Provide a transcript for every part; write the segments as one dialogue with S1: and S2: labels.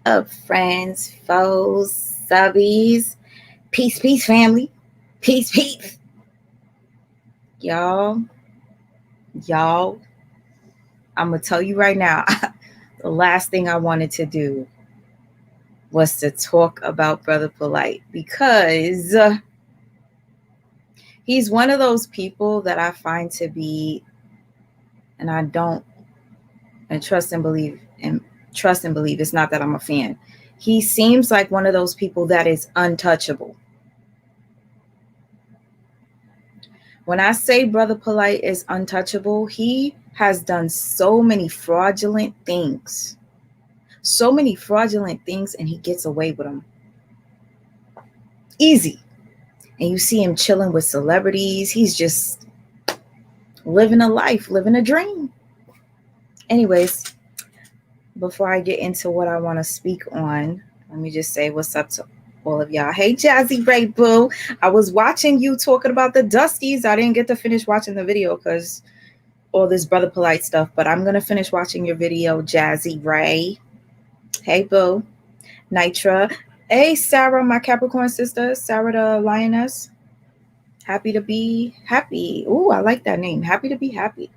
S1: up, friends, foes, subbies? Peace, peace, family. Peace, peace. Y'all, I'm going to tell you right now, the last thing I wanted to do was to talk about Brother Polite because he's one of those people that I find to be, and I don't, and trust and believe, it's not that I'm a fan. He seems like one of those people that is untouchable. When I say Brother Polite is untouchable, he has done so many fraudulent things. And he gets away with them. Easy. And you see him chilling with celebrities. He's just living a life, living a dream. Anyways, before I get into what I want to speak on, let me just say what's up to all of y'all. Hey, Jazzy Ray Boo. I was watching you talking about the Dusties. I didn't get to finish watching the video because all this Brother Polite stuff, but I'm going to finish watching your video, Jazzy Ray. Hey, Boo. Nitra. Hey, Sarah, my Capricorn sister. Sarah the Lioness. Happy to be happy. Ooh, I like that name. Happy to be happy.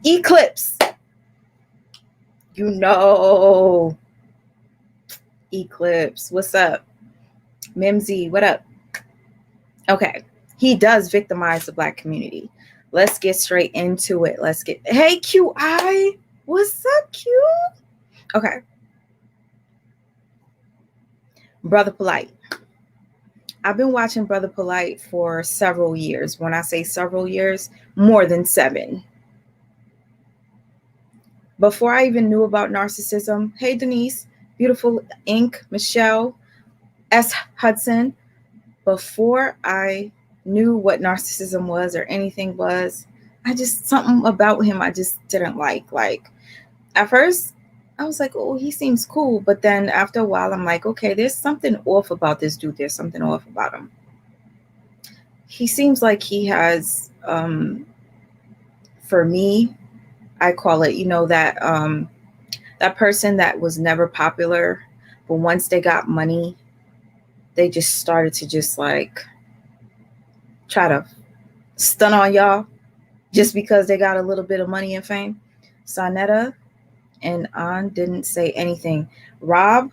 S1: Eclipse. You know. Eclipse. What's up? Mimsy, what up? Okay. He does victimize the Black community. Let's get straight into it. Hey, QI. What's up, Q? Okay. Brother Polite. I've been watching Brother Polite for several years. When I say several years, more than 7. Before I even knew about narcissism, hey, Denise, Beautiful Ink, Michelle, S. Hudson. Before I knew what narcissism was or anything was, something about him I just didn't like. Like, at first, I was like, oh, he seems cool. But then after a while, I'm like, okay, there's something off about this dude. There's something off about him. He seems like he has, for me, I call it, that person that was never popular, but once they got money, they just started to just like try to stun on y'all just because they got a little bit of money and fame. Sanetta and An didn't say anything. Rob,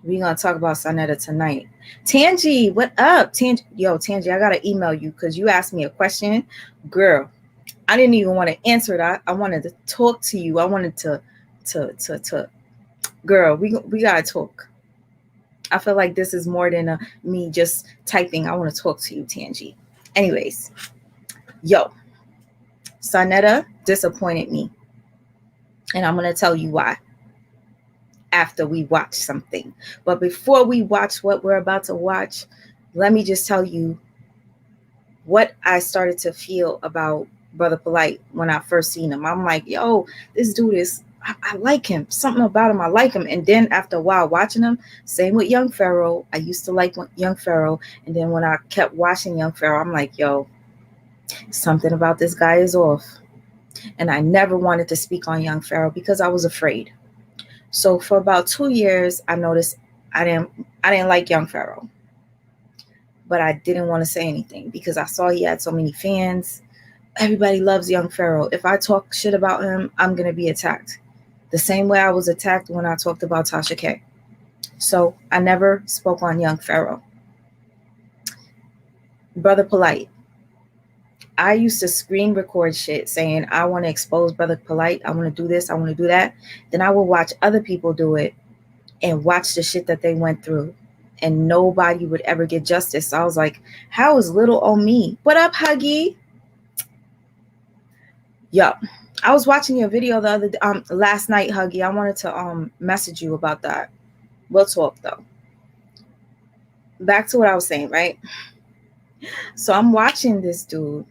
S1: we're going to talk about Sanetta tonight. Tangi, what up? Tangi, I got to email you because you asked me a question. Girl, I didn't even want to answer it. I wanted to talk to you. I wanted to girl, we got to talk. I feel like this is more than me just typing. I want to talk to you, Tangi. Anyways, Sanetta disappointed me. And I'm going to tell you why after we watch something. But before we watch what we're about to watch, let me just tell you what I started to feel about Brother Polite when I first seen him. I'm like, yo, this dude is, I like him. Something about him, I like him. And then after a while watching him, same with Young Pharaoh. I used to like Young Pharaoh. And then when I kept watching Young Pharaoh, I'm like, yo, something about this guy is off. And I never wanted to speak on Young Pharaoh because I was afraid. So for about 2 years, I noticed I didn't like Young Pharaoh. But I didn't want to say anything because I saw he had so many fans. Everybody loves Young Pharaoh. If I talk shit about him, I'm going to be attacked. The same way I was attacked when I talked about Tasha K. So I never spoke on Young Pharaoh. Brother Polite. I used to screen record shit saying, I want to expose Brother Polite. I want to do this. I want to do that. Then I would watch other people do it and watch the shit that they went through. And nobody would ever get justice. So I was like, how is little old me? What up, Huggy? Yo, I was watching your video the other last night, Huggy. I wanted to message you about that. We'll talk though. Back to what I was saying, right? So I'm watching this dude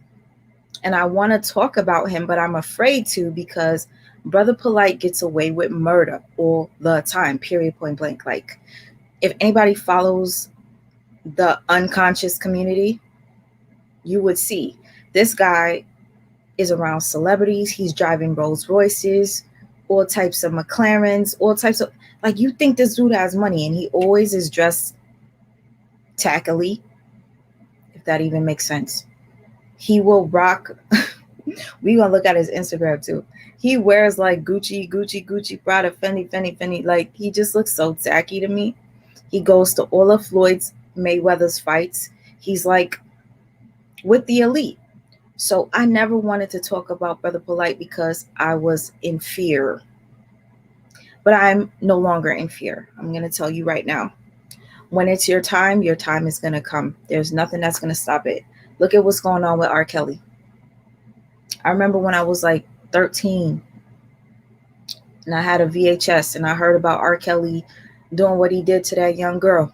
S1: and I want to talk about him, but I'm afraid to because Brother Polite gets away with murder all the time, period, point blank. Like, if anybody follows the unconscious community, you would see this guy is around celebrities. He's driving Rolls Royces all types of McLarens, all types of, like, you think this dude has money, and he always is dressed tackily, if that even makes sense. He will rock. We gonna look at his Instagram too. He wears like Gucci, Prada, Fendi. Like, he just looks so tacky to me. He goes to all of Floyd's Mayweather's fights. He's like with the elite. So I never wanted to talk about Brother Polite because I was in fear. But I'm no longer in fear. I'm going to tell you right now. When it's your time is going to come. There's nothing that's going to stop it. Look at what's going on with R. Kelly. I remember when I was like 13 and I had a VHS and I heard about R. Kelly doing what he did to that young girl.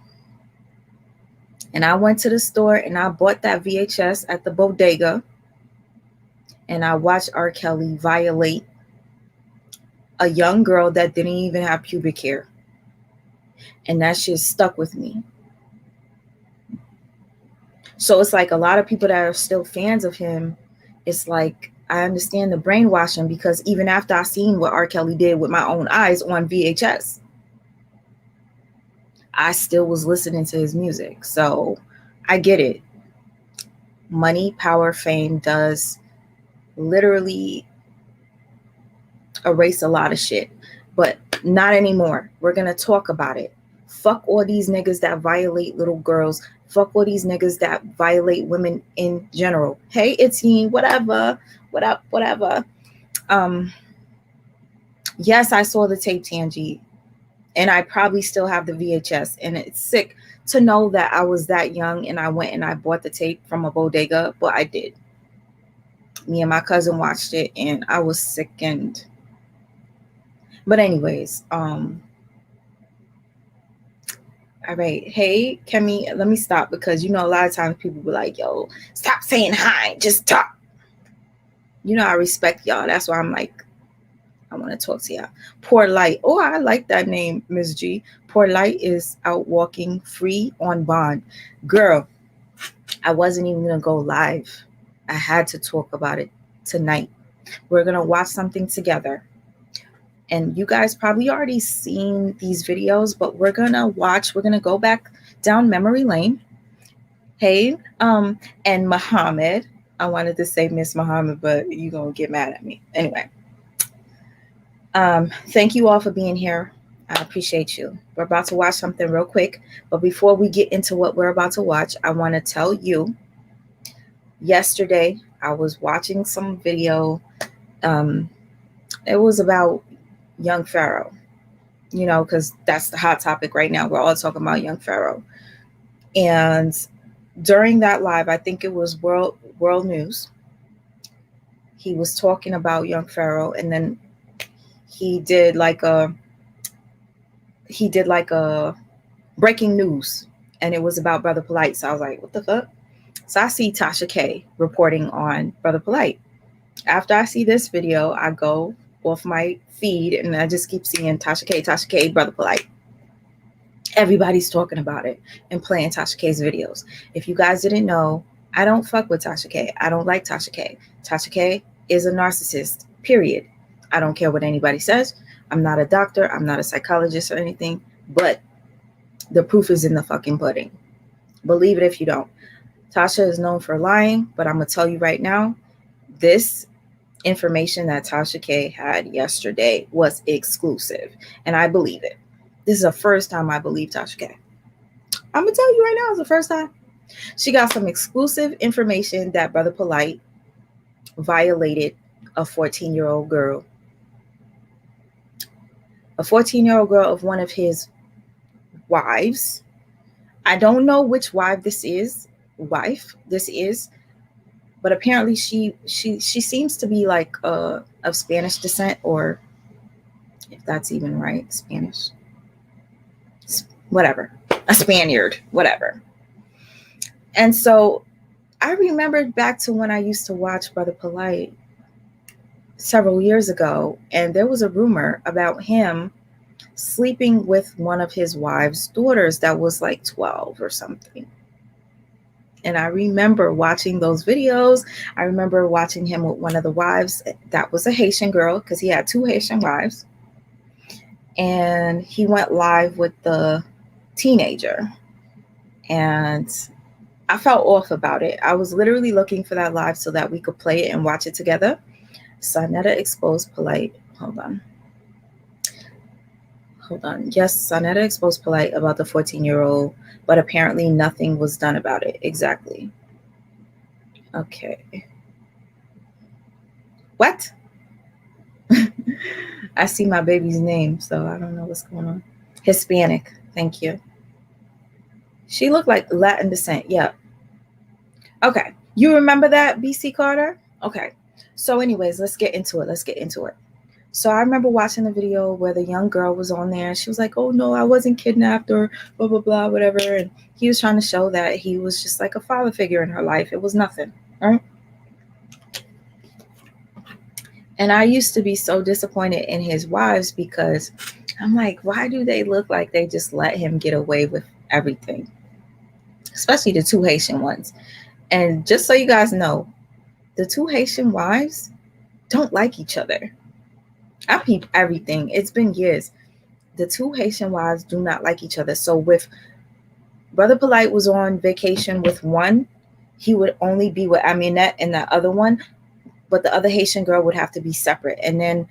S1: And I went to the store and I bought that VHS at the bodega. And I watched R. Kelly violate a young girl that didn't even have pubic hair. And that shit stuck with me. So it's like a lot of people that are still fans of him, it's like, I understand the brainwashing, because even after I seen what R. Kelly did with my own eyes on VHS, I still was listening to his music. So I get it. Money, power, fame does literally erase a lot of shit, but not anymore. We're going to talk about it. Fuck all these niggas that violate little girls. Fuck all these niggas that violate women in general. Hey, it's me, whatever. What up, whatever. Yes, I saw the tape, Tangi, and I probably still have the VHS, and it's sick to know that I was that young and I went and I bought the tape from a bodega, but I did. Me and my cousin watched it and I was sickened. But anyways, all right. Hey, Kemi, let me stop, because a lot of times people be like, yo, stop saying hi, just talk. I respect y'all. That's why I'm like, I want to talk to y'all. Poor Light. Oh, I like that name, Miss G. Poor Light is out walking free on bond. Girl, I wasn't even going to go live. I had to talk about it tonight. We're going to watch something together. And you guys probably already seen these videos, but we're going to go back down memory lane. Hey, and Muhammad. I wanted to say Miss Muhammad, but you're going to get mad at me. Anyway. Thank you all for being here. I appreciate you. We're about to watch something real quick. But before we get into what we're about to watch, I want to tell you, yesterday I was watching some video. It was about young Pharaoh, because that's the hot topic right now. We're all talking about young Pharaoh. And during that live, I think it was World News, he was talking about young Pharaoh, and then he did like a breaking news, and it was about Brother Polite. So I was like, what the fuck? So I see Tasha K reporting on Brother Polite. After I see this video, I go off my feed and I just keep seeing Tasha K, Brother Polite. Everybody's talking about it and playing Tasha K's videos. If you guys didn't know, I don't fuck with Tasha K. I don't like Tasha K. Tasha K is a narcissist, period. I don't care what anybody says. I'm not a doctor. I'm not a psychologist or anything, but the proof is in the fucking pudding. Believe it if you don't. Tasha is known for lying, but I'm going to tell you right now, this information that Tasha K had yesterday was exclusive, and I believe it. This is the first time I believe Tasha K. I'm going to tell you right now, it's the first time. She got some exclusive information that Brother Polite violated a 14-year-old girl. A 14-year-old girl of one of his wives. I don't know which wife this is, but apparently she seems to be like of Spanish descent, or if that's even right, Spanish, whatever, a Spaniard, whatever. And so I remembered back to when I used to watch Brother Polite several years ago, and there was a rumor about him sleeping with one of his wife's daughters that was like 12 or something. And I remember watching those videos. I remember watching him with one of the wives. That was a Haitian girl because he had 2 Haitian wives. And he went live with the teenager. And I felt off about it. I was literally looking for that live so that we could play it and watch it together. Sanetta exposed Polite. Hold on. Yes, Sanetta exposed Polite about the 14-year-old, but apparently nothing was done about it. Exactly. Okay. What? I see my baby's name, so I don't know what's going on. Hispanic. Thank you. She looked like Latin descent. Yeah. Okay. You remember that, BC Carter? Okay. So anyways, let's get into it. So I remember watching the video where the young girl was on there. She was like, oh, no, I wasn't kidnapped or blah, blah, blah, whatever. And he was trying to show that he was just like a father figure in her life. It was nothing, right? And I used to be so disappointed in his wives because I'm like, why do they look like they just let him get away with everything? Especially the 2 Haitian ones. And just so you guys know, the 2 Haitian wives don't like each other. I peep everything. It's been years. The 2 Haitian wives do not like each other. So with Brother Polite was on vacation with one, he would only be with Aminette and that other one, but the other Haitian girl would have to be separate. And then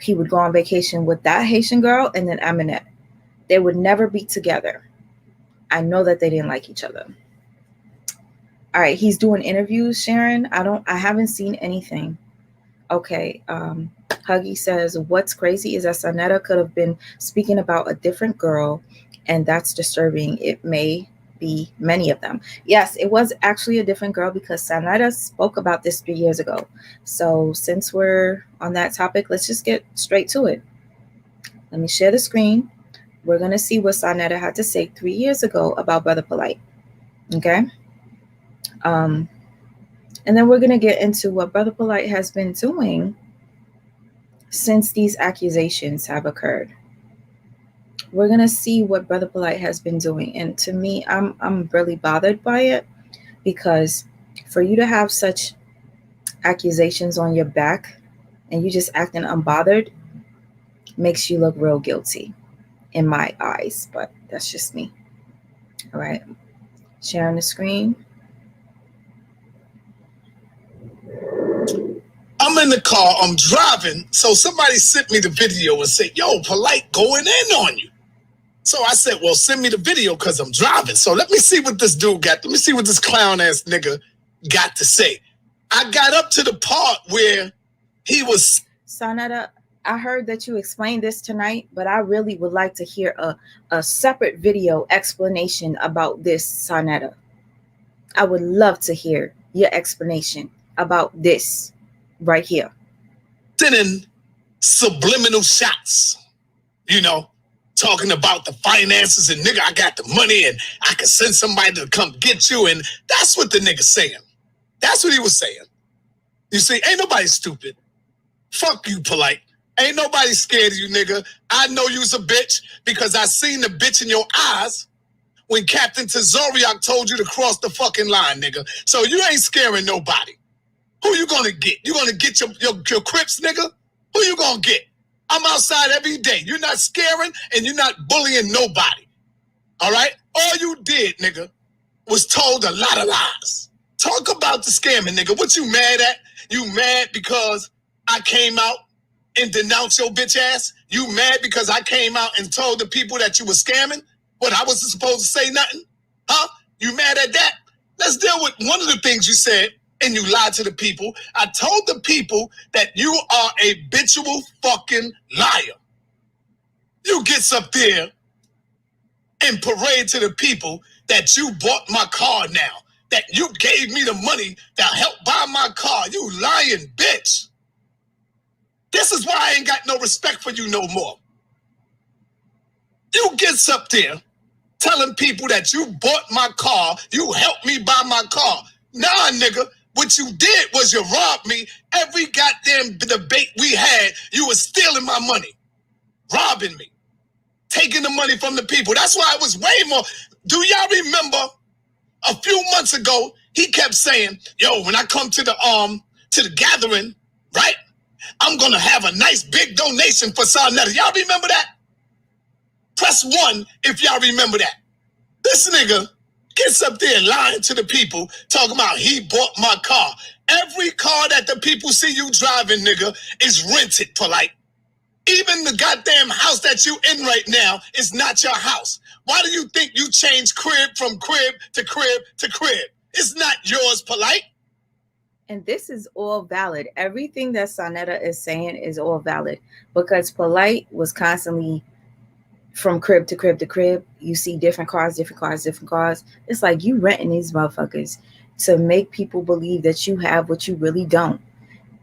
S1: he would go on vacation with that Haitian girl and then Aminette. They would never be together. I know that they didn't like each other. All right, he's doing interviews, Sharon. I haven't seen anything. Okay, Huggy says, what's crazy is that Sanetta could have been speaking about a different girl, and that's disturbing. It may be many of them. Yes, it was actually a different girl because Sanetta spoke about this 3 years ago. So since we're on that topic, let's just get straight to it. Let me share the screen. We're going to see what Sanetta had to say 3 years ago about Brother Polite. Okay? And then we're going to get into what Brother Polite has been doing since these accusations have occurred. We're going to see what Brother Polite has been doing. And to me, I'm really bothered by it because for you to have such accusations on your back and you just acting unbothered makes you look real guilty in my eyes. But that's just me. All right. Sharing the screen.
S2: I'm in the car, I'm driving, so somebody sent me the video and said, yo, Polite going in on you. So I said, well, send me the video because I'm driving. So let me see what this dude got. Let me see what this clown-ass nigga got to say. I got up to the part where he was...
S1: Sanetta, I heard that you explained this tonight, but I really would like to hear a separate video explanation about this, Sanetta. I would love to hear your explanation about this right here.
S2: Sending subliminal shots, you know, talking about the finances and nigga, I got the money and I can send somebody to come get you. And that's what the nigga saying. That's what he was saying. You see, ain't nobody stupid. Fuck you, Polite. Ain't nobody scared of you, nigga. I know you's a bitch because I seen the bitch in your eyes when Captain Tazoriak told you to cross the fucking line, nigga. So you ain't scaring nobody. Who you gonna get? You gonna get your Crips, nigga? Who you gonna get? I'm outside every day. You're not scaring and you're not bullying nobody. All right? All you did, nigga, was told a lot of lies. Talk about the scamming, nigga. What you mad at? You mad because I came out and denounced your bitch ass? You mad because I came out and told the people that you were scamming? What, I wasn't supposed to say nothing? Huh? You mad at that? Let's deal with one of the things you said. And you lied to the people. I told the people that you are a habitual fucking liar. You gets up there and parade to the people that you bought my car now, that you gave me the money that helped buy my car. You lying bitch. This is why I ain't got no respect for you no more. You gets up there telling people that you bought my car, you helped me buy my car. Nah, nigga. What you did was you robbed me. Every goddamn debate we had, you was stealing my money, robbing me, taking the money from the people. That's why it was way more. Do y'all remember A few months ago, he kept saying, yo, when I come to the gathering, right, I'm going to have a nice big donation for Sanetta. Y'all remember that? Press 1 if y'all remember that. This nigga gets up there lying to the people, talking about he bought my car. Every car that the people see you driving, nigga, is rented, Polite. Even the goddamn house that you in right now is not your house. Why do you think you change crib from crib to crib to crib? It's not yours, Polite.
S1: And this is all valid. Everything that Sanetta is saying is all valid because Polite was constantly from crib to crib to crib. You see different cars, different cars, different cars. It's like you renting these motherfuckers to make people believe that you have what you really don't.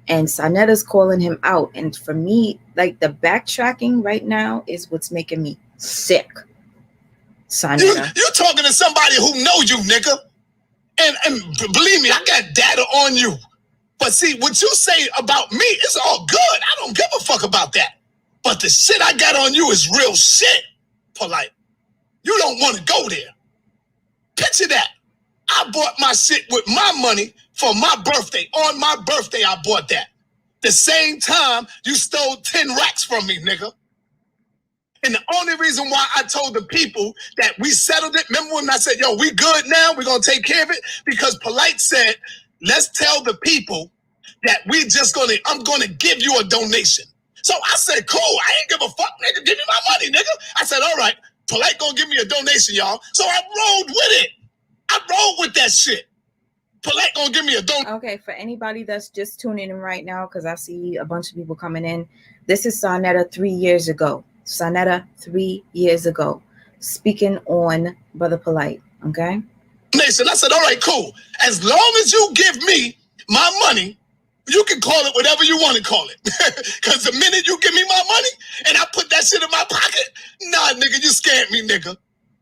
S1: And Sanetta's calling him out. And for me, like the backtracking right now is what's making me sick. Sanetta.
S2: You talking to somebody who knows you, nigga. And believe me, I got data on you. But see, what you say about me is all good. I don't give a fuck about that. But the shit I got on you is real shit, Polite. You don't want to go there. Picture that. I bought my shit with my money for my birthday. On my birthday, I bought that. The same time you stole 10 racks from me, nigga. And the only reason why I told the people that we settled it, remember when I said, yo, we good now, we're going to take care of it? Because Polite said, let's tell the people that I'm going to give you a donation. So I said, cool, I ain't give a fuck, nigga, give me my money, nigga. I said, all right, Polite going to give me a donation, y'all. So I rolled with it. I rolled with that shit. Polite going to give me a donation.
S1: Okay, for anybody that's just tuning in right now, because I see a bunch of people coming in, this is Sanetta 3 years ago. Sanetta 3 years ago, speaking on Brother Polite, okay?
S2: Nation, I said, all right, cool. As long as you give me my money, you can call it whatever you want to call it. Because the minute you give me my money and I put that shit in my pocket, nah, nigga, you scammed me, nigga.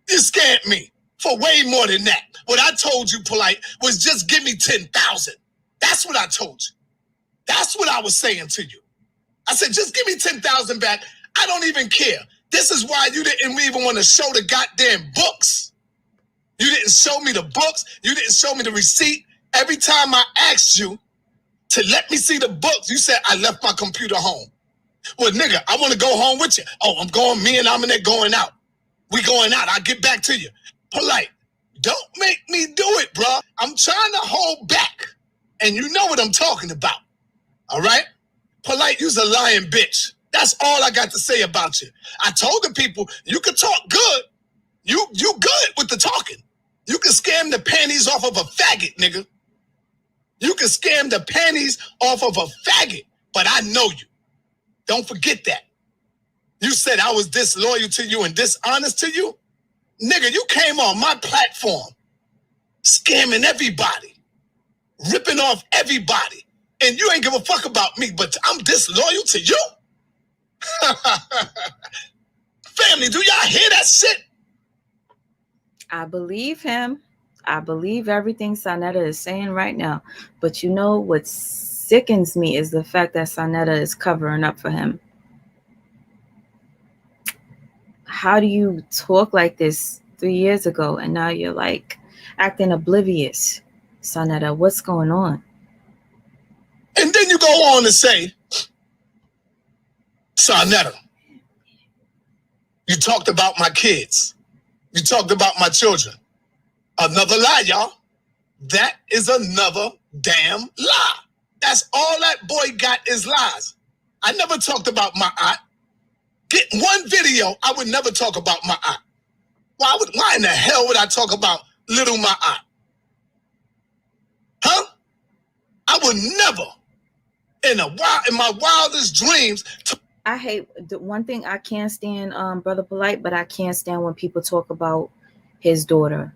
S2: You scammed me for way more than that. What I told you, Polite, was just give me 10,000. That's what I told you. That's what I was saying to you. I said, just give me 10,000 back. I don't even care. This is why you didn't even want to show the goddamn books. You didn't show me the books. You didn't show me the receipt. Every time I asked you to let me see the books, you said, I left my computer home. Well, nigga, I want to go home with you. Oh, I'm going, me and Aminette going out. We going out. I'll get back to you. Polite, don't make me do it, bro. I'm trying to hold back. And you know what I'm talking about. All right? Polite, you's a lying bitch. That's all I got to say about you. I told the people, you can talk good. You good with the talking. You can scam the panties off of a faggot, nigga. You can scam the panties off of a faggot, but I know you. Don't forget that. You said I was disloyal to you and dishonest to you. Nigga, you came on my platform scamming everybody, ripping off everybody, and you ain't give a fuck about me, but I'm disloyal to you? Family, do y'all hear that shit?
S1: I believe him. I believe everything Sanetta is saying right now. But you know what sickens me is the fact that Sanetta is covering up for him. How do you talk like this 3 years ago and now you're like acting oblivious? Sanetta, what's going on?
S2: And then you go on to say, Sanetta, you talked about my kids. You talked about my children. Another lie, y'all. That is another damn lie. That's all that boy got is lies. I never talked about my aunt. Get one video, I would never talk about my aunt. Why in the hell would I talk about little my aunt? Huh? I would never, in my wildest dreams.
S1: I hate the one thing I can't stand, Brother Polite, but I can't stand when people talk about his daughter,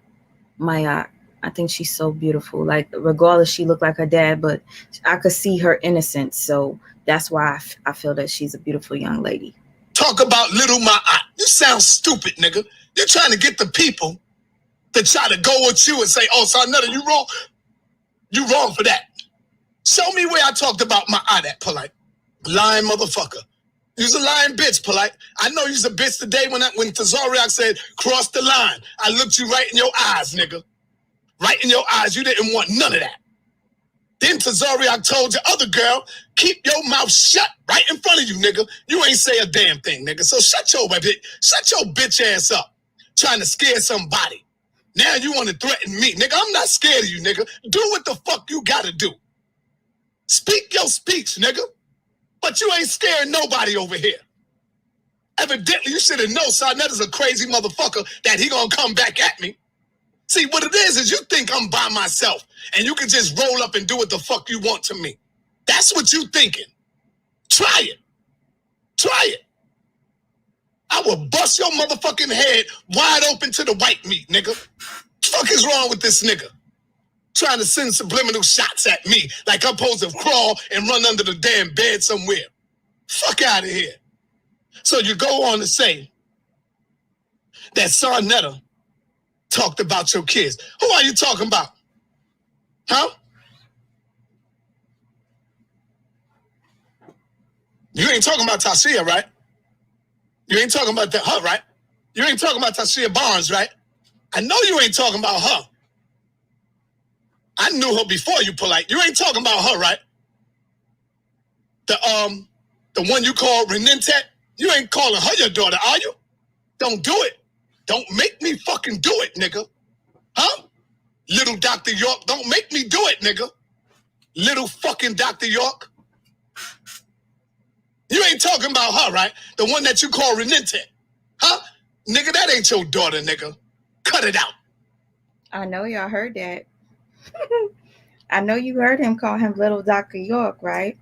S1: Maya. I think she's so beautiful. Like, regardless, she looked like her dad, but I could see her innocence. So that's why I feel that she's a beautiful young lady.
S2: Talk about little my aunt. You sound stupid, nigga. You're trying to get the people to try to go with you and say, oh, Sanetta, you wrong. You wrong for that. Show me where I talked about my aunt at, Polite. Lying motherfucker. You's a lying bitch, Polite. I know you's a bitch today when Tazariak said, cross the line. I looked you right in your eyes, nigga. Right in your eyes, you didn't want none of that. Then Tazariak told your other girl, keep your mouth shut right in front of you, nigga. You ain't say a damn thing, nigga. So shut your bitch ass up. Trying to scare somebody. Now you want to threaten me, nigga. I'm not scared of you, nigga. Do what the fuck you gotta do. Speak your speech, nigga. But you ain't scaring nobody over here. Evidently, you should have known Sanetta's a crazy motherfucker that he gonna come back at me. See, what it is you think I'm by myself and you can just roll up and do what the fuck you want to me. That's what you thinking. Try it. Try it. I will bust your motherfucking head wide open to the white meat, nigga. Fuck is wrong with this nigga? Trying to send subliminal shots at me like I'm supposed to crawl and run under the damn bed somewhere. Fuck out of here. So you go on to say that Sanetta talked about your kids. Who are you talking about? Huh? You ain't talking about Tasha, right? You ain't talking about her, right? You ain't talking about Tasha Barnes, right? I know you ain't talking about her. I knew her before you polite. You ain't talking about her, right? The one you call Renentet, you ain't calling her your daughter, are you? Don't do it. Don't make me fucking do it, nigga. Huh? Little Dr. York, don't make me do it, nigga. Little fucking Dr. York. You ain't talking about her, right? The one that you call Renentet. Huh? Nigga, that ain't your daughter, nigga. Cut it out.
S1: I know y'all heard that. I know you heard him call him Little Dr. York, right?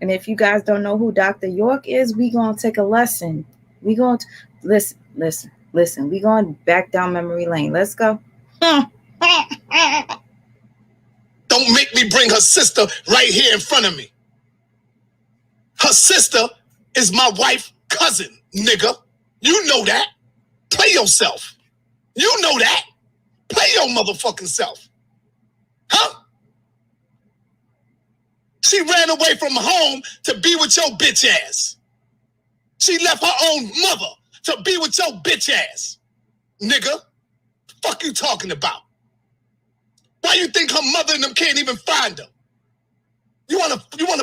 S1: And if you guys don't know who Dr. York is, we gonna take a lesson. We gonna listen. We going back down memory lane. Let's go.
S2: Don't make me bring her sister right here in front of me. Her sister is my wife's cousin, nigga. You know that. Play yourself. You know that. Play your motherfucking self. Huh? She ran away from home to be with your bitch ass. She left her own mother to be with your bitch ass. Nigga, fuck you talking about? Why you think her mother and them can't even find her? You wanna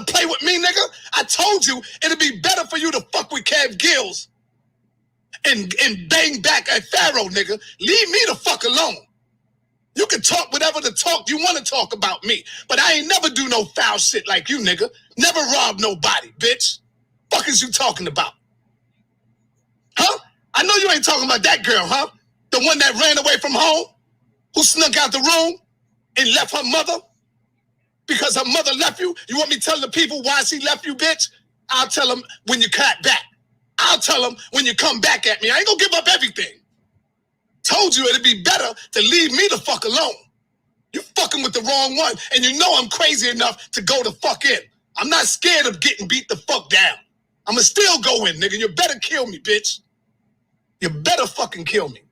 S2: play with me, nigga? I told you it'd be better for you to fuck with Kev Gills and bang back at Pharaoh, nigga. Leave me the fuck alone. You can talk whatever the talk you want to talk about me, but I ain't never do no foul shit like you, nigga. Never rob nobody, bitch. Fuck is you talking about? Huh? I know you ain't talking about that girl, huh? The one that ran away from home? Who snuck out the room and left her mother? Because her mother left you? You want me telling the people why she left you, bitch? I'll tell them when you cut back. I'll tell them when you come back at me. I ain't gonna give up everything. Told you it'd be better to leave me the fuck alone. You fucking with the wrong one, and you know I'm crazy enough to go the fuck in. I'm not scared of getting beat the fuck down. I'ma still go in, nigga. You better kill me, bitch. You better fucking kill me.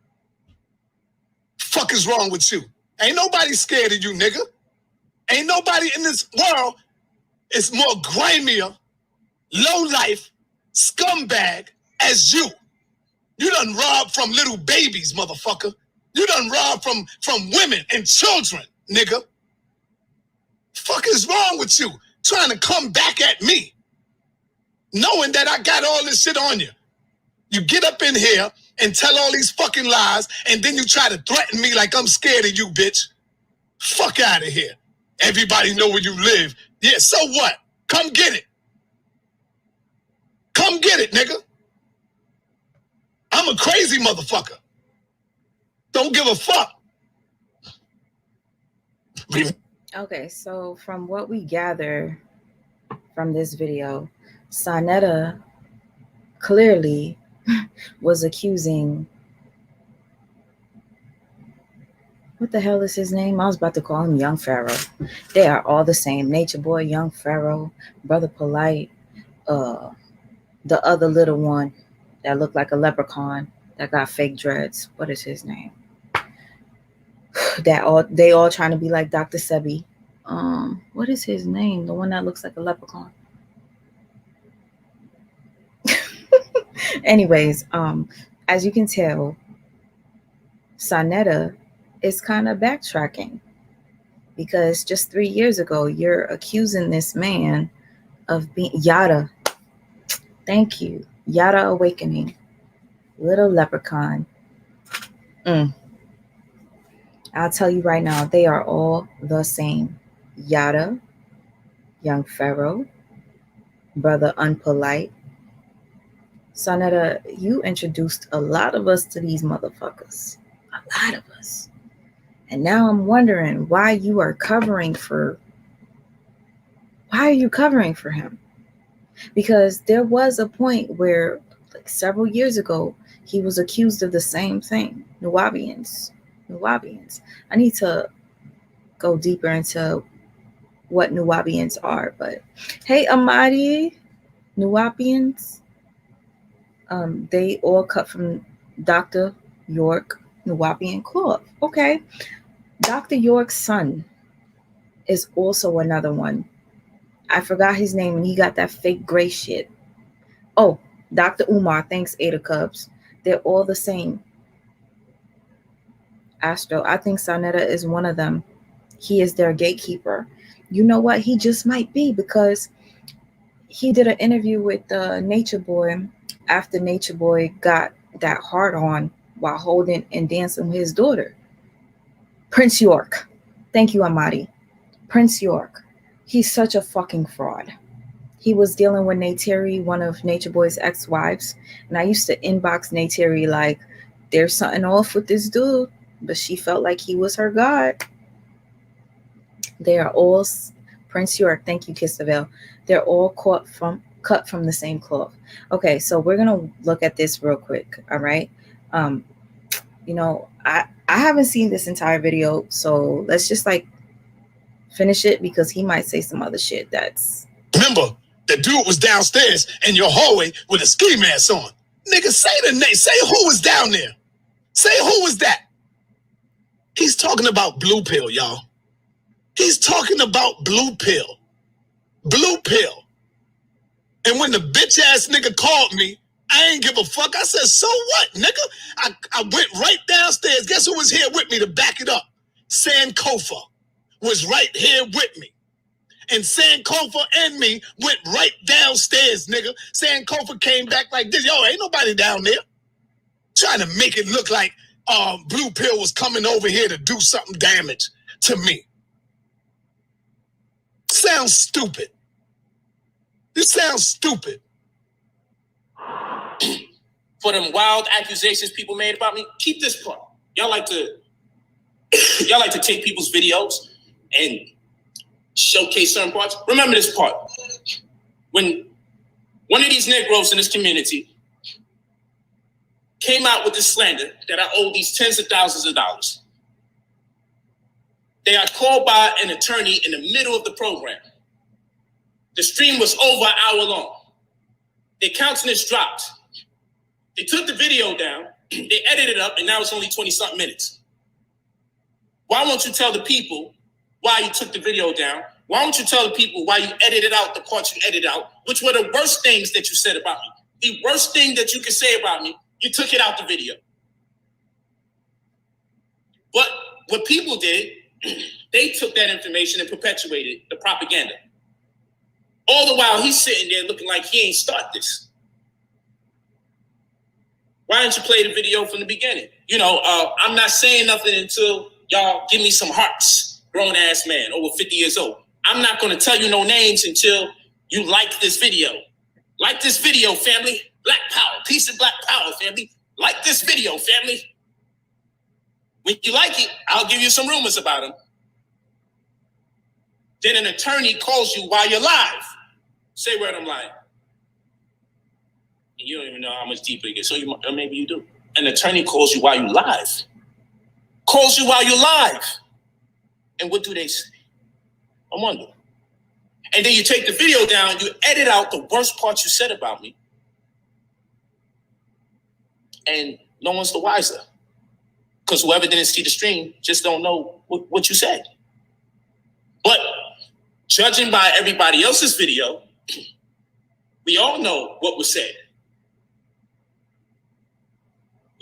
S2: Fuck is wrong with you? Ain't nobody scared of you, nigga. Ain't nobody in this world is more grimier, low-life, scumbag as you. You done robbed from little babies, motherfucker. You done robbed from women and children, nigga. Fuck is wrong with you? Trying to come back at me, knowing that I got all this shit on you. You get up in here and tell all these fucking lies, and then you try to threaten me like I'm scared of you, bitch. Fuck out of here. Everybody know where you live. Yeah, so what? Come get it. Come get it, nigga. I'm a crazy motherfucker. Don't give a fuck.
S1: Okay, so from what we gather from this video, Sanetta clearly was accusing, what the hell is his name? I was about to call him Young Pharaoh. They are all the same. Nature Boy, Young Pharaoh, Brother Polite, the other little one that looked like a leprechaun that got fake dreads. What is his name? They all trying to be like Dr. Sebi. What is his name? The one that looks like a leprechaun. Anyways, as you can tell, Sanetta is kind of backtracking, because just 3 years ago, you're accusing this man of being Yada. Thank you. Yada Awakening. Little Leprechaun. I'll tell you right now, they are all the same. Yada, Young Pharaoh, Brother Unpolite. Sanetta, you introduced a lot of us to these motherfuckers. A lot of us. And now I'm wondering why you are covering for... Why are you covering for him? Because there was a point where, like several years ago, he was accused of the same thing. Nuwabians. I need to go deeper into what Nuwabians are, but hey, Amadi, Nuwabians, they all cut from Dr. York Nuwabian cloth. Okay, Dr. York's son is also another one. I forgot his name, and he got that fake gray shit. Oh, Dr. Umar, thanks, Ada Cubs. They're all the same. Astro, I think Sanetta is one of them. He is their gatekeeper. You know what? He just might be, because he did an interview with Nature Boy after Nature Boy got that hard on while holding and dancing with his daughter. Prince York. Thank you, Amadi. Prince York. He's such a fucking fraud. He was dealing with Nateri, one of Nature Boy's ex-wives, and I used to inbox Nateri like, there's something off with this dude, but she felt like he was her god. They are all... Prince York, thank you, Kiss the Veil. They're all cut from the same cloth. Okay, so we're gonna look at this real quick. All right. You know, I haven't seen this entire video, so let's just like finish it, because he might say some other shit that's...
S2: Remember, the dude was downstairs in your hallway with a ski mask on. Nigga, say the name. Say who was down there. Say who was that. He's talking about Blue Pill, y'all. He's talking about Blue Pill. Blue Pill. And when the bitch ass nigga called me, I ain't give a fuck. I said, so what, nigga? I went right downstairs. Guess who was here with me to back it up? Sankofa was right here with me. And Sankofa and me went right downstairs, nigga. Sankofa came back like this. Yo, ain't nobody down there. Trying to make it look like Blue Pill was coming over here to do something damage to me. Sounds stupid. This sounds stupid.
S3: For them wild accusations people made about me, keep this part. Y'all like to take people's videos and showcase certain parts. Remember this part. When one of these Negroes in this community came out with this slander that I owe these tens of thousands of dollars, they are called by an attorney in the middle of the program. The stream was over an hour long. Their countenance dropped. They took the video down, they edited it up, and now it's only 20-something minutes. Why won't you tell the people why you took the video down? Why don't you tell the people why you edited out the parts you edited out, which were the worst things that you said about me? The worst thing that you could say about me, you took it out the video. But what people did, they took that information and perpetuated the propaganda. All the while he's sitting there looking like he ain't start this. Why don't you play the video from the beginning? You know, I'm not saying nothing until y'all give me some hearts. Grown ass man, over 50 years old. I'm not going to tell you no names until you like this video. Like this video, family. Black power, peace and black power, family. Like this video, family. When you like it, I'll give you some rumors about him. Then an attorney calls you while you're live. Say where I'm lying. And you don't even know how much deeper it gets. So you, or maybe you do. An attorney calls you while you're live. Calls you while you're live. And what do they say? I wonder. And then you take the video down, you edit out the worst parts you said about me. And no one's the wiser. Because whoever didn't see the stream just don't know what you said. But judging by everybody else's video, we all know what was said.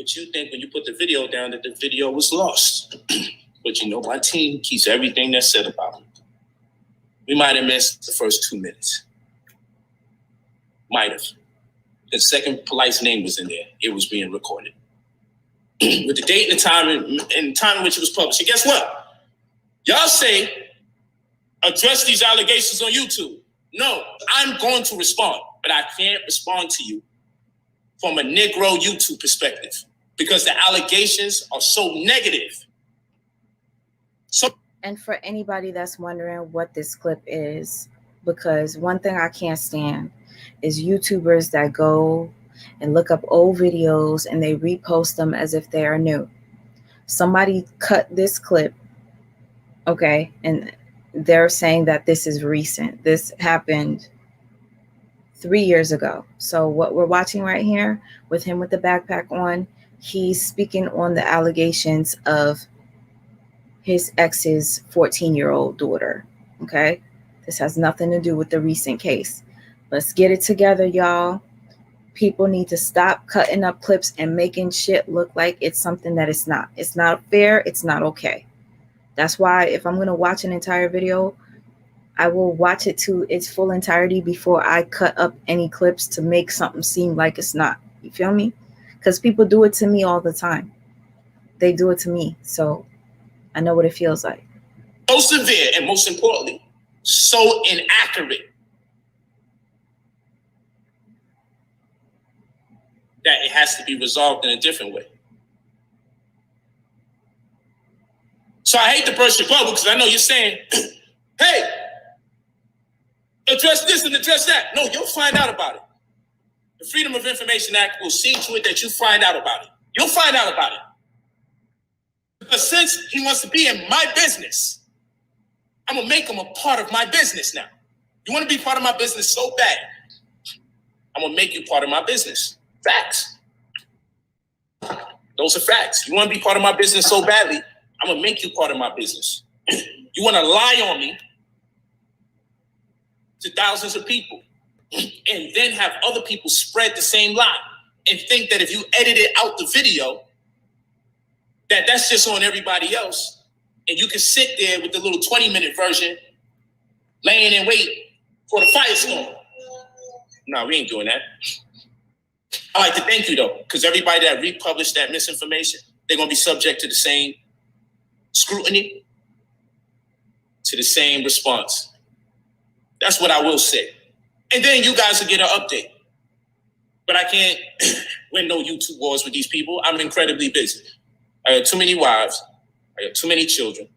S3: But you think when you put the video down that the video was lost. But you know, my team keeps everything that's said about it. We might have missed the first 2 minutes. Might have. The second Polite's name was in there. It was being recorded. With the date and the time and time in which it was published. And guess what? Y'all say, address these allegations on YouTube. No, I'm going to respond, but I can't respond to you from a Negro YouTube perspective because the allegations are so negative.
S1: And for anybody that's wondering what this clip is, because one thing I can't stand is YouTubers that go and look up old videos and they repost them as if they are new. Somebody cut this clip, okay, and they're saying that this is recent. This happened 3 years ago. So what we're watching right here with him with the backpack on, he's speaking on the allegations of his ex's 14-year-old daughter, okay? This has nothing to do with the recent case. Let's get it together, y'all. People need to stop cutting up clips and making shit look like it's something that it's not. It's not fair. It's not okay. That's why if I'm going to watch an entire video, I will watch it to its full entirety before I cut up any clips to make something seem like it's not. You feel me? Because people do it to me all the time. They do it to me. So I know what it feels like.
S3: So severe and most importantly, so inaccurate that it has to be resolved in a different way. So I hate to burst your bubble because I know you're saying, hey, address this and address that. No, you'll find out about it. The Freedom of Information Act will see to it that you find out about it. You'll find out about it. But since he wants to be in my business, I'm going to make him a part of my business now. You want to be part of my business so bad, I'm going to make you part of my business. Facts. Those are facts. You want to be part of my business so badly, I'm going to make you part of my business. You want to lie on me to thousands of people and then have other people spread the same lie and think that if you edited out the video, that's just on everybody else. And you can sit there with the little 20-minute version laying in wait for the firestorm. No, we ain't doing that. I like to thank you, though, because everybody that republished that misinformation, they're going to be subject to the same scrutiny, to the same response. That's what I will say. And then you guys will get an update. But I can't win no YouTube wars with these people. I'm incredibly busy. I got too many wives, I got too many children,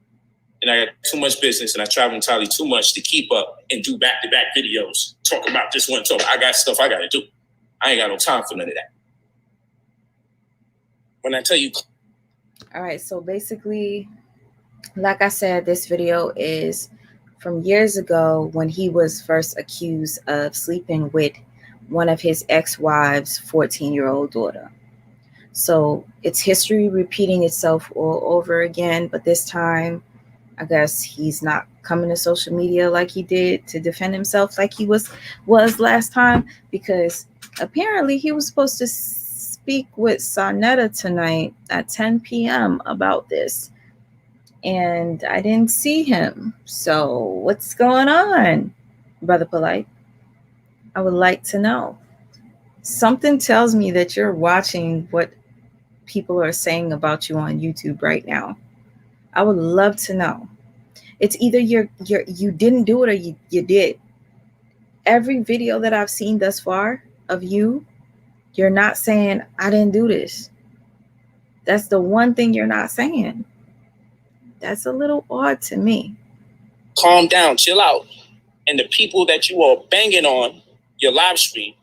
S3: and I got too much business, and I travel entirely too much to keep up and do back-to-back videos, talk about this one topic. I got stuff I got to do. I ain't got no time for none of that. When I tell you...
S1: All right, so basically, like I said, this video is from years ago when he was first accused of sleeping with one of his ex-wives' 14-year-old daughter. So it's history repeating itself all over again, but this time, I guess he's not coming to social media like he did to defend himself like he was last time, because apparently he was supposed to speak with Sanetta tonight at 10 p.m. about this. And I didn't see him. So what's going on, Brother Polite? I would like to know. Something tells me that you're watching what people are saying about you on YouTube right now. I would love to know. It's either you didn't do it or you did. Every video that I've seen thus far of you, you're not saying, I didn't do this. That's the one thing you're not saying. That's a little odd to me.
S3: Calm down, chill out. And the people that you are banging on your live stream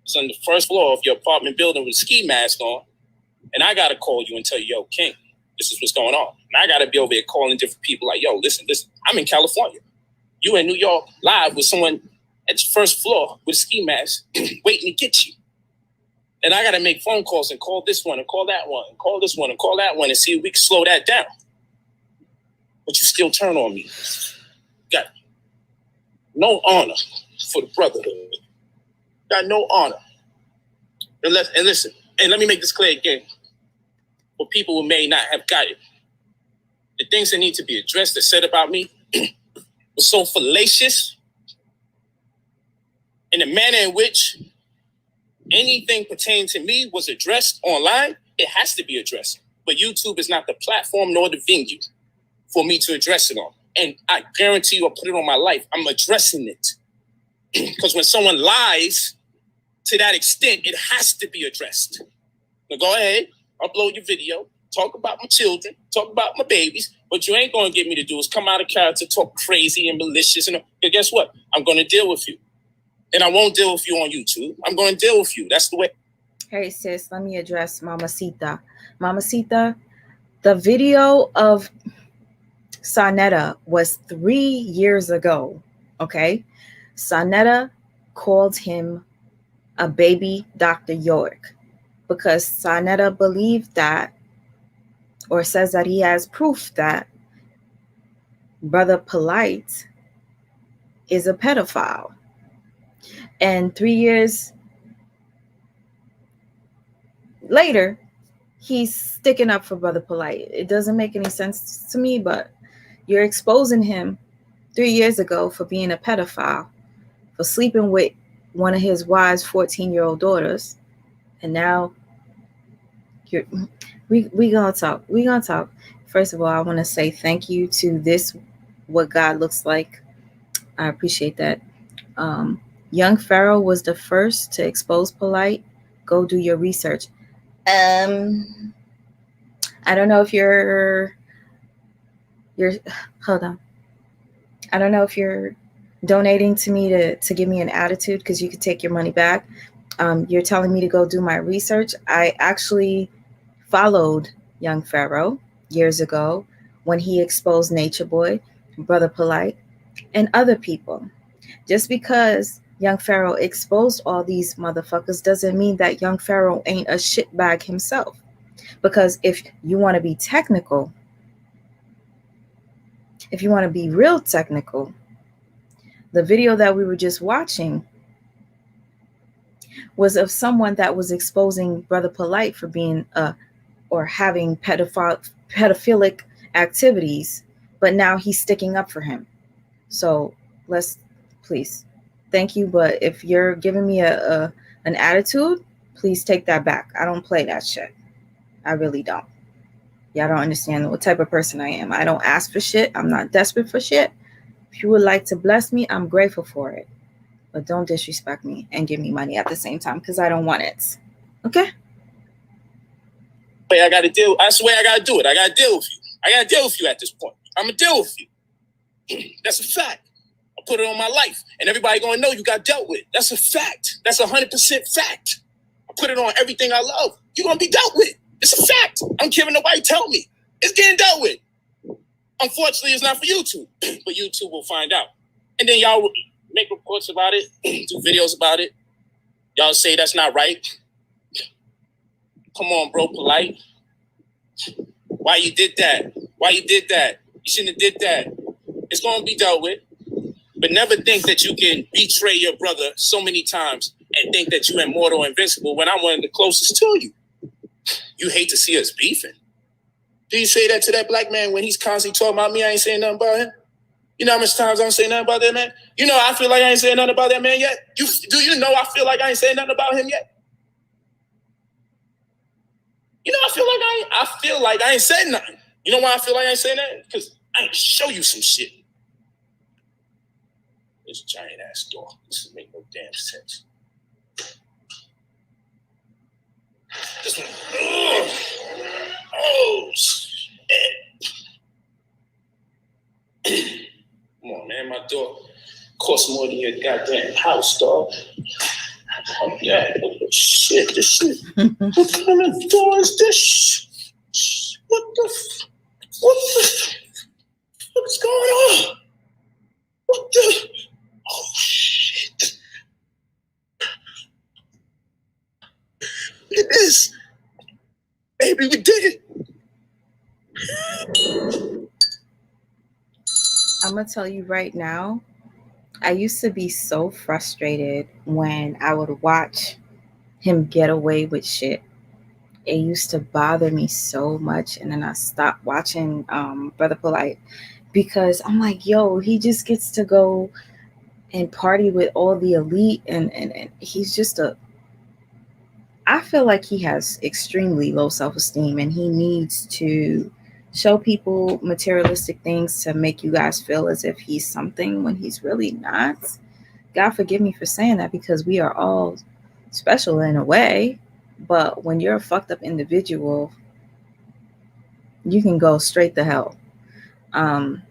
S3: is on the first floor of your apartment building with a ski mask on. And I got to call you and tell you, yo, King, this is what's going on. And I got to be over here calling different people like, yo, listen, I'm in California. You in New York live with someone at the first floor with a ski mask waiting to get you. And I got to make phone calls and call this one and call that one and call this one and call that one and see if we can slow that down. But you still turn on me. Got no honor for the brotherhood. Got no honor. And listen, and let me make this clear again. people who may not have got it. The things that need to be addressed that said about me was so fallacious in the manner in which anything pertaining to me was addressed online. It has to be addressed. But YouTube is not the platform nor the venue for me to address it on. And I guarantee you, I'll put it on my life. I'm addressing it. Because when someone lies to that extent, it has to be addressed. Now go ahead, upload your video, talk about my children, talk about my babies. What you ain't going to get me to do is come out of character, talk crazy and malicious. And guess what? I'm going to deal with you. And I won't deal with you on YouTube. I'm going to deal with you. That's the way.
S1: Hey, sis, let me address Mamacita. Mamacita, the video of Sanetta was 3 years ago, okay? Sanetta called him a baby Dr. York because Sanetta believed that, or says that he has proof that Brother Polite is a pedophile. And 3 years later, he's sticking up for Brother Polite. It doesn't make any sense to me, but you're exposing him 3 years ago for being a pedophile, for sleeping with one of his wife's 14-year-old daughters. And now we gonna talk. We gonna talk. First of all, I want to say thank you to this, What God Looks Like. I appreciate that. Young Pharaoh was the first to expose Polite. Go do your research. I don't know if you're hold on. I don't know if you're donating to me to give me an attitude, because you could take your money back. You're telling me to go do my research. I actually followed Young Pharaoh years ago when he exposed Nature Boy, Brother Polite, and other people. Just because Young Pharaoh exposed all these motherfuckers doesn't mean that Young Pharaoh ain't a shitbag himself. Because if you want to be technical, if you want to be real technical, the video that we were just watching was of someone that was exposing Brother Polite for being or having pedophilic activities, but now he's sticking up for him. So let's, please, thank you, but if you're giving me an attitude, please take that back. I don't play that shit. I really don't. Y'all don't understand what type of person I am. I don't ask for shit. I'm not desperate for shit. If you would like to bless me, I'm grateful for it. But don't disrespect me and give me money at the same time, because I don't want it. Okay?
S3: I got to deal. That's the way I got to do it. I got to deal with you. I got to deal with you at this point. I'm going to deal with you. That's a fact. I put it on my life. And everybody going to know you got dealt with. That's a fact. That's 100% fact. I put it on everything I love. You're going to be dealt with. It's a fact. I don't care if nobody tell me. It's getting dealt with. Unfortunately, it's not for YouTube. But YouTube will find out. And then y'all will make reports about it, do videos about it. Y'all say that's not right. Come on, bro, Polite. Why you did that? Why you did that? You shouldn't have did that. It's going to be dealt with. But never think that you can betray your brother so many times and think that you're immortal or invincible when I'm one of the closest to you. You hate to see us beefing. Do you say that to that black man when he's constantly talking about me? I ain't saying nothing about him. You know how much times I don't say nothing about that man? You know, I feel like I ain't saying nothing about that man yet. Do you know I feel like I ain't saying nothing about him yet? You know, I feel like I ain't saying nothing. You know why I feel like I ain't saying nothing? Because I ain't show you some shit. This giant ass door. This doesn't make no damn sense. This one. Oh, shit. Come on, man. My door costs more than your goddamn house, dog. Oh, yeah. Shit, this shit. What kind of door is this? What's going on? What the? Oh, shit. Look at this. Baby, we did it.
S1: I'm going to tell you right now, I used to be so frustrated when I would watch him get away with shit. It used to bother me so much, and then I stopped watching Brother Polite because I'm like, yo, he just gets to go and party with all the elite, and he's just a, I feel like he has extremely low self-esteem, and he needs to show people materialistic things to make you guys feel as if he's something when he's really not. God forgive me for saying that, because we are all special in a way, but when you're a fucked up individual, you can go straight to hell. I'm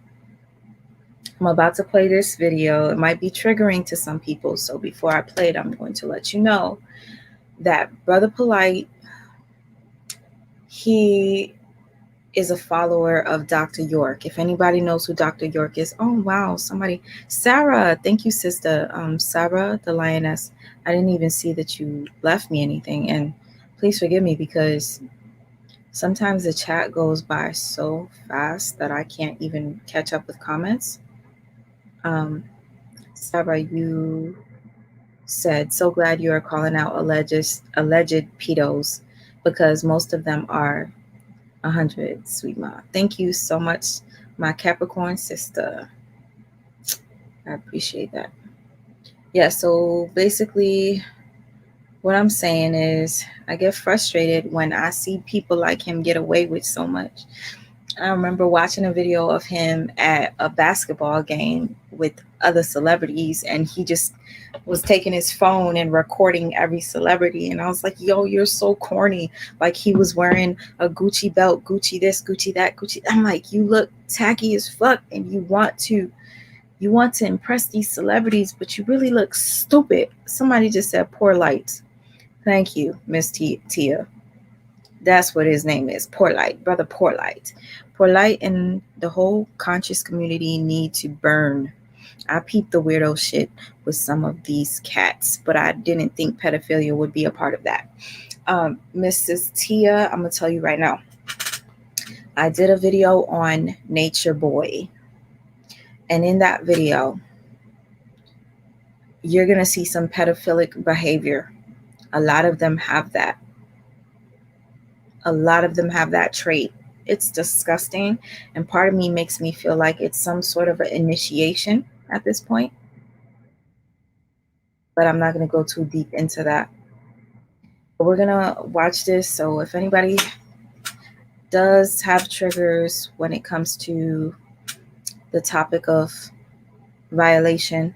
S1: about to play this video. It might be triggering to some people, so before I play it, I'm going to let you know that Brother Polite, he is a follower of Dr. York. If anybody knows who Dr. York is, oh wow, somebody, Sarah, thank you, sister. Sarah, the lioness. I didn't even see that you left me anything, and please forgive me because sometimes the chat goes by so fast that I can't even catch up with comments. Sarah, you said, so glad you are calling out alleged pedos, because most of them are 100, sweet ma. Thank you so much, my Capricorn sister. I appreciate that. Yeah, so basically what I'm saying is I get frustrated when I see people like him get away with so much. I remember watching a video of him at a basketball game with other celebrities, and he just was taking his phone and recording every celebrity. And I was like, yo, you're so corny. Like, he was wearing a Gucci belt, Gucci this, Gucci that, Gucci. I'm like, you look tacky as fuck, and you want to impress these celebrities, but you really look stupid. Somebody just said poor light. Thank you, Miss Tia. That's what his name is, Poor Light, Brother Poor Light. Poor Light and the whole conscious community need to burn. I peeped the weirdo shit with some of these cats, but I didn't think pedophilia would be a part of that. Mrs. Tia, I'm going to tell you right now. I did a video on Nature Boy. And in that video, you're going to see some pedophilic behavior. A lot of them have that. A lot of them have that trait. It's disgusting. And part of me makes me feel like it's some sort of an initiation at this point. But I'm not going to go too deep into that. But we're going to watch this. So if anybody does have triggers when it comes to the topic of violation,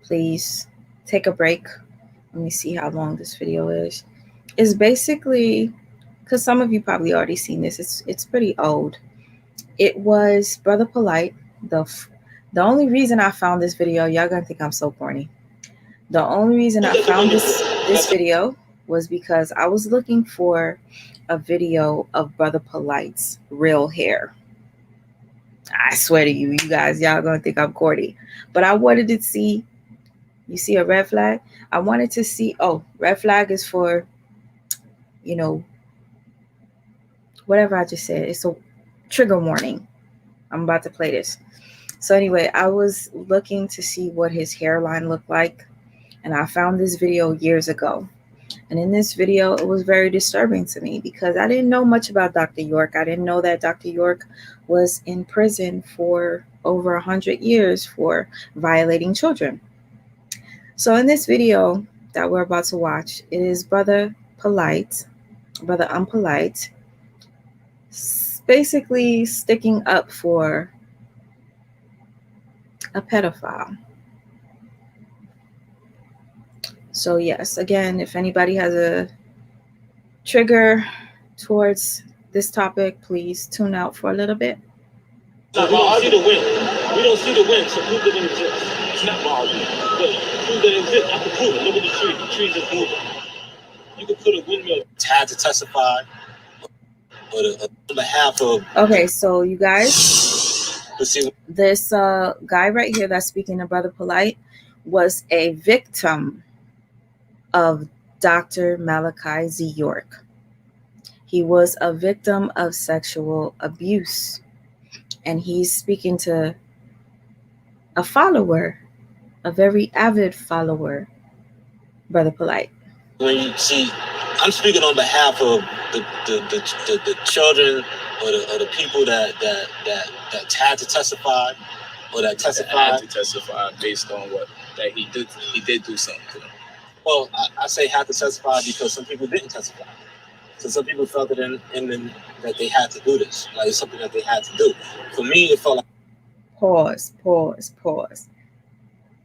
S1: please take a break. Let me see how long this video is. It's basically, because some of you probably already seen this, it's pretty old. It was Brother Polite. The only reason I found this video, y'all gonna think I'm so corny. The only reason I found this video was because I was looking for a video of Brother Polite's real hair. I swear to you, you guys, y'all gonna think I'm corny. But I wanted to see, you see a red flag? I wanted to see, oh, red flag is for, you know, whatever I just said. It's a trigger warning. I'm about to play this. So anyway, I was looking to see what his hairline looked like, and I found this video years ago. And in this video, it was very disturbing to me because I didn't know much about Dr. York. I didn't know that Dr. York was in prison for over 100 years for violating children. So in this video that we're about to watch, it is Brother Polite, Brother Unpolite, basically sticking up for a pedophile. So yes, again, if anybody has a trigger towards this topic, please tune out for a little bit.
S3: So we don't see the wind. We don't see the wind, so prove that it exists. It's not my argument. But prove that it exists. I can prove it. Look at the tree. The tree's just moving. You can put a windmill.
S2: Had to testify on behalf of.
S1: Okay, so you guys, this guy right here that's speaking to Brother Polite was a victim of Dr. Malachi Z. York. He was a victim of sexual abuse, and he's speaking to a follower, a very avid follower, Brother Polite.
S2: When you see, I'm speaking on behalf of
S3: the children or the people that had to testify or that testified
S2: to testify based on what that he did do something to them.
S3: Well, I say had to testify because some people didn't testify. So some people felt it in them that they had to do this, like it's something that they had to do. For me, it felt like
S1: pause.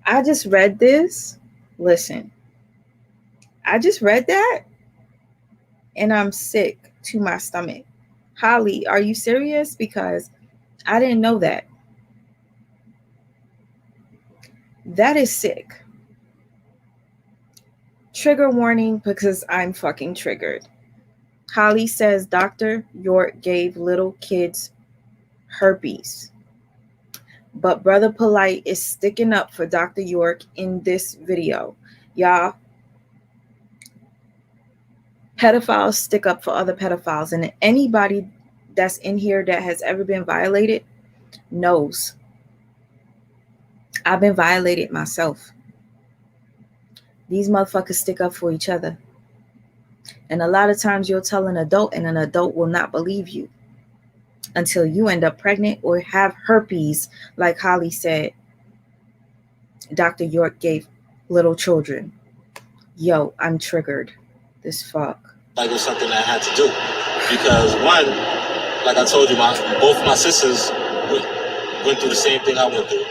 S1: I just read this. Listen, I just read that, and I'm sick to my stomach. Holly, are you serious? Because I didn't know that. That is sick. Trigger warning because I'm fucking triggered. Holly says Dr. York gave little kids herpes. But Brother Polite is sticking up for Dr. York in this video. Y'all, pedophiles stick up for other pedophiles. And anybody that's in here that has ever been violated knows. I've been violated myself. These motherfuckers stick up for each other. And a lot of times you'll tell an adult and an adult will not believe you until you end up pregnant or have herpes, like Holly said Dr. York gave little children. Yo, I'm triggered. This fuck.
S3: it was something that I had to do. Because one, like I told you, both my sisters went through the same thing I went through.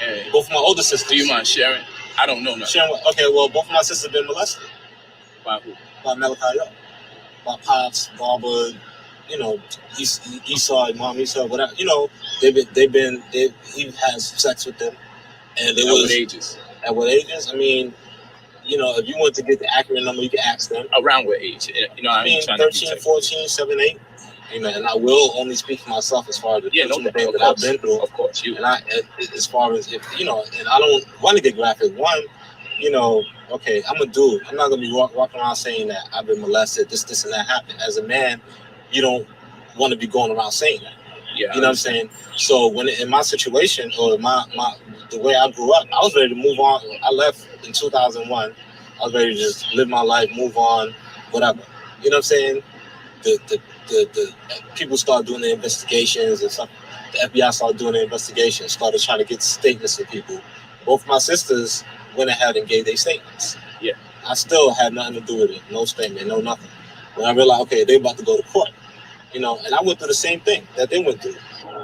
S2: And
S3: both my older sisters.
S2: Do you mind sharing? I don't know nothing.
S3: Sharing, okay, well, both of my sisters have been molested.
S2: By who?
S3: By Malachi York. By Pops, Barbara, Esau, Mom Esau, whatever. He has sex with them. And
S2: At what ages?
S3: At what ages? I mean, if you want to get the accurate number, you can ask them.
S2: Around what age?
S3: I mean, 13, 14, 7, 8. And I will only speak for myself as far as the things that I've been through.
S2: Of course, you.
S3: And as far as and I don't want to get graphic. One, okay, I'm a dude. I'm not gonna be walking around saying that I've been molested, this and that happened. As a man, you don't want to be going around saying that.
S2: Yeah,
S3: you know what I'm saying? So when in my situation or the way I grew up, I was ready to move on. I left in 2001. I was ready to just live my life, move on, whatever. You know what I'm saying? The people started doing the investigations and stuff. The FBI started doing the investigations, started trying to get statements from people. Both my sisters went ahead and gave their statements.
S2: Yeah.
S3: I still had nothing to do with it. No statement, no nothing. When I realized, okay, they're about to go to court. And I went through the same thing that they went through.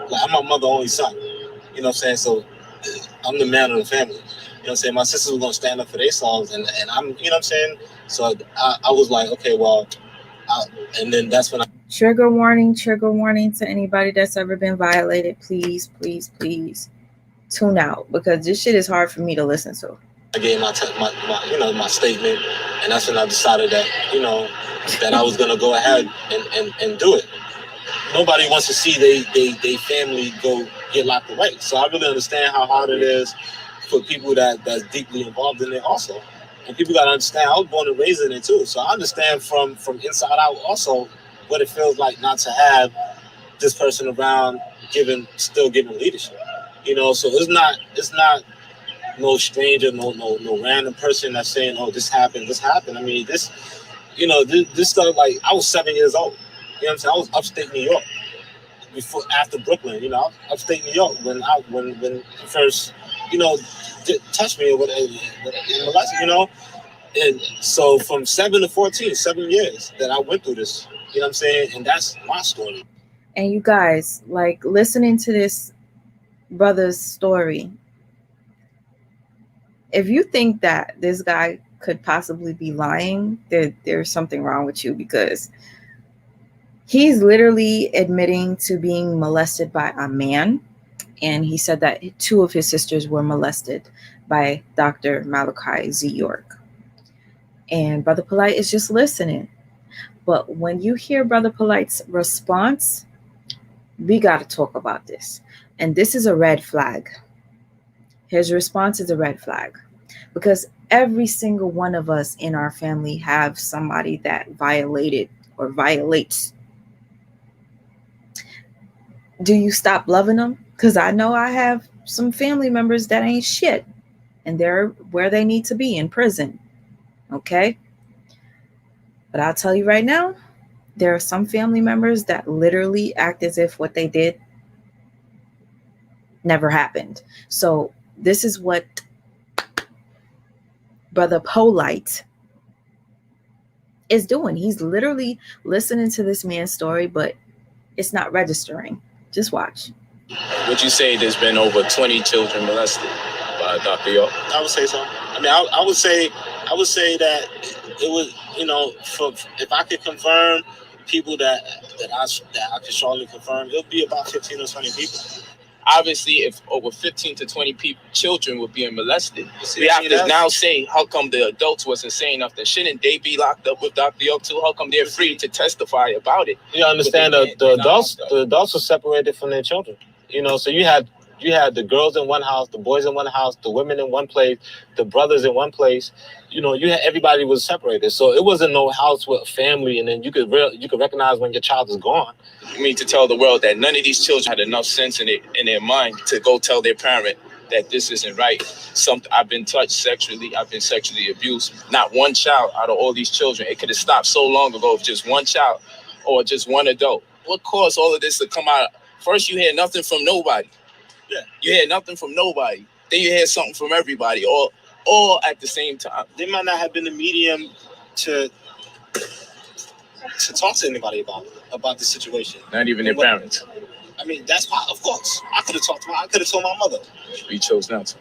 S3: Like, I'm my mother's only son. You know what I'm saying? So I'm the man of the family. You know what I'm saying? My sisters were going to stand up for themselves, and I'm, you know what I'm saying? So I was like, okay, well, and then that's when I...
S1: Trigger warning to anybody that's ever been violated. Please tune out, because this shit is hard for me to listen to.
S3: I gave my statement, and that's when I decided that, that I was going to go ahead and do it. Nobody wants to see they family go get locked away. So I really understand how hard it is for people that's deeply involved in it also. And people got to understand, I was born and raised in it too. So I understand from inside out also what it feels like not to have this person around still giving leadership. So it's not no stranger, no random person that's saying, oh, this happened. I mean, this stuff, like, I was 7 years old. You know what I'm saying? I was upstate New York after Brooklyn. Upstate New York when he first, touched me or whatever, And so from 7 to 14, 7 years that I went through this. You know what I'm saying? And that's my story.
S1: And you guys, like, listening to this brother's story, if you think that this guy could possibly be lying, there's something wrong with you, because he's literally admitting to being molested by a man. And he said that 2 of his sisters were molested by Dr. Malachi Z. York. And Brother Polite is just listening. But when you hear Brother Polite's response, we got to talk about this. And this is a red flag. His response is a red flag, because every single one of us in our family have somebody that violated or violates. Do you stop loving them? Because I know I have some family members that ain't shit, and they're where they need to be, in prison. Okay? But I'll tell you right now, There are some family members that literally act as if what they did never happened. So this is what Brother Pedolight is doing. He's literally listening to this man's story, but it's not registering. Just watch.
S3: Would you say there's been over 20 children molested by Dr. York?
S2: I would say so. I mean, I would say that it was, if I could confirm people that I could strongly confirm, it would be about 15 or 20 people.
S3: Obviously, if over 15 to 20 children were being molested, we have to now say, how come the adults wasn't saying nothing? Shouldn't they be locked up with Dr. York too? How come they're free to testify about it?
S4: You understand the adults were separated from their children. So you had the girls in one house, the boys in one house, the women in one place, the brothers in one place. Everybody was separated. So it wasn't no house with a family, and then you could recognize when your child is gone.
S3: You mean to tell the world that none of these children had enough sense in their mind to go tell their parent that this isn't right? I've been touched sexually, I've been sexually abused. Not one child out of all these children. It could have stopped so long ago if just one child or just one adult. What caused all of this to come out? First, you hear nothing from nobody.
S2: Yeah.
S3: You hear nothing from nobody. Then you hear something from everybody, all at the same time.
S2: They might not have been the medium to talk to anybody about the situation.
S3: Not even their parents.
S2: I mean, that's why, of course, I could have talked to I could have told my mother.
S3: You chose not to.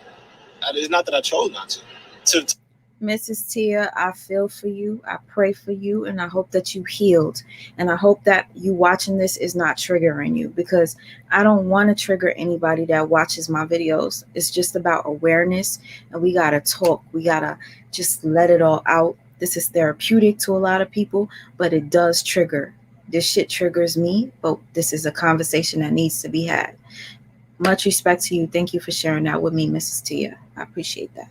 S2: It's not that I chose not to.
S1: Mrs. Tia, I feel for you. I pray for you, and I hope that you healed. And I hope that you watching this is not triggering you, because I don't want to trigger anybody that watches my videos. It's just about awareness, and we got to talk. We got to just let it all out. This is therapeutic to a lot of people, but it does trigger. This shit triggers me, but this is a conversation that needs to be had. Much respect to you. Thank you for sharing that with me, Mrs. Tia. I appreciate that.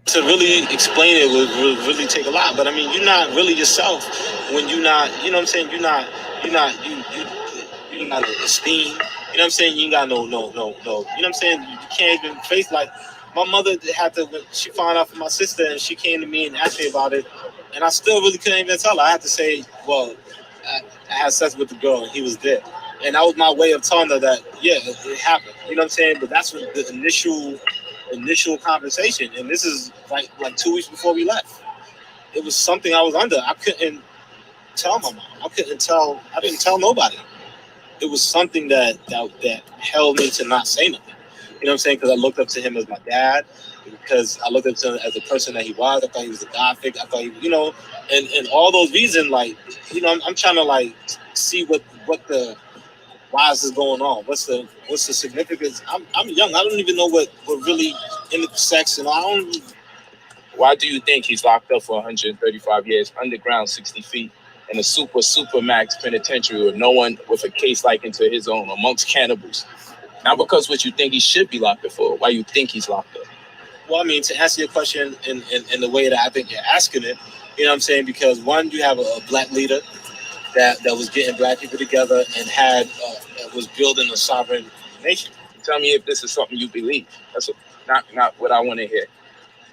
S2: To really explain it would really take a lot, but I mean, you're not really yourself when you're not. You know what I'm saying? You're not esteem. You know what I'm saying? You ain't got no. You know what I'm saying? You can't even face, like, my mother had to, when she found out from my sister, and she came to me and asked me about it, and I still really couldn't even tell her. I had to say, well, I had sex with the girl and he was there, and that was my way of telling her that, yeah, it happened. You know what I'm saying? But that's what the initial conversation, and this is like 2 weeks before we left. It was something I was under. I couldn't tell my mom. I didn't tell nobody. It was something that held me to not say nothing. You know what I'm saying? Because I looked up to him as my dad, because I looked up to him as the person that he was. I thought he was a God figure. I thought he, and all those reasons, like, I'm trying to, like, see what the why is this going on? What's the significance? I'm young. I don't even know what really into sex, and I don't.
S3: Why do you think he's locked up for 135 years, underground 60 feet, in a super max penitentiary with no one with a case like into his own, amongst cannibals? Not because what you think he should be locked up for. Why you think he's locked up?
S2: Well, I mean, to answer your question in the way that I think you're asking it, you know what I'm saying? Because one, you have a black leader that was getting black people together and was building a sovereign nation.
S3: Tell me if this is something you believe. That's not what I want to hear.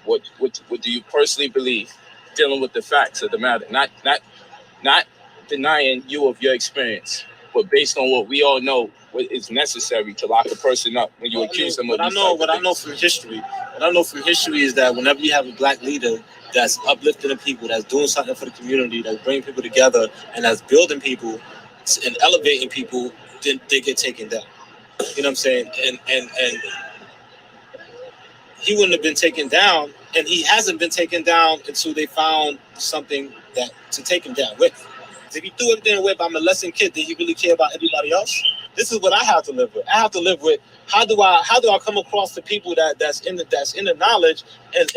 S3: What do you personally believe, dealing with the facts of the matter? Not denying you of your experience, but based on what we all know, what is necessary to lock a person up when you accuse them of these.
S2: What I know from history is that whenever you have a black leader that's uplifting the people, that's doing something for the community, that's bringing people together, and that's building people and elevating people, then they get taken down. You know what I'm saying? And he wouldn't have been taken down, and he hasn't been taken down until they found something to take him down with. If he threw everything away by molesting kids, did he really care about everybody else? This is what I have to live with. I have to live with how do I come across the people that's in the knowledge and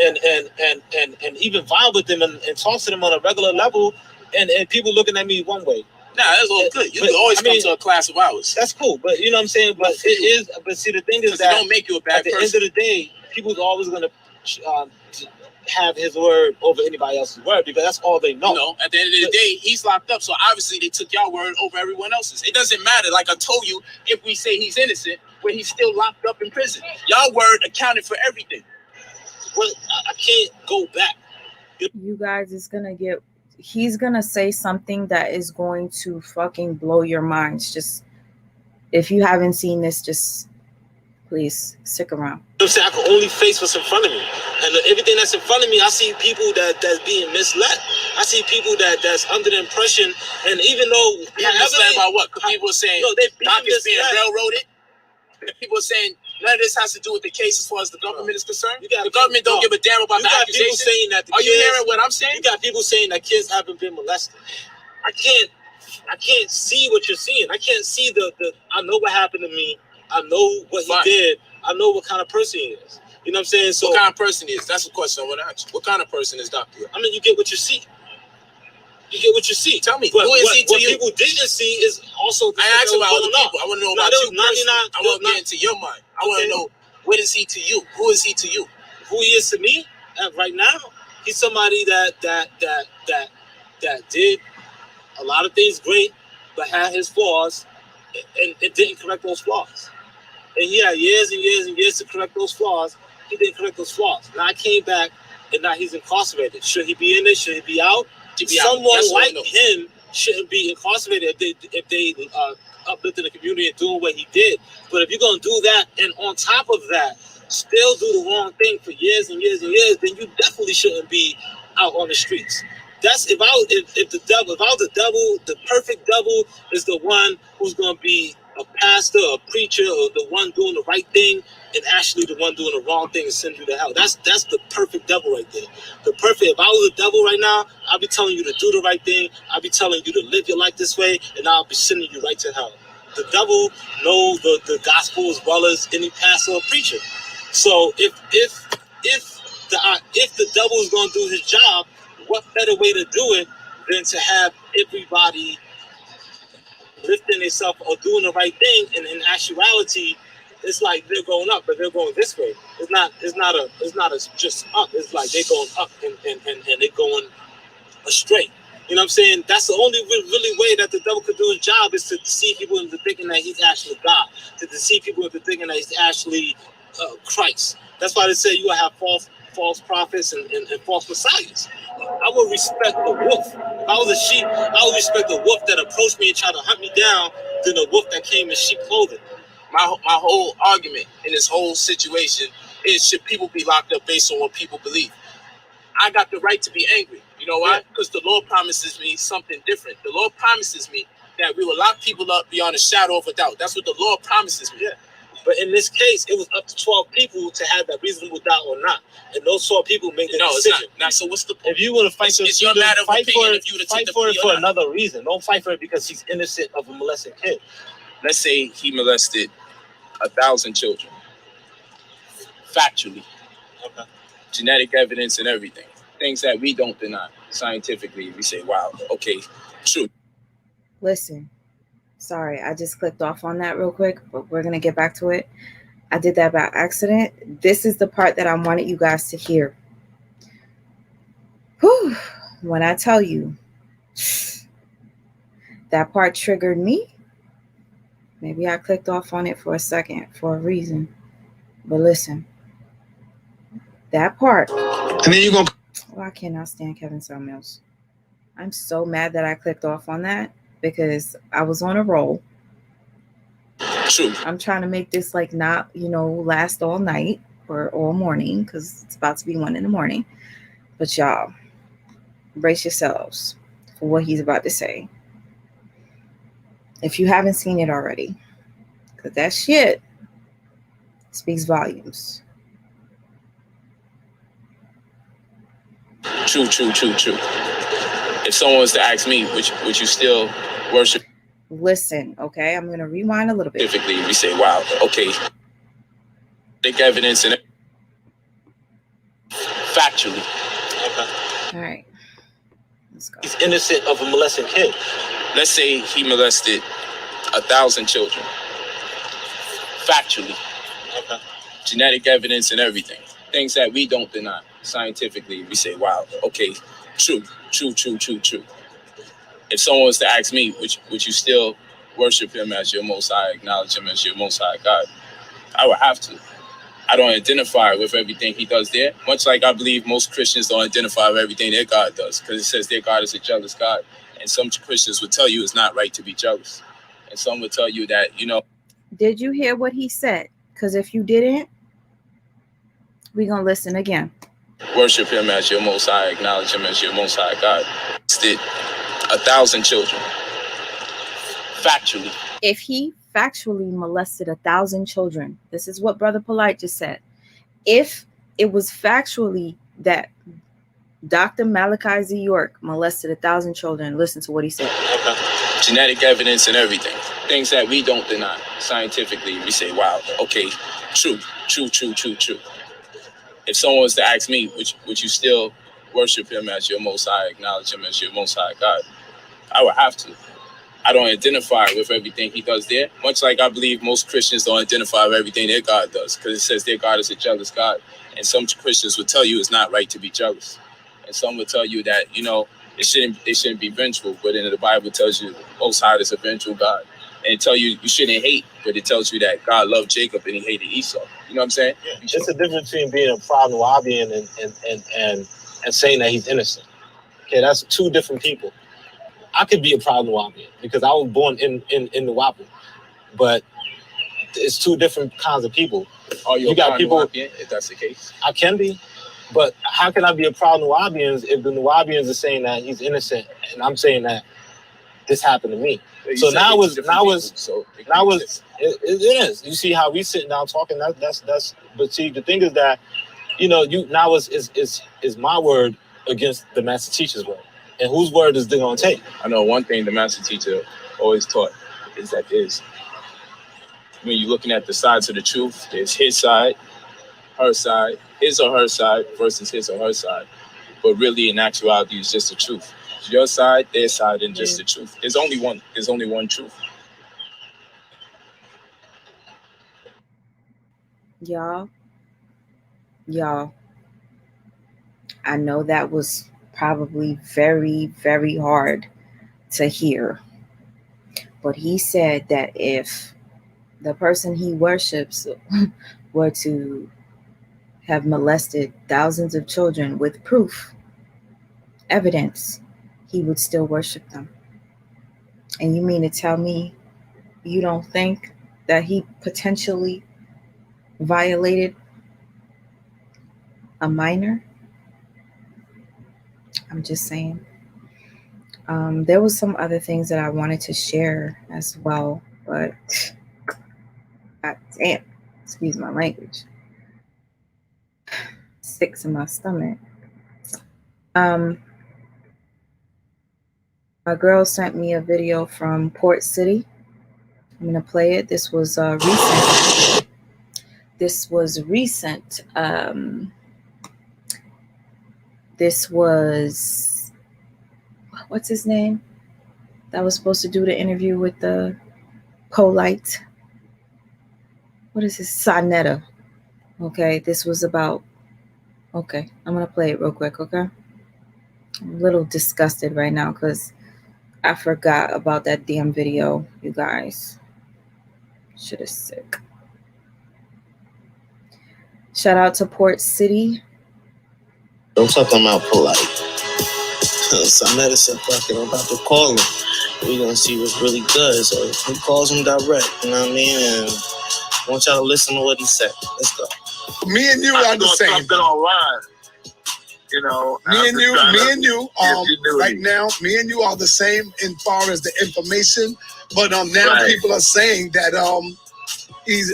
S2: even vibe with them and talk to them on a regular level, and people looking at me one way.
S3: Nah, that's all good. You can always come to a class of ours.
S2: That's cool, but you know what I'm saying. But it is. But see, the thing is that
S3: it don't make you a bad person.
S2: At the end of the day, people's always gonna have his word over anybody else's word, because that's all they know.
S3: No, at the end of the day, he's locked up, so obviously they took y'all word over everyone else's. It doesn't matter. Like I told you, if we say he's innocent, but he's still locked up in prison. Y'all word accounted for everything.
S2: Well, I can't go back.
S1: You guys, it's gonna get he's gonna say something that is going to fucking blow your minds. Just, if you haven't seen this, just please stick around.
S4: I'm saying I can only face what's in front of me, and everything that's in front of me, I see people that's being misled. I see people that's under the impression, and even though
S3: misled about what? Because people are saying doctors being railroaded. People are saying none of this has to do with the case as far as the government is concerned. The government don't give a damn about the accusations.
S4: Saying that
S3: are you hearing what I'm saying?
S4: You got people saying that kids haven't been molested. I can't see what you're seeing. I can't see the. I know what happened to me. I know what he did. I know what kind of person he is. You know what I'm saying? So
S3: what kind of person he is? That's the question I want to ask you. What kind of person is Dr.
S4: I mean, you get what you see. You get what you see.
S3: Tell me, who is he to
S4: what
S3: you?
S4: People didn't see is also.
S3: I asked about other people. I want to know about you personally. I want to get into your mind. I want to know, what is he to you? Who is he to you?
S4: Who he is to me right now? He's somebody that did a lot of things great, but had his flaws, and it didn't correct those flaws. And he had years and years and years to correct those flaws. He didn't correct those flaws. Now I came back, and now he's incarcerated. Should he be in there? Should he be out? Someone like him shouldn't be incarcerated if they uplifting the community and doing what he did. But if you're gonna do that, and on top of that, still do the wrong thing for years and years and years, then you definitely shouldn't be out on the streets. That's if I was the devil, the perfect devil is the one who's gonna be a pastor, a preacher, or the one doing the right thing, and actually the one doing the wrong thing and send you to hell. That's the perfect devil right there. If I was a devil right now, I'd be telling you to do the right thing. I'd be telling you to live your life this way, and I'll be sending you right to hell. The devil knows the gospel as well as any pastor or preacher. So if the devil is going to do his job, what better way to do it than to have everybody lifting themselves or doing the right thing? And in actuality, it's like they're going up, but they're going this way. It's not just up. It's like they're going up and they're going astray. You know what I'm saying? That's the only really way that the devil could do his job, is to deceive people into thinking that he's actually God, to deceive people into thinking that he's actually Christ. That's why they say you will have false prophets and false messiahs. I would respect the wolf. If I was a sheep, I would respect the wolf that approached me and tried to hunt me down than the wolf that came in sheep clothing.
S3: My whole argument in this whole situation is, should people be locked up based on what people believe? I got the right to be angry. You know why? Because the Lord promises me something different. The Lord promises me that we will lock people up beyond a shadow of a doubt. That's what the Lord promises me.
S4: Yeah. But in this case, it was up to 12 people to have that reasonable doubt or not. And those 12 people make the decision.
S3: It's not. So what's the point?
S4: If you want to fight
S3: it's your matter of opinion if you
S4: fight for it for another reason. Don't fight for it because he's innocent of a molested kid.
S3: Let's say he molested 1,000 children. Factually.
S4: Okay.
S3: Genetic evidence and everything. Things that we don't deny. Scientifically, we say, wow, okay, true.
S1: Listen, sorry, I just clicked off on that real quick, but we're going to get back to it. I did that by accident. This is the part that I wanted you guys to hear. Whew. When I tell you that part triggered me, maybe I clicked off on it for a second for a reason. But listen, that part.
S2: And then you're going to...
S1: Oh, I cannot stand Kevin Samuels. I'm so mad that I clicked off on that because I was on a roll.
S3: True.
S1: I'm trying to make this like not, last all night or all morning because it's about to be 1 a.m. But y'all, brace yourselves for what he's about to say. If you haven't seen it already, because that shit speaks volumes.
S3: True. If someone was to ask me, would you still worship?
S1: Listen, okay, I'm going to rewind a little bit.
S3: Typically, we say, wow, okay. Big evidence and factually.
S1: All right, let's go.
S4: He's innocent of a molested kid.
S3: Let's say he molested 1,000 children. Factually.
S4: Okay.
S3: Genetic evidence and everything. Things that we don't deny. Scientifically, we say, wow, okay, true. If someone was to ask me, would you still worship him as your most high, acknowledge him as your most high God? I would have to. I don't identify with everything he does there, much like I believe most Christians don't identify with everything their God does, because it says their God is a jealous God. And some Christians would tell you it's not right to be jealous. And some would tell you that, you know.
S1: Did you hear what he said? Because if you didn't, we're going to listen again.
S3: Worship him as your most high, acknowledge him as your most high God. Did 1,000 children. Factually.
S1: If he factually molested 1,000 children, this is what Brother Polite just said. If it was factually that Dr. Malachi Z. York molested 1,000 children, listen to what he said.
S3: Genetic evidence and everything. Things that we don't deny. Scientifically, we say, wow, okay, true. If someone was to ask me, would you still worship him as your most high, acknowledge him as your most high God? I would have to. I don't identify with everything he does there, much like I believe most Christians don't identify with everything their God does, because it says their God is a jealous God. And some Christians would tell you it's not right to be jealous. And some would tell you that, you know, they shouldn't be vengeful, but then the Bible tells you Most High is a vengeful God. And it tells you shouldn't hate, but it tells you that God loved Jacob and he hated Esau. You know what I'm saying?
S4: Yeah. It's a difference between being a proud Nubian and saying that he's innocent. Okay, that's two different people. I could be a proud Nubian because I was born in Nubian, but it's two different kinds of people.
S3: Oh, you got people, Nubian, if that's the case.
S4: I can be, but how can I be a proud Nubian if the Nubians are saying that he's innocent and I'm saying that this happened to me? So now it is. You see how we sitting down talking. That's. But see, the thing is that, you know, is my word against the master teacher's word, and whose word is they gonna take?
S3: I know one thing the master teacher always taught is that when you're looking at the sides of the truth, there's his side, her side, his or her side versus his or her side. But really, in actuality, it's just the truth. It's your side, their side, and just the truth. There's only one. There's only one truth.
S1: Y'all, I know that was probably very, very hard to hear. But he said that if the person he worships were to have molested thousands of children with proof, evidence, he would still worship them. And you mean to tell me you don't think that he potentially violated a minor? I'm just saying. There was some other things that I wanted to share as well, but God damn, excuse my language. Sticks in my stomach. My girl sent me a video from Port City. I'm gonna play it. This was recent. This was what's his name? That was supposed to do the interview with the Pedolight. What is his? Sanetta. Okay, this was about. Okay, I'm gonna play it real quick. Okay, I'm a little disgusted right now because I forgot about that damn video, you guys. Shit is sick. Shout out to Port City.
S5: Don't talk about polite. Sanetta said, fuck it, I'm about to call him. We're going to see what's really good. So he calls him direct, you know what I mean? And I want y'all to listen to what he said. Let's go.
S2: Me and you are the same.
S6: Something online. You know,
S2: me and you, right now, me and you are the same in far as the information. But now people are saying that he's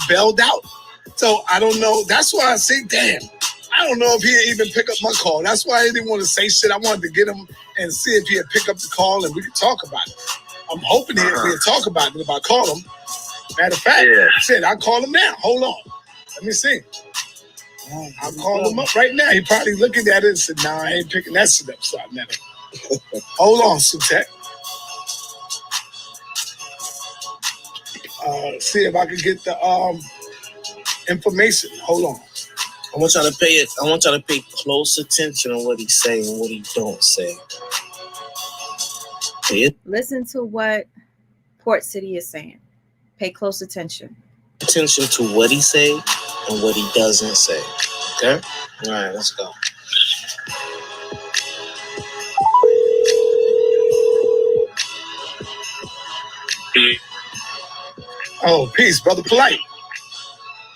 S2: bailed out. So I don't know. That's why I say, damn. I don't know if he'd even pick up my call. That's why I didn't want to say shit. I wanted to get him and see if he'd pick up the call and we could talk about it. I'm hoping he'd talk about it if I call him. Matter of fact, shit, I'll call him now. Hold on. Let me see. I'll call him up right now. He probably looking at it and said, nah, I ain't picking that shit up. So I never. Hold on, Sutek. See if I can get the information. Hold on.
S5: I want y'all to pay close attention on what he's saying and what he don't say.
S1: Listen to what Port City is saying. Pay close attention.
S5: Attention to what he say and and what he doesn't say. Okay? All right, let's go.
S2: Oh, peace, brother Polite.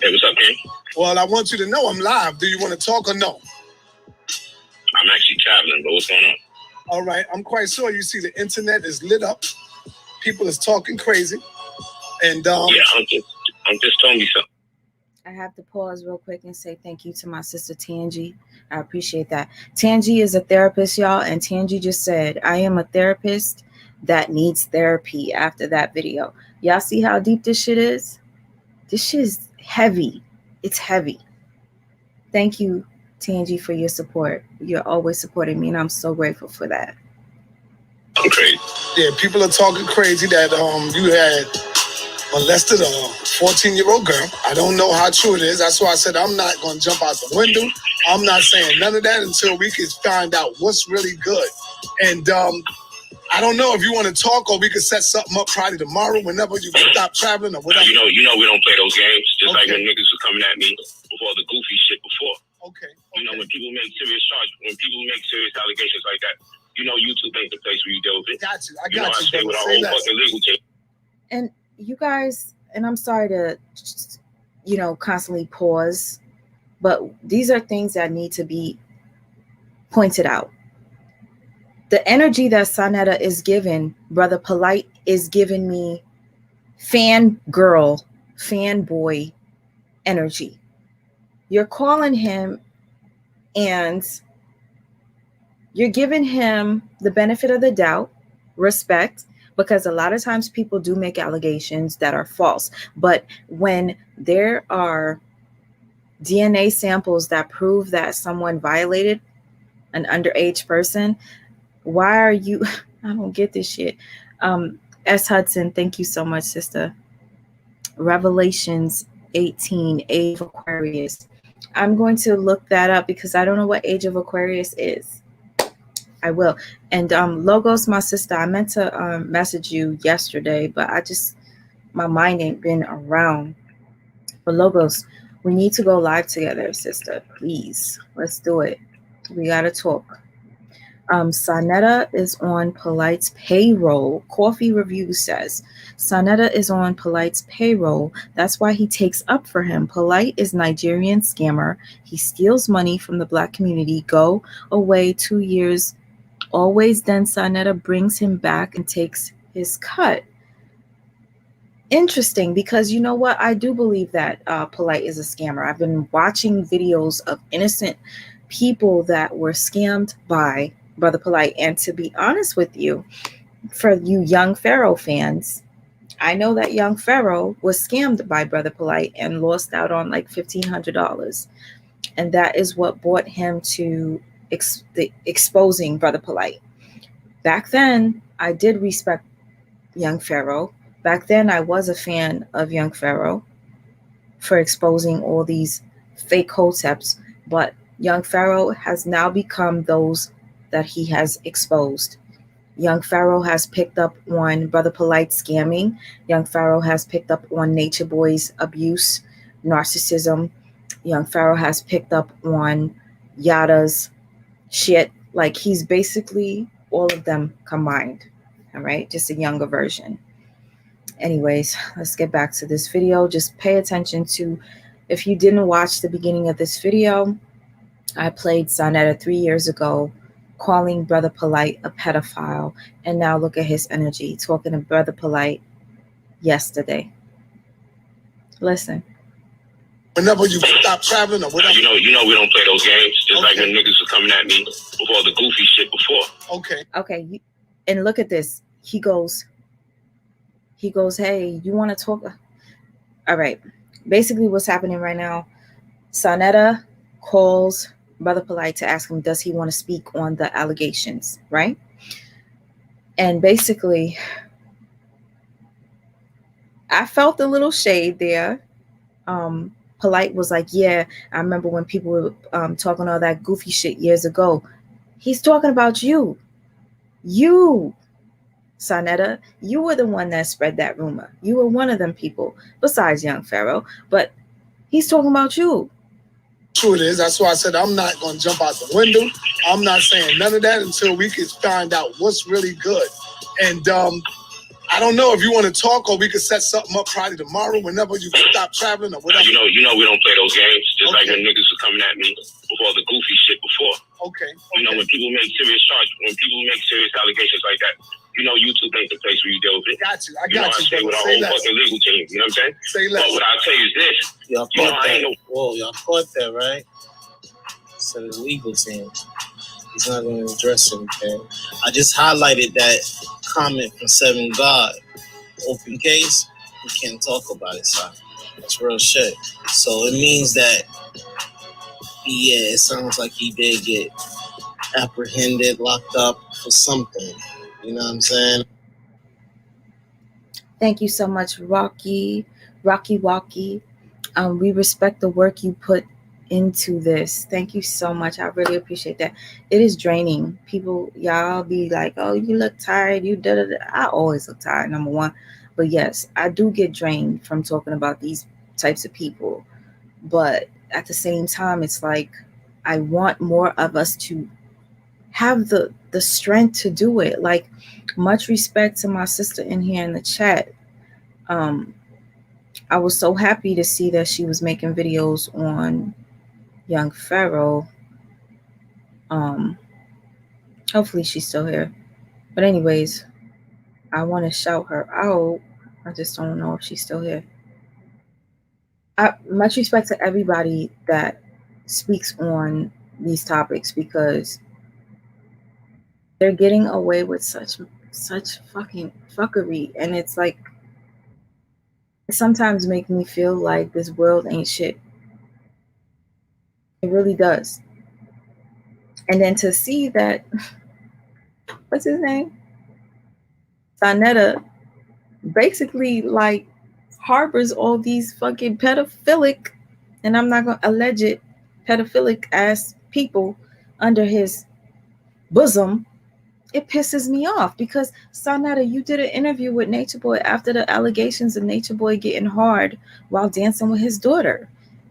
S6: Hey, what's up, man?
S2: Well, I want you to know I'm live. Do you want to talk or no?
S6: I'm actually traveling, but what's going on?
S2: All right, I'm quite sure you see the internet is lit up. People is talking crazy. And
S6: Yeah, I'm just telling you something.
S1: I have to pause real quick and say thank you to my sister Tangi. I appreciate that. Tangi is a therapist, y'all, and Tangi just said, I am a therapist that needs therapy after that video. Y'all see how deep this shit is? This shit is heavy. It's heavy. Thank you, Tangi, for your support. You're always supporting me, and I'm so grateful for that.
S6: I'm crazy.
S2: Yeah, people are talking crazy that you had molested a 14-year-old girl. I don't know how true it is. That's why I said I'm not going to jump out the window. I'm not saying none of that until we can find out what's really good. And I don't know if you want to talk or we could set something up probably tomorrow whenever you can stop traveling or whatever.
S6: You know we don't play those games. Just like when niggas were coming at me before the goofy shit before.
S2: Okay.
S6: You know, when people make serious charges, when people make serious allegations like that, you know YouTube ain't the place where you deal with it.
S2: Got you. I
S6: You know,
S2: got
S6: I
S2: you.
S6: stay with our whole fucking legal team.
S1: And you guys, and I'm sorry to, constantly pause, but these are things that need to be pointed out. The energy that Sanetta is giving, Brother Polite is giving me fangirl, fanboy energy. You're calling him and you're giving him the benefit of the doubt, respect, because a lot of times people do make allegations that are false. But when there are DNA samples that prove that someone violated an underage person, why are you, I don't get this shit. S. Hudson, thank you so much, sister. Revelations 18, Age of Aquarius. I'm going to look that up because I don't know what Age of Aquarius is. I will. And Logos, my sister, I meant to message you yesterday, but my mind ain't been around. But Logos, we need to go live together, sister. Please, let's do it. We got to talk. Sanetta is on Polite's payroll. Coffee Review says Sanetta is on Polite's payroll. That's why he takes up for him. Polite is Nigerian scammer. He steals money from the black community. Go away 2 years. Always then Sanetta brings him back and takes his cut. Interesting, because you know what? I do believe that Polite is a scammer. I've been watching videos of innocent people that were scammed by Brother Polite. And to be honest with you, for you Young Pharaoh fans, I know that Young Pharaoh was scammed by Brother Polite and lost out on like $1,500. And that is what brought him to exposing Brother Polite. Back then, I did respect Young Pharaoh. Back then, I was a fan of Young Pharaoh for exposing all these fake hoteps. But Young Pharaoh has now become those that he has exposed. Young Pharaoh has picked up on Brother Polite scamming. Young Pharaoh has picked up on Nature Boy's abuse, narcissism. Young Pharaoh has picked up on Yada's shit. Like, he's basically all of them combined. All right, just a younger version. Anyways, let's get back to this video. Just pay attention to, if you didn't watch the beginning of this video, I played Sanetta 3 years ago, calling Brother Polite a pedophile. And now look at his energy, talking to Brother Polite yesterday. Listen.
S2: Whenever you stop traveling or whatever.
S6: You know we don't play those games. Just like when niggas were coming at me before the goofy shit before.
S2: Okay.
S1: And look at this. He goes, hey, you want to talk? All right. Basically what's happening right now, Sanetta calls Brother Polite to ask him, does he want to speak on the allegations, right? And basically, I felt a little shade there. Polite was like, yeah, I remember when people were talking all that goofy shit years ago. He's talking about you. You, Sanetta, you were the one that spread that rumor. You were one of them people, besides Young Pharaoh. But He's talking about you.
S2: True it is. That's why I said I'm not going to jump out the window. I'm not saying none of that until we can find out what's really good. And I don't know if you want to talk or we could set something up probably tomorrow whenever you can stop traveling or whatever.
S6: You know we don't play those games. Just like when niggas were coming at me with all the goofy shit before.
S2: Okay.
S6: You know, when people make serious charges, when people make serious allegations like that, you know YouTube ain't the place where you deal with it.
S2: I got you. I
S6: stay with our whole fucking legal team. You know what I'm saying?
S2: Say less.
S6: But what I'll tell you is this.
S5: Y'all caught that. Whoa, y'all caught that, right? So the legal team. He's not going to address anything. I just highlighted that comment from Seven God. Open case, we can't talk about it, son. That's real shit. So it means that, yeah, it sounds like he did get apprehended, locked up for something. You know what I'm saying?
S1: Thank you so much, Rocky Walkie. We respect the work you put into this. Thank you so much. I really appreciate that. It is draining. People, y'all be like, oh, you look tired. You da. I always look tired, number one. But yes, I do get drained from talking about these types of people. But at the same time, it's like I want more of us to have the strength to do it. Like, much respect to my sister in here in the chat. I was so happy to see that she was making videos on young Pharaoh. Hopefully she's still here. But anyways, I want to shout her out. I just don't know if she's still here. Much respect to everybody that speaks on these topics, because they're getting away with such fucking fuckery, and it's like, it sometimes makes me feel like this world ain't shit. It really does. And then to see that, what's his name? Sanetta basically like harbors all these fucking pedophilic, and I'm not going to alleged pedophilic ass people under his bosom. It pisses me off, because Sanetta, you did an interview with Nature Boy after the allegations of Nature Boy getting hard while dancing with his daughter.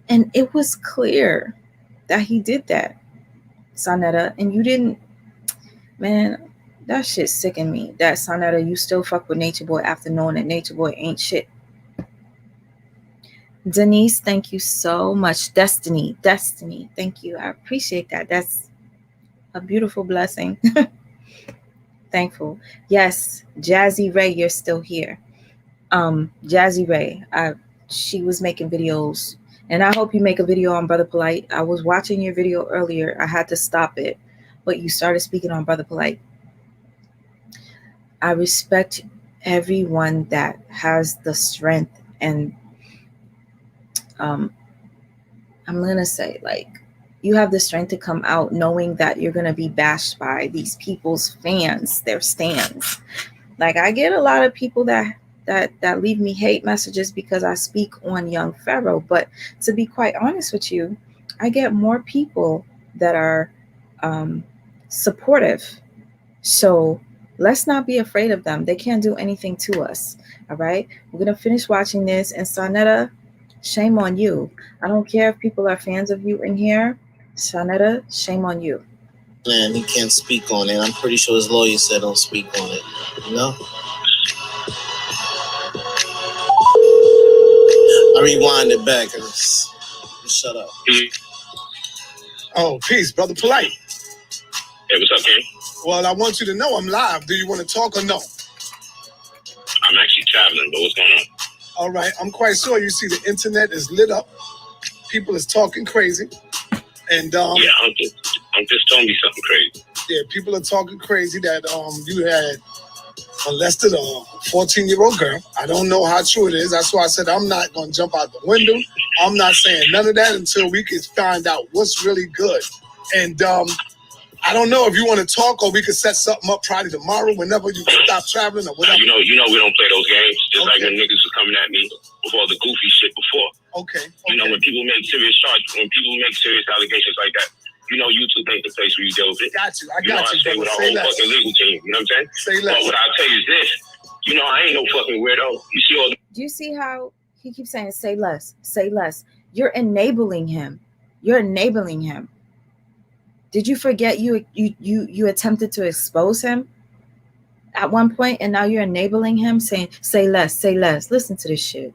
S1: And it was clear that he did that, Sanetta. And you didn't, man, that shit sickened me. That Sanetta, you still fuck with Nature Boy after knowing that Nature Boy ain't shit. Denise, thank you so much. Destiny, thank you. I appreciate that. That's a beautiful blessing. Thankful. Yes, Jazzy Ray, you're still here. Jazzy Ray, she was making videos, and I hope you make a video on Brother Polite. I was watching your video earlier. I had to stop it, but you started speaking on Brother Polite. I respect everyone that has the strength, and I'm gonna say, like, you have the strength to come out knowing that you're going to be bashed by these people's fans, their stands. Like, I get a lot of people that leave me hate messages because I speak on young Pharaoh. But to be quite honest with you, I get more people that are supportive. So let's not be afraid of them. They can't do anything to us. All right. We're going to finish watching this. And Sanetta, shame on you. I don't care if people are fans of you in here. Sanetta, shame on you.
S5: Man, he can't speak on it. I'm pretty sure his lawyer said don't speak on it. You know? I rewind it back and shut up.
S2: Oh, peace, Brother Polite.
S6: Hey, what's up, King?
S2: Well, I want you to know I'm live. Do you want to talk or no?
S6: I'm actually traveling, but what's going on?
S2: All right, I'm quite sure you see the internet is lit up. People is talking crazy. And
S6: yeah, I'm just telling you something crazy.
S2: Yeah, people are talking crazy that you had molested a 14-year-old girl. I don't know how true it is. That's why I said I'm not going to jump out the window. I'm not saying none of that until we can find out what's really good. And I don't know if you want to talk or we could set something up probably tomorrow whenever you can stop traveling or whatever.
S6: You know we don't play those games. Just like when niggas were coming at me with all the goofy shit before.
S2: Okay.
S6: You know, when people make serious charges, when people make serious allegations like that, you know YouTube ain't the place where you deal with it.
S2: I got you.
S6: I stay with our whole fucking legal team. You know what I'm saying?
S2: Say less.
S6: But what I'll tell you is this. I ain't no fucking weirdo. You see all the...
S1: Do you see how he keeps saying, say less, say less? You're enabling him. You're enabling him. Did you forget you attempted to expose him at one point, and now you're enabling him, saying, say less, say less. Listen to this shit.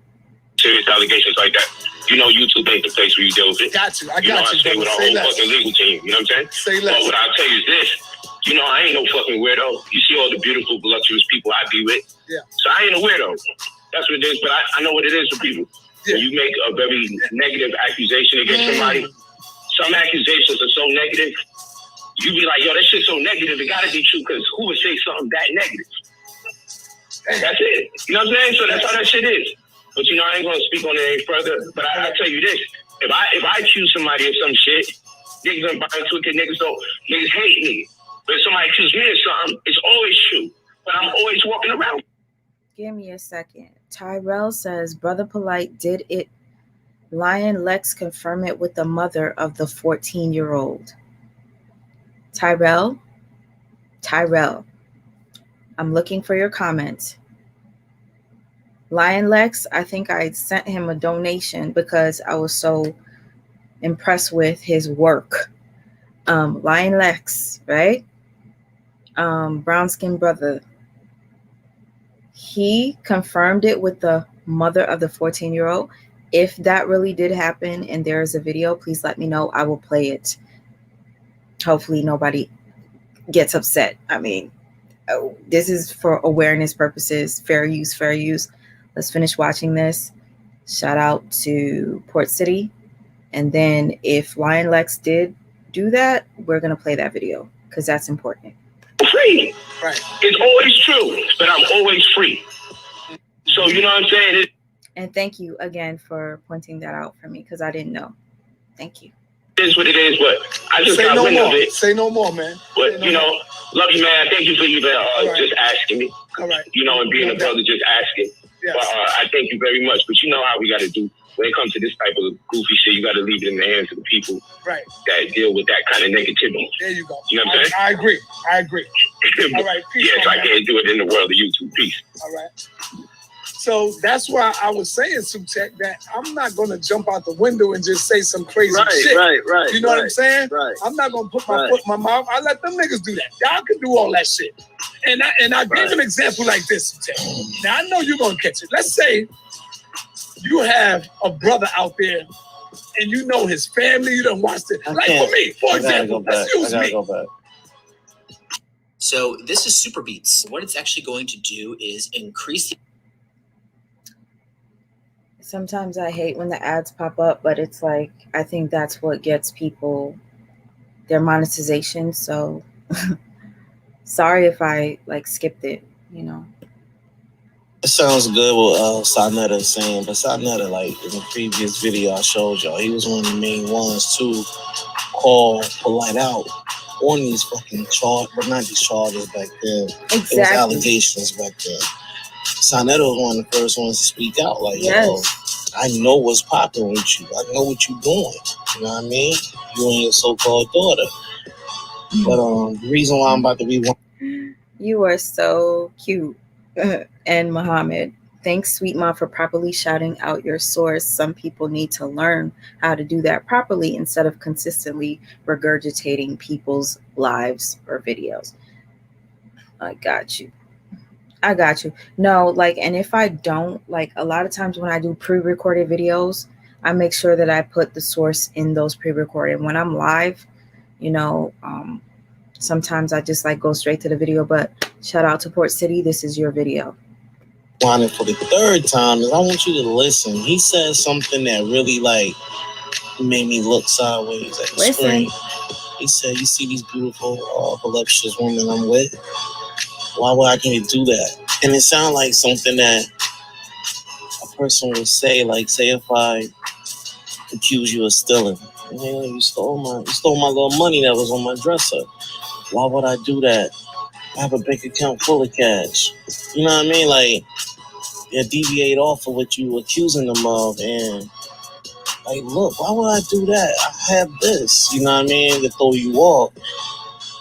S6: Serious allegations like that. You know, YouTube ain't the place where you deal with it.
S2: Got you. I
S6: You know,
S2: got
S6: I
S2: you.
S6: stay with our
S2: Say
S6: whole
S2: less.
S6: fucking legal team. You know what I'm saying?
S2: Say
S6: But
S2: less.
S6: what I'll tell you is this. You know, I ain't no fucking weirdo. You see all the beautiful, voluptuous people I be with.
S2: Yeah.
S6: So I ain't a weirdo. That's what it is. But I know what it is for people.
S2: Yeah.
S6: When you make a very negative accusation against somebody, some accusations are so negative, you be like, yo, that shit's so negative, it gotta be true, because who would say something that negative? That's it. You know what I'm saying? So that's how that shit is. But you know, I ain't gonna speak on it any further. But I'll tell you this: if I accuse somebody of some shit, niggas gonna buy into it, niggas hate me. But if somebody accuses me of something, it's always true. But I'm always walking around.
S1: Give me a second. Tyrell says, Brother Polite did it. Lion Lex confirm it with the mother of the 14-year-old. Tyrell, I'm looking for your comment. Lion Lex, I think I sent him a donation because I was so impressed with his work. Lion Lex, right? Brown skin brother. He confirmed it with the mother of the 14-year-old. If that really did happen and there is a video, please let me know. I will play it. Hopefully nobody gets upset. I mean, this is for awareness purposes. Fair use, fair use. Let's finish watching this. Shout out to Port City. And then if Lion Lex did do that, we're going to play that video because that's important.
S6: Free.
S2: Right.
S6: It's always true, but I'm always free. So, you know what I'm saying?
S1: And thank you again for pointing that out for me because I didn't know. Thank you.
S6: It is what it is, but I just got wind of it.
S2: Say no more, man.
S6: But, you know, love you, man. Thank you for even just asking me.
S2: All right.
S6: You know, and being a brother, just asking.
S2: Yes.
S6: But I thank you very much. But you know how we got to do. When it comes to this type of goofy shit, you got to leave it in the hands of the people that deal with that kind of negativity.
S2: There you go.
S6: You know what I'm saying?
S2: I agree. All right. Peace.
S6: Yes, I can't do it in the world of YouTube. Peace.
S2: All right. So that's why I was saying, Sutek, that I'm not going to jump out the window and just say some crazy shit.
S5: Right.
S2: You know what I'm saying?
S5: Right.
S2: I'm not going to put my foot in my mouth. I let them niggas do that. Y'all can do all that shit. And I gave an example like this, Sutek. Now, I know you're going to catch it. Let's say you have a brother out there and you know his family, you don't watch it. Like for me, for example, let's use me.
S5: Go back.
S3: So this is Super Beats. What it's actually going to do is increase the...
S1: Sometimes I hate when the ads pop up, but it's like, I think that's what gets people their monetization. So sorry if I like skipped it, you know.
S5: It sounds good what Sanetta is saying, but Sanetta, like in the previous video I showed y'all, he was one of the main ones to call Polite out on these fucking charges, but not these charges back then. Exactly. It was allegations back then. Sanetta was one of the first ones to speak out, like, yo, I know what's popping with you. I know what you're doing. You know what I mean? You and your so-called daughter. But the reason why I'm about to be one...
S1: You are so cute. And Muhammad, thanks, Sweet Mom, for properly shouting out your source. Some people need to learn how to do that properly instead of consistently regurgitating people's lives or videos. I got you. No, like, and if I don't, like, a lot of times when I do pre-recorded videos, I make sure that I put the source in those pre-recorded. When I'm live, you know, sometimes I just like go straight to the video, but shout out to Port City. This is your video.
S5: For the third time is I want you to listen. He said something that really like made me look sideways at the screen. He said, you see these beautiful, voluptuous women I'm with? Why would I can't do that? And it sounded like something that a person would say, like, say if I accuse you of stealing. Man, you stole my little money that was on my dresser. Why would I do that? I have a bank account full of cash. You know what I mean? Like, they deviate off of what you accusing them of, and like, look, why would I do that? I have this. You know what I mean? To throw you off.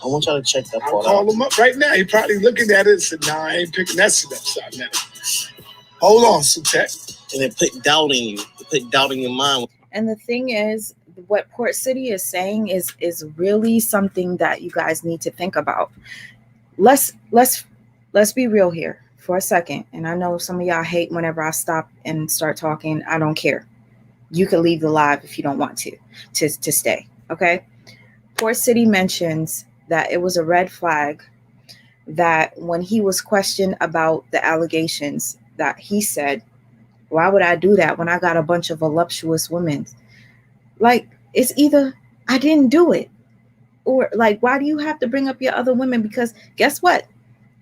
S5: I want y'all to check that part out.
S2: I'll call him up right now. He probably looking at it and said, "Nah, I ain't picking that shit up, son." Hold on, Sutek.
S5: And it put doubt in you. It put doubt in your mind.
S1: And the thing is, what Port City is saying is really something that you guys need to think about. Let's be real here for a second. And I know some of y'all hate whenever I stop and start talking. I don't care. You can leave the live if you don't want to stay. Okay. Port City mentions that it was a red flag that when he was questioned about the allegations, that he said, why would I do that when I got a bunch of voluptuous women? Like, it's either I didn't do it, or like, why do you have to bring up your other women? Because guess what?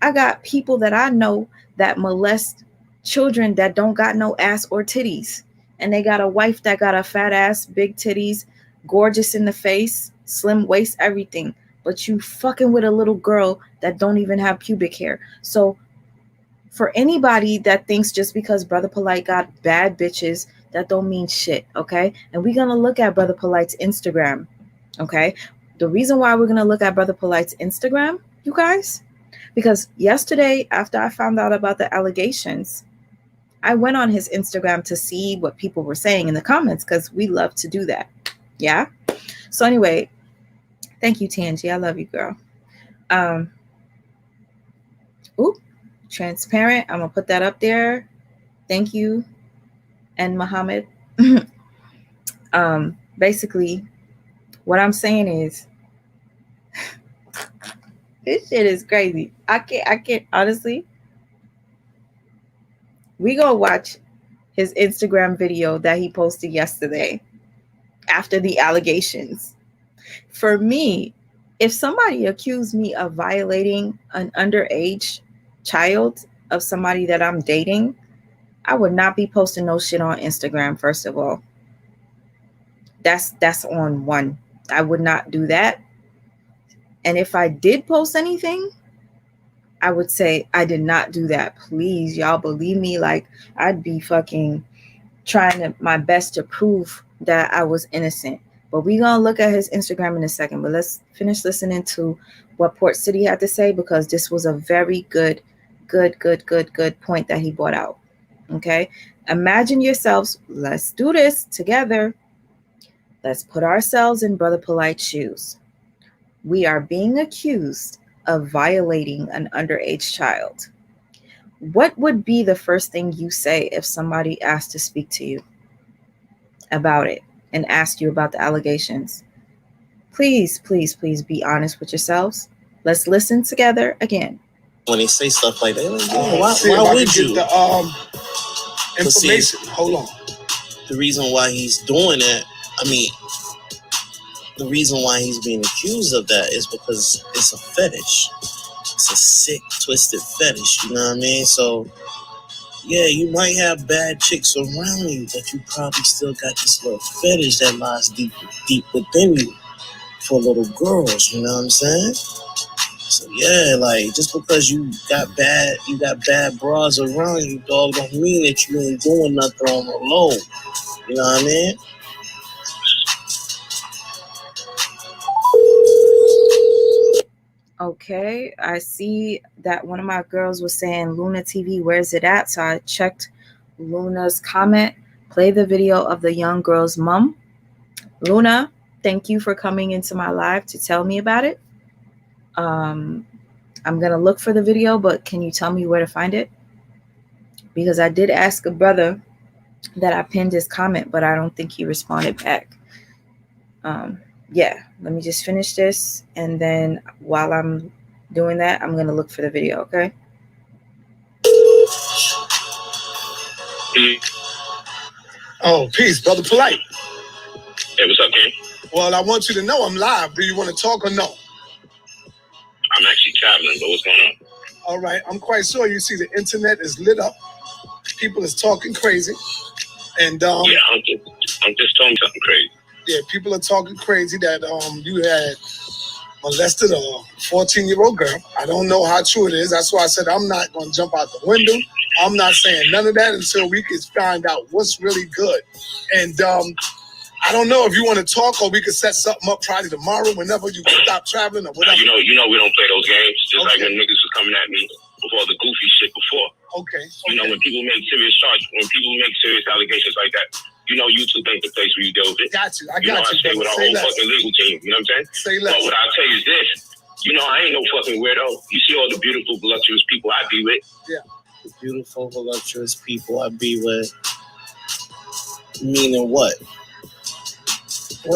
S1: I got people that I know that molest children that don't got no ass or titties. And they got a wife that got a fat ass, big titties, gorgeous in the face, slim waist, everything. But you fucking with a little girl that don't even have pubic hair. So for anybody that thinks just because Brother Polite got bad bitches, that don't mean shit, okay? And we're going to look at Brother Polite's Instagram, okay? The reason why we're going to look at Brother Polite's Instagram, you guys, because yesterday, after I found out about the allegations, I went on his Instagram to see what people were saying in the comments, because we love to do that, yeah? So anyway, thank you, Tangi. I love you, girl. Transparent. I'm going to put that up there. Thank you. And Muhammad. Basically, what I'm saying is, this shit is crazy. I can't, honestly. We go watch his Instagram video that he posted yesterday after the allegations. For me, if somebody accused me of violating an underage child of somebody that I'm dating, I would not be posting no shit on Instagram, first of all. That's on one. I would not do that. And if I did post anything, I would say I did not do that. Please, y'all believe me. Like, I'd be fucking trying my best to prove that I was innocent. But we're going to look at his Instagram in a second. But let's finish listening to what Port City had to say, because this was a very good point that he brought out. Okay? Imagine yourselves. Let's do this together. Let's put ourselves in Brother Polite's shoes. We are being accused of violating an underage child. What would be the first thing you say if somebody asked to speak to you about it and asked you about the allegations? Please be honest with yourselves. Let's listen together again.
S5: When they say stuff like that, like, why would you?
S2: The information. Hold on.
S5: The reason why he's doing it, the reason why he's being accused of that is because it's a fetish. It's a sick, twisted fetish, you know what I mean? So, yeah, you might have bad chicks around you, but you probably still got this little fetish that lies deep within you for little girls, you know what I'm saying? So, yeah, like, just because you got bad bras around you, dog, don't mean that you ain't doing nothing on the low, you know what I mean?
S1: Okay, I see that one of my girls was saying, Luna TV, where's it at? So I checked Luna's comment. Play the video of the young girl's mom. Luna, thank you for coming into my live to tell me about it. I'm going to look for the video, but can you tell me where to find it? Because I did ask a brother that I pinned his comment, but I don't think he responded back. Yeah, let me just finish this, and then while I'm doing that, I'm going to look for the video, okay?
S2: Oh, peace, Brother Polite.
S6: Hey, what's up, King?
S2: Well, I want you to know I'm live. Do you want to talk or no?
S6: I'm actually traveling, but what's going on?
S2: All right, I'm quite sure you see the internet is lit up. People is talking crazy. And
S6: yeah, I'm just talking something crazy.
S2: Yeah, people are talking crazy that you had molested a 14-year-old girl. I don't know how true it is. That's why I said I'm not going to jump out the window. I'm not saying none of that until we can find out what's really good. And I don't know if you want to talk, or we could set something up probably tomorrow whenever you can stop traveling or whatever.
S6: You know we don't play those games. Just like when niggas was coming at me with all the goofy shit before.
S2: Okay.
S6: You know, when people make serious charges, when people make serious allegations like that, you know, YouTube ain't the place where you deal with it.
S2: Got you. I
S6: You know,
S2: got
S6: I
S2: you.
S6: stay with our
S2: Say
S6: whole
S2: less.
S6: fucking legal team. You know what I'm saying?
S2: Say less.
S6: But what I'll tell you is this. You know, I ain't no fucking weirdo. You see all the beautiful, voluptuous people I be with.
S2: Yeah.
S5: The beautiful, voluptuous people I be with. Meaning what?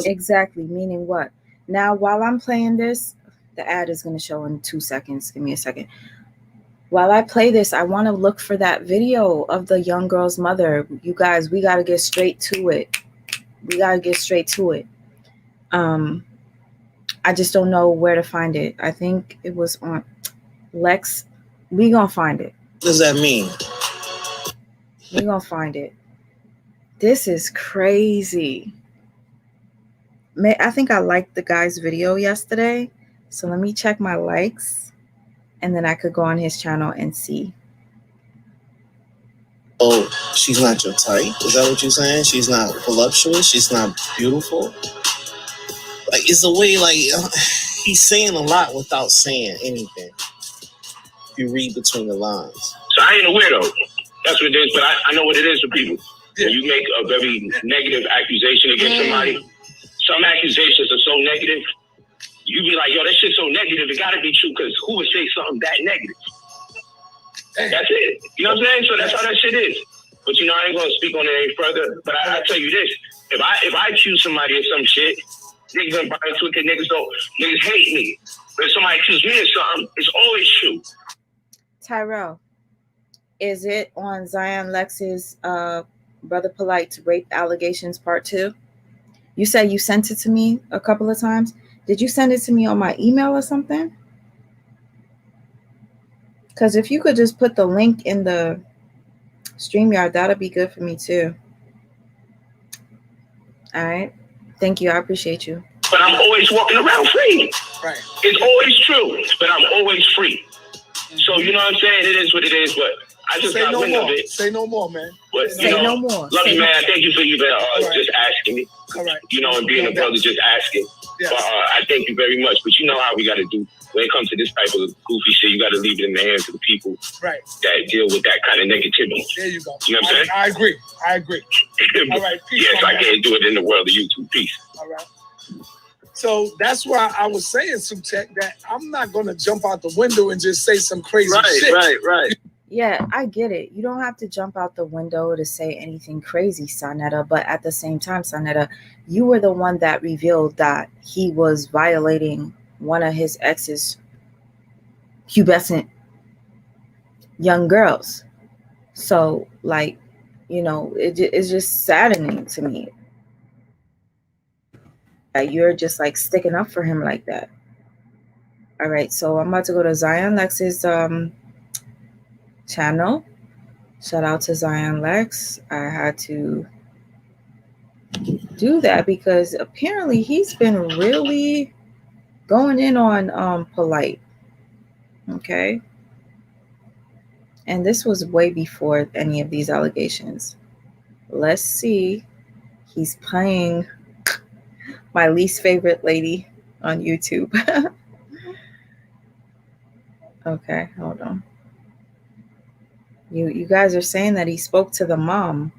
S1: Exactly, meaning what? Now, while I'm playing this, the ad is going to show in 2 seconds. Give me a second. While I play this, I want to look for that video of the young girl's mother. You guys, we got to get straight to it. We got to get straight to it. I just don't know where to find it. I think it was on Lex. We gonna find it.
S5: What does that mean?
S1: We gonna find it. This is crazy. I think I liked the guy's video yesterday. So let me check my likes. And then I could go on his channel and see.
S5: Oh, she's not your type? Is that what you're saying? She's not voluptuous? She's not beautiful? Like, it's a way, like, he's saying a lot without saying anything. If you read between the lines.
S6: So I ain't a weirdo. That's what it is, but I know what it is for people. When you make a very negative accusation against somebody, some accusations are so negative, you be like, yo, that shit's so negative, it gotta be true, because who would say something that negative? That's it. You know what I'm saying? So that's how that shit is. But you know, I ain't gonna speak on it any further, but I tell you this, if I accuse somebody of some shit, niggas gonna buy into it, niggas hate me. But if somebody accuses me of something, it's always true.
S1: Tyrell, is it on Zion Lex's Brother Polite rape allegations part 2? You said you sent it to me a couple of times. Did you send it to me on my email or something? Because if you could just put the link in the StreamYard, that'll be good for me too. All right. Thank you. I appreciate you.
S6: But I'm always walking around free.
S2: Right.
S6: It's always true, but I'm always free. So, you know what I'm saying? It is what it is, but I just got wind of it.
S2: Say no more, man.
S6: But,
S1: Say no more.
S6: Love you, man. Thank you for even just asking me.
S2: All right.
S6: You know, and being a brother, just asking.
S2: Yes.
S6: But I thank you very much. But you know how we got to do when it comes to this type of goofy shit. You got to leave it in the hands of the people
S2: Right.
S6: that deal with that kind of negativity.
S2: There you go.
S6: You know what I'm saying?
S2: I agree. All right. Peace,
S6: yes, I can't do it in the world of YouTube. Peace.
S2: All right. So that's why I was saying, Sutek, that I'm not going to jump out the window and just say some crazy shit.
S5: Right.
S1: Yeah, I get it. You don't have to jump out the window to say anything crazy, Sanetta. But at the same time, Sanetta, you were the one that revealed that he was violating one of his ex's pubescent young girls. So, like, you know, it's just saddening to me that you're just like sticking up for him like that. All right, so I'm about to go to Zion Lex's channel. Shout out to Zion Lex. I had to do that because apparently he's been really going in on Polite. Okay. And this was way before any of these allegations. Let's see. He's playing my least favorite lady on YouTube. Okay, hold on. You guys are saying that he spoke to the mom.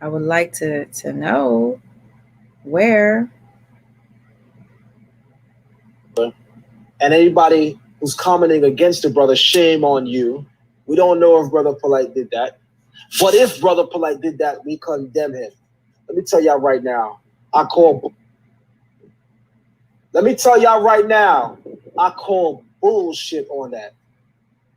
S1: I would like to know where.
S7: And anybody who's commenting against the brother, shame on you. We don't know if Brother Polite did that. But if Brother Polite did that, we condemn him. Let me tell y'all right now, I call bullshit on that.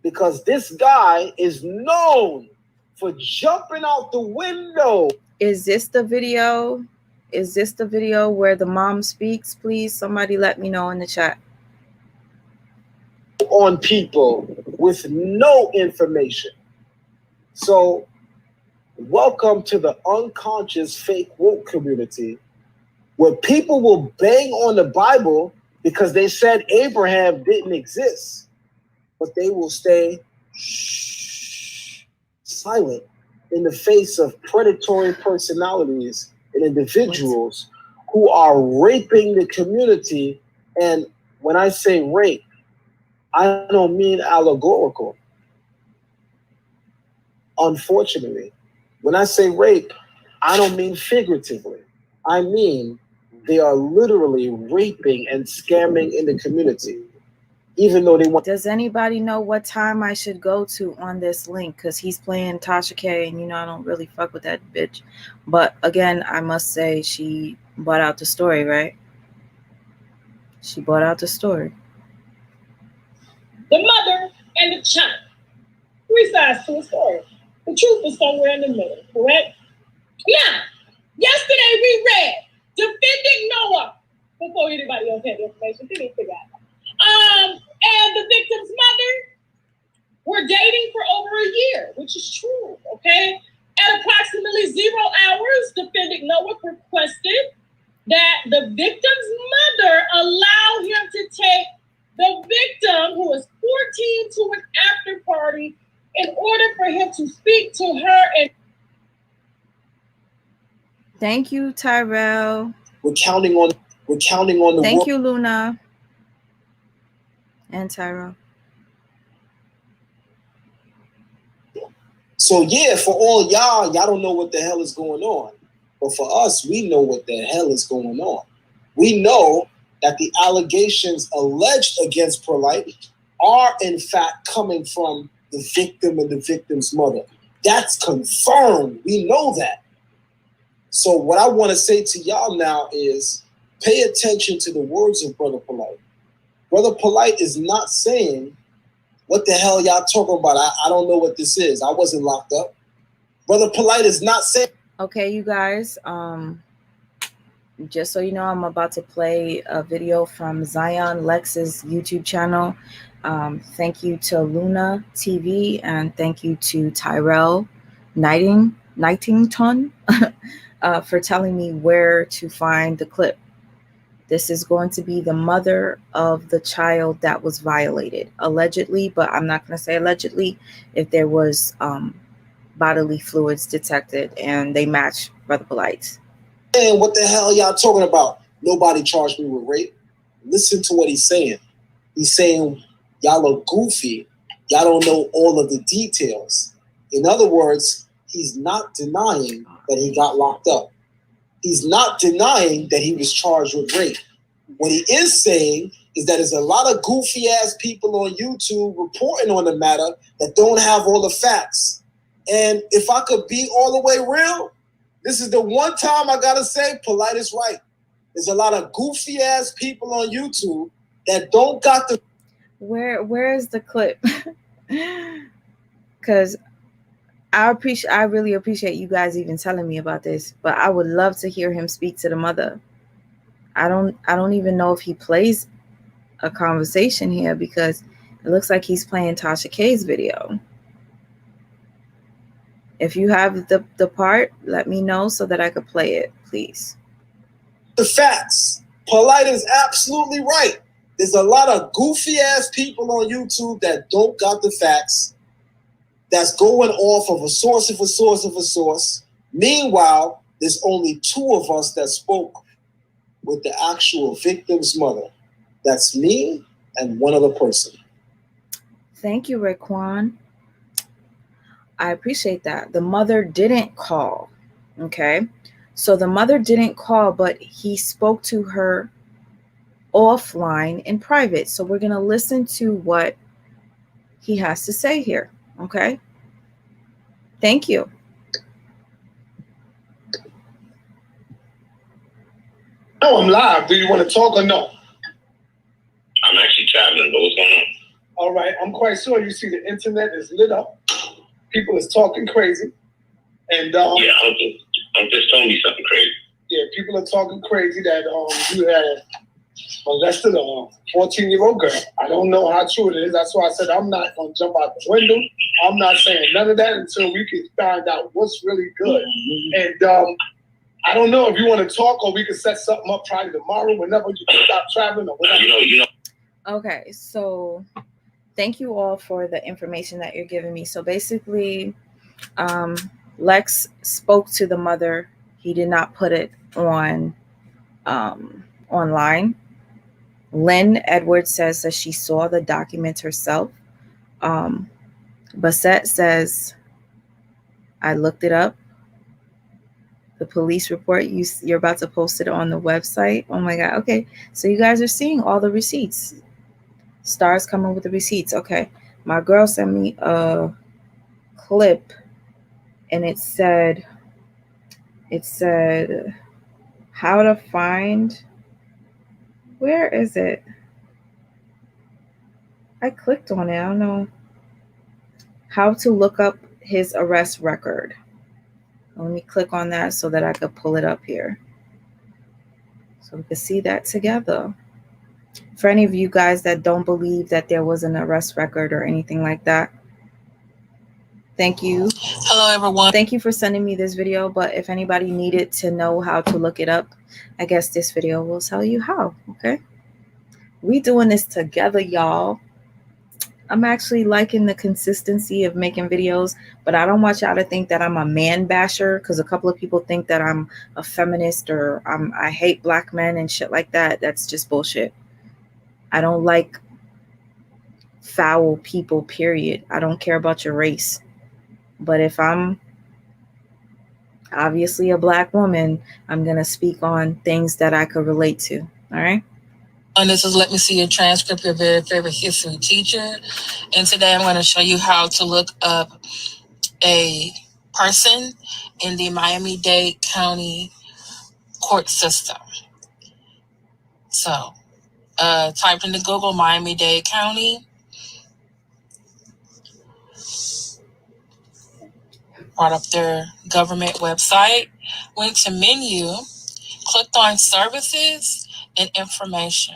S7: Because this guy is known for jumping out the window.
S1: Is this the video? Is this the video where the mom speaks? Please, somebody let me know in the chat.
S7: On people with no information. So, welcome to the unconscious fake woke community where people will bang on the Bible because they said Abraham didn't exist. But they will stay silent in the face of predatory personalities and individuals who are raping the community. And when I say rape, I don't mean allegorical. Unfortunately, when I say rape, I don't mean figuratively. I mean they are literally raping and scamming in the community, even though they want.
S1: Does anybody know what time I should go to on this link? Because he's playing Tasha K, and I don't really fuck with that bitch. But again, I must say she bought out the story, right? She bought out the story.
S3: The mother and the child. Three sides to a story. The truth is somewhere in the middle, correct? Now, yesterday we read Defending Noah. Before anybody else had the information, they didn't figure out. And the victim's mother were dating for over a year, which is true, okay? At approximately 0 hours, Defending Noah requested that the victim's mother allow him to take the victim, who is 14, to an after party in order for him to speak to her. And
S1: thank you, Tyrell.
S7: We're counting on the
S1: Thank you, Luna. And Tyrell.
S7: So yeah, for all y'all don't know what the hell is going on. But for us, we know what the hell is going on. We know that the allegations alleged against Predolight are in fact coming from the victim and the victim's mother. That's confirmed. We know that. So what I want to say to y'all now is pay attention to the words of Brother Predolight. Brother Predolight is not saying, what the hell y'all talking about? I don't know what this is. I wasn't locked up. Brother Predolight is not saying.
S1: Okay, you guys, just so you know, I'm about to play a video from Zion Lex's YouTube channel. Thank you to Luna TV, and thank you to Tyrell Nightington for telling me where to find the clip. This is going to be the mother of the child that was violated, allegedly, but I'm not going to say allegedly, if there was bodily fluids detected and they match Brother Predolight's.
S7: And what the hell y'all talking about? Nobody charged me with rape. Listen to what he's saying. He's saying y'all are goofy. Y'all don't know all of the details. In other words, he's not denying that he got locked up. He's not denying that he was charged with rape. What he is saying is that there's a lot of goofy ass people on YouTube reporting on the matter that don't have all the facts. And if I could be all the way real, this is the one time I gotta say, Predolight is right. There's a lot of goofy ass people on YouTube that don't got the.
S1: Where is the clip? Because I really appreciate you guys even telling me about this, but I would love to hear him speak to the mother. I don't even know if he plays a conversation here, because it looks like he's playing Tasha K's video. If you have the part, let me know so that I could play it, please.
S7: The facts. Predolight is absolutely right. There's a lot of goofy ass people on YouTube that don't got the facts. That's going off of a source. Meanwhile, there's only 2 of us that spoke with the actual victim's mother. That's me and one other person.
S1: Thank you, Raekwon. I appreciate that. The mother didn't call. Okay. So the mother didn't call, but he spoke to her offline in private. So we're going to listen to what he has to say here. Okay. Thank you.
S7: No, I'm live. Do you want to talk or no?
S6: I'm actually traveling, but what's going on?
S7: All right. I'm quite sure you see the internet is lit up. People is talking crazy. And
S6: yeah, I'm just telling you something crazy.
S7: Yeah, people are talking crazy that you had molested a 14-year-old girl. I don't know how true it is. That's why I said I'm not going to jump out the window. I'm not saying none of that until we can find out what's really good. And I don't know if you want to talk, or we can set something up probably tomorrow whenever you can stop traveling or whatever.
S6: You know.
S1: Okay, so thank you all for the information that you're giving me. So basically, Lex spoke to the mother. He did not put it on online. Lynn Edwards says that she saw the document herself. Bassett says, I looked it up. The police report, you're about to post it on the website. Oh my God. Okay. So you guys are seeing all the receipts. Stars coming with the receipts. Okay. My girl sent me a clip and it said how to find, where is it? I clicked on it. I don't know. How to look up his arrest record. Let me click on that so that I could pull it up here. So we can see that together. For any of you guys that don't believe that there was an arrest record or anything like that, thank you.
S3: Hello, everyone.
S1: Thank you for sending me this video. But if anybody needed to know how to look it up, I guess this video will tell you how. Okay. We doing this together, y'all. I'm actually liking the consistency of making videos, but I don't want y'all to think that I'm a man basher, because a couple of people think that I'm a feminist or I hate black men and shit like that. That's just bullshit. I don't like foul people, period. I don't care about your race. But if I'm obviously a black woman, I'm going to speak on things that I could relate to. All right.
S3: And this is Let Me See Your Transcript, your very favorite history teacher. And today I'm going to show you how to look up a person in the Miami-Dade County court system. So, type into Google Miami-Dade County. Brought up their government website. Went to menu. Clicked on services and information.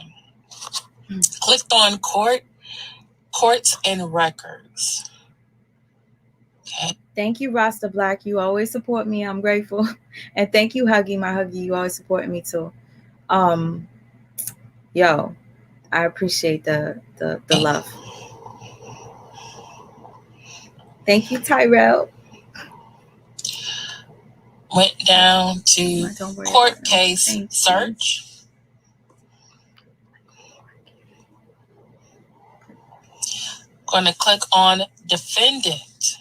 S3: Clicked on courts and records. Okay.
S1: Thank you, Rasta Black. You always support me. I'm grateful. And thank you, Huggy, my Huggy. You always support me too. Yo, I appreciate the love. Thank you, Tyrell.
S3: Went down to court case search. Going to click on defendant.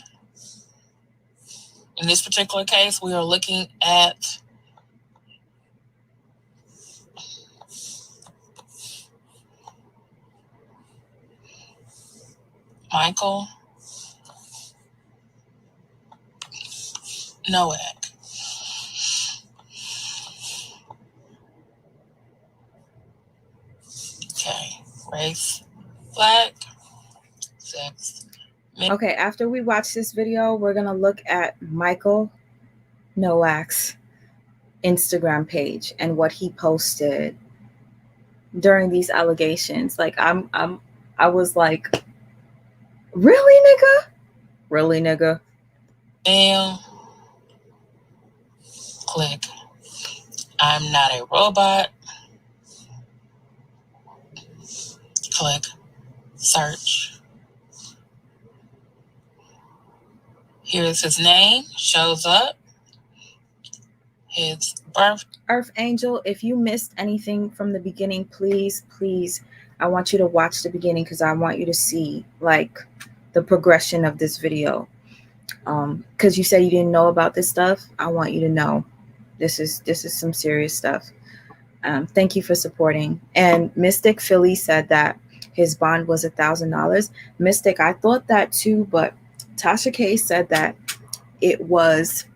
S3: In this particular case, we are looking at Michael Nowak. Okay, race, black, sex.
S1: Okay, after we watch this video, we're going to look at Michael Nowak's Instagram page and what he posted during these allegations. Like I was like, really, nigga? Really, nigga?
S3: And click. I'm not a robot. Click search. Here's his name, shows up. His birth.
S1: Earth Angel, if you missed anything from the beginning, please, I want you to watch the beginning, because I want you to see like the progression of this video. Because you said you didn't know about this stuff. I want you to know this is some serious stuff. Thank you for supporting. And Mystic Philly said that his bond was $1,000. Mystic, I thought that too, but Tasha K said that it was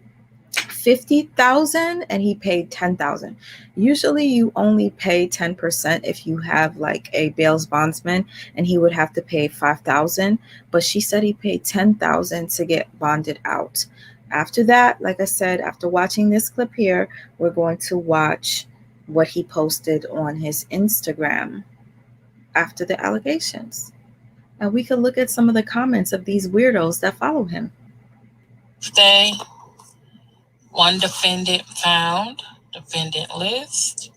S1: $50,000 and he paid $10,000. Usually you only pay 10% if you have like a bail's bondsman, and he would have to pay $5,000, but she said he paid $10,000 to get bonded out. After that, like I said, after watching this clip here, we're going to watch what he posted on his Instagram after the allegations, and we can look at some of the comments of these weirdos that follow him.
S3: Stay. One defendant found. Defendant list.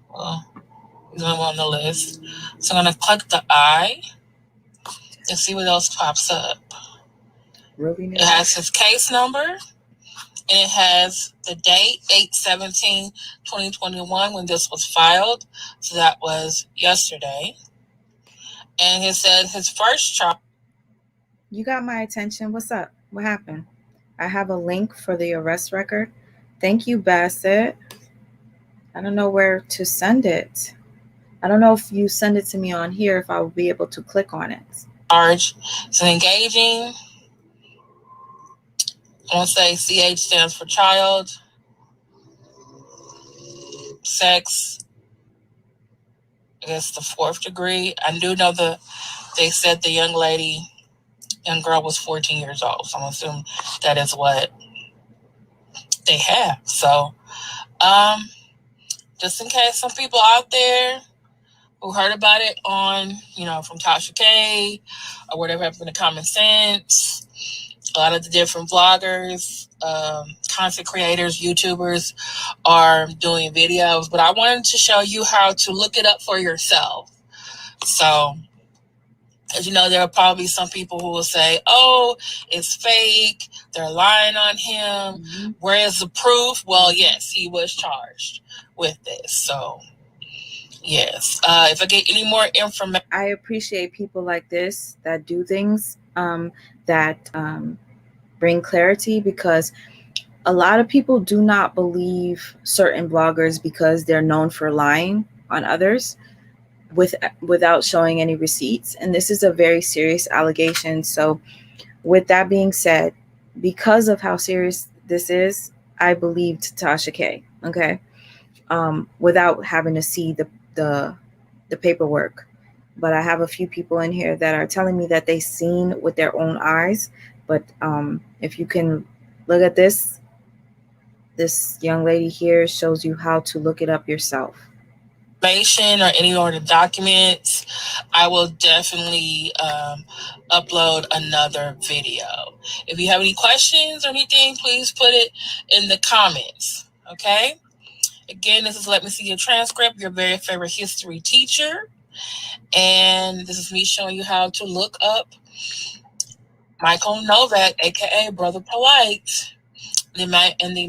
S3: Well, he's on the list. So I'm going to click the I and see what else pops up.
S1: Really?
S3: It has his case number, and it has the date, 8/17/2021, when this was filed. So that was yesterday. And he said his first charge.
S1: You got my attention. What's up? What happened? I have a link for the arrest record. Thank you, Bassett. I don't know where to send it. I don't know if you send it to me on here, if I will be able to click on it.
S3: Charge. So engaging. I want to say CH stands for child. Sex. I guess the 4th degree. I do know they said the young girl was 14 years old. So I'm assuming that is what they have. So, just in case some people out there who heard about it on, from Tasha K or whatever happened to Common Sense, a lot of the different vloggers, content creators, YouTubers are doing videos, but I wanted to show you how to look it up for yourself. So, as you know, there are probably some people who will say, oh, it's fake. They're lying on him. Mm-hmm. Where is the proof? Well, yes, he was charged with this. So, yes. If I get any more information.
S1: I appreciate people like this that do things that bring clarity, because a lot of people do not believe certain bloggers because they're known for lying on others without showing any receipts. And this is a very serious allegation. So with that being said, because of how serious this is, I believed Tasha K, okay, without having to see the paperwork. But I have a few people in here that are telling me that they've seen with their own eyes. But if you can look at this young lady here shows you how to look it up yourself.
S3: Information or any other documents, I will definitely upload another video. If you have any questions or anything, please put it in the comments. Okay? Again, this is Let Me See Your Transcript, your very favorite history teacher. And this is me showing you how to look up Michael Novak, aka Brother Polite, in the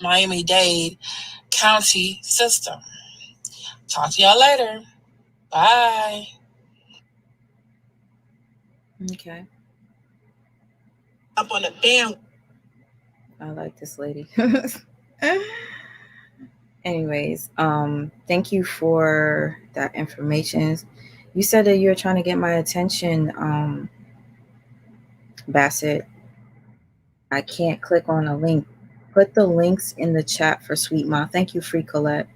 S3: Miami-Dade County system. Talk to y'all later. Bye.
S1: Okay.
S3: Up on the damn.
S1: I like this lady. Anyways, thank you for that information. You said that you're trying to get my attention, Bassett. I can't click on a link. Put the links in the chat for Sweet Ma. Thank you, Free Colette.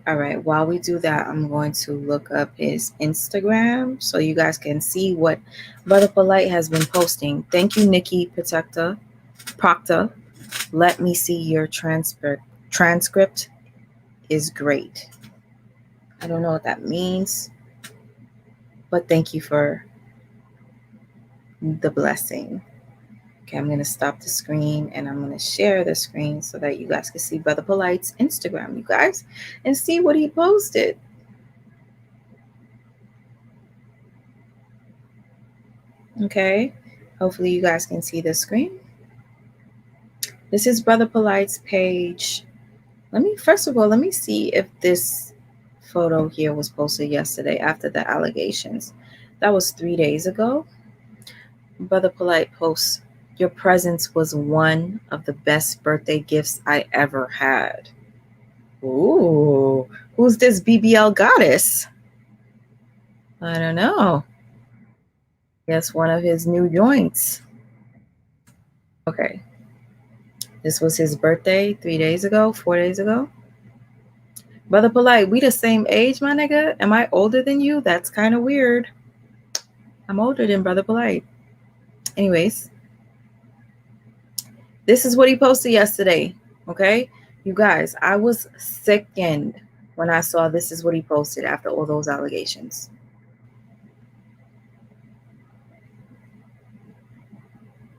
S1: All right, while we do that, I'm going to look up his Instagram so you guys can see what Brother Polite has been posting. Thank you, Nikki Proctor. Let me see your transcript. Transcript is great. I don't know what that means, but thank you for the blessing. Okay, I'm going to stop the screen and I'm going to share the screen so that you guys can see Brother Polite's Instagram, you guys, and see what he posted. Okay, hopefully you guys can see the screen. This is Brother Polite's page. First of all, let me see if this photo here was posted yesterday after the allegations. That was 3 days ago. Brother Polite posts, your presence was one of the best birthday gifts I ever had. Ooh, who's this BBL goddess? I don't know. Yes, one of his new joints. Okay. This was his birthday 3 days ago, 4 days ago. Brother Polite, we the same age, my nigga? Am I older than you? That's kind of weird. I'm older than Brother Polite. Anyways, this is what he posted yesterday, okay? You guys, I was sickened when I saw this is what he posted after all those allegations.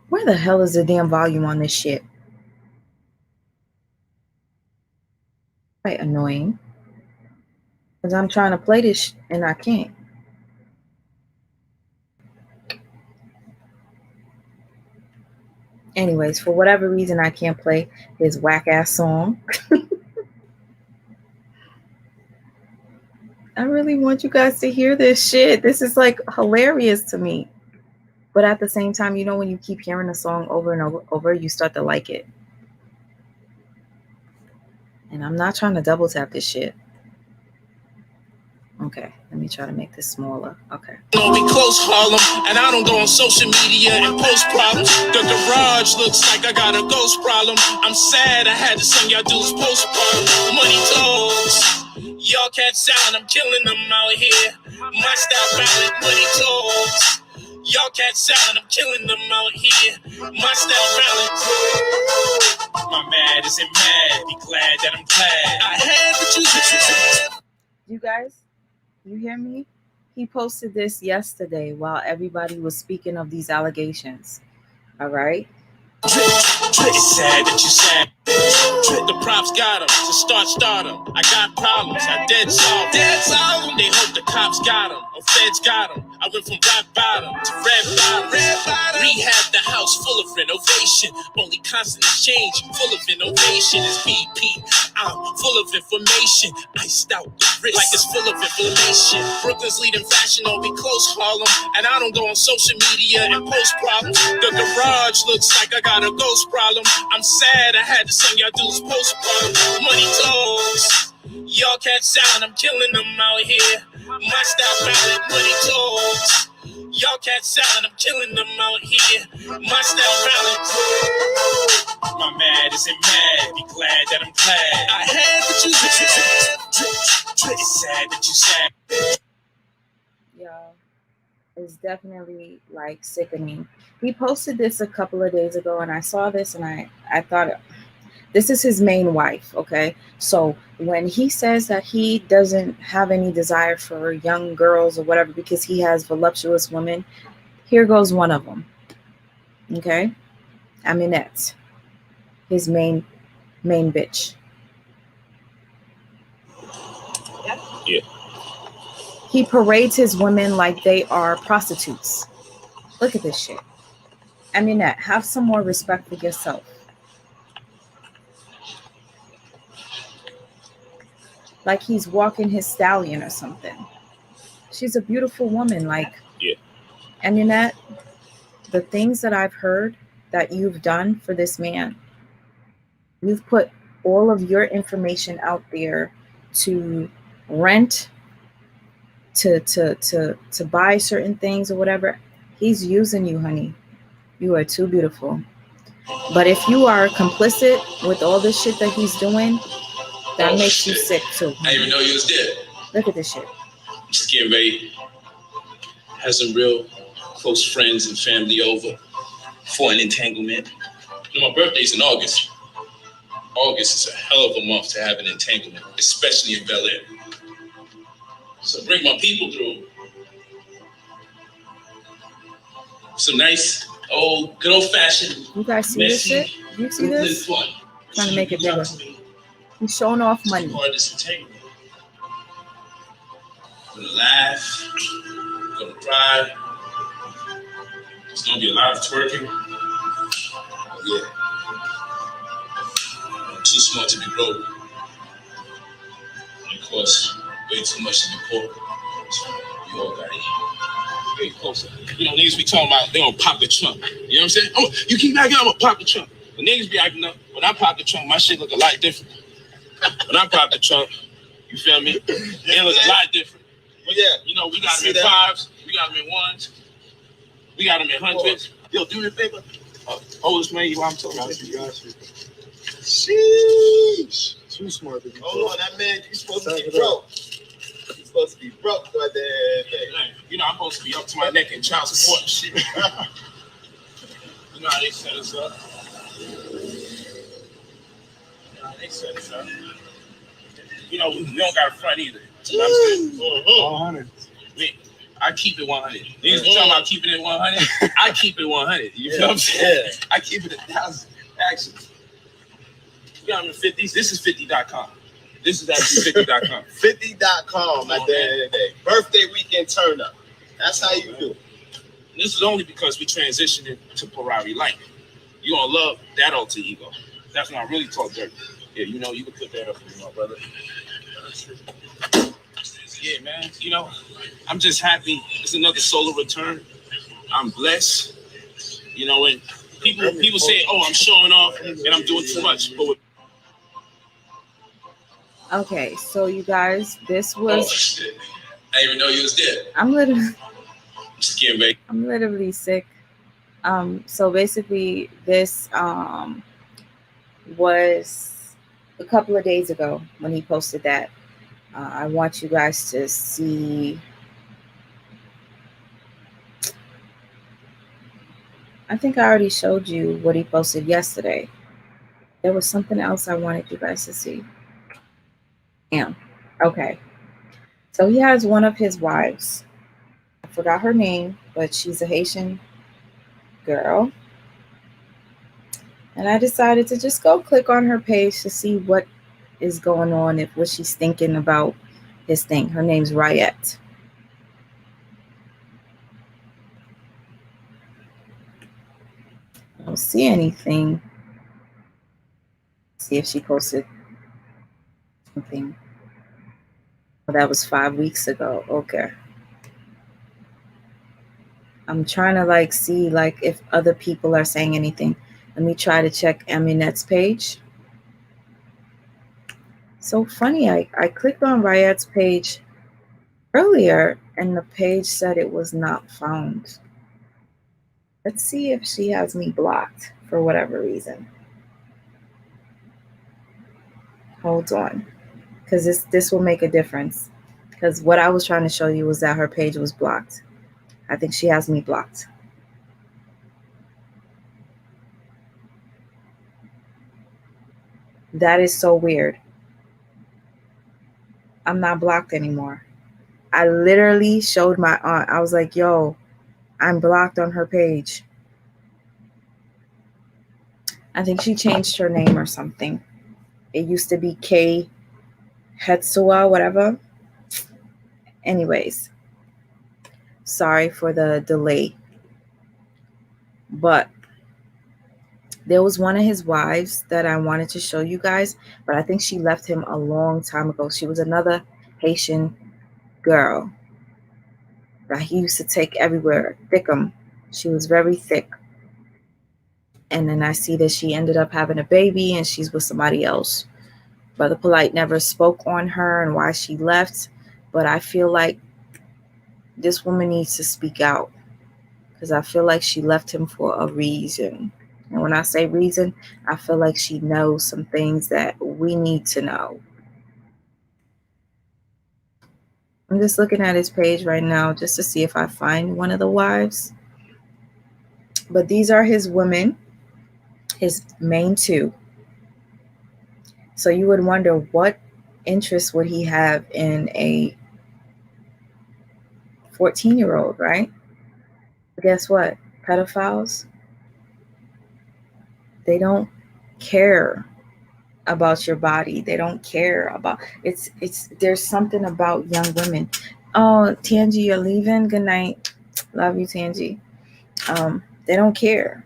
S1: Where the hell is the damn volume on this shit? Quite annoying. Because I'm trying to play this and I can't. Anyways, for whatever reason, I can't play his whack-ass song. I really want you guys to hear this shit. This is like hilarious to me. But at the same time, you know, when you keep hearing a song over and over, you start to like it. And I'm not trying to double tap this shit. Okay, let me try to make this smaller. Okay.
S3: No, we close Harlem, and I don't go on social media and post problems. The garage looks like I got a ghost problem. I'm sad I had to send y'all dudes postpartum. Money talks. Y'all can't sound, I'm killing them out here. My style valid, money talks. Y'all can't sound, I'm killing them out here. My style valid. My mad isn't mad, be glad that I'm glad. I had what you said.
S1: You guys? You hear me? He posted this yesterday while everybody was speaking of these allegations. All right?
S3: It's sad that you sad. The props got him to start him. I got problems, I dead solve them. They hope the cops got him or feds got him. I went from rock bottom to red bottom. Rehab the house full of renovation. Only constant exchange full of innovation is BP. I'm full of information. Iced out wrist like it's full of inflammation. Brooklyn's leading fashion on me close Harlem. And I don't go on social media and post problems. The garage looks like I got a ghost problem. I'm sad I had to send y'all dudes postpartum. Money talks. Y'all can't sound, I'm killing them out here. My style valid, money talks. Y'all can't sound, I'm killing them out here. My style valid. My mad isn't mad, be glad that I'm glad. I had what you said. It's sad that you sad.
S1: Y'all, it's definitely like sickening. He posted this a couple of days ago, and I saw this, and I thought, this is his main wife, okay? So when he says that he doesn't have any desire for young girls or whatever because he has voluptuous women, here goes one of them, okay? Aminette, his main bitch.
S3: Yeah.
S1: He parades his women like they are prostitutes. Look at this shit. Aminette, have some more respect for yourself. Like he's walking his stallion or something. She's a beautiful woman. Like,
S3: yeah.
S1: Aminette, the things that I've heard that you've done for this man, you've put all of your information out there to rent, to buy certain things or whatever. He's using you, honey. You are too beautiful. But if you are complicit with all this shit that he's doing, that makes you sick too.
S3: I didn't even know you was there.
S1: Look at this shit.
S3: I'm just getting ready. Have some real close friends and family over for an entanglement. You know, my birthday's in August. August is a hell of a month to have an entanglement, especially in Bel Air. So bring my people through. Some nice, good old fashioned.
S1: You guys see this shit? You see this?
S3: Fun.
S1: Trying to make it bigger. He's showing off money.
S3: Part of this entanglement. I'm gonna laugh. I'm gonna cry. There's gonna be a lot of twerking. Yeah. I'm too smart to be broke. And of course, way too much to be poor. You all gotta eat. Way closer. You know, niggas be talking about they gonna pop the trunk. You know what I'm saying? You keep acting up, I'm gonna pop the trunk. The niggas be acting up. When I pop the trunk, my shit look a lot different. When I pop the trunk, you feel me? It look a lot different. But yeah, you know, we got them in fives, we got them in ones, we got them in hundreds. Yo, do me a favor. Hold this man while I'm talking about you.
S7: Sheesh. Too smart to be broke.
S5: Hold on, that man, you supposed to be broke. You supposed to be broke by the day.
S3: You know, I'm supposed to be up to my neck in child support and shit. You know how they set us up. You know, we don't got a front either. You know what I'm saying?
S7: 100.
S3: I keep it 100. Niggas be talking about keeping it 100. I keep it 100. You feel what I'm saying? I keep it 1,000. Actually, we got them in 50s. This is 50.com. This is actually 50.com.
S5: 50.com at the end of the day. Birthday weekend turn up. That's how you do it.
S3: And this is only because we transitioned into Ferrari Light. You gonna love that alter ego. That's when I really talk dirty. Yeah, you know, you can put that up for me, my brother. Yeah, man. You know, I'm just happy. It's another solar return. I'm blessed. You know, and people say, "Oh, I'm showing off and I'm doing too much." But
S1: Okay, so you guys, this
S3: Oh
S1: was.
S3: shit! I didn't even know you was there.
S1: I'm literally.
S3: Just getting ready.
S1: I'm literally sick. So basically, this was a couple of days ago when he posted that. I want you guys to see. I think I already showed you what he posted yesterday. There was something else I wanted you guys to see. Yeah. Okay. So he has one of his wives. I forgot her name, but she's a Haitian girl. And I decided to just go click on her page to see what is going on, if what she's thinking about his thing. Her name's Riot. I don't see anything. See if she posted something. Oh, that was 5 weeks ago. Okay. I'm trying to like see like if other people are saying anything. Let me try to check Aminette's page. So funny, I clicked on Riot's page earlier and the page said it was not found. Let's see if she has me blocked for whatever reason. Hold on, because this will make a difference. Because what I was trying to show you was that her page was blocked. I think she has me blocked. That is so weird. I'm not blocked anymore. I literally showed my aunt. I was like, yo, I'm blocked on her page. I think she changed her name or something. It used to be K Hetsua, whatever. Anyways, sorry for the delay. But there was one of his wives that I wanted to show you guys, but I think she left him a long time ago. She was another Haitian girl that he used to take everywhere. Thickum. She was very thick. And then I see that she ended up having a baby and she's with somebody else. Brother Polite never spoke on her and why she left, but I feel like this woman needs to speak out because I feel like she left him for a reason. And when I say reason, I feel like she knows some things that we need to know. I'm just looking at his page right now just to see if I find one of the wives. But these are his women, his main two. So you would wonder what interest would he have in a 14-year-old, right? But guess what? Pedophiles, they don't care about your body. They don't care about it's there's something about young women. Oh, Tangi, you're leaving. Good night. Love you, Tangi. They don't care.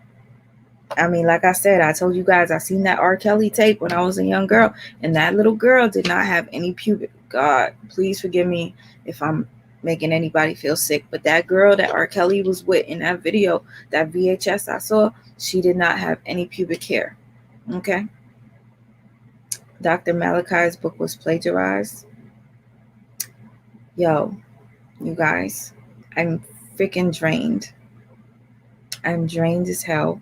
S1: I mean, like I said, I told you guys I seen that R. Kelly tape when I was a young girl, and that little girl did not have any pubic. God, please forgive me if I'm making anybody feel sick, but that girl that R. Kelly was with in that video, that VHS I saw, she did not have any pubic hair. Okay. Dr. Malachi's book was plagiarized. Yo, you guys, I'm freaking drained. I'm drained as hell.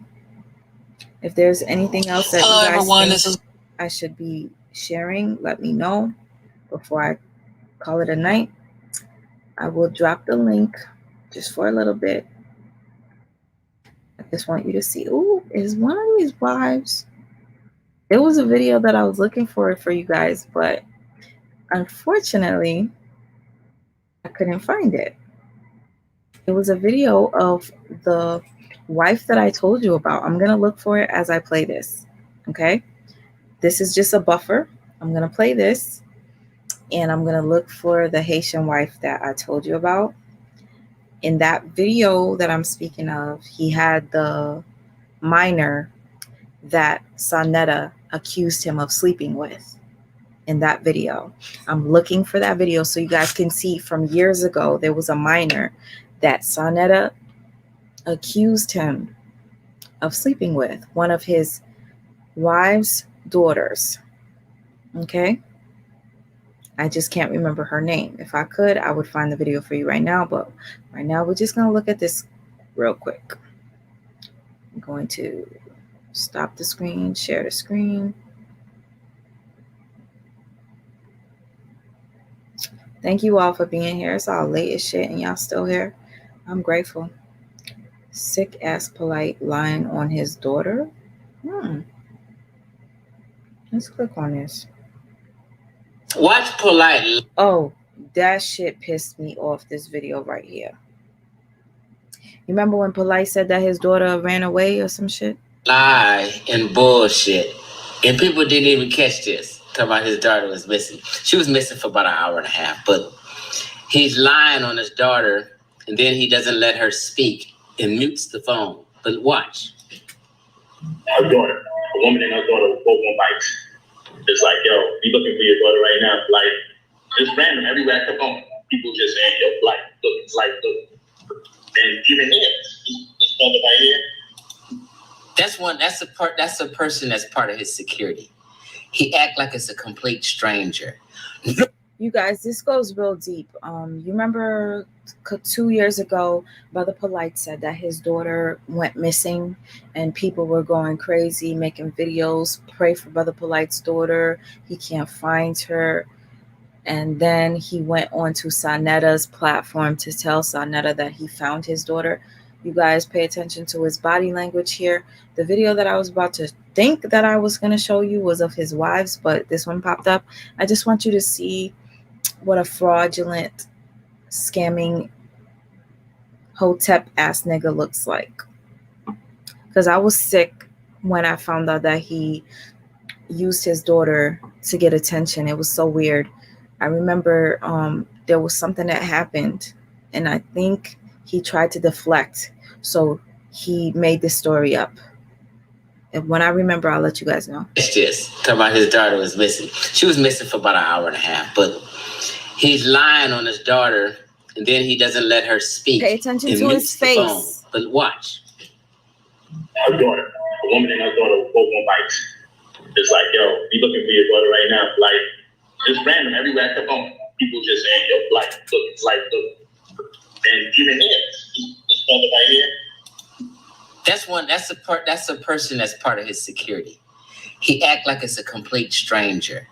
S1: If there's anything else that
S2: Hello,
S1: you guys
S2: everyone.
S1: think
S2: This is
S1: I should be sharing, let me know before I call it a night. I will drop the link just for a little bit. I just want you to see. Ooh, is one of these wives? There was a video that I was looking for you guys, but unfortunately, I couldn't find it. It was a video of the wife that I told you about. I'm going to look for it as I play this. Okay? This is just a buffer. I'm going to play this and I'm going to look for the Haitian wife that I told you about. In that video that I'm speaking of, he had the minor that Sanetta accused him of sleeping with in that video. I'm looking for that video so you guys can see from years ago, there was a minor that Sanetta accused him of sleeping with, one of his wife's daughters. Okay? I just can't remember her name. If I could, I would find the video for you right now. But right now, we're just going to look at this real quick. I'm going to stop the screen, share the screen. Thank you all for being here. It's all late as shit and y'all still here. I'm grateful. Sick ass Polite lying on his daughter. Let's click on this.
S3: Watch Polite.
S1: Oh, that shit pissed me off, this video right here. You remember when Polite said that his daughter ran away or some shit?
S3: Lie and bullshit. And people didn't even catch this. Talking about his daughter was missing. She was missing for about an hour and a half. But he's lying on his daughter, and then he doesn't let her speak and mutes the phone. But watch.
S6: Her daughter, a woman and her daughter were both on bikes. It's like, yo, be looking for your daughter right now. Like, just random, everywhere I come home. People just saying, yo, like, look, it's like, look. And even here, this brother right here.
S3: That's a person that's part of his security. He act like it's a complete stranger.
S1: You guys, this goes real deep. You remember 2 years ago, Brother Polite said that his daughter went missing and people were going crazy, making videos, pray for Brother Polite's daughter. He can't find her. And then he went on to Sanetta's platform to tell Sanetta that he found his daughter. You guys pay attention to his body language here. The video that I was about to think that I was going to show you was of his wives, but this one popped up. I just want you to see what a fraudulent, scamming, hotep ass nigga looks like. Because I was sick when I found out that he used his daughter to get attention. It was so weird. I remember there was something that happened, and I think he tried to deflect. So he made this story up. And when I remember, I'll let you guys know.
S3: It's this. Talking about his daughter was missing. She was missing for about an hour and a half, but he's lying on his daughter, and then he doesn't let her speak.
S1: Pay attention to his face.
S3: But watch.
S6: Her daughter, a woman and her daughter were both on bikes. It's like, yo, be looking for your daughter right now. Like, just random, everywhere I come home. People just saying, yo, like, look, it's like, look. And even here, this brother right here.
S3: That's a person that's part of his security. He act like it's a complete stranger.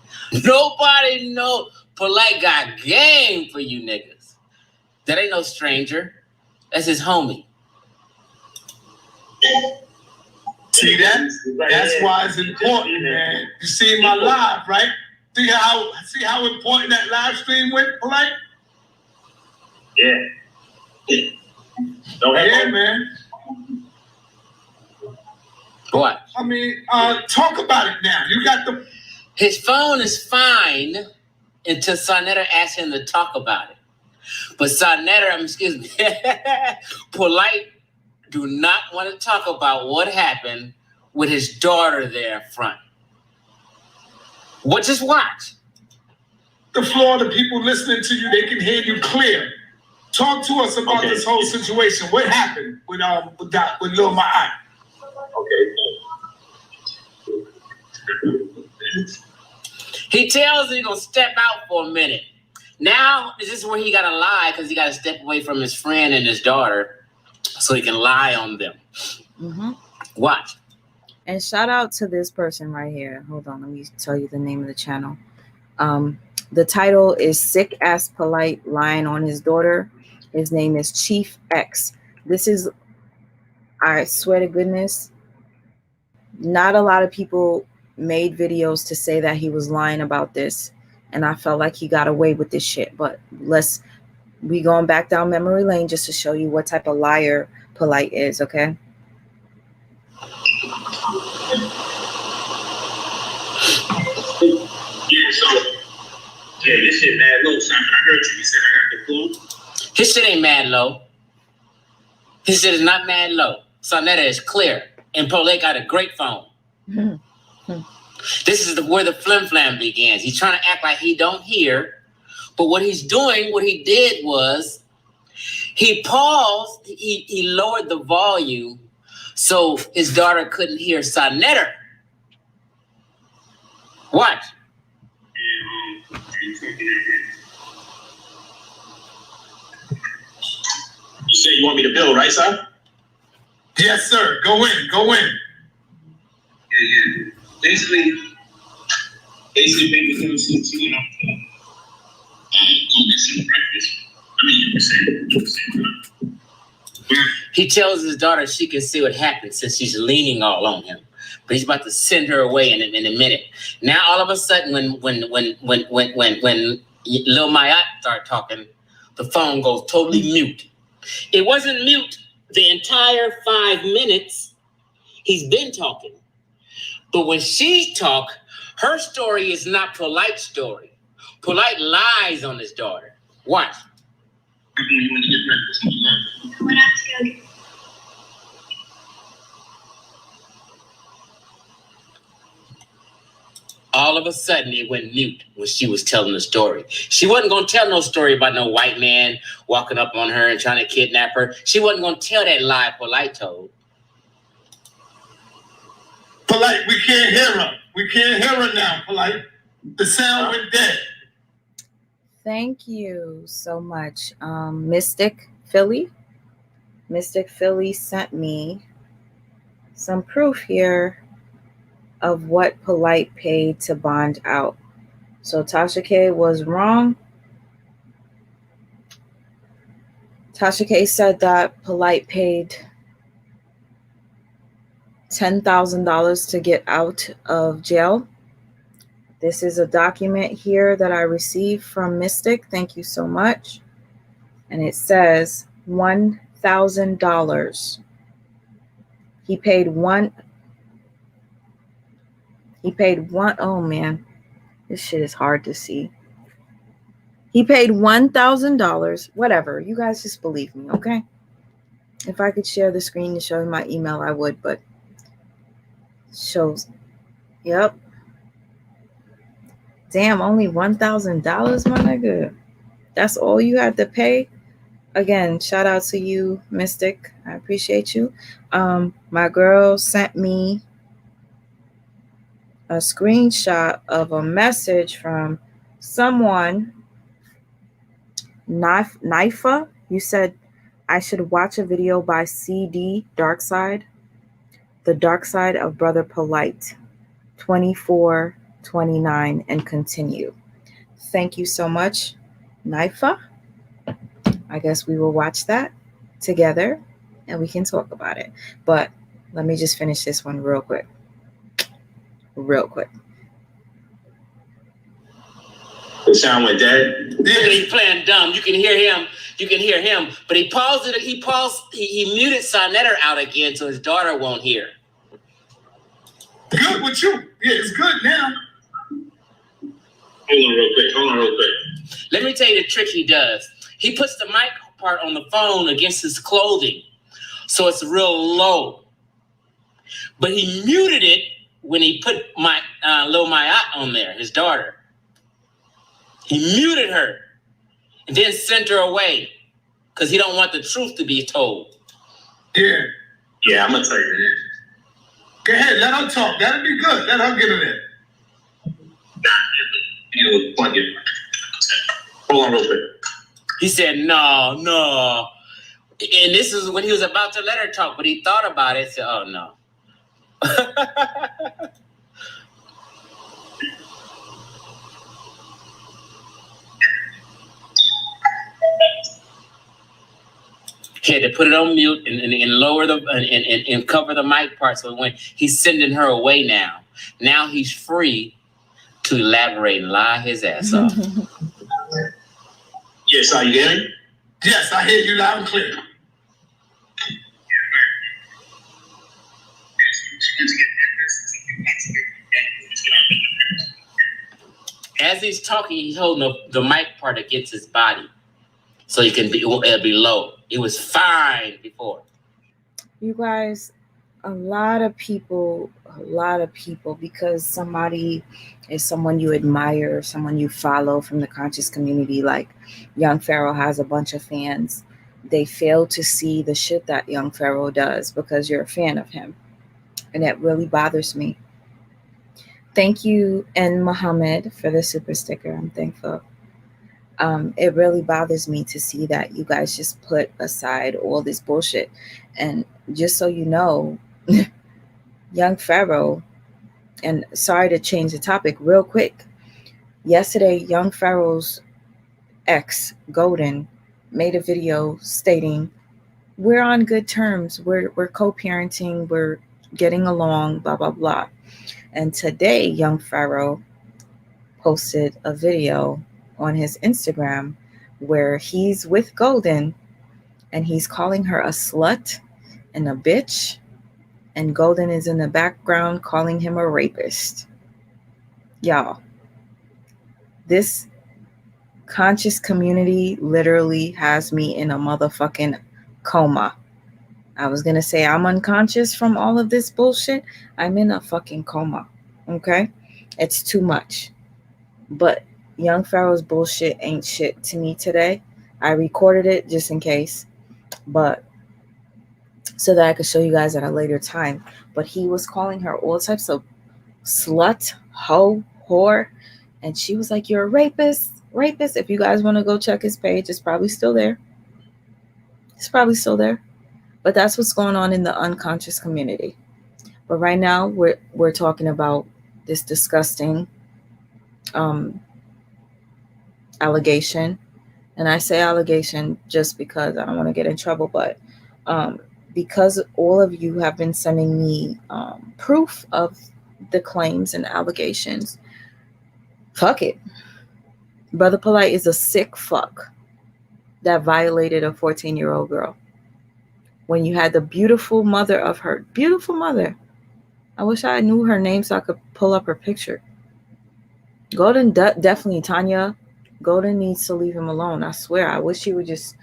S3: Nobody know. Polite got game for you niggas. That ain't no stranger. That's his homie.
S2: See that? That's why it's important, man. You see my live, right? See how important that live stream went, Polite?
S6: Yeah.
S2: Yeah, man.
S3: What?
S2: I mean, talk about it now. You got the...
S3: His phone is fine until Sanetta asks him to talk about it. But Polite do not want to talk about what happened with his daughter there front. Just watch.
S2: The floor, the people listening to you, they can hear you clear. Talk to us about this whole situation. What happened with Lil Ma'ai?
S3: He tells him he's gonna step out for a minute. Now, this is where he gotta lie because he gotta step away from his friend and his daughter so he can lie on them.
S1: Mm-hmm.
S3: Watch.
S1: And shout out to this person right here. Hold on, let me tell you the name of the channel. The title is Sick Ass Polite Lying on His Daughter. His name is Chief X. This is, I swear to goodness, not a lot of people made videos to say that he was lying about this. And I felt like he got away with this shit. But we going back down memory lane just to show you what type of liar Polite is, okay?
S6: Yeah, this shit mad low, son. I heard you. You said I got the cool.
S3: His shit ain't mad low. His shit is not mad low. Sanetta is clear. And Polite got a great phone. This is where the flim-flam begins. He's trying to act like he don't hear. But what he did was, he paused, he lowered the volume so his daughter couldn't hear Sanetta. Watch.
S6: You said you want me to build, right, sir?
S2: Yes, sir. Go in.
S6: Yeah. Basically, baby, come see you, go get some breakfast. I mean, you can say.
S3: He tells his daughter she can see what happens since she's leaning all on him, but he's about to send her away in a minute. Now, all of a sudden, when Lil Mayat start talking, the phone goes totally mute. It wasn't mute the entire 5 minutes he's been talking. But when she talk, her story is not Polite's story. Polite lies on his daughter. Watch. All of a sudden, it went mute when she was telling the story. She wasn't going to tell no story about no white man walking up on her and trying to kidnap her. She wasn't going to tell that lie Polite told.
S2: Polite, we can't hear her. We can't hear her now, Polite. The sound went dead.
S1: Thank you so much. Mystic Philly sent me some proof here of what Polite paid to bond out. So Tasha K was wrong. Tasha K said that Polite paid $10,000 to get out of jail. This is a document here that I received from Mystic. Thank you so much. And it says $1,000. He paid one. Oh man, this shit is hard to see. He paid $1,000. Whatever. You guys just believe me, okay? If I could share the screen to show you my email, I would, but shows. Yep. Damn, only $1,000, my nigga. That's all you had to pay? Again, shout out to you, Mystic. I appreciate you. My girl sent me a screenshot of a message from someone. Nifa, you said I should watch a video by CD Darkside, The Dark Side of Brother Polite, 2429, and continue. Thank you so much, Nifa. I guess we will watch that together and we can talk about it. But let me just finish this one real quick.
S6: The sound went dead.
S3: Yeah, he's playing dumb. You can hear him. But he paused it. He muted Sanetta out again so his daughter won't hear.
S2: Good with you. Yeah, it's good now.
S6: Hold on real quick.
S3: Let me tell you the trick he does. He puts the mic part on the phone against his clothing, so it's real low. But he muted it when he put Lil Mayat on there, his daughter. He muted her and then sent her away because he don't want the truth to be told.
S2: Yeah,
S6: I'm gonna tell you that.
S2: Go ahead, let her talk. That'll be good. Let her get it in.
S6: Hold on real quick.
S3: He said, no. And this is when he was about to let her talk, but he thought about it and said, oh, no. He had to put it on mute and lower and cover the mic part. So when he's sending her away now he's free to elaborate and lie his ass off.
S6: Yes, are you getting?
S2: Yes, I hear you loud and clear.
S3: As he's talking, he's holding the mic part against his body, so it'll be low. It was fine before.
S1: You guys, a lot of people, because somebody is someone you admire, someone you follow from the conscious community, like Young Pharaoh has a bunch of fans. They fail to see the shit that Young Pharaoh does because you're a fan of him. And that really bothers me. Thank you, and Muhammad, for the super sticker. I'm thankful. It really bothers me to see that you guys just put aside all this bullshit. And just so you know, young Pharaoh, and sorry to change the topic real quick. Yesterday, young Pharaoh's ex, Golden, made a video stating, we're on good terms, we're co-parenting, we're getting along, blah, blah, blah. And today, young Pharaoh posted a video on his Instagram where he's with Golden and he's calling her a slut and a bitch, and Golden is in the background calling him a rapist. Y'all, this conscious community literally has me in a motherfucking coma. I was gonna say I'm unconscious from all of this bullshit. I'm in a fucking coma. Okay? It's too much. But young Pharaoh's bullshit ain't shit to me today. I recorded it just in case, but so that I could show you guys at a later time. But he was calling her all types of slut, hoe, whore, and she was like, you're a rapist. If you guys want to go check his page, it's probably still there. But that's what's going on in the unconscious community. But right now we're talking about this disgusting allegation. And I say allegation just because I don't want to get in trouble, but because all of you have been sending me proof of the claims and allegations, fuck it. Brother Polite is a sick fuck that violated a 14-year-old girl. When you had the beautiful mother, I wish I knew her name so I could pull up her picture. Golden, definitely Tanya. Golden needs to leave him alone. I swear. I wish he would just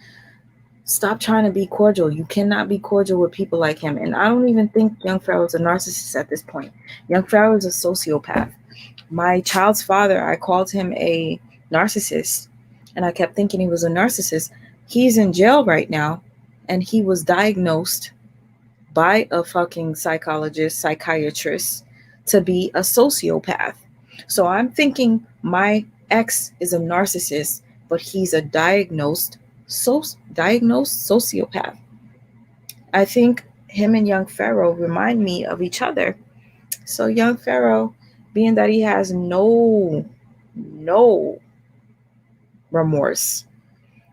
S1: stop trying to be cordial. You cannot be cordial with people like him. And I don't even think young Pharaoh is a narcissist at this point. Young Pharaoh is a sociopath. My child's father, I called him a narcissist, and I kept thinking he was a narcissist. He's in jail right now, and he was diagnosed by a fucking psychiatrist to be a sociopath. So I'm thinking my ex is a narcissist, but he's a diagnosed sociopath. I think him and young Pharaoh remind me of each other. So young Pharaoh, being that he has no remorse,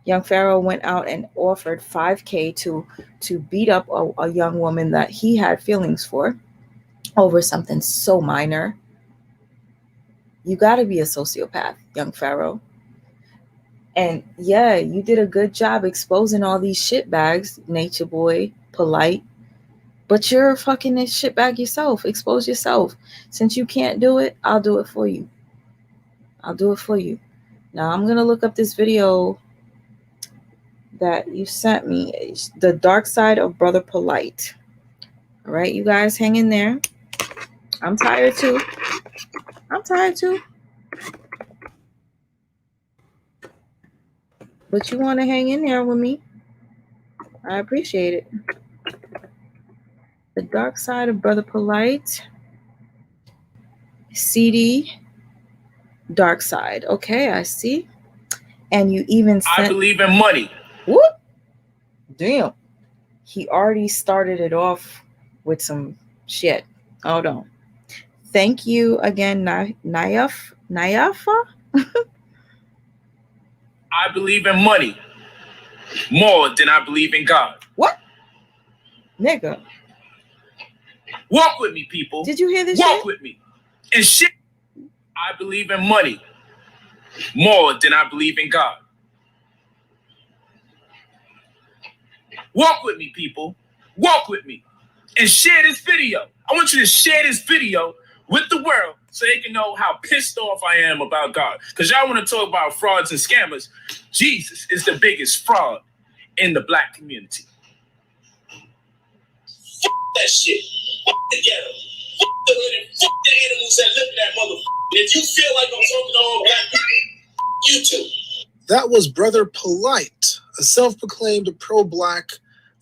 S1: young Pharaoh went out and offered $5,000 to beat up a young woman that he had feelings for over something so minor. You got to be a sociopath, young Pharaoh. And yeah, you did a good job exposing all these shitbags, Nature Boy, Polite. But you're fucking this shitbag yourself. Expose yourself. Since you can't do it, I'll do it for you. Now I'm going to look up this video that you sent me. It's the dark side of Brother Polite. All right, you guys hang in there. I'm tired too. But you want to hang in there with me. I appreciate it. The dark side of Brother Polite. CD. Dark side. Okay, I see. And you even sent...
S3: I believe in money.
S1: Whoop. Damn. He already started it off with some shit. Hold on. Thank you again, Nayafa.
S3: I believe in money more than I believe in God.
S1: What? Nigga.
S3: Walk with me, people.
S1: Did you hear this
S3: Walk
S1: shit?
S3: with me. And shit. I believe in money more than I believe in God. Walk with me, people. Walk with me. And share this video. I want you to share this video with the world so they can know how pissed off I am about God. Because y'all want to talk about frauds and scammers. Jesus is the biggest fraud in the black community. Fuck that shit. Fuck the ghetto. Fuck the hood and fuck the animals that live in that motherfucker. If you feel like I'm talking to all black people, you too.
S2: That was Brother Polite, a self-proclaimed pro-black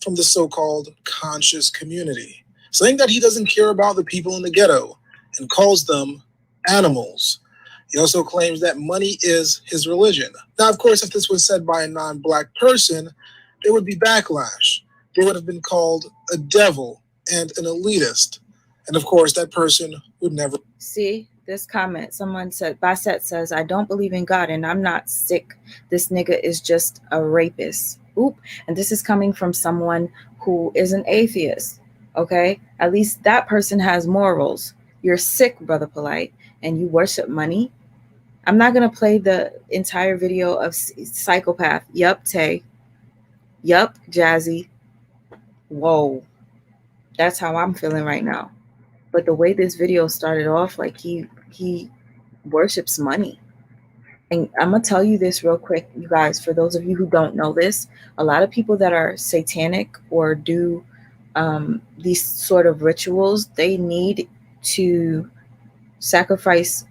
S2: from the so-called conscious community, saying that he doesn't care about the people in the ghetto and calls them
S7: animals. He also claims that money is his religion. Now, of course, if this was said by a non-black person, there would be backlash. They would have been called a devil and an elitist. And of course, that person would never...
S1: See, this comment, someone said, Bassett says, I don't believe in God and I'm not sick. This nigga is just a rapist. Oop. And this is coming from someone who is an atheist. Okay? At least that person has morals. You're sick, Brother Polite, and you worship money. I'm not going to play the entire video of Psychopath. Yup, Tay. Yup, Jazzy. Whoa. That's how I'm feeling right now. But the way this video started off, like he worships money. And I'm going to tell you this real quick, you guys, for those of you who don't know this, a lot of people that are satanic or do these sort of rituals, they need to sacrifice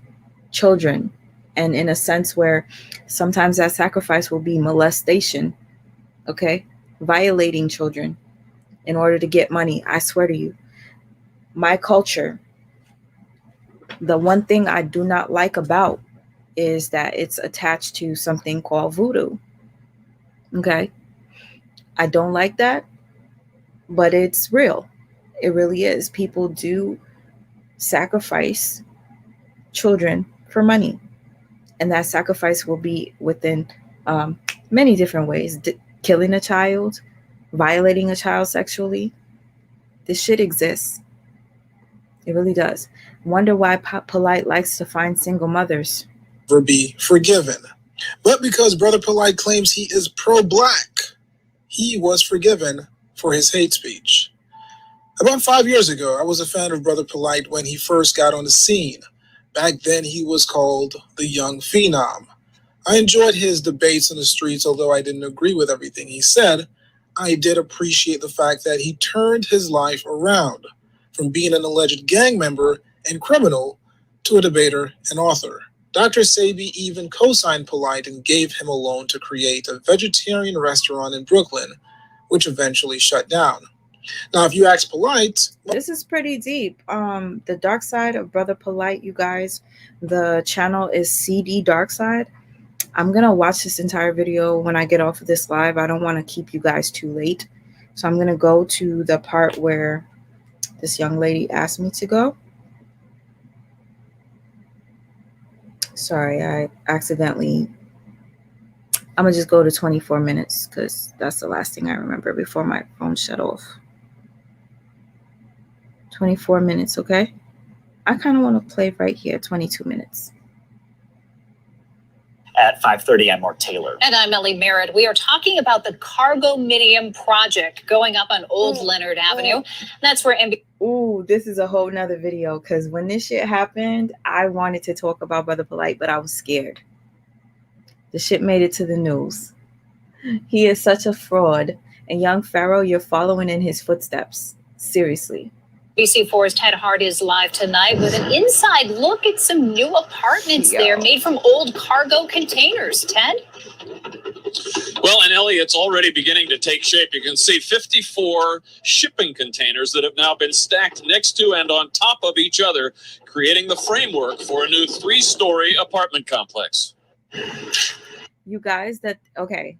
S1: children. And in a sense where sometimes that sacrifice will be molestation, okay? Violating children in order to get money. I swear to you, my culture, the one thing I do not like about is that it's attached to something called voodoo. Okay? I don't like that, but it's real. It really is. People do sacrifice children for money. And that sacrifice will be within many different ways. Killing a child, violating a child sexually. This shit exists. It really does. Wonder why Polite likes to find single mothers.
S7: Be forgiven. But because Brother Polite claims he is pro-black, he was forgiven for his hate speech. About 5 years ago, I was a fan of Brother Polite when he first got on the scene. Back then, he was called the Young Phenom. I enjoyed his debates in the streets, although I didn't agree with everything he said. I did appreciate the fact that he turned his life around from being an alleged gang member and criminal to a debater and author. Dr. Sabi even co-signed Polite and gave him a loan to create a vegetarian restaurant in Brooklyn, which eventually shut down. Now, if you ask Polite...
S1: This is pretty deep. The dark side of Brother Polite, you guys, the channel is CD Dark Side. I'm going to watch this entire video when I get off of this live. I don't want to keep you guys too late. So I'm going to go to the part where this young lady asked me to go. Sorry, I accidentally... I'm going to just go to 24 minutes because that's the last thing I remember before my phone shut off. 24 minutes, okay? I kind of want to play right here, 22 minutes.
S8: At 5:30, I'm Mark Taylor.
S9: And I'm Ellie Merritt. We are talking about the Cargominium project going up on Old Leonard Avenue. That's where
S1: Ooh, this is a whole nother video because when this shit happened, I wanted to talk about Brother Polite, but I was scared. The shit made it to the news. He is such a fraud. And young Pharaoh, you're following in his footsteps. Seriously.
S9: BC4's Ted Hart is live tonight with an inside look at some new apartments there made from old cargo containers. Ted?
S10: Well, and Ellie, it's already beginning to take shape. You can see 54 shipping containers that have now been stacked next to and on top of each other, creating the framework for a new 3-story apartment complex.
S1: You guys, okay.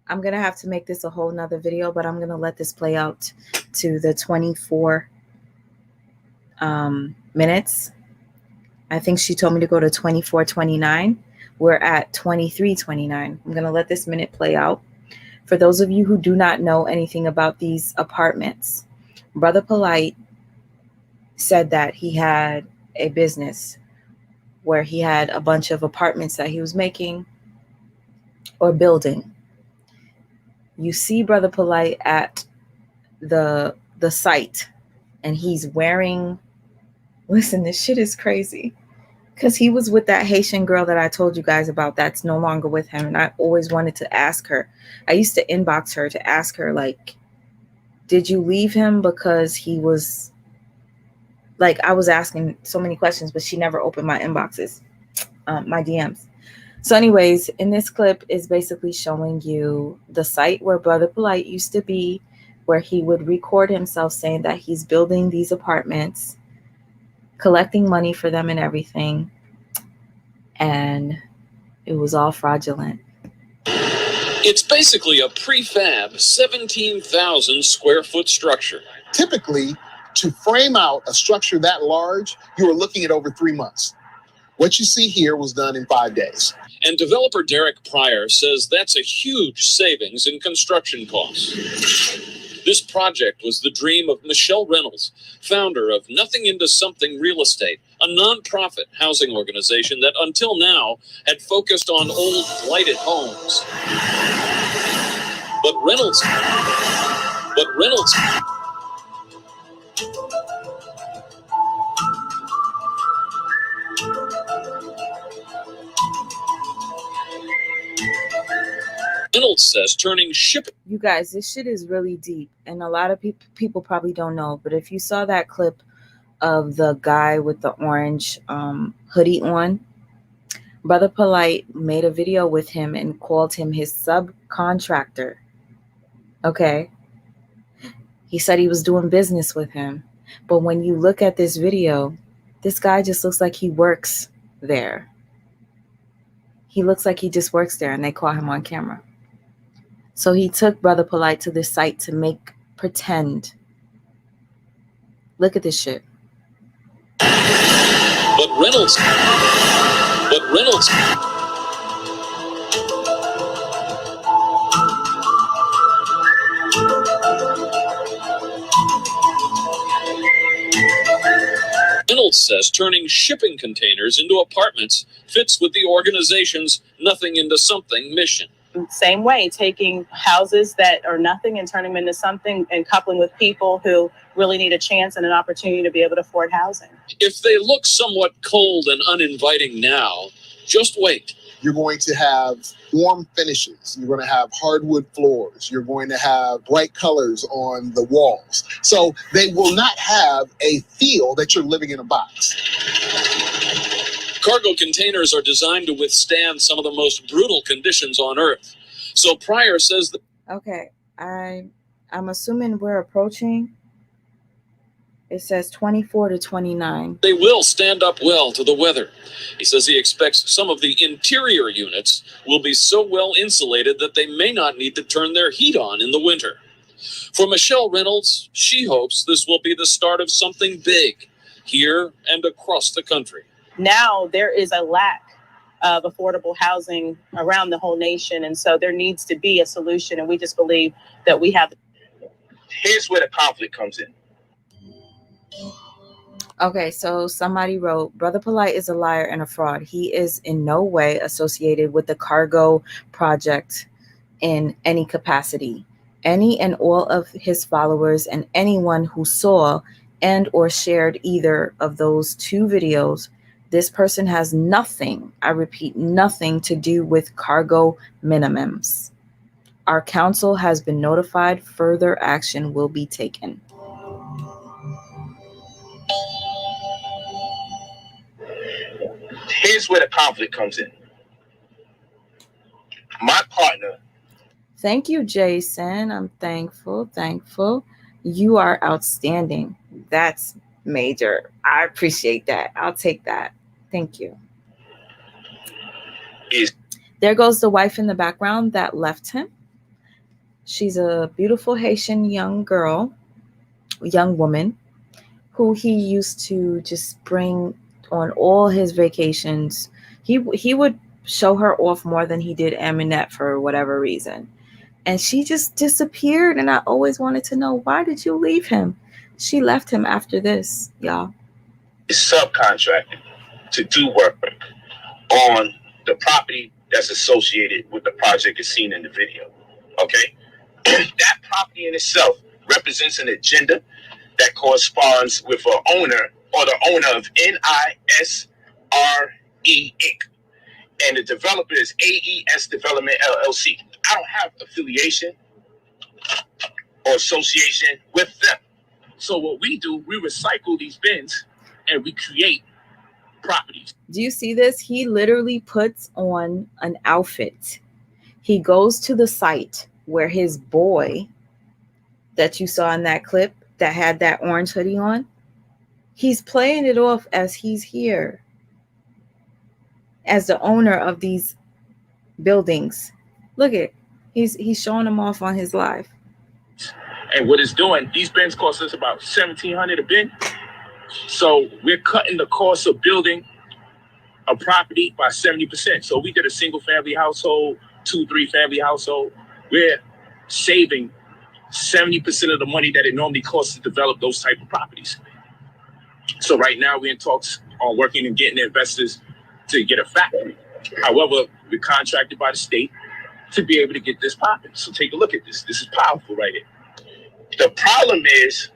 S1: I'm going to have to make this a whole nother video, but I'm going to let this play out to the 24 minutes. I think she told me to go to 24:29. We're at 23:29. I'm going to let this minute play out. For those of you who do not know anything about these apartments, Brother Polite said that he had a business where he had a bunch of apartments that he was making or building. You see Brother Polite at the site, and he's wearing, listen, this shit is crazy, because he was with that Haitian girl that I told you guys about that's no longer with him, and I always wanted to ask her. I used to inbox her to ask her, like, did you leave him because he was, like, I was asking so many questions, but she never opened my inboxes, my DMs. So anyways, in this clip is basically showing you the site where Brother Polite used to be, where he would record himself saying that he's building these apartments. collecting money for them and everything. And it was all fraudulent.
S10: It's basically a prefab 17,000 square foot structure.
S2: Typically, to frame out a structure that large, you are looking at over 3 months. What you see here was done in 5 days.
S10: And developer Derek Pryor says that's a huge savings in construction costs. This project was the dream of Michelle Reynolds, founder of Nothing Into Something Real Estate, a nonprofit housing organization that until now had focused on old blighted homes. But Reynolds says turning shipping.
S1: You guys, this shit is really deep, and a lot of people probably don't know, but if you saw that clip of the guy with the orange hoodie on, Brother Polite made a video with him and called him his subcontractor. Okay. He said he was doing business with him. But when you look at this video, this guy just looks like he works there. He looks like he just works there, and they caught him on camera. So he took Brother Polite to this site to pretend. Look at this shit.
S10: But Reynolds says turning shipping containers into apartments fits with the organization's Nothing Into Something mission.
S11: Same way, taking houses that are nothing and turning them into something, and coupling with people who really need a chance and an opportunity to be able to afford housing.
S10: If they look somewhat cold and uninviting now, just wait.
S2: You're going to have warm finishes. You're going to have hardwood floors. You're going to have bright colors on the walls. So they will not have a feel that you're living in a box.
S10: Cargo containers are designed to withstand some of the most brutal conditions on Earth. So Pryor says that...
S1: Okay, I'm assuming we're approaching. It says 24 to 29.
S10: They will stand up well to the weather. He says he expects some of the interior units will be so well insulated that they may not need to turn their heat on in the winter. For Michelle Reynolds, she hopes this will be the start of something big here and across the country.
S11: Now there is a lack of affordable housing around the whole nation, and so there needs to be a solution, and we just believe that we have.
S6: Here's where the conflict comes in.
S1: Okay, so somebody wrote, Brother Polite is a liar and a fraud. He is in no way associated with the cargo project in any capacity. Any and all of his followers and anyone who saw and or shared either of those two videos, this person has nothing, I repeat, nothing to do with cargo minimums. Our council has been notified. Further action will be taken.
S6: Here's where the conflict comes in. My partner.
S1: Thank you, Jason. I'm thankful. You are outstanding. That's major. I appreciate that. I'll take that. Thank you. There goes the wife in the background that left him. She's a beautiful Haitian young woman, who he used to just bring on all his vacations. He would show her off more than he did Aminette for whatever reason. And she just disappeared, and I always wanted to know, why did you leave him? She left him after this, y'all.
S6: Is subcontracted to do work on the property that's associated with the project as seen in the video. Okay? That property in itself represents an agenda that corresponds with an owner or the owner of NISRE Inc. And the developer is AES Development LLC. I don't have affiliation or association with them. So what we do, we recycle these bins and we create properties.
S1: Do you see this? He literally puts on an outfit. He goes to the site where his boy that you saw in that clip that had that orange hoodie on, He's playing it off as he's here, as the owner of these buildings. Look at, he's showing them off on his live.
S6: And what it's doing, these bins cost us about $1,700 a bin. So we're cutting the cost of building a property by 70%. So we did a single family household, 2-3 family household. We're saving 70% of the money that it normally costs to develop those type of properties. So right now we're in talks on working and getting investors to get a factory. However, we're contracted by the state to be able to get this popping. So take a look at this. This is powerful right here. The problem is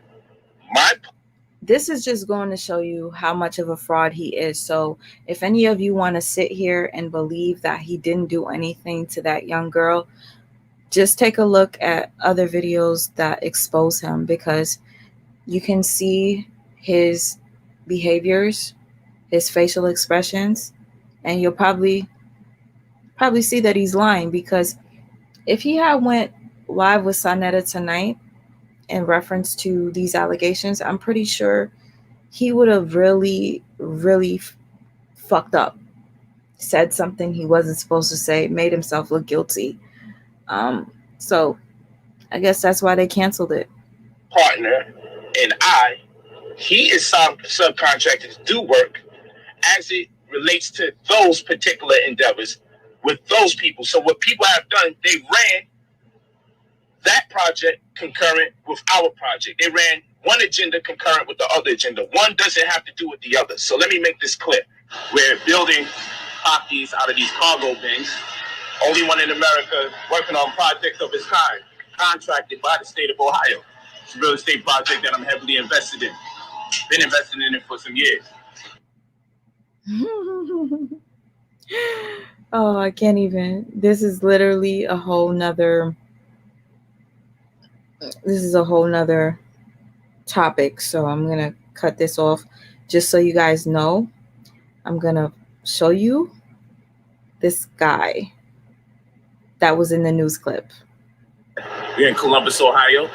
S1: this is just going to show you how much of a fraud he is. So if any of you want to sit here and believe that he didn't do anything to that young girl, just take a look at other videos that expose him, because you can see his behaviors, his facial expressions, and you'll probably see that he's lying. Because if he had went live with Sanetta tonight in reference to these allegations, I'm pretty sure he would have really fucked up, said something he wasn't supposed to say, made himself look guilty. So I guess that's why they canceled it.
S6: Partner and he is subcontracted to do work as it relates to those particular endeavors with those people. So what people have done, they ran that project concurrent with our project. They ran one agenda concurrent with the other agenda. One doesn't have to do with the other. So let me make this clear. We're building properties out of these cargo bins. Only one in America working on projects of its kind, contracted by the state of Ohio. It's a real estate project that I'm heavily invested in. Been investing in it for some years.
S1: Oh, I can't even. This is literally a whole nother topic. So I'm going to cut this off just so you guys know. I'm going to show you this guy that was in the news clip.
S6: We're in Columbus, Ohio.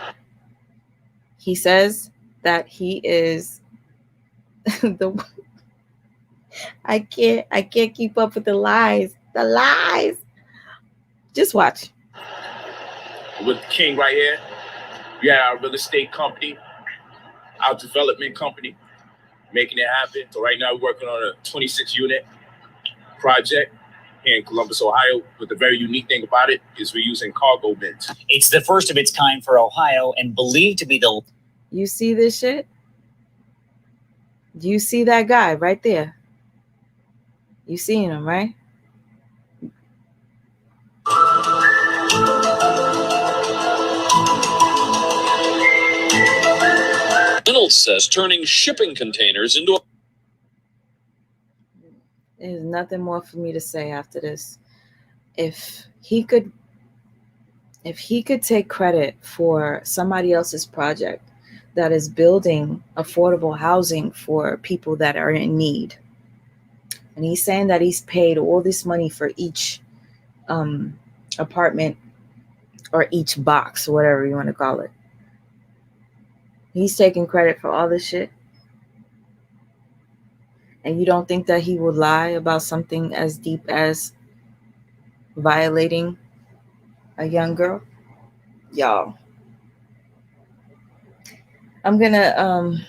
S1: He says that he is I can't keep up with the lies. The lies. Just watch.
S6: With King right here, we have our real estate company, our development company, making it happen. So right now we're working on a 26-unit project here in Columbus, Ohio. But the very unique thing about it is we're using cargo bins.
S8: It's the first of its kind for Ohio and believed to be the...
S1: You see this shit? Do you see that guy right there? You seeing him, right?
S10: Reynolds says turning shipping containers into...
S1: There's nothing more for me to say after this. If he could take credit for somebody else's project that is building affordable housing for people that are in need, and he's saying that he's paid all this money for each apartment or each box, whatever you want to call it. He's taking credit for all this shit. And you don't think that he would lie about something as deep as violating a young girl? Y'all. I'm gonna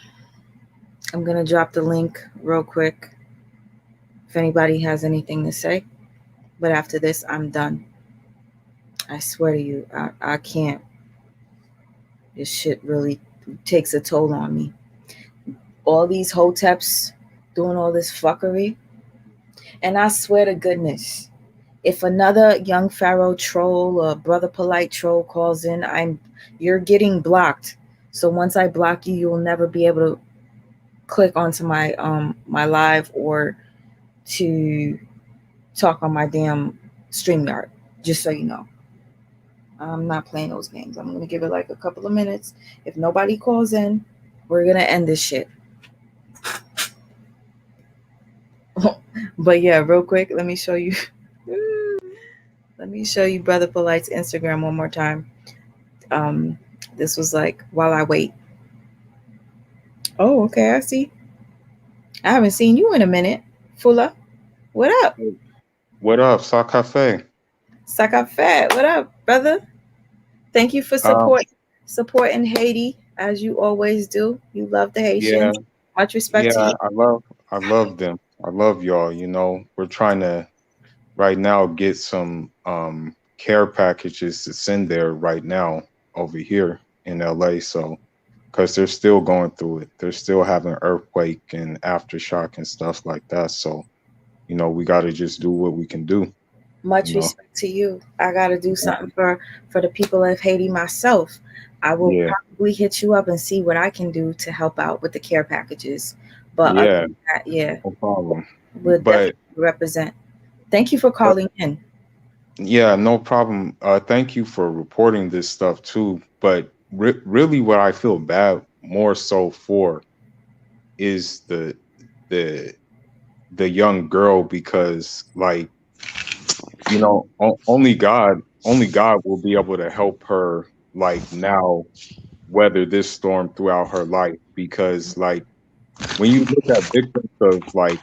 S1: drop the link real quick if anybody has anything to say. But after this, I'm done. I swear to you, I can't. This shit really takes a toll on me. All these hoteps doing all this fuckery. And I swear to goodness, if another young Pharaoh troll or Brother Polite troll calls in, you're getting blocked. So once I block you, you'll never be able to click onto my my live or to talk on my damn StreamYard. Just so you know. I'm not playing those games. I'm going to give it like a couple of minutes. If nobody calls in, we're going to end this shit. But yeah, real quick, let me show you. Let me show you Brother Polite's Instagram one more time. This was like while I wait. Oh, okay, I see. I haven't seen you in a minute. Fuller, what up?
S12: What up, Sa Cafe?
S1: Sakafet, what up, brother? Thank you for
S12: Um,
S1: supporting Haiti as you always do. You love the
S12: yeah,
S1: Haitians. Much respect to
S12: yeah,
S1: you.
S12: I love them. I love y'all. We're trying to right now get some care packages to send there right now over here in LA. So, because they're still going through it, they're still having earthquake and aftershock and stuff like that. So, we got to just do what we can do. You
S1: Much
S12: know,
S1: respect to you. I gotta do
S12: yeah,
S1: something for the people of Haiti myself. I will
S12: yeah,
S1: probably hit you up and see what I can do to help out with the care packages. But other
S12: yeah,
S1: than that, yeah,
S12: no problem.
S1: we'll definitely
S12: But
S1: represent. Thank you for calling in.
S12: Yeah, no problem. Thank you for reporting this stuff too. But really, what I feel bad more so for is the the young girl because, like, only God will be able to help her, like, now weather this storm throughout her life. Because, like, when you look at victims of like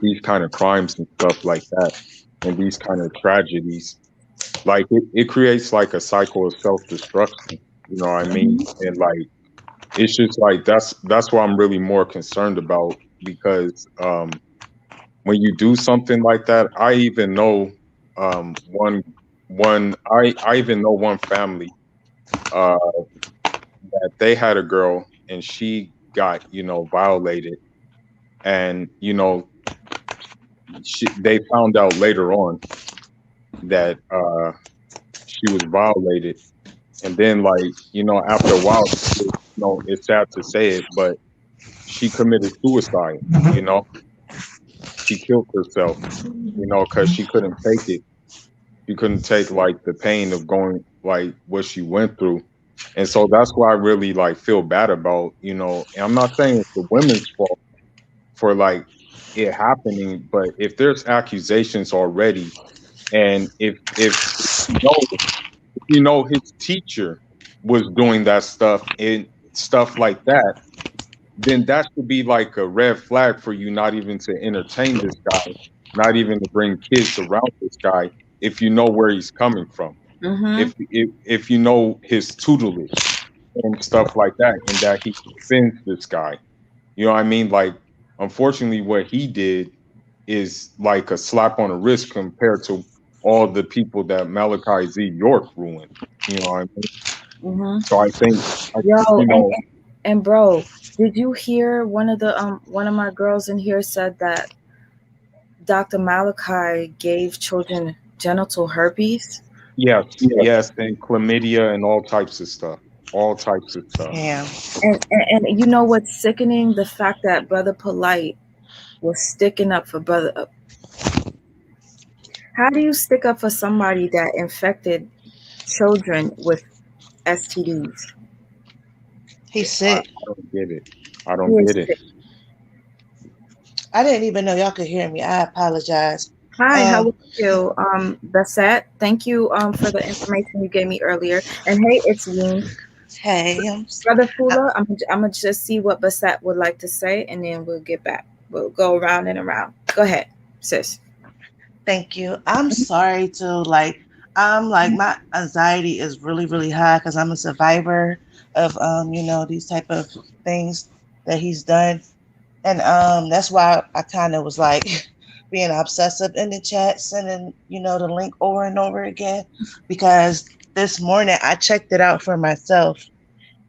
S12: these kind of crimes and stuff like that, and these kind of tragedies, like it creates like a cycle of self-destruction, you know what I mean? And like it's just like that's what I'm really more concerned about because when you do something like that, I even know one I even know one family uh that they had a girl and she got, violated, and they found out later on that she was violated. And then, like, after a while, it's sad to say it, but she committed suicide. She killed herself. Because she couldn't take it. She couldn't take like the pain of going like what she went through, and so that's why I really like feel bad about. And I'm not saying it's the women's fault for like it happening, but if there's accusations already, and if his teacher was doing that stuff and stuff like that, then that should be like a red flag for you not even to entertain this guy, not even to bring kids around this guy if you know where he's coming from.
S1: Mm-hmm.
S12: If you know his tutelage and stuff like that, and that he defends this guy. You know what I mean? Like, unfortunately, what he did is like a slap on the wrist compared to all the people that Malachi Z. York ruined. You know what I mean?
S1: Mm-hmm.
S12: So I
S1: Yo,
S12: think,
S1: and bro, did you hear one of my girls in here said that Dr. Malachi gave children genital herpes?
S12: yes, yes, and chlamydia and all types of stuff. All types of stuff.
S13: Yeah.
S1: And you know what's sickening? The fact that Brother Polite was sticking up for brother. How do you stick up for somebody that infected children with STDs?
S13: He's
S12: I
S13: sick.
S12: don't get it. I
S1: He
S12: don't
S1: is
S12: get it.
S1: sick.
S13: I didn't even know y'all could hear me. I apologize.
S1: Hi, how are you? Basset, thank you for the information you gave me earlier. And hey, it's Yeen.
S13: Hey,
S1: Brother Fula, I'm gonna just see what Basset would like to say, and then we'll get back. We'll go around and around. Go ahead, sis.
S13: thank you. I'm sorry to I'm like my anxiety is really, really high because I'm a survivor of these type of things that he's done. And that's why I kind of was like being obsessive in the chat, sending, the link over and over again. Because this morning I checked it out for myself.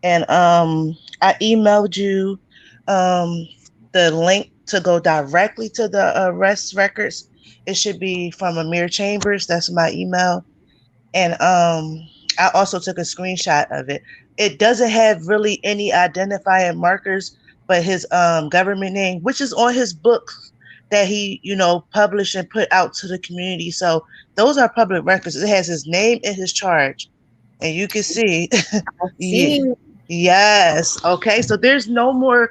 S13: And I emailed you the link to go directly to the arrest records. It should be from Amir Chambers. That's my email. And I also took a screenshot of it. It doesn't have really any identifying markers, but his government name, which is on his books that he, published and put out to the community. So those are public records. It has his name and his charge. And you can see, yes. Okay. So there's no more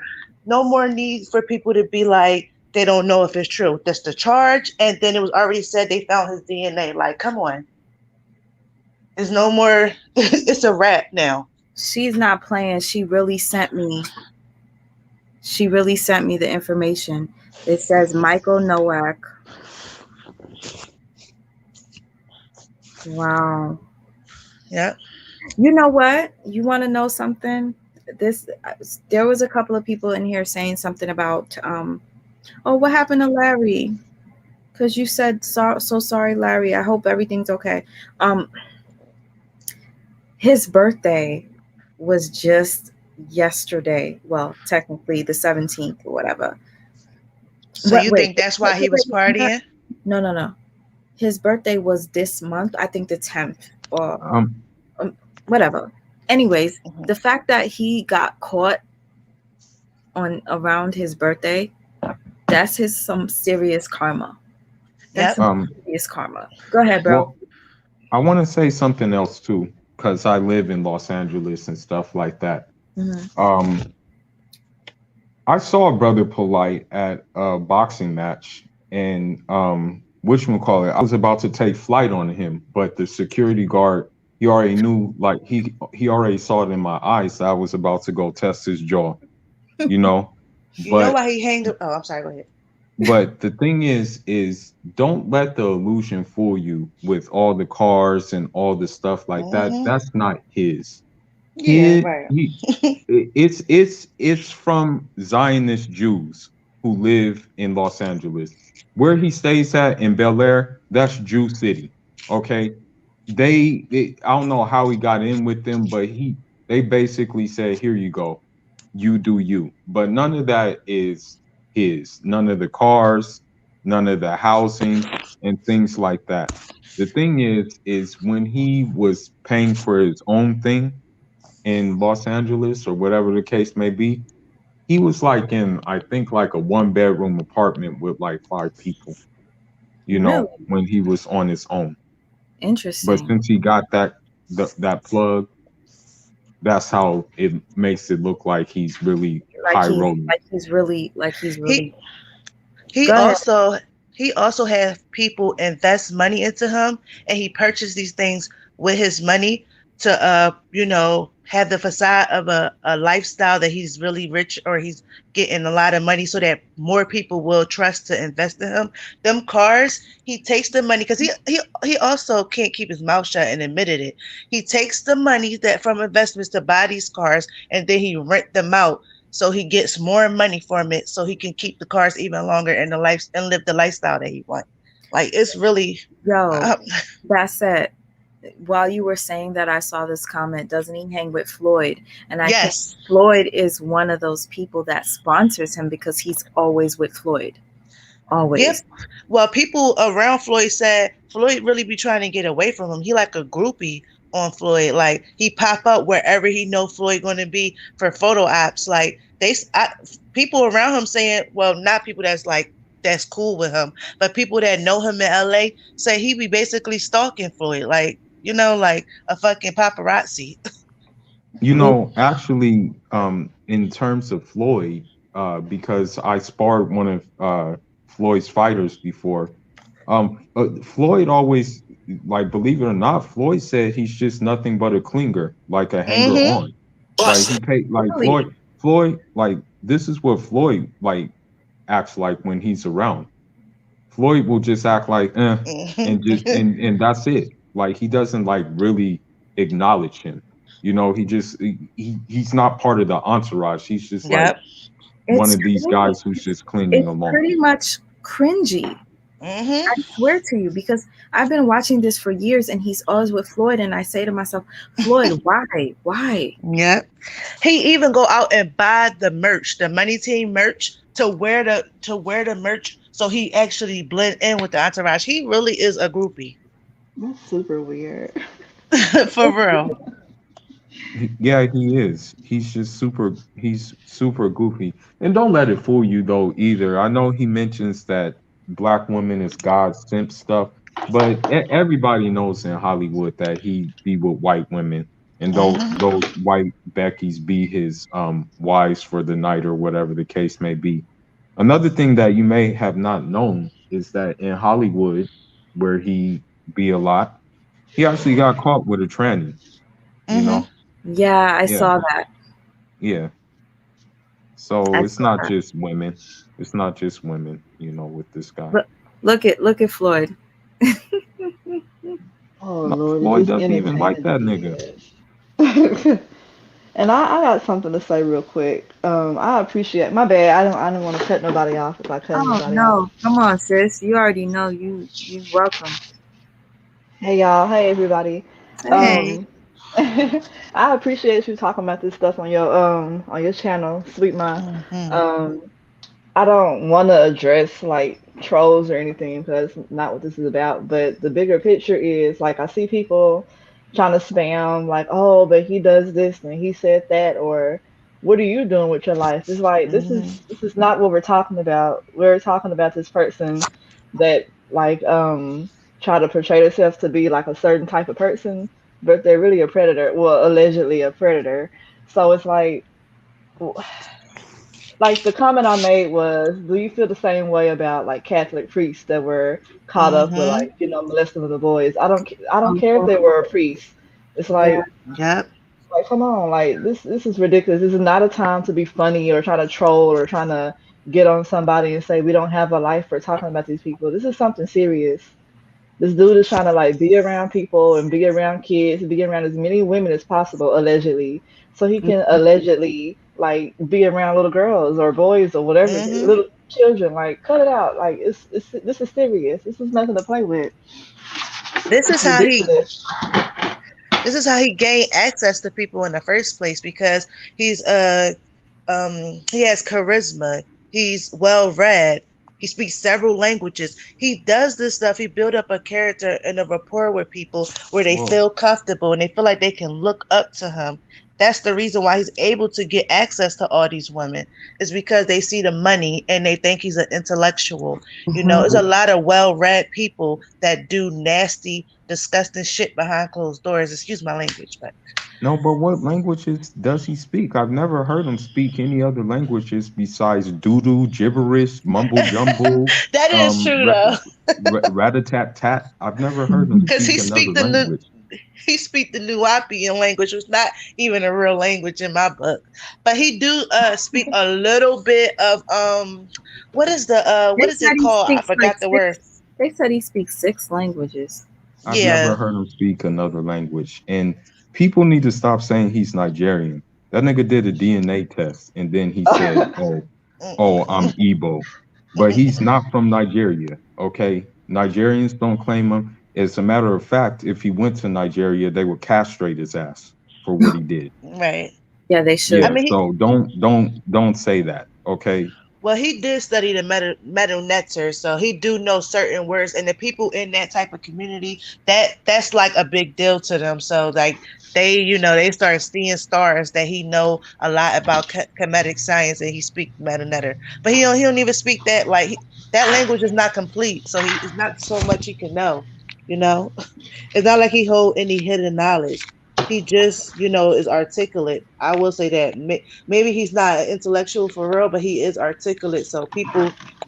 S13: need for people to be like, they don't know if it's true. That's the charge. And then it was already said they found his DNA. Like, come on. There's no more. It's a wrap now.
S1: She's not playing. She really sent me She really sent me the information. It says Michael Nowak. Wow.
S13: Yep.
S1: You know what? You want to know something? There was a couple of people in here saying something about oh, what happened to Larry? Because you said so sorry, Larry. I hope everything's okay. His birthday was just yesterday. Well, technically the 17th or whatever.
S13: So you think that's why he was partying?
S1: No. His birthday was this month. I think the 10th or whatever. Anyways, the fact that he got caught on around his birthday, that's some serious karma. That's some serious karma. Go ahead, bro.
S12: Well, I want to say something else too, because I live in Los Angeles and stuff like that.
S1: Mm-hmm.
S12: I saw Brother Polite at a boxing match, and whatchamacallit, I was about to take flight on him, but the security guard, he already knew, like he already saw it in my eyes that I was about to go test his jaw, you know.
S13: You know why he hanged up? Oh, I'm sorry, go ahead.
S12: But the thing is don't let the illusion fool you with all the cars and all the stuff like that. That's not his.
S13: Yeah, right.
S12: It's from Zionist Jews who live in Los Angeles. Where he stays at in Bel Air, that's Jew City. Okay. I don't know how he got in with them, but they basically said, here you go. You do you. But none of that is his. None of the cars, none of the housing and things like that. The thing is when he was paying for his own thing in Los Angeles or whatever the case may be, he was like in, I think, like a 1-bedroom apartment with like 5 people, you know, when he was on his own.
S1: Interesting.
S12: But since he got that plug, that's how it makes it look like he's really high rolling.
S1: He's really
S13: He also has people invest money into him, and he purchased these things with his money to have the facade of a lifestyle that he's really rich or he's getting a lot of money so that more people will trust to invest in him. Them cars, he takes the money because he also can't keep his mouth shut and admitted it. He takes the money that from investments to buy these cars, and then he rent them out. So he gets more money from it, so he can keep the cars even longer and live the lifestyle that he wants. Like, it's really
S1: that's it. While you were saying that, I saw this comment. Doesn't he hang with Floyd? And I think Floyd is one of those people that sponsors him because he's always with Floyd. Always.
S13: Yep. Well, people around Floyd said Floyd really be trying to get away from him. He like a groupie on Floyd. Like, he pop up wherever he know Floyd going to be for photo ops. Like, people around him saying, well, not people that's cool with him, but people that know him in LA say he be basically stalking Floyd, like a fucking paparazzi.
S12: Actually, in terms of Floyd, because I sparred one of Floyd's fighters before, Floyd always, like, believe it or not, Floyd said he's just nothing but a clinger, like a hanger on. Like, he paid, like, Floyd, like, this is what Floyd, like, acts like when he's around. Floyd will just act like, and just, and that's it. Like, he doesn't, like, really acknowledge him. You know, he's not part of the entourage. He's just like one of these guys who's just clinging along.
S1: Pretty much cringy. I swear to you, because I've been watching this for years, and he's always with Floyd, and I say to myself, Floyd, why?
S13: Yep. He even go out and buy the merch, the Money Team merch, to wear the merch, so he actually blend in with the entourage. He really is a groupie.
S14: That's super weird.
S13: For real.
S12: Yeah, he is. He's super goofy. And don't let it fool you though either. I know he mentions that black women is God's simp stuff, but everybody knows in Hollywood that he be with white women, and those white Beckys be his wives for the night or whatever the case may be. Another thing that you may have not known is that in Hollywood, where he be a lot, he actually got caught with a tranny. You know?
S1: Yeah, I saw that.
S12: Yeah. So it's not just women. It's not just women, with this guy.
S1: Look at Floyd.
S14: Oh
S12: No,
S14: Lord, it
S12: Floyd
S14: is
S12: doesn't even like
S14: entertaining
S12: that
S14: to
S12: nigga.
S14: me. And I got something to say real quick. I appreciate my bad. I don't want to cut nobody off if I cut
S1: Oh
S14: anybody off.
S1: no, come on, sis. You already know you welcome.
S14: Hey y'all, hey everybody.
S1: Hey.
S14: I appreciate you talking about this stuff on your channel, Sweet Mind. I don't want to address like trolls or anything because that's not what this is about. But the bigger picture is like I see people trying to spam like, oh, but he does this and he said that, or what are you doing with your life? It's like this is not what we're talking about. We're talking about this person that like try to portray themselves to be like a certain type of person, but they're really a predator. Well, allegedly a predator. So it's like the comment I made was, do you feel the same way about like Catholic priests that were caught up with like molesting the boys? I don't care if they were a priest. It's
S1: Yeah.
S14: like come on, like this is ridiculous. This is not a time to be funny or try to troll or trying to get on somebody and say we don't have a life for talking about these people. This is something serious. This dude is trying to like be around people and be around kids, be around as many women as possible, allegedly, so he can allegedly like be around little girls or boys or whatever, little children. Like, cut it out. Like, it's this is serious. This is nothing to play with.
S13: This is
S14: It's
S13: how
S14: ridiculous.
S13: he gained access to people in the first place because he has charisma. He's well read. He speaks several languages. He does this stuff. He built up a character and a rapport with people where they feel comfortable and they feel like they can look up to him. That's the reason why he's able to get access to all these women, is because they see the money and they think he's an intellectual. There's a lot of well-read people that do nasty, disgusting shit behind closed doors. Excuse my language, but
S12: No, but what languages does he speak? I've never heard him speak any other languages besides doodoo, gibberish, mumble jumble,
S13: that is true though.
S12: rat-a-tat-tat. I've never heard him
S13: Because
S12: speak another language.
S13: he speak the Nuwapian language, which is not even a real language in my book. But he do speak a little bit of what is it called? I forgot the word.
S1: They said he speaks 6 languages.
S12: I've never heard him speak another language. And people need to stop saying he's Nigerian. That nigga did a DNA test and then he said, I'm Igbo. But he's not from Nigeria, okay? Nigerians don't claim him. As a matter of fact, if he went to Nigeria, they would castrate his ass for what he did.
S13: Right.
S1: Yeah, they should.
S12: Yeah, so don't say that, okay?
S13: Well, he did study the metal netter, so he do know certain words, and the people in that type of community, that's like a big deal to them. So like they start seeing stars that he know a lot about Kemetic science, and he speak metal netter, but he don't even speak that. Like that language is not complete, so it's not so much he can know. It's not like he hold any hidden knowledge. He just, is articulate. I will say that. Maybe he's not an intellectual for real, but he is articulate. So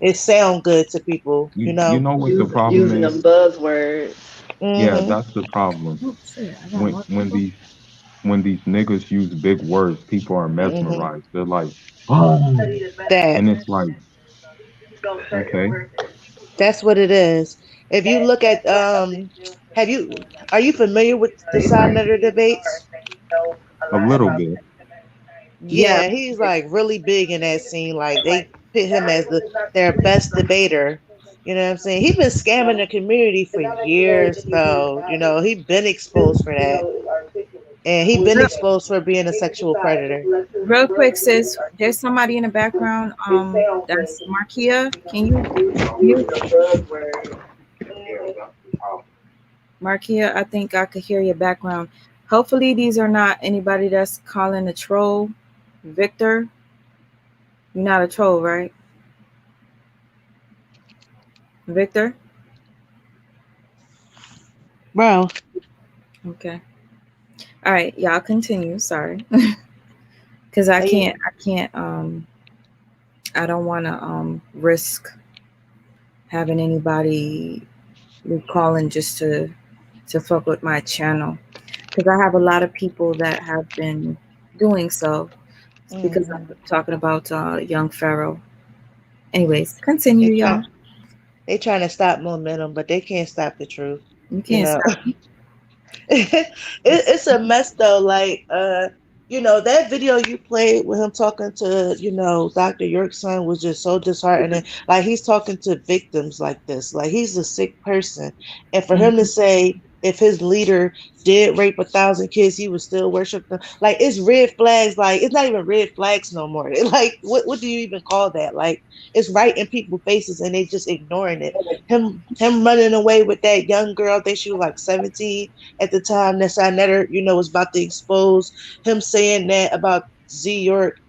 S13: it sound good to people,
S12: You know what the problem
S14: using
S12: is?
S14: them buzzwords.
S12: Yeah, that's the problem. When these niggas use big words, people are mesmerized. They're like, and it's like, okay.
S13: That's what it is. If you look at, are you familiar with the Sanetta debates?
S12: A little bit.
S13: Yeah, he's like really big in that scene. Like they pit him as their best debater. You know what I'm saying? He's been scamming the community for years, though. He's been exposed for that. And he's been exposed for being a sexual predator.
S1: Real quick, sis, there's somebody in the background. That's Markia. Can you Markia, I think I could hear your background. Hopefully these are not anybody that's calling a troll. Victor, you're not a troll, right? Victor?
S13: Bro.
S1: Okay. All right, y'all continue. Sorry. Because I don't want to risk having anybody calling just to fuck with my channel, because I have a lot of people that have been doing so. because I'm talking about young Pharaoh. Anyways, continue, y'all.
S13: They trying to stop momentum, but they can't stop the truth.
S1: You
S13: You
S1: can't
S13: know,
S1: stop me.
S13: it's a mess though. Like, that video you played with him talking to, Dr. York's son was just so disheartening. Like, he's talking to victims like this. Like, he's a sick person. And for him to say, if his leader did rape 1,000 kids, he would still worship them. Like, it's red flags. Like, it's not even red flags no more. Like, what do you even call that? Like, it's right in people's faces and they just ignoring it. Him running away with that young girl, I think she was like 17 at the time that Sanetta, was about to expose. Him saying that about Z York,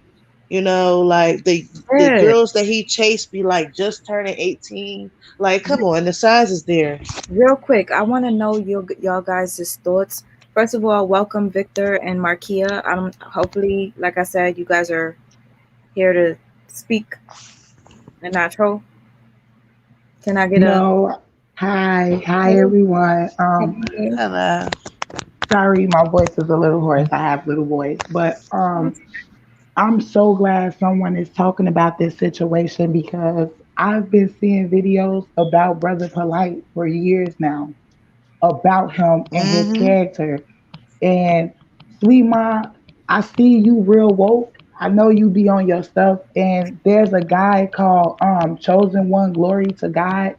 S13: like the
S1: Yeah.
S13: girls that he chased be like just turning 18. Like, come on, the signs is there.
S1: Real quick, I want to know y'all guys' thoughts. First of all, welcome Victor and Markia. Hopefully, like I said, you guys are here to speak and not troll. Can I get a
S15: No. Hi. Hi,
S1: hey?
S15: everyone.
S1: Hey.
S13: Hello.
S15: Sorry, my voice is a little hoarse. I have little voice, but I'm so glad someone is talking about this situation because I've been seeing videos about Brother Polite for years now, about him and his character. And Sweet Ma, I see you real woke. I know you be on your stuff. And there's a guy called Chosen One Glory to God.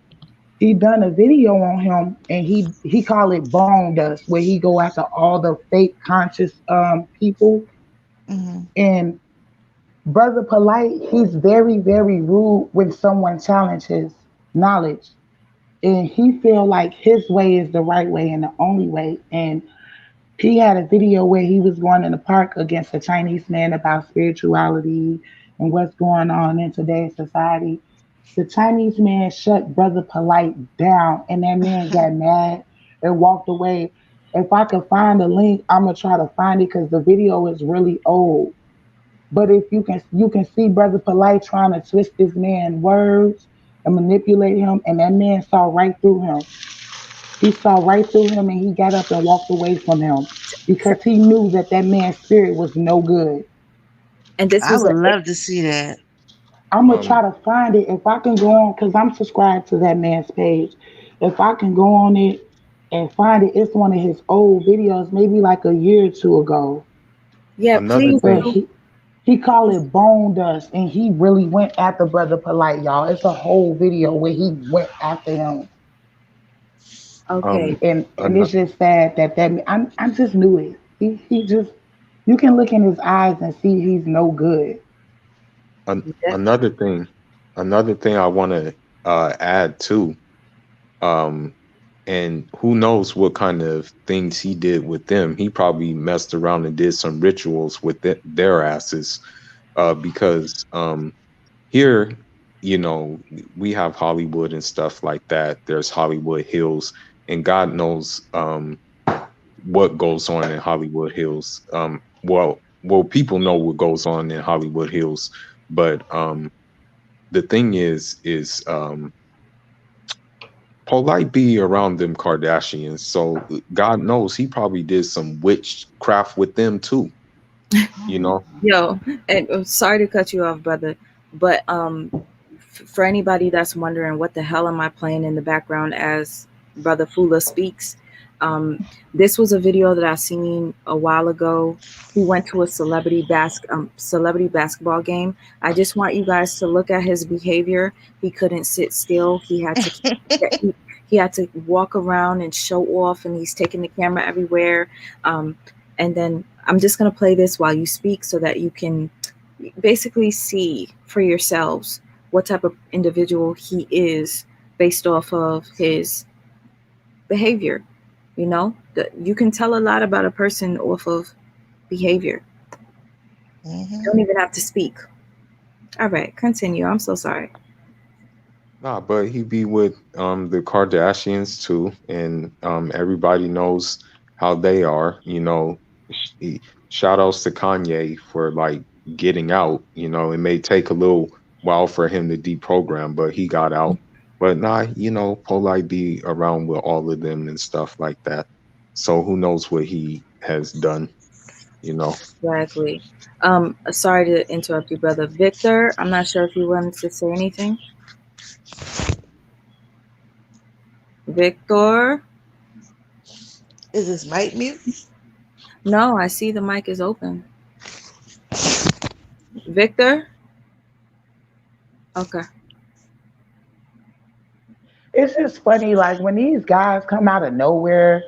S15: He done a video on him and he call it bone dust where he go after all the fake conscious people. And Brother Polite, he's very, very rude when someone challenges knowledge. And he feel like his way is the right way and the only way. And he had a video where he was going in the park against a Chinese man about spirituality and what's going on in today's society. The Chinese man shut Brother Polite down, and that man got mad and walked away. If I could find the link, I'm gonna try to find it because the video is really old. But if you can see Brother Polite trying to twist this man's words and manipulate him, and that man saw right through him. He saw right through him and he got up and walked away from him because he knew that that man's spirit was no good.
S1: And this
S13: I
S1: was
S13: would love to see that.
S15: I'm gonna try to find it if I can go on because I'm subscribed to that man's page. If I can go on it and find it, it's one of his old videos, maybe like a year or two ago.
S1: Yeah,
S12: Another
S1: please.
S15: But
S12: thing,
S15: he call it bone dust, and he really went after Brother Polite, y'all. It's a whole video where he went after him,
S1: Okay.
S15: and it's just sad that I just knew it. He just you can look in his eyes and see he's no good.
S12: another thing I want to add too. And who knows what kind of things he did with them. He probably messed around and did some rituals with their asses, because here, we have Hollywood and stuff like that. There's Hollywood Hills, and God knows what goes on in Hollywood Hills. Well, people know what goes on in Hollywood Hills, but the thing is Polite be around them Kardashians, so God knows he probably did some witchcraft with them too.
S1: Yo, and I'm sorry to cut you off, brother, but for anybody that's wondering what the hell am I playing in the background as Brother Fula speaks, this was a video that I seen a while ago. He went to a celebrity basketball game. I just want you guys to look at his behavior. He couldn't sit still. He had to he had to walk around and show off, and he's taking the camera everywhere. And then I'm just gonna play this while you speak so that you can basically see for yourselves what type of individual he is based off of his behavior. You can tell a lot about a person off of behavior. You don't even have to speak. All right, continue. I'm so sorry.
S12: Nah, but he be with the Kardashians too, and everybody knows how they are. Shout outs to Kanye for like getting out. It may take a little while for him to deprogram, but he got out. But nah, Polite be around with all of them and stuff like that. So who knows what he has done? you know.
S1: Exactly. Sorry to interrupt you, brother Victor. I'm not sure if you wanted to say anything. Victor?
S13: Is this mic mute?
S1: No, I see the mic is open. Victor? Okay.
S15: It's just funny, like when these guys come out of nowhere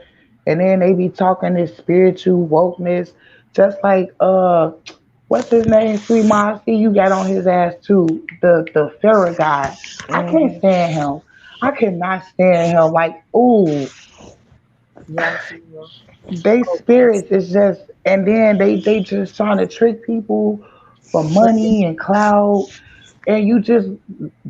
S15: and then they be talking this spiritual wokeness, just like what's his name, Sweet Ma? I see you got on his ass too. The Pharaoh guy. I can't
S1: Mm-hmm.
S15: stand him. I cannot stand him. Like, ooh,
S1: Yes, you will.
S15: they
S1: Oh, yes.
S15: spirits is just, and then they just trying to trick people for money and clout, and you just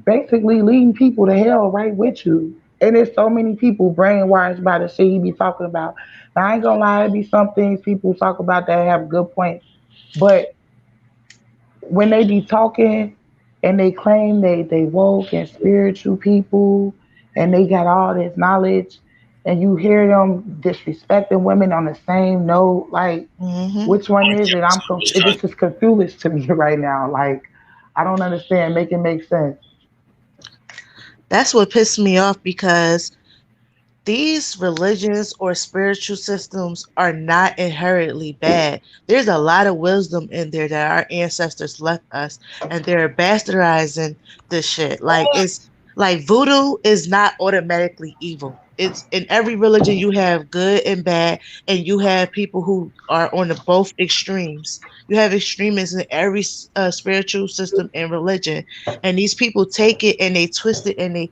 S15: basically leading people to hell right with you. And there's so many people brainwashed by the shit he be talking about. Now, I ain't gonna lie, it be some things people talk about that have good points, but when they be talking and they claim they woke and spiritual people and they got all this knowledge, and you hear them disrespecting women on the same note, like,
S13: Mm-hmm.
S15: which one is it? This is confused to me right now. Like, I don't understand. Make it make sense.
S13: That's what pissed me off because these religions or spiritual systems are not inherently bad. There's a lot of wisdom in there that our ancestors left us, and they're bastardizing this shit. Like it's like voodoo is not automatically evil. It's in every religion you have good and bad, and you have people who are on the both extremes. You have extremists in every spiritual system and religion, and these people take it and they twist it and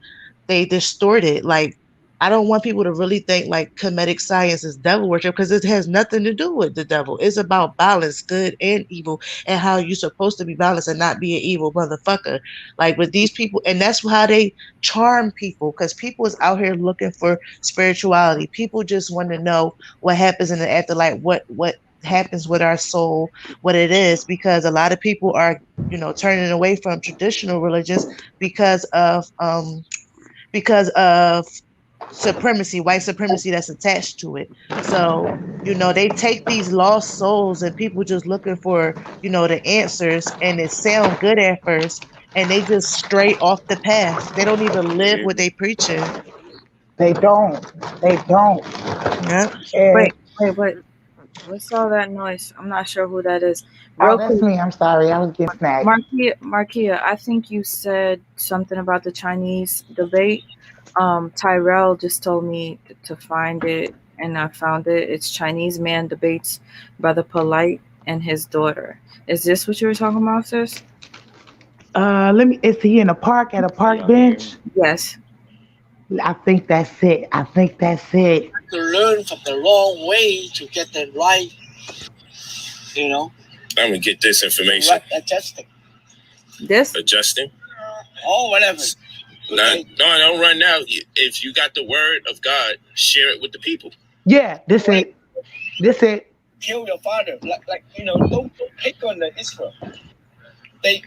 S13: they distort it. Like I don't want people to really think like comedic science is devil worship because it has nothing to do with the devil. It's about balance, good and evil, and how you're supposed to be balanced and not be an evil motherfucker. Like with these people, and that's how they charm people because people is out here looking for spirituality. People just want to know what happens in the afterlife, what happens with our soul, what it is, because a lot of people are, turning away from traditional religions because of supremacy, white supremacy that's attached to it. So, they take these lost souls and people just looking for, the answers, and it sound good at first, and they just stray off the path. They don't even live what they preaching.
S15: They don't. They don't.
S13: Yeah.
S15: And
S1: Wait. What's all that noise? I'm not sure who that is.
S15: oh,
S1: Real
S15: that's
S1: quick,
S15: me. I'm sorry. I was getting snagged.
S1: Markia, I think you said something about the Chinese debate. Tyrell just told me to find it, and I found it. It's Chinese man debates Brother Polite and his daughter. Is this what you were talking about, sis?
S15: Is he in a park at a park bench?
S1: Yes.
S15: I think that's it. I think that's it.
S5: To learn from the wrong way to get the right,
S6: I'm gonna get this information.
S5: right adjusting.
S1: This?
S6: Adjusting?
S5: Oh, whatever.
S6: No, don't run now. If you got the word of God, share it with the people.
S15: Yeah, this it. This it.
S5: Kill your father. Don't pick on the Israel. They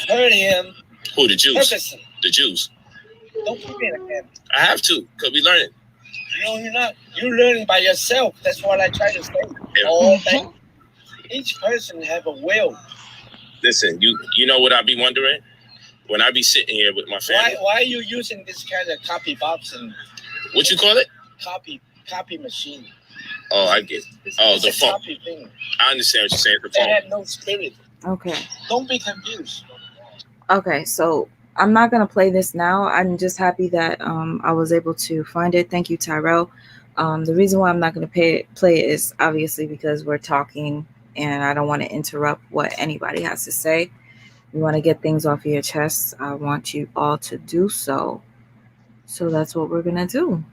S5: hurt him.
S6: Who, the Jews?
S5: Ferguson.
S6: The Jews.
S5: Don't put me again.
S6: I have to, because we learn it.
S5: No, you're not. You learn by yourself. That's what I try to say. All day. Each person have a will.
S6: Listen, you know what I be wondering? When I be sitting here with my family.
S5: Why are you using this kind of copy box and
S6: what you call it?
S5: Copy machine.
S6: Oh, I get it. Oh, the phone.
S5: Copy thing.
S6: I understand what you're saying. The
S5: They
S6: phone.
S5: have no spirit.
S1: Okay.
S5: Don't be confused.
S1: Okay, so I'm not gonna play this now. I'm just happy that I was able to find it. Thank you, Tyrell. The reason why I'm not gonna play it is obviously because we're talking, and I don't want to interrupt what anybody has to say. You want to get things off your chest. I want you all to do so. So that's what we're gonna do.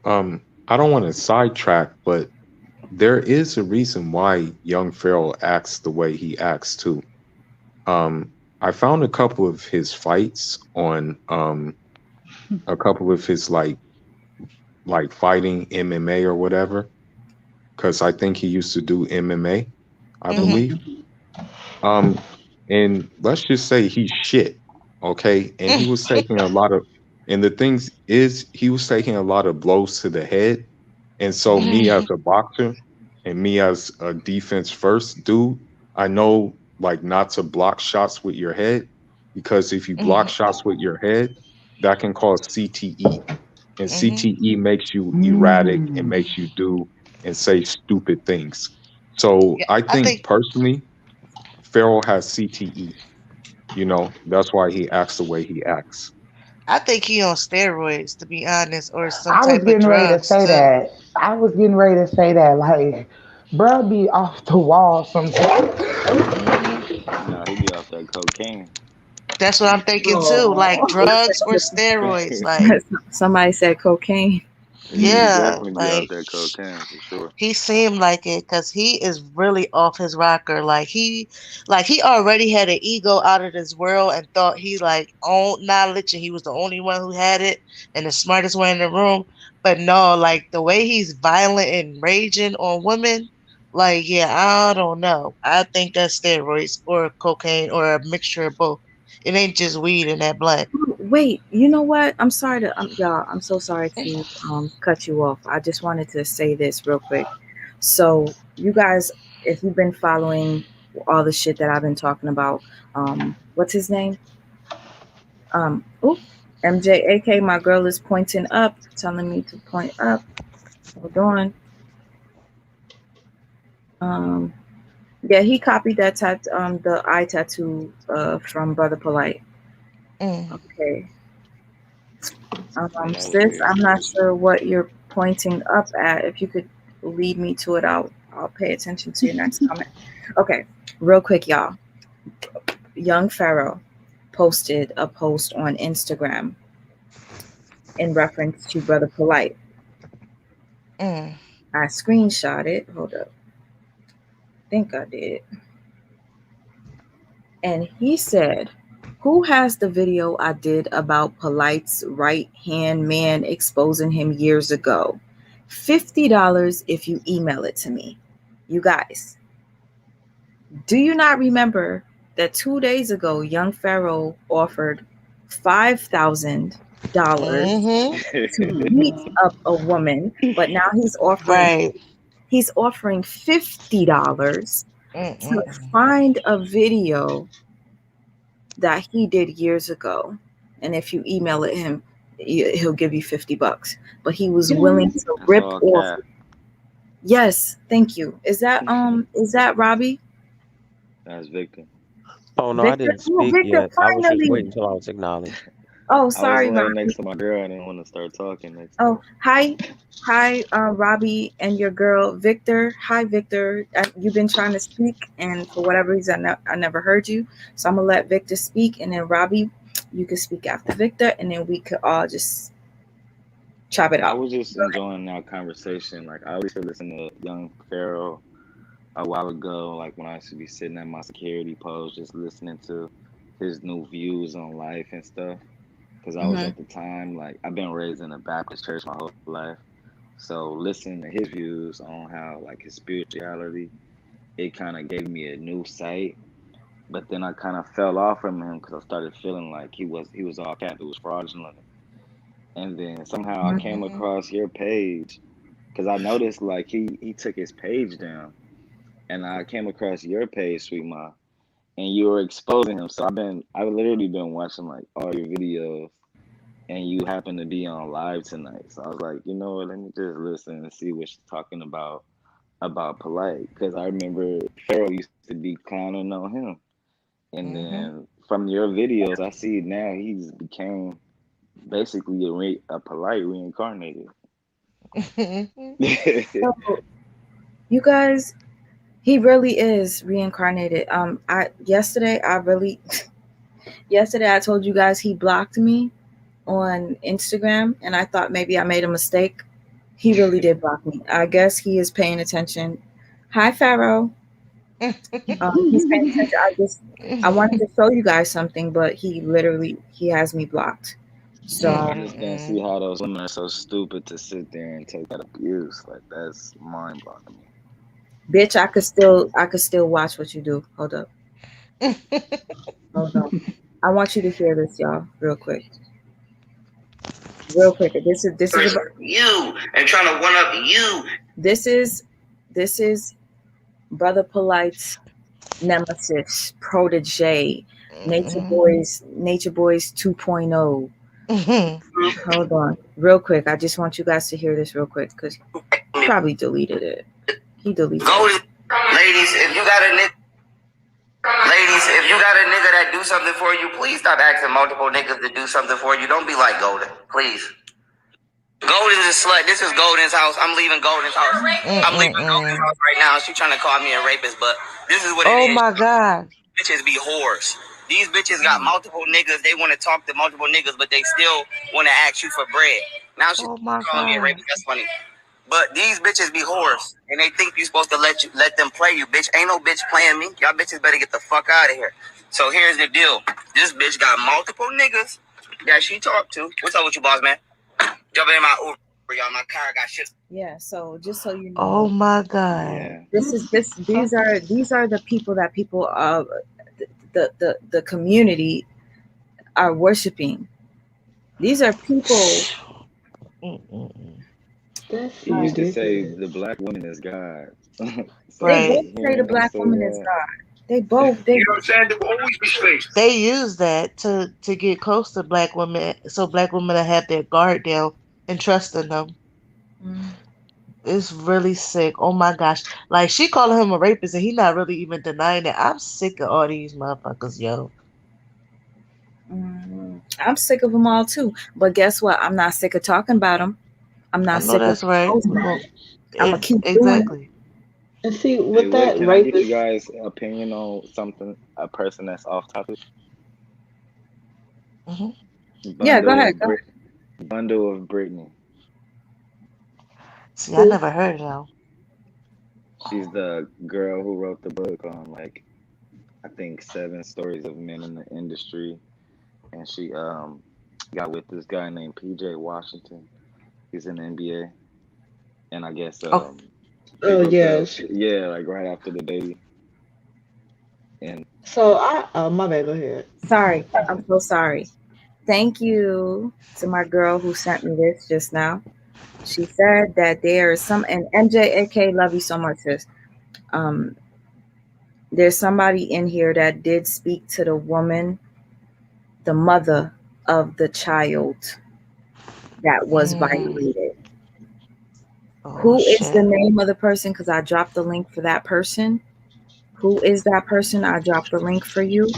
S12: I don't want to sidetrack, but there is a reason why young Pharaoh acts the way he acts too. I found a couple of his fights on a couple of his like fighting MMA or whatever, because I think he used to do MMA, I believe. And let's just say he's shit, okay? And he was taking a lot of, and the things is he was taking a lot of blows to the head. And so me as a boxer, And me as a defense first dude, I know like not to block shots with your head, because if you block shots with your head, that can cause CTE. And CTE makes you erratic and makes you do and say stupid things. So
S13: Yeah,
S12: I
S13: I
S12: think
S13: think
S12: personally, Pharaoh has CTE. You know, that's why he acts the way he acts.
S13: he on steroids, to be honest, or some
S15: I was
S13: type of
S15: getting ready to
S13: drugs
S15: say
S13: too.
S15: that. I was getting ready to say that. Like, bruh be off the wall sometimes.
S16: Nah, he be off that cocaine.
S13: That's what I'm thinking too. Like
S14: Oh.
S13: drugs or steroids. Like,
S1: Somebody said cocaine.
S16: He
S13: yeah,
S16: definitely be off
S13: like
S16: that cocaine for sure.
S13: he seemed like it because he is really off his rocker. Like he already had an ego out of this world and thought he like owned knowledge and he was the only one who had it and the smartest one in the room. But no, like the way he's violent and raging on women, like yeah, I don't know. I think that's steroids or cocaine or a mixture of both. It ain't just weed in that blunt.
S1: Wait, you know what? I'm sorry to y'all. I'm so sorry to cut you off. I just wanted to say this real quick. So you guys, if you've been following all the shit that I've been talking about, what's his name? Oh, MJAK. My girl is pointing up, telling me to point up. Hold on. Yeah, he copied that the eye tattoo from Brother Polite. Okay.
S16: Yeah, that was
S1: Sis,
S16: weird.
S1: I'm not sure what you're pointing up at. If you could lead me to it, I'll pay attention to your next comment. Okay, real quick, y'all. Young Pharaoh posted a post on Instagram in reference to Brother Polite. I screenshot it. Hold up. I think I did. And he said, "Who has the video I did about Polite's right-hand man exposing him years ago? $50 if you email it to me." You guys, do you not remember that 2 days ago, Young Pharaoh offered $5,000 to beat up a woman, but now he's offering $50 to find a video that he did years ago, and if you email it him, he'll give you $50. But he was willing to
S16: That's
S1: rip
S16: all
S1: off.
S16: cap.
S1: Yes, thank you. Is that Robbie?
S16: That's Victor.
S17: Oh no, I
S1: Victor?
S17: didn't
S1: Oh,
S17: speak
S1: Victor,
S17: yet. I was just
S1: finally.
S17: waiting until I was acknowledged.
S1: Oh,
S16: I was
S1: sorry,
S16: laying
S1: Robbie.
S16: next to my girl. I didn't want to start talking next.
S1: Oh, hi, Robbie and your girl Victor. Hi, Victor. You've been trying to speak, and for whatever reason, I never heard you. So I'm gonna let Victor speak, and then Robbie, you can speak after Victor, and then we could all just chop it
S16: I
S1: up.
S16: was just enjoying our conversation. Like I used to listen to Young Pharaoh a while ago, like when I used to be sitting at my security post, just listening to his new views on life and stuff. Because I was at the time, like I've been raised in a Baptist church my whole life, so listening to his views on how like his spirituality, it kind of gave me a new sight. But then I kind of fell off from him because I started feeling like he was all cap, it was fraudulent. And then somehow I came across your page because I noticed like he took his page down, and I came across your page, Sweet Ma, and you were exposing him. So I've literally been watching like all your videos, and you happen to be on live tonight. So I was like, you know what, let me just listen and see what she's talking about Polite, because I remember Pharaoh used to be clowning on him, and then from your videos, I see now he's became basically a Polite reincarnated.
S1: So, you guys, he really is reincarnated. Yesterday I told you guys he blocked me on Instagram, and I thought maybe I made a mistake. He really did block me. I guess he is paying attention. Hi, Pharaoh. He's paying attention. I wanted to show you guys something, but he has me blocked. So
S16: I just don't see how those women are so stupid to sit there and take that abuse. Like that's mind boggling me.
S1: bitch, I could still watch what you do. Hold up. Hold on. I want you to hear this, y'all, real quick. Real quick. This is about
S5: you and trying to one up you.
S1: This is This is Brother Polite's nemesis, protege, Nature Boys 2.0. Hold on, real quick. I just want you guys to hear this real quick because he probably deleted it. He deleted it.
S18: Ladies, if you got a nigga that do something for you, please stop asking multiple niggas to do something for you. Don't be like Golden, please. Golden is a slut. This is Golden's house. I'm leaving Golden's house. I'm leaving Golden's house right now. She's trying to call me a rapist, but this is what it is.
S13: Oh my God.
S18: Bitches be whores. These bitches got multiple niggas. They want to talk to multiple niggas, but they still want to ask you for bread. Now she's calling me a rapist. That's funny. But these bitches be whores, and they think you supposed to let them play you, bitch. Ain't no bitch playing me. Y'all bitches better get the fuck out of here. So here's the deal. This bitch got multiple niggas that she talked to. What's up with you, boss man? Jumping in my Uber, y'all. My car got shit.
S1: Yeah. So just so you know.
S13: Oh my God.
S1: These are the people that people the community are worshiping. These are people.
S16: He used to say the black woman is God.
S1: They both say the black woman is God. They both.
S13: They use that to get close to black women, so black women have their guard down and trust in them. It's really sick. Oh my gosh. Like, she calling him a rapist and he not really even denying it. I'm sick of all these motherfuckers, yo.
S1: I'm sick of them all too. But guess what? I'm not sick of talking about them. I'm not sick
S13: that's
S1: of
S13: right.
S1: I'm gonna keep doing it.
S14: And see,
S16: Hey,
S14: with that
S16: can I get
S14: rapist,
S16: you guys' opinion on something? A person that's off topic.
S1: Yeah, go ahead.
S16: Bundle of Brittany.
S13: See, I never heard of them.
S16: She's the girl who wrote the book on, like, I think 7 stories of men in the industry, and she got with this guy named PJ Washington. He's in the NBA, and I guess yeah, like right after the baby. And
S14: so my bad, go ahead.
S1: Sorry, I'm so sorry. Thank you to my girl who sent me this just now. She said that there is some, and MJ, AK, love you so much, sis. There's somebody in here that did speak to the woman, the mother of the child that was violated. Who is the name of the person? Because I dropped the link for that person. Who is that person? I dropped the link for you.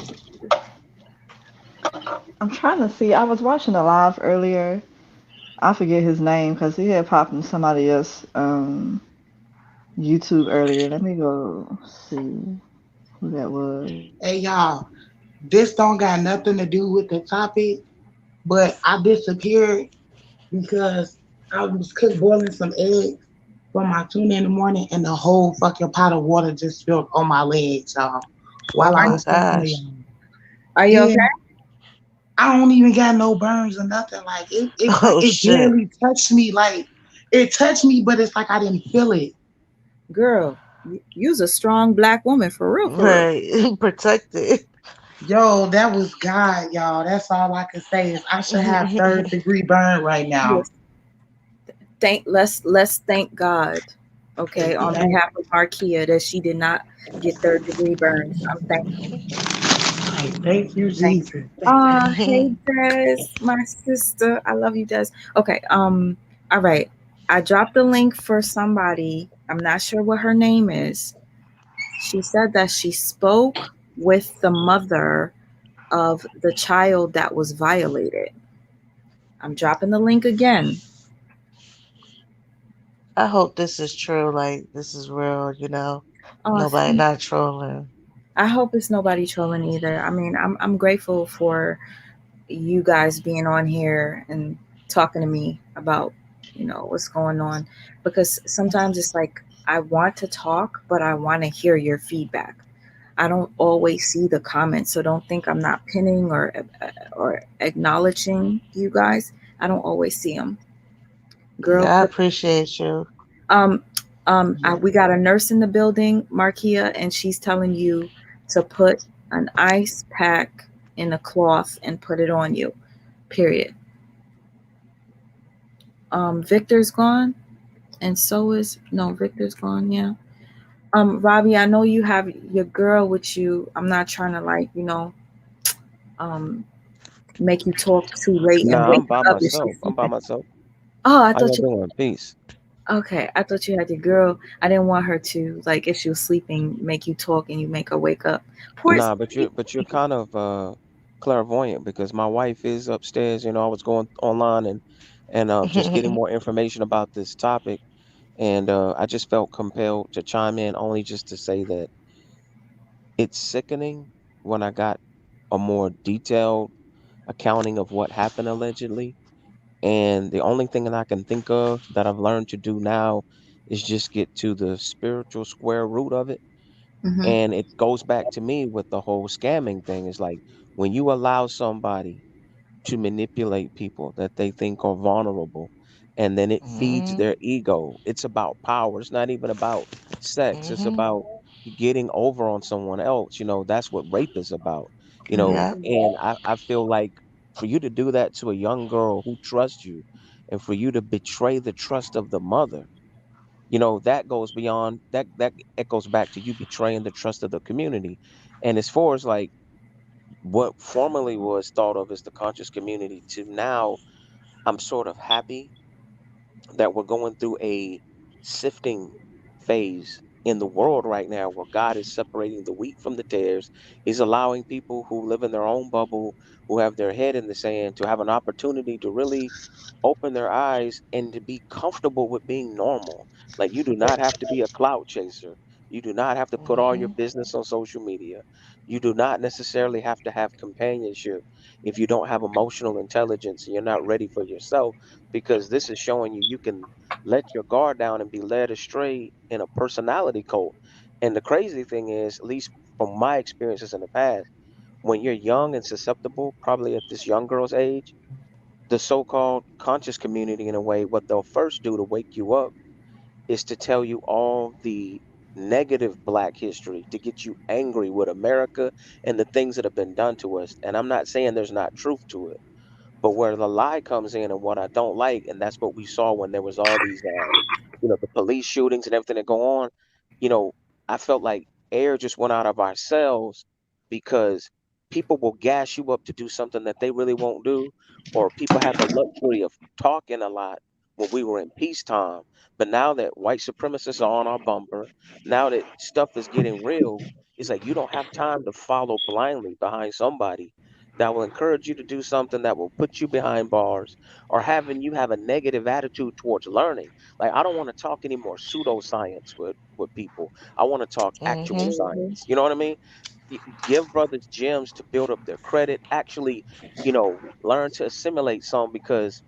S14: I'm trying to see. I was watching a live earlier. I forget his name because he had popped in somebody else YouTube earlier. Let me go see who that was.
S15: Hey y'all, this don't got nothing to do with the topic, but I disappeared because I was boiling some eggs for my tuna in the morning, and the whole fucking pot of water just spilled on my legs, y'all. While I was talking to y'all.
S1: Are you okay?
S15: I don't even got no burns or nothing. Like it barely touched me. Like it touched me, but it's like I didn't feel it.
S1: Girl, you's a strong black woman for real.
S13: Right, protected.
S15: Yo, that was God, y'all. That's all I can say is I should have 3rd-degree burn right now.
S1: Yes. Let's thank God, okay, on behalf of Markia that she did not get 3rd-degree burns. I'm thankful.
S15: Thank you, Jesus.
S1: Hey Des, my sister. I love you, Des. Okay, all right. I dropped the link for somebody. I'm not sure what her name is. She said that she spoke with the mother of the child that was violated. I'm dropping the link again.
S13: I hope this is true. Like, this is real, Nobody not trolling.
S1: I hope it's nobody trolling either. I mean, I'm grateful for you guys being on here and talking to me about, what's going on, because sometimes it's like I want to talk, but I want to hear your feedback. I don't always see the comments, so don't think I'm not pinning or acknowledging you guys. I don't always see them. Girl,
S13: I appreciate you.
S1: We got a nurse in the building, Markia, and she's telling you to put an ice pack in a cloth and put it on you. Period. Victor's gone, and so is Victor's gone. Yeah. Robbie, I know you have your girl with you. I'm not trying to like, make you talk too late and
S17: Nah,
S1: wake
S17: I'm by
S1: up if she's
S17: myself. I'm by
S1: sleeping.
S17: myself.
S1: Oh, I
S17: How y'all
S1: thought you.
S17: doing? Peace.
S1: Okay, I thought you had your girl. I didn't want her to like if she was sleeping, make you talk and you make her wake up. Poor.
S17: Nah, but you're kind of clairvoyant because my wife is upstairs. I was going online and just getting more information about this topic, and I just felt compelled to chime in only just to say that it's sickening when I got a more detailed accounting of what happened allegedly. And the only thing that I can think of that I've learned to do now is just get to the spiritual square root of it.
S1: Mm-hmm.
S17: And it goes back to me with the whole scamming thing. It's like when you allow somebody to manipulate people that they think are vulnerable, and then it feeds their ego. It's about power. It's not even about sex. It's about getting over on someone else. That's what rape is about.
S13: Yeah.
S17: And I feel like for you to do that to a young girl who trusts you, and for you to betray the trust of the mother, that goes beyond that echoes back to you betraying the trust of the community. And as far as like what formerly was thought of as the conscious community to now, I'm sort of happy that we're going through a sifting phase in the world right now where God is separating the wheat from the tares. He's allowing people who live in their own bubble, who have their head in the sand, to have an opportunity to really open their eyes and to be comfortable with being normal. Like you do not have to be a clout chaser. You do not have to put all your business on social media. You do not necessarily have to have companionship if you don't have emotional intelligence and you're not ready for yourself, because this is showing you can let your guard down and be led astray in a personality cult. And the crazy thing is, at least from my experiences in the past, when you're young and susceptible, probably at this young girl's age, the so-called conscious community, in a way, what they'll first do to wake you up is to tell you all the negative black history, to get you angry with America and the things that have been done to us. And I'm not saying there's not truth to it, but where the lie comes in and what I don't like, and that's what we saw when there was all these, the police shootings and everything that go on. You know, I felt like air just went out of ourselves because people will gas you up to do something that they really won't do, or people had the luxury of talking a lot when we were in peacetime. But now that white supremacists are on our bumper, now that stuff is getting real, it's like you don't have time to follow blindly behind somebody that will encourage you to do something that will put you behind bars, or having you have a negative attitude towards learning. Like I don't want to talk any more pseudoscience with people. I want to talk actual science. You know what I mean? Give brothers gems to build up their credit. Actually, learn to assimilate some, because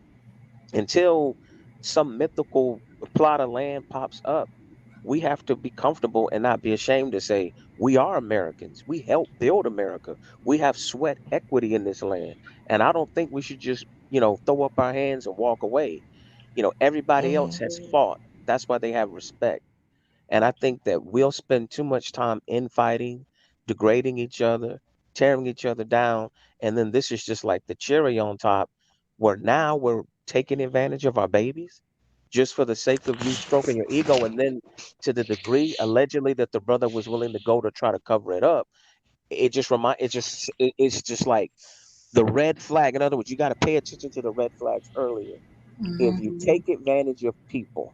S17: until some mythical plot of land pops up, we have to be comfortable and not be ashamed to say we are Americans. We helped build America. We have sweat equity in this land. And I don't think we should just, throw up our hands and walk away. Everybody else has fought. That's why they have respect. And I think that we'll spend too much time infighting, degrading each other, tearing each other down. And then this is just like the cherry on top, where now we're taking advantage of our babies just for the sake of you stroking your ego. And then to the degree allegedly that the brother was willing to go to try to cover it up, it's just like the red flag. In other words, you got to pay attention to the red flags earlier. If you take advantage of people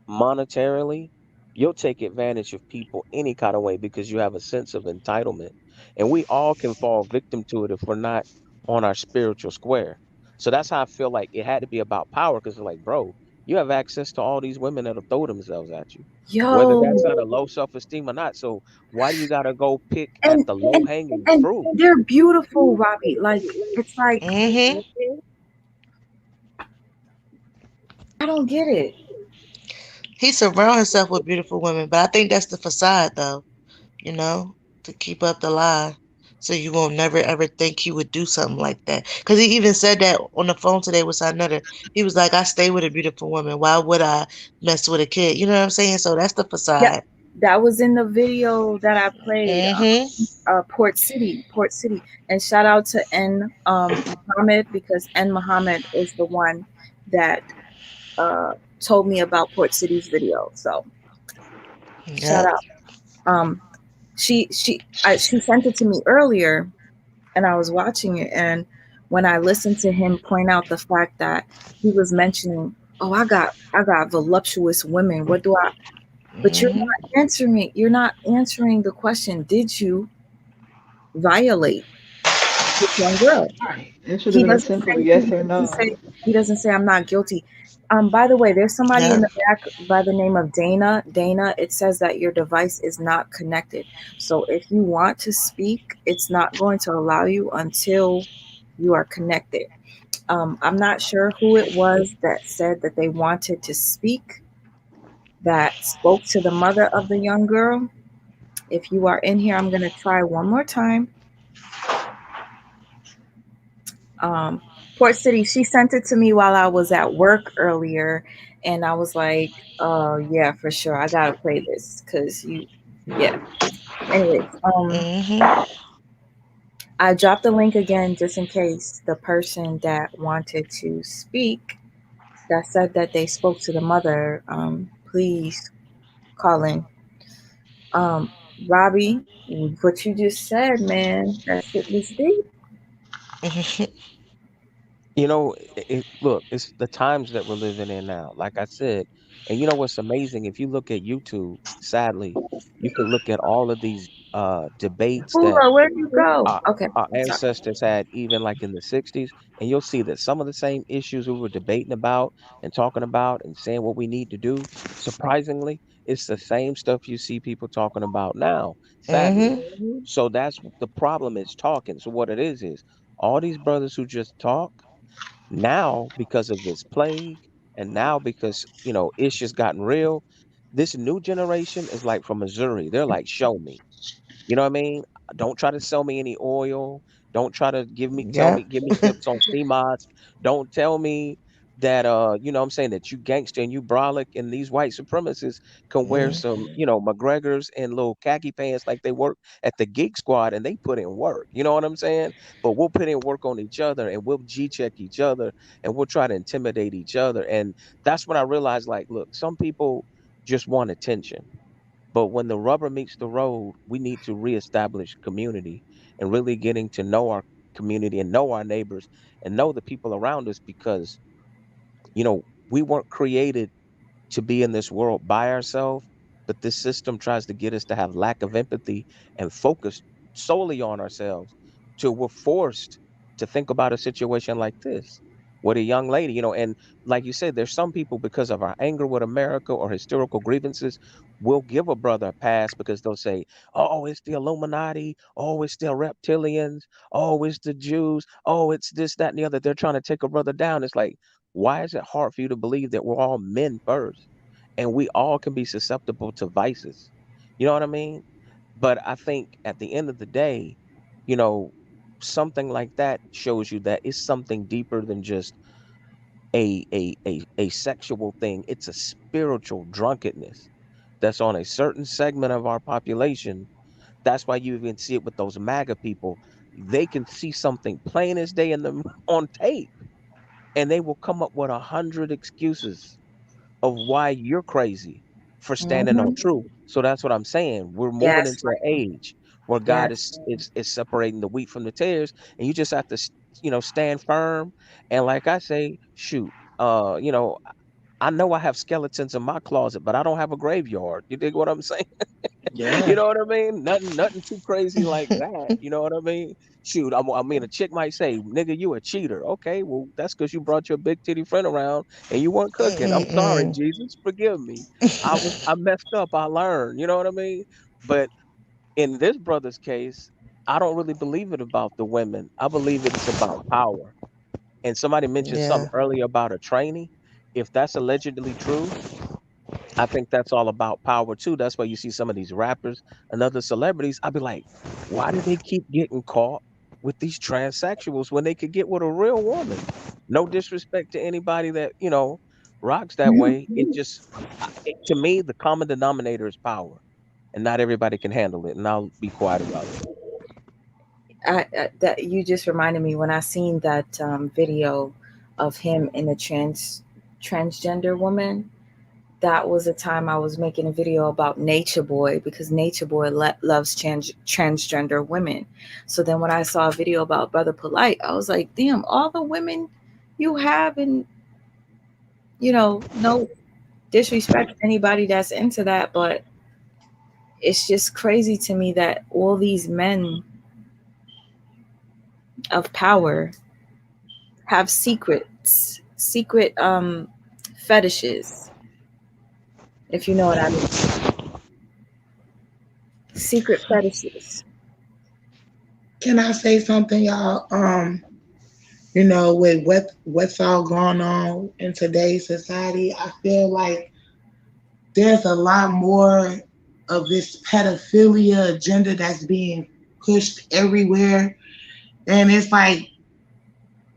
S17: monetarily, you'll take advantage of people any kind of way because you have a sense of entitlement. And we all can fall victim to it if we're not on our spiritual square. So that's how I feel like it had to be about power, because it's like, bro, you have access to all these women that'll throw themselves at you, whether that's
S1: Yo,
S17: out of low self-esteem or not. So why do you got to go pick at
S1: and
S17: the low
S1: and
S17: hanging
S1: and
S17: fruit?
S1: they're beautiful, Robbie. Like it's like I don't get it.
S13: He surrounds himself with beautiful women, but I think that's the facade, though. To keep up the lie, so you won't never ever think he would do something like that. Because he even said that on the phone today with Sanetta. He was like, "I stay with a beautiful woman. Why would I mess with a kid?" You know what I'm saying? So that's the
S1: Yeah,
S13: facade.
S1: that was in the video that I played.
S13: Mm-hmm.
S1: Port City, and shout out to N Muhammad, because N Muhammad is the one that told me about Port City's video. So shout
S13: Yep.
S1: out. She sent it to me earlier, and I was watching it, and when I listened to him point out the fact that he was mentioning, oh, I got voluptuous women. What do I? But you're not answering the question. Did you violate this young girl?
S14: It should
S1: He
S14: have been a
S1: doesn't
S14: simple
S1: say
S14: yes or no.
S1: he doesn't say I'm not guilty. By the way, there's somebody in the back by the name of Dana. Dana, it says that your device is not connected. So if you want to speak, it's not going to allow you until you are connected. I'm not sure who it was that said that they wanted to speak, that spoke to the mother of the young girl. If you are in here, I'm going to try one more time. Um, Port City, she sent it to me while I was at work earlier, and I was like, "Oh yeah, for sure, I gotta play this because yeah." Anyways, I dropped the link again just in case the person that wanted to speak, that said that they spoke to the mother, please call in. Um, Robbie, what you just said, man, that shit was deep.
S17: You know, look, it's the times that we're living in now. Like I said, and you know what's amazing? If you look at YouTube, sadly, you can look at all of these debates that
S1: Fula, where'd you go?
S17: our,
S1: Okay,
S17: our
S1: sorry.
S17: ancestors had, even like in the 60s, and you'll see that some of the same issues we were debating about and talking about and saying what we need to do, surprisingly, it's the same stuff you see people talking about now, sadly. So that's the problem, is talking. So what it is all these brothers who just talk now, because of this plague, and now because, it's just gotten real, this new generation is like from Missouri. They're like, show me. You know what I mean? Don't try to sell me any oil. Don't try to give me tips on sea moss. Don't tell me that what I'm saying, that you gangster and you brolic and these white supremacists can wear some, McGregor's and little khaki pants like they work at the Geek Squad and they put in work. You know what I'm saying? But we'll put in work on each other and we'll G check each other and we'll try to intimidate each other. And that's when I realized, like, look, some people just want attention. But when the rubber meets the road, we need to reestablish community and really getting to know our community and know our neighbors and know the people around us, because, we weren't created to be in this world by ourselves, but this system tries to get us to have lack of empathy and focus solely on ourselves, till we're forced to think about a situation like this with a young lady, and like you said, there's some people, because of our anger with America or historical grievances, will give a brother a pass because they'll say, oh, it's the Illuminati, oh, it's the reptilians, oh, it's the Jews, oh, it's this, that, and the other. They're trying to take a brother down. It's like, why is it hard for you to believe that we're all men first and we all can be susceptible to vices? You know what I mean? But I think at the end of the day, you know, something like that shows you that it's something deeper than just a sexual thing. It's a spiritual drunkenness that's on a certain segment of our population. That's why you even see it with those MAGA people. They can see something plain as day in them on tape, and they will come up with 100 excuses of why you're crazy for standing on truth. So that's what I'm saying. We're moving
S1: Yes,
S17: into an age where God
S1: yes.
S17: is separating the wheat from the tares, and you just have to, stand firm. And like I say, shoot, I know I have skeletons in my closet, but I don't have a graveyard. You dig what I'm saying? You
S7: Yeah.
S17: know what I mean? Nothing too crazy like that. You know what I mean? Shoot, I mean, a chick might say, "Nigga, you a cheater." Okay, well, that's because you brought your big titty friend around and you weren't cooking. I'm sorry, Jesus, forgive me. I messed up. I learned. You know what I mean? But in this brother's case, I don't really believe it about the women. I believe it's about power. And somebody mentioned something earlier about a trainee. If that's allegedly true, I think that's all about power too. That's why you see some of these rappers and other celebrities. I'd be like, why do they keep getting caught with these transsexuals when they could get with a real woman? No disrespect to anybody that, rocks that way. It just, to me, the common denominator is power, and not everybody can handle it. And I'll be quiet about it.
S1: That you just reminded me when I seen that video of him and the transgender woman that was a time I was making a video about Nature Boy, because Nature Boy loves transgender women. So then when I saw a video about Brother Polite, I was like, damn, all the women you have, and no disrespect to anybody that's into that, but it's just crazy to me that all these men of power have secret fetishes, if you know what I mean. Secret fetishes.
S15: Can I say something, y'all? With what's all going on in today's society, I feel like there's a lot more of this pedophilia agenda that's being pushed everywhere. And it's like,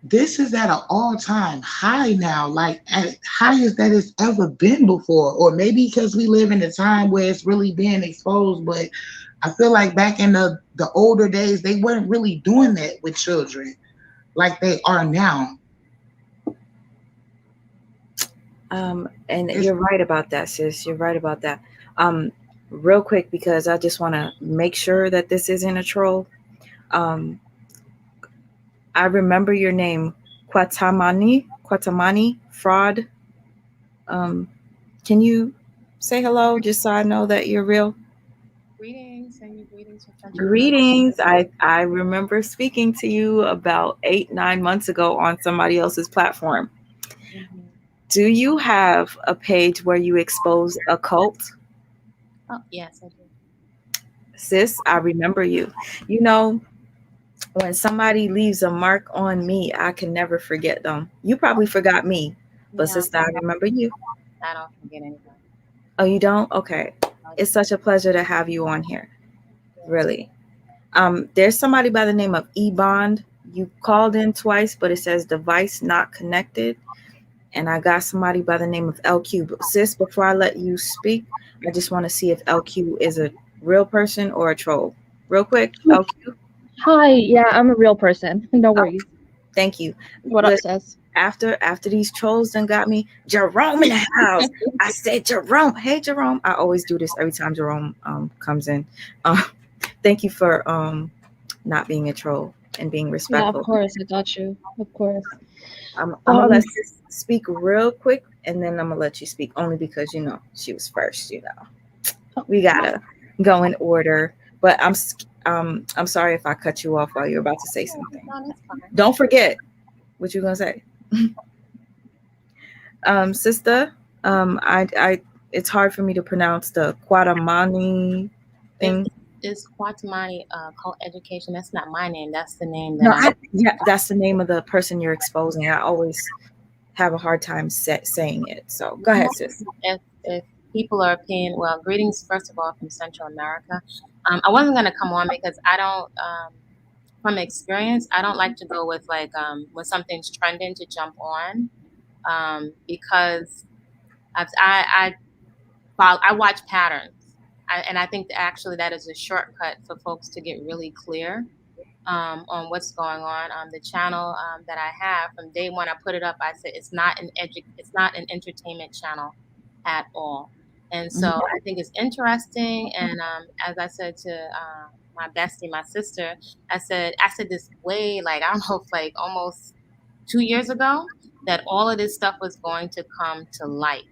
S15: this is at an all-time high now, like at highest that it's ever been before. Or maybe because we live in a time where it's really being exposed, but I feel like back in the older days, they weren't really doing that with children like they are now.
S1: And you're right about that, sis. You're right about that. Real quick, because I just want to make sure that this isn't a troll. I remember your name, Kwatamani Fraud. Can you say hello just so I know that you're real?
S19: Greetings, and greetings.
S1: Greetings. I remember speaking to you about 8-9 months ago on somebody else's platform.
S19: Mm-hmm.
S1: Do you have a page where you expose a cult?
S19: Oh, yes, I do.
S1: Sis, I remember you. When somebody leaves a mark on me, I can never forget them. You probably forgot me, but
S19: No,
S1: sister, I remember you.
S19: I don't forget anybody.
S1: Oh, you don't? Okay. It's such a pleasure to have you on here. Really. There's somebody by the name of eBond. You called in twice, but it says device not connected. And I got somebody by the name of LQ. But sis, before I let you speak, I just want to see if LQ is a real person or a troll. Real quick, LQ.
S20: Hi, yeah, I'm a real person. No worries.
S1: Thank you.
S20: What up, sis?
S1: After these trolls done got me, Jerome in the house. I said, Jerome. Hey, Jerome. I always do this every time Jerome comes in. Thank you for not being a troll and being respectful.
S20: Yeah, of course, I got you. Of course.
S1: I'm gonna let you speak real quick, and then I'm gonna let you speak only because she was first. We gotta go in order. But I'm sorry if I cut you off while you're about to say something.
S19: No, that's fine.
S1: Don't forget what you're gonna say. Sister, I it's hard for me to pronounce the Kwatamani thing.
S19: It's Kwatamani Cult Education. That's not my name. That's the name that
S1: that's the name of the person you're exposing. I always have a hard time saying it. So go ahead, sis.
S19: If people are paying, well, greetings first of all from Central America. I wasn't gonna come on because I don't, from experience, I don't like to go with like when something's trending to jump on, because I watch patterns, and I think actually that is a shortcut for folks to get really clear on what's going on. The channel that I have from day one, I put it up. I said it's not an entertainment channel at all. And so I think it's interesting. And as I said to my bestie, my sister, I said this way, like, I don't know, like almost 2 years ago, that all of this stuff was going to come to light.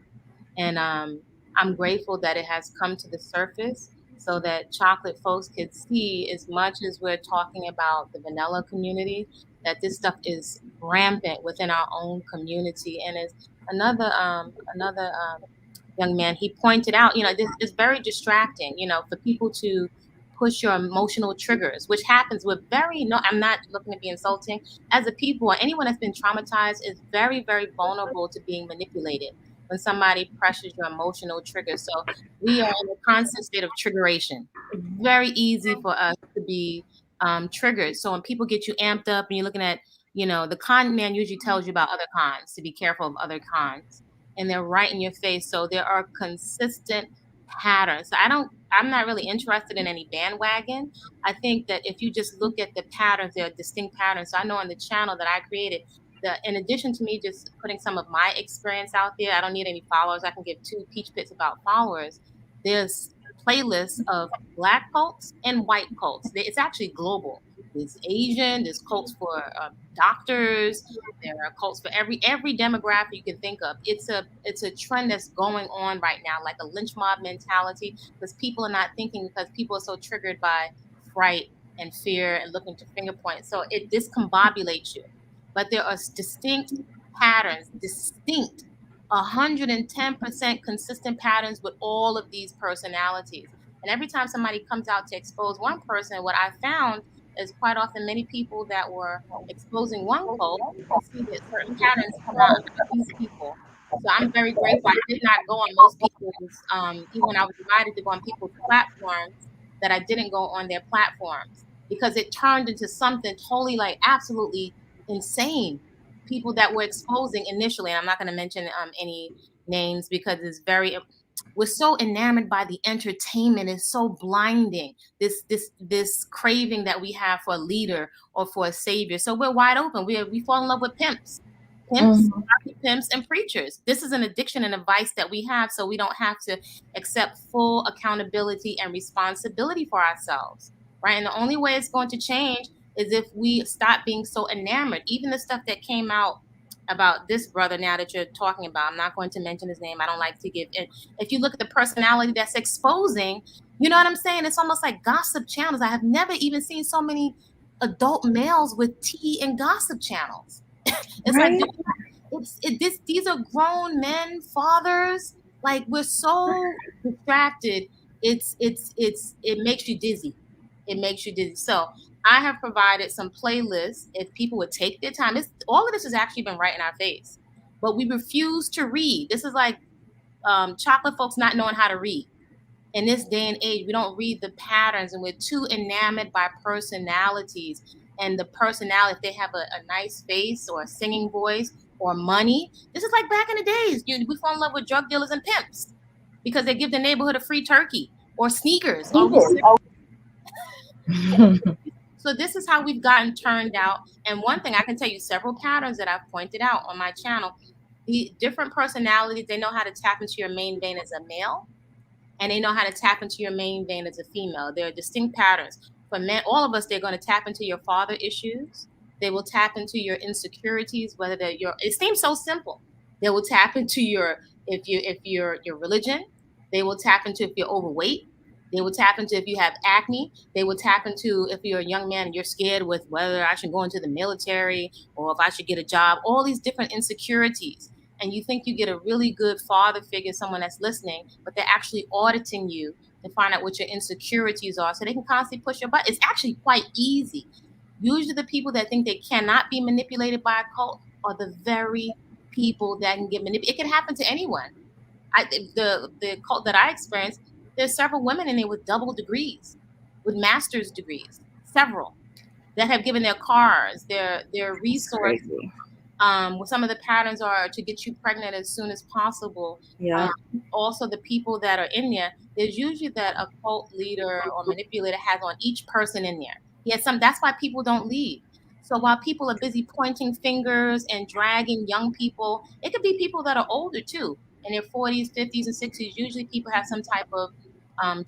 S19: And I'm grateful that it has come to the surface so that chocolate folks could see, as much as we're talking about the vanilla community, that this stuff is rampant within our own community. And as another young man, he pointed out, this is very distracting, for people to push your emotional triggers, which happens with I'm not looking to be insulting. As a people, or anyone that's been traumatized is very, very vulnerable to being manipulated when somebody pressures your emotional triggers. So we are in a constant state of triggeration. It's very easy for us to be triggered. So when people get you amped up and you're looking at, the con man usually tells you about other cons, to be careful of other cons. And they're right in your face. So there are consistent patterns. So I'm not really interested in any bandwagon. I think that if you just look at the patterns, there are distinct patterns. So I know on the channel that I created in addition to me just putting some of my experience out there, I don't need any followers. I can give 2 peach pits about followers. There's playlists of Black cults and white cults. It's actually global. There's Asian, there's cults for doctors, there are cults for every demographic you can think of. It's a trend that's going on right now, like a lynch mob mentality, because people are not thinking, because people are so triggered by fright and fear and looking to finger point. So it discombobulates you. But there are distinct patterns, 110% consistent patterns with all of these personalities. And every time somebody comes out to expose one person, what I found is quite often many people that were exposing one cult, you can see that certain patterns come out of these people. So I'm very grateful. I did not go on most people's, even when I was invited to go on people's platforms, that I didn't go on their platforms, because it turned into something totally, like, absolutely insane. People that were exposing initially, and I'm not going to mention any names because it's very, we're so enamored by the entertainment. It's so blinding, this craving that we have for a leader or for a savior. So we're wide open. We fall in love with pimps, pimps and preachers. This is an addiction and a vice that we have, so we don't have to accept full accountability and responsibility for ourselves, right? And the only way it's going to change is if we stop being so enamored. Even the stuff that came out about this brother now that you're talking about, I'm not going to mention his name. I don't like to give it. If you look at the personality that's exposing, you know what I'm saying? It's almost like gossip channels. I have never even seen so many adult males with tea and gossip channels. It's
S1: Right.
S19: like these are grown men, fathers. Like, we're so distracted. It makes you dizzy. It makes you dizzy. So I have provided some playlists. If people would take their time, all of this has actually been right in our face, but we refuse to read. This is like chocolate folks not knowing how to read. In this day and age, we don't read the patterns, and we're too enamored by personalities. And the personality, if they have a nice face or a singing voice or money, this is like back in the days. We fall in love with drug dealers and pimps because they give the neighborhood a free turkey or sneakers. So this is how we've gotten turned out. And one thing I can tell you, several patterns that I've pointed out on my channel, the different personalities, they know how to tap into your main vein as a male, and they know how to tap into your main vein as a female. There are distinct patterns. For men, all of us, they're going to tap into your father issues. They will tap into your insecurities, whether they're it seems so simple. They will tap into your religion. They will tap into if you're overweight. They will tap into if you have acne. They will tap into if you're a young man and you're scared with whether I should go into the military or if I should get a job, all these different insecurities. And you think you get a really good father figure, someone that's listening, but they're actually auditing you to find out what your insecurities are so they can constantly push your button. It's actually quite easy. Usually the people that think they cannot be manipulated by a cult are the very people that can get manipulated. It can happen to anyone. The cult that I experienced, there's several women in there with double degrees, with master's degrees, several, that have given their cars, their resources. Some of the patterns are to get you pregnant as soon as possible.
S1: Yeah.
S19: Also, the people that are in there, there's usually that a cult leader or manipulator has on each person in there. That's why people don't leave. So while people are busy pointing fingers and dragging young people, it could be people that are older too, in their 40s, 50s, and 60s. Usually people have some type of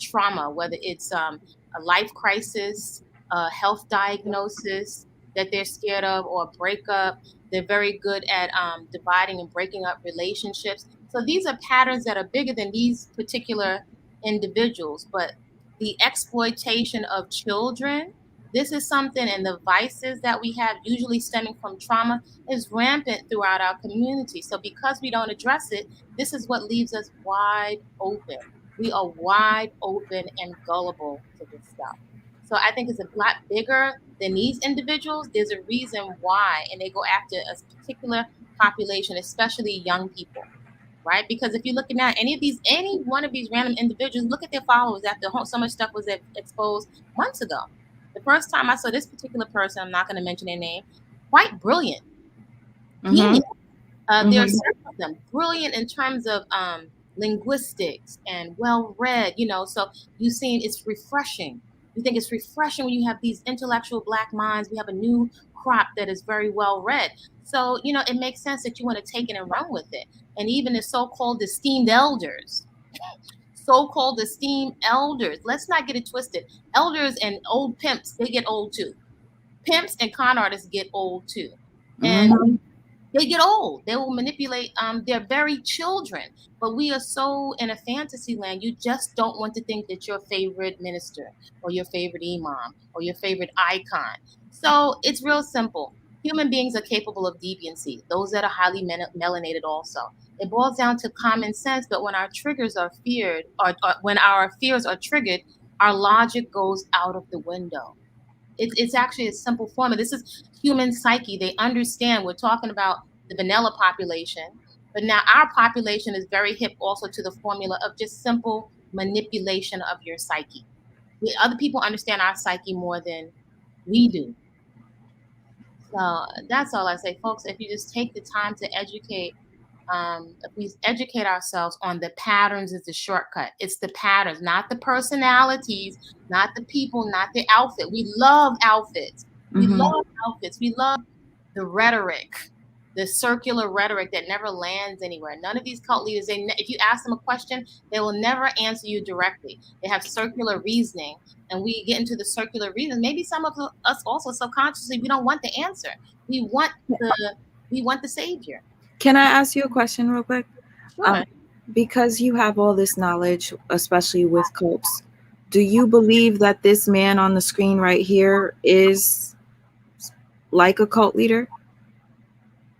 S19: trauma, whether it's a life crisis, a health diagnosis that they're scared of, or a breakup. They're very good at dividing and breaking up relationships. So these are patterns that are bigger than these particular individuals. But the exploitation of children, this is something, and the vices that we have, usually stemming from trauma, is rampant throughout our community. So because we don't address it, this is what leaves us wide open. We are wide open and gullible to this stuff. So I think it's a lot bigger than these individuals. There's a reason why, and they go after a particular population, especially young people, right? Because if you're looking at any one of these random individuals, look at their followers after so much stuff was exposed months ago. The first time I saw this particular person, I'm not going to mention their name, quite brilliant. Genius. There are several of them, brilliant in terms of linguistics and well-read, so you've seen it's refreshing. You think it's refreshing when you have these intellectual Black minds. We have a new crop that is very well read. So, it makes sense that you want to take it and run with it. And even the so-called esteemed elders, let's not get it twisted. Elders and old pimps, they get old too. Pimps and con artists get old too. And they get old. They will manipulate their very children. But we are so in a fantasy land, you just don't want to think that your favorite minister or your favorite imam or your favorite icon. So it's real simple. Human beings are capable of deviancy, those that are highly melanated also. It boils down to common sense, but when our triggers are feared, or when our fears are triggered, our logic goes out of the window. It's actually a simple formula. This is human psyche. They understand we're talking about the vanilla population, but now our population is very hip also to the formula of just simple manipulation of your psyche. Other people understand our psyche more than we do. So that's all I say, folks. If you just take the time to educate, if we educate ourselves on the patterns, is the shortcut. It's the patterns, not the personalities, not the people, not the outfit. We love outfits. We love outfits. We love the rhetoric, the circular rhetoric that never lands anywhere. None of these cult leaders, if you ask them a question, they will never answer you directly. They have circular reasoning, and we get into the circular reason. Maybe some of us also subconsciously, we don't want the answer. We want the savior.
S1: Can I ask you a question real quick?
S19: Sure.
S1: Because you have all this knowledge, especially with cults, do you believe that this man on the screen right here is like a cult leader?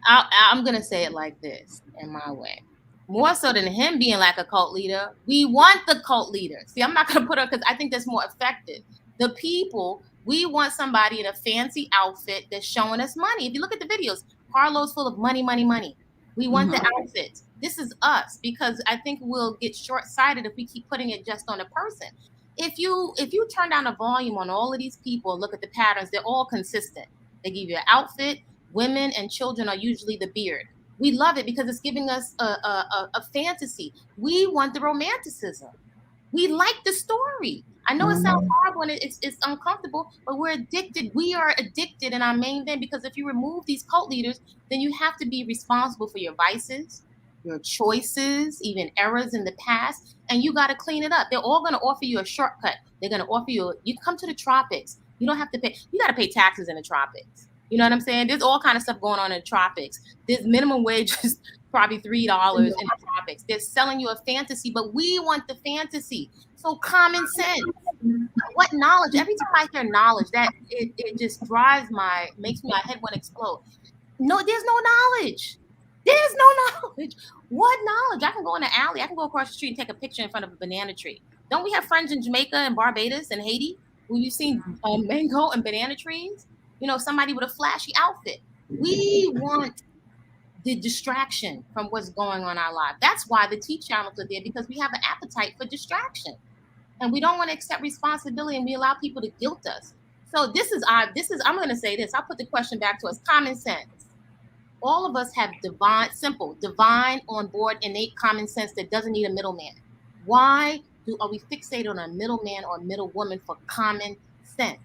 S19: I'm going to say it like this in my way. More so than him being like a cult leader, we want the cult leader. See, I'm not going to put her because I think that's more effective. The people, we want somebody in a fancy outfit that's showing us money. If you look at the videos, carloads full of money, money, money. We want the outfits. This is us, because I think we'll get short-sighted if we keep putting it just on a person. If you turn down the volume on all of these people and look at the patterns, they're all consistent. They give you an outfit. Women and children are usually the beard. We love it because it's giving us a fantasy. We want the romanticism. We like the story. I know it sounds hard when it's uncomfortable, but we're addicted. We are addicted in our main thing, because if you remove these cult leaders, then you have to be responsible for your vices, your choices, even errors in the past, and you got to clean it up. They're all going to offer you a shortcut. They're going to offer you come to the tropics. You don't have to pay. You got to pay taxes in the tropics. You know what I'm saying? There's all kind of stuff going on in the tropics. There's minimum wage is probably $3 in the tropics. They're selling you a fantasy, but we want the fantasy. So common sense. What knowledge? Every time I hear knowledge, that it just makes my head want to explode. No, there's no knowledge. There's no knowledge. What knowledge? I can go in the alley. I can go across the street and take a picture in front of a banana tree. Don't we have friends in Jamaica and Barbados and Haiti where you've seen mango and banana trees? Somebody with a flashy outfit. We want the distraction from what's going on in our life. That's why the T channels are there, because we have an appetite for distraction. And we don't want to accept responsibility, and we allow people to guilt us. So I'm going to say this. I'll put the question back to us. Common sense. All of us have divine on board, innate common sense that doesn't need a middleman. Why are we fixated on a middleman or a middle woman for common sense?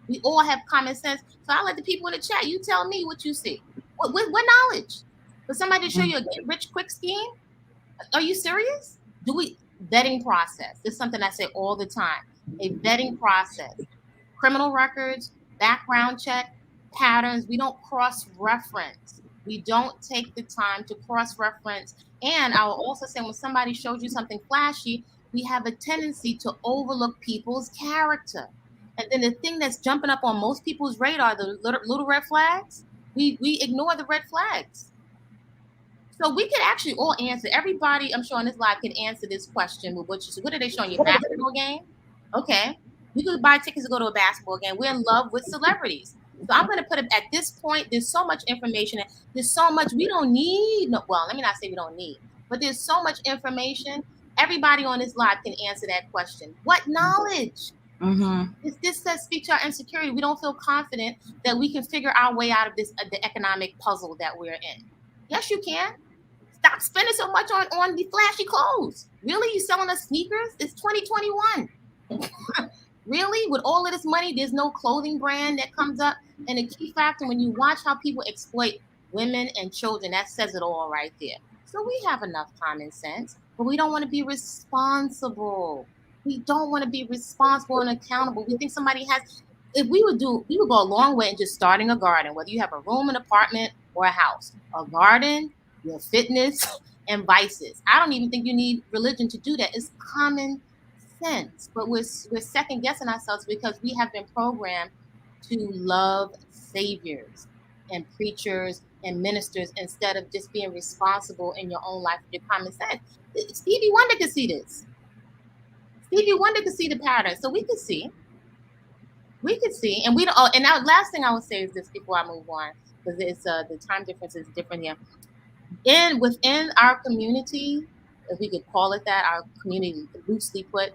S19: We all have common sense. So I'll let the people in the chat, you tell me what you see. What knowledge? For somebody to show you a get rich quick scheme? Are you serious? Vetting process. This is something I say all the time. A vetting process. Criminal records, background check, patterns. We don't cross-reference. We don't take the time to cross-reference. And I will also say, when somebody shows you something flashy, we have a tendency to overlook people's character. And then the thing that's jumping up on most people's radar, the little red flags, we ignore the red flags. So we could actually all answer. Everybody, I'm sure on this live, can answer this question with what are they showing you? Basketball game? Okay. You could buy tickets to go to a basketball game. We're in love with celebrities. So I'm going to put it at this point. There's so much information. There's so much we don't need. Well, let me not say we don't need, but there's so much information. Everybody on this live can answer that question. What knowledge? This says speak to our insecurity. We don't feel confident that we can figure our way out of this the economic puzzle that we're in. Yes, you can. Stop spending so much on the flashy clothes. Really? You selling us sneakers? It's 2021. Really? With all of this money, there's no clothing brand that comes up. And the key factor, when you watch how people exploit women and children, that says it all right there. So we have enough common sense, but we don't want to be responsible. We don't want to be responsible and accountable. We think somebody has, if we would go a long way in just starting a garden, whether you have a room, an apartment, or a house. A garden, your fitness, and vices. I don't even think you need religion to do that. It's common sense, but we're second guessing ourselves because we have been programmed to love saviors and preachers and ministers instead of just being responsible in your own life with your common sense. Stevie Wonder could see this. Stevie Wonder could see the pattern, so we could see, and we don't. Oh, and now, last thing I would say is this before I move on, because it's the time difference is different here. Within our community, if we could call it that, our community loosely put,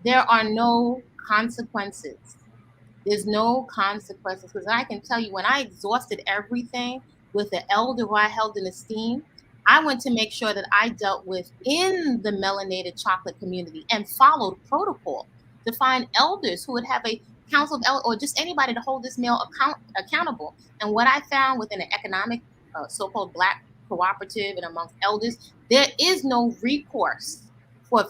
S19: there are no consequences. There's no consequences, because I can tell you, when I exhausted everything with the elder who I held in esteem, I went to make sure that I dealt with in the melanated chocolate community and followed protocol to find elders who would have a council of elders or just anybody to hold this male accountable. And what I found within an economic, so-called Black cooperative and amongst elders, there is no recourse for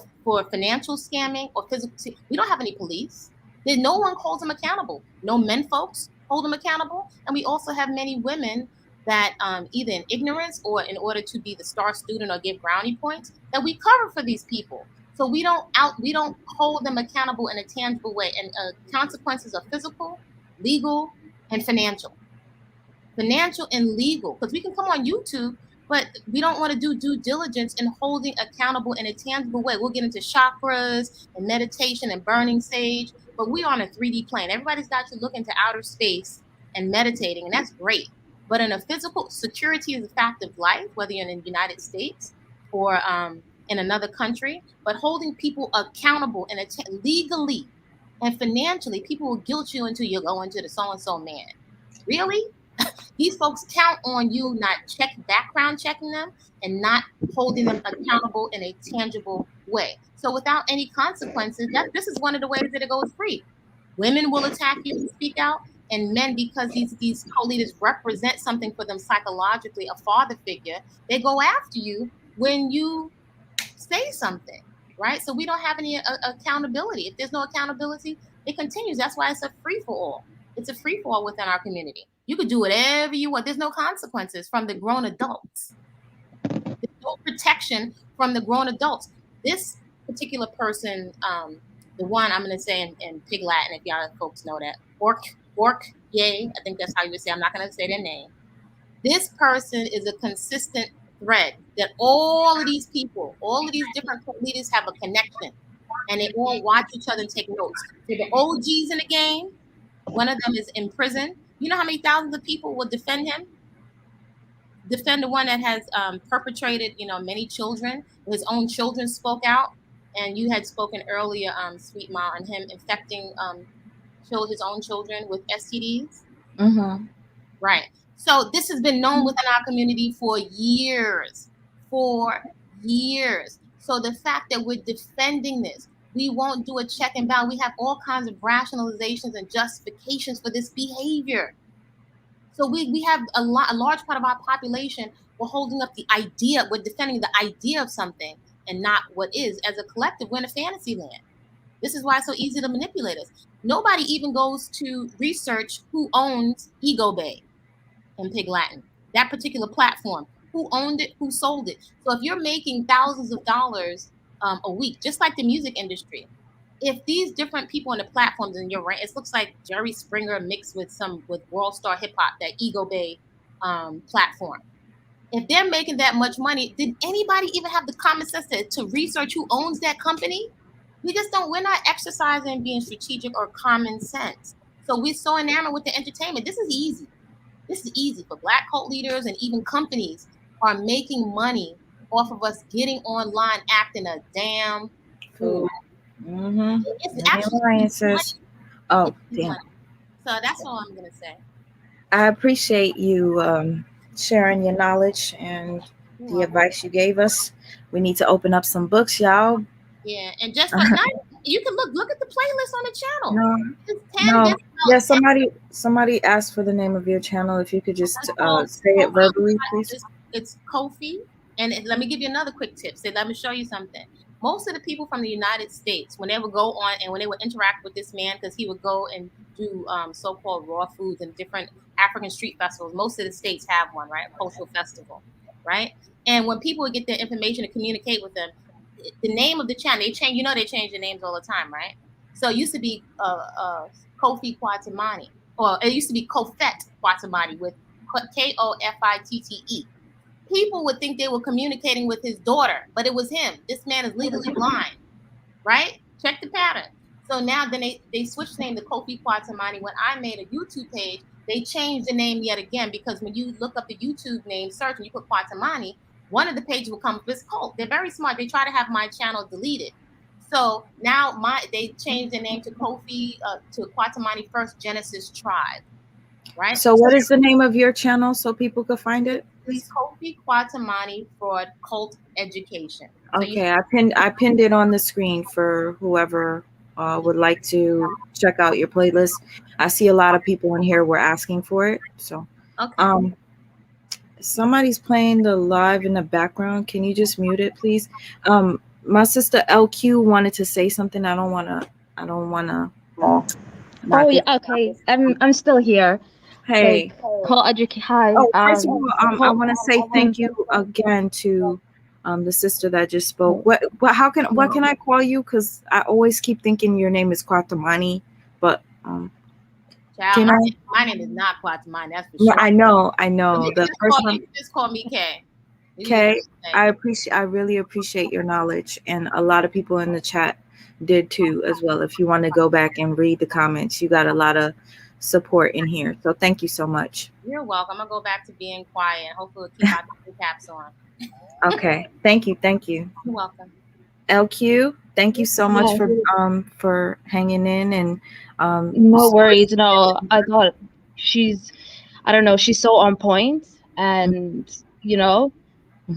S19: financial scamming or physical. We don't have any police. There's no one holds them accountable. No men folks hold them accountable. And we also have many women that either in ignorance or in order to be the star student or give brownie points, that we cover for these people. So we don't hold them accountable in a tangible way. And consequences are physical, legal, and financial. Financial and legal, because we can come on YouTube, but we don't want to do due diligence in holding accountable in a tangible way. We'll get into chakras and meditation and burning sage, but we're on a 3D plane. Everybody's got to look into outer space and meditating, and that's great. But in a physical, security is a fact of life, whether you're in the United States or in another country. But holding people accountable and legally and financially, people will guilt you until you go into the so-and-so man. Really? These folks count on you not background checking them and not holding them accountable in a tangible way. So without any consequences, this is one of the ways that it goes free. Women will attack you and speak out, and men, because these co-leaders represent something for them psychologically, a father figure, they go after you when you say something, right? So we don't have any accountability. If there's no accountability, it continues. That's why it's a free-for-all. It's a free-for-all within our community. You could do whatever you want. There's no consequences from the grown adults. There's no protection from the grown adults. This particular person, the one I'm going to say in Pig Latin, if y'all folks know that, yay, I think that's how you would say. I'm not going to say their name. This person is a consistent thread that all of these people, all of these different leaders have a connection, and they all watch each other and take notes. So the OGs in the game, one of them is in prison. You know how many thousands of people will defend him? Defend the one that has perpetrated, many children. His own children spoke out, and you had spoken earlier, Sweet Ma, on him infecting his own children with STDs.
S1: Mm-hmm.
S19: Right. So this has been known within our community for years. So the fact that we're defending this, we won't do a check and balance. We have all kinds of rationalizations and justifications for this behavior. So we have a large part of our population, we're holding up the idea, we're defending the idea of something and not what is. As a collective, we're in a fantasy land. This is why it's so easy to manipulate us. Nobody even goes to research who owns Ego Bay in Pig Latin, that particular platform. Who owned it, who sold it. So if you're making thousands of dollars a week, just like the music industry, if these different people on the platforms and you're right, it looks like Jerry Springer mixed with World Star Hip Hop, that Ego Bay platform. If they're making that much money, did anybody even have the common sense to research who owns that company? We just don't. We're not exercising being strategic or common sense. So we're so enamored with the entertainment. This is easy. This is easy for Black cult leaders, and even companies are making money off of us getting online, acting a damn fool.
S1: Mm-hmm.
S19: It's actually
S1: alliances. Oh, damn.
S19: So that's all I'm gonna say.
S1: I appreciate you sharing your knowledge and the advice you gave us. We need to open up some books, y'all.
S19: Yeah, and just You can look at the playlist on the channel.
S1: No,
S19: It's 10
S1: no.
S19: different.
S1: Yeah, somebody asked for the name of your channel. If you could just say it verbally, please.
S19: It's Kofi. And let me give you another quick tip. Let me show you something. Most of the people from the United States, when they would go on and when they would interact with this man, because he would go and do so-called raw foods and different African street festivals. Most of the states have one, right? A cultural festival, right? And when people would get their information to communicate with them, the name of the channel, they change. You know, they change the names all the time, right? So it used to be Kofi Kwatamani, or it used to be Kofet Kwatamani with Kofitte. People would think they were communicating with his daughter, but it was him. This man is legally blind, right? Check the pattern. So now then they switched the name to Kofi Kwatamani. When I made a YouTube page, they changed the name yet again, because when you look up the YouTube name search and you put Kwatamani, one of the pages will come up as cult. They're very smart. They try to have my channel deleted. So now they changed the name to Kofi to Kwatamani First Genesis Tribe, right?
S1: So what is the name of your channel so people could find it?
S19: Please, Kofi Kwatamani Fraud Cult Education. So
S1: Okay, I pinned it on the screen for whoever would like to check out your playlist. I see a lot of people in here were asking for it. So
S19: okay.
S1: Somebody's playing the live in the background. Can you just mute it, please? My sister LQ wanted to say something. I don't wanna
S20: Oh yeah, okay. I'm still here.
S1: Hey.
S20: Like, call educate. Hi.
S1: Oh, first of all, I want to say thank you again to the sister that just spoke. What can I call you? Because I always keep thinking your name is Kwatamani, but
S19: Child, my name is not Kwatamani. That's for sure.
S1: No, I know. The first one.
S19: Just call me K.
S1: K. I really appreciate your knowledge, and a lot of people in the chat did too as well. If you want to go back and read the comments, you got a lot of support in here. So thank you so much.
S19: You're welcome. I'm gonna go back to being quiet and hopefully keep my caps on.
S1: Okay. Thank you.
S19: You're welcome.
S1: LQ, thank you so much for hanging in and
S20: no worries. No, I thought she's so on point, and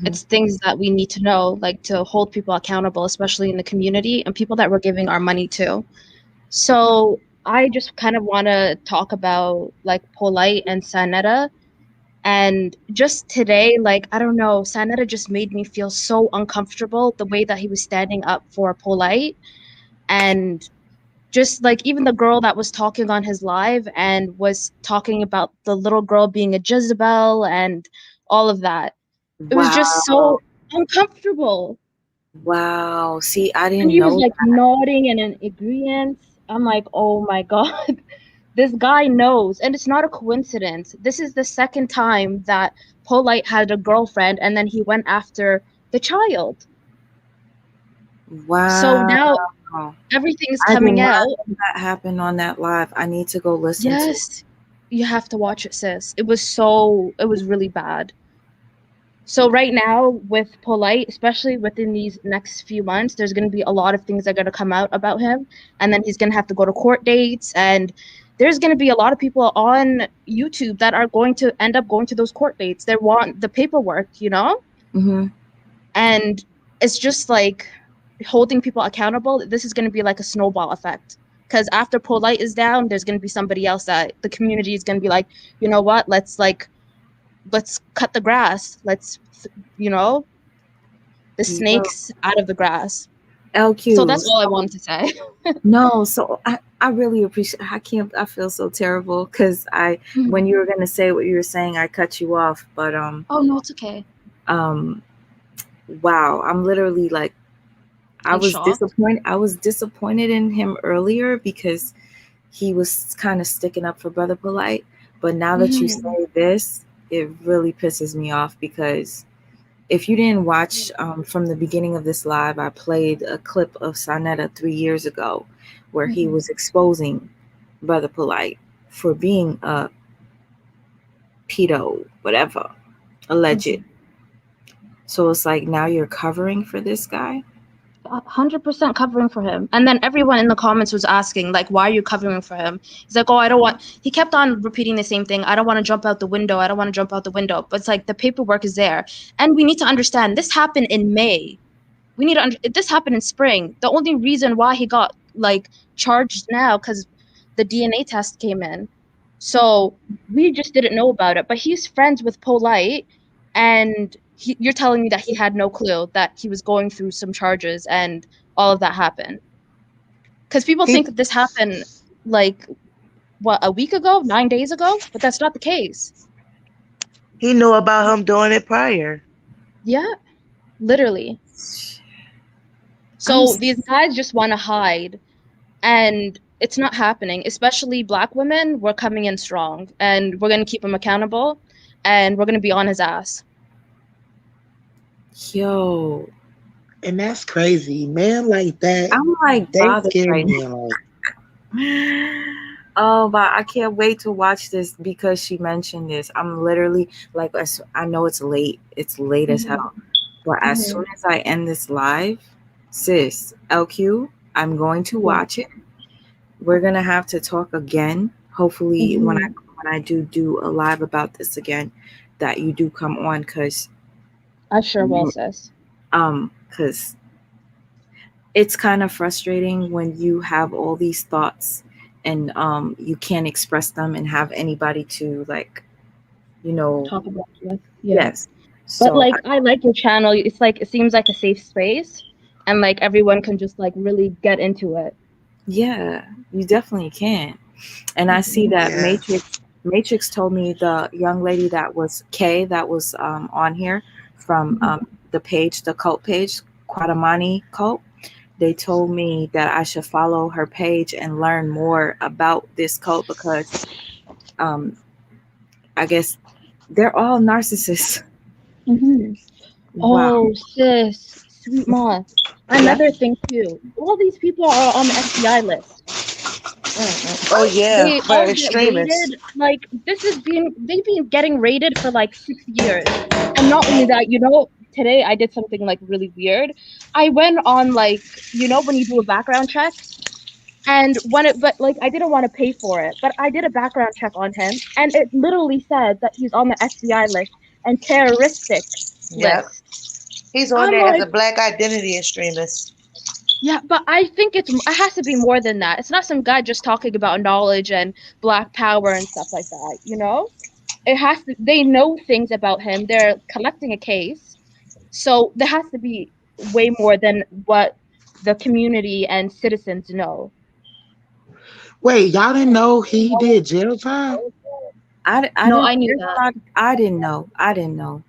S20: it's things that we need to know, like to hold people accountable, especially in the community and people that we're giving our money to. So I just kind of want to talk about like Pedolight and Sanetta. And just today, like, I don't know, Sanetta just made me feel so uncomfortable the way that he was standing up for Pedolight. And just like even the girl that was talking on his live and was talking about the little girl being a Jezebel and all of that. It was just so uncomfortable.
S1: Wow. See, I didn't
S20: know. And he was like
S1: that.
S20: nodding and in agreement. I'm like, oh my God. This guy knows, and it's not a coincidence. This is the second time that Pedolight had a girlfriend, and then he went after the child.
S1: Wow.
S20: So now everything's coming out.
S1: That happened on that live. I need to go listen to it.
S20: Yes, you have to watch it, sis. It was really bad. So right now with Pedolight, especially within these next few months, there's going to be a lot of things that are going to come out about him, and then he's going to have to go to court dates, and there's going to be a lot of people on YouTube that are going to end up going to those court dates. They want the paperwork,
S1: Mm-hmm.
S20: And it's just like holding people accountable. This is going to be like a snowball effect, because after Pedolight is down, there's going to be somebody else that the community is going to be like, you know what, let's cut the grass. Let's, the snakes out of the grass.
S1: LQ.
S20: So that's all I wanted to say.
S1: No, so I really appreciate. I feel so terrible because when you were gonna say what you were saying, I cut you off. But
S20: oh no, it's okay.
S1: Wow, I'm literally like, I was disappointed. I was disappointed in him earlier because he was kind of sticking up for Brother Pedolight. But now that you say this, it really pisses me off, because if you didn't watch from the beginning of this live, I played a clip of Sanetta 3 years ago where he was exposing Brother Pedolight for being a pedo, whatever, alleged. So it's like now you're covering for this guy?
S20: 100% covering for him. And then everyone in the comments was asking, like, why are you covering for him? He's like, oh, he kept on repeating the same thing. I don't want to jump out the window. I don't want to jump out the window. But it's like the paperwork is there. And we need to understand this happened in May. we need to this happened in spring. The only reason why he got like charged now because the DNA test came in. So we just didn't know about it. But he's friends with Polite, and you're telling me that he had no clue that he was going through some charges and all of that happened. Because people think that this happened like what, a week ago, 9 days ago, but that's not the case.
S13: He knew about him doing it prior.
S20: Yeah, literally. So these guys just want to hide, and it's not happening. Especially Black women, we're coming in strong, and we're going to keep him accountable, and we're going to be on his ass.
S1: Yo.
S15: And that's crazy. Man like that,
S1: I'm like
S15: they
S1: bothered
S15: scare
S1: right
S15: me.
S1: now. Oh, but I can't wait to watch this because she mentioned this. I'm literally like, I know it's late. It's late as hell. But as soon as I end this live, sis, LQ, I'm going to watch it. We're gonna have to talk again. Hopefully, when I do a live about this again, that you do come on, because
S20: I sure will, sis.
S1: Because it's kind of frustrating when you have all these thoughts and you can't express them and have anybody to, like,
S20: talk about it with. Yeah.
S1: Yes.
S20: But
S1: So
S20: like I like your channel. It's like it seems like a safe space, and like everyone can just like really get into it.
S1: Yeah, you definitely can. And I see that Matrix told me, the young lady that was K that was on here from the page, the cult page, Quatamani cult. They told me that I should follow her page and learn more about this cult because I guess they're all narcissists. Wow.
S20: Oh, sis, sweet ma. Another thing too. All these people are on the FBI list.
S13: Oh yeah,
S20: They
S13: for
S20: all get
S13: extremists.
S20: raided. Like they've been getting raided for like 6 years. And not only that, today I did something like really weird. I went on like, when you do a background check, and but like I didn't want to pay for it, but I did a background check on him, and it literally said that he's on the FBI list and terroristic
S13: Yep.
S20: list.
S13: He's on there as a black identity extremist.
S20: Yeah, but I think it has to be more than that. It's not some guy just talking about knowledge and black power and stuff like that, It has to, they know things about him. They're collecting a case. So there has to be way more than what the community and citizens know.
S15: Wait, y'all didn't know he did jail time?
S1: I
S20: knew that.
S1: I didn't know.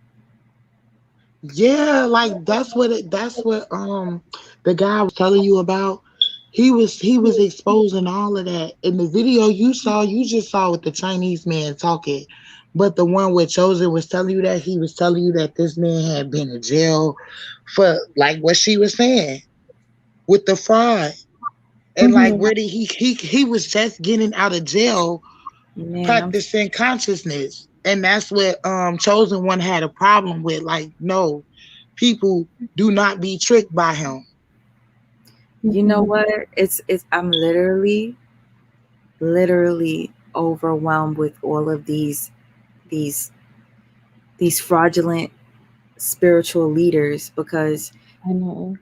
S15: Yeah, like that's what the guy was telling you about. He was exposing all of that. In the video you just saw with the Chinese man talking. But the one with Chosen was telling you that he was telling you that this man had been in jail for like what she was saying with the fraud. And like where did he was just getting out of jail, practicing consciousness. And that's what Chosen One had a problem with. Like, no, people do not be tricked by him.
S1: You know what? I'm literally overwhelmed with all of these fraudulent spiritual leaders, because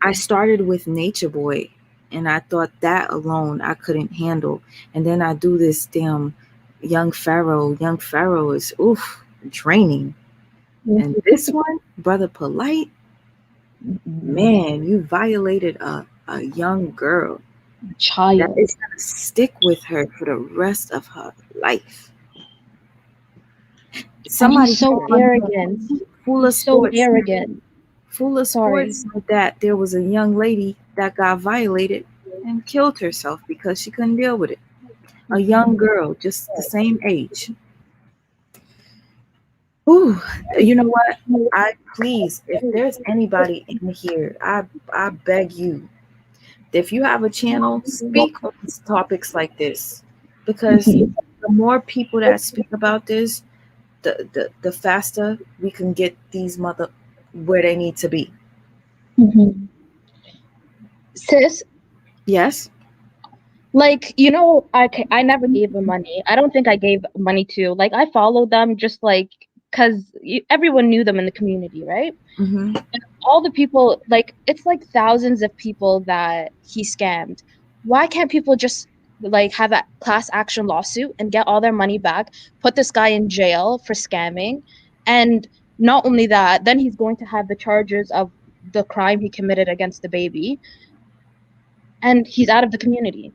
S1: I started with Nature Boy and I thought that alone I couldn't handle. And then I do this damn Young Pharaoh. Young Pharaoh is draining. And this one, Brother Polite, man, you violated a young girl.
S20: Child.
S1: That is gonna stick with her for the rest of her life. Somebody
S20: so arrogant.
S1: Full of sports.
S20: So arrogant.
S1: Full of sports like that. There was a young lady that got violated and killed herself because she couldn't deal with it. A young girl, just the same age. Ooh, you know what? Please, if there's anybody in here, I beg you, if you have a channel, speak on topics like this, because the more people that speak about this, the faster we can get these where they need to be.
S20: Sis?
S1: Yes?
S20: Like, I never gave them money. I don't think I gave money to. Like, I followed them just like because everyone knew them in the community, right? all the people, like, it's like thousands of people that he scammed. Why can't people just like have a class action lawsuit and get all their money back, put this guy in jail for scamming? And not only that, then he's going to have the charges of the crime he committed against the baby, and he's out of the community.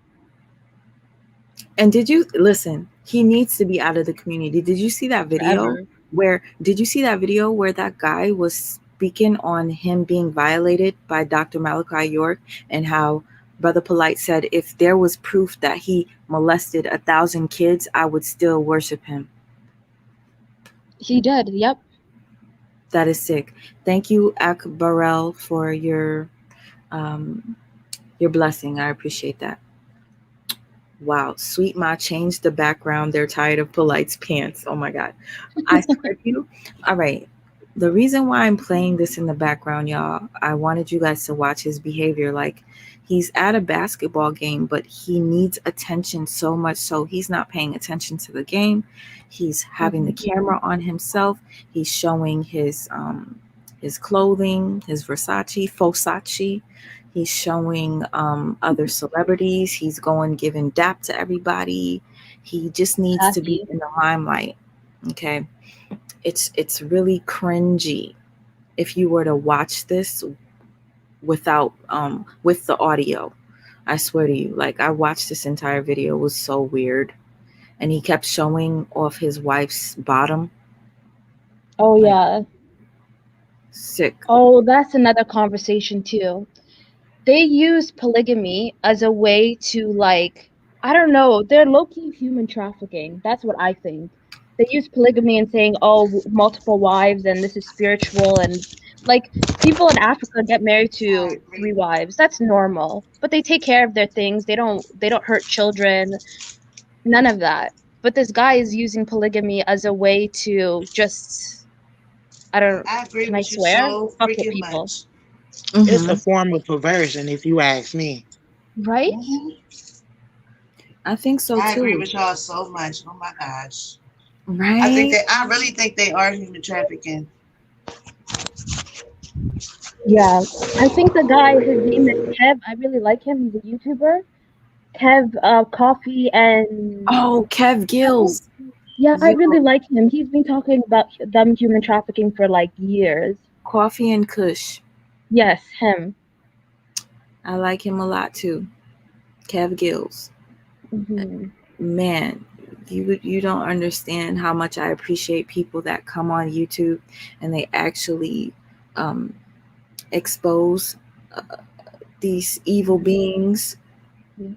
S1: And did you listen? He needs to be out of the community. Did you see that video
S20: Forever.
S1: where that guy was speaking on him being violated by Dr. Malachi York, and how Brother Polite said, if there was proof that he molested 1,000 kids, I would still worship him.
S20: He did, yep.
S1: That is sick. Thank you, Akbarel, for your blessing. I appreciate that. Wow, Sweet Ma changed the background. They're tired of Polite's pants. Oh my God. I swear to you. All right. The reason why I'm playing this in the background, y'all, I wanted you guys to watch his behavior. Like, he's at a basketball game, but he needs attention so much so he's not paying attention to the game. He's having the camera on himself. He's showing his clothing, his Versace. He's showing other celebrities. He's going giving dap to everybody. He just needs to be in the limelight. Okay. It's really cringy if you were to watch this without with the audio. I swear to you. Like, I watched this entire video. It was so weird. And he kept showing off his wife's bottom.
S20: Oh, yeah.
S1: Sick.
S20: Oh, that's another conversation too. They use polygamy as a way to, like, I don't know, they're low-key human trafficking. That's what I think. They use polygamy and saying, oh, multiple wives and this is spiritual, and like people in Africa get married to 3 wives. That's normal. But they take care of their things. They don't hurt children. None of that. But this guy is using polygamy as a way to just, I
S13: agree
S20: can I
S13: with you
S20: swear?
S13: so
S20: Fuck with
S13: freaking
S20: people.
S13: much.
S15: It's a form of perversion, if you ask me.
S20: Right?
S1: I think so too.
S13: I agree with y'all so much. Oh my gosh.
S1: Right?
S13: I really think they are human trafficking.
S20: Yeah. I think the guy, his name is Kev. I really like him. He's a YouTuber. Kev Coffee and
S1: Oh, Kev Gills.
S20: Yeah, I really like him. He's been talking about them human trafficking for like years.
S1: Coffee and Kush.
S20: Yes, him.
S1: I like him a lot too. Kev Gills. Man, you don't understand how much I appreciate people that come on YouTube and they actually expose these evil beings.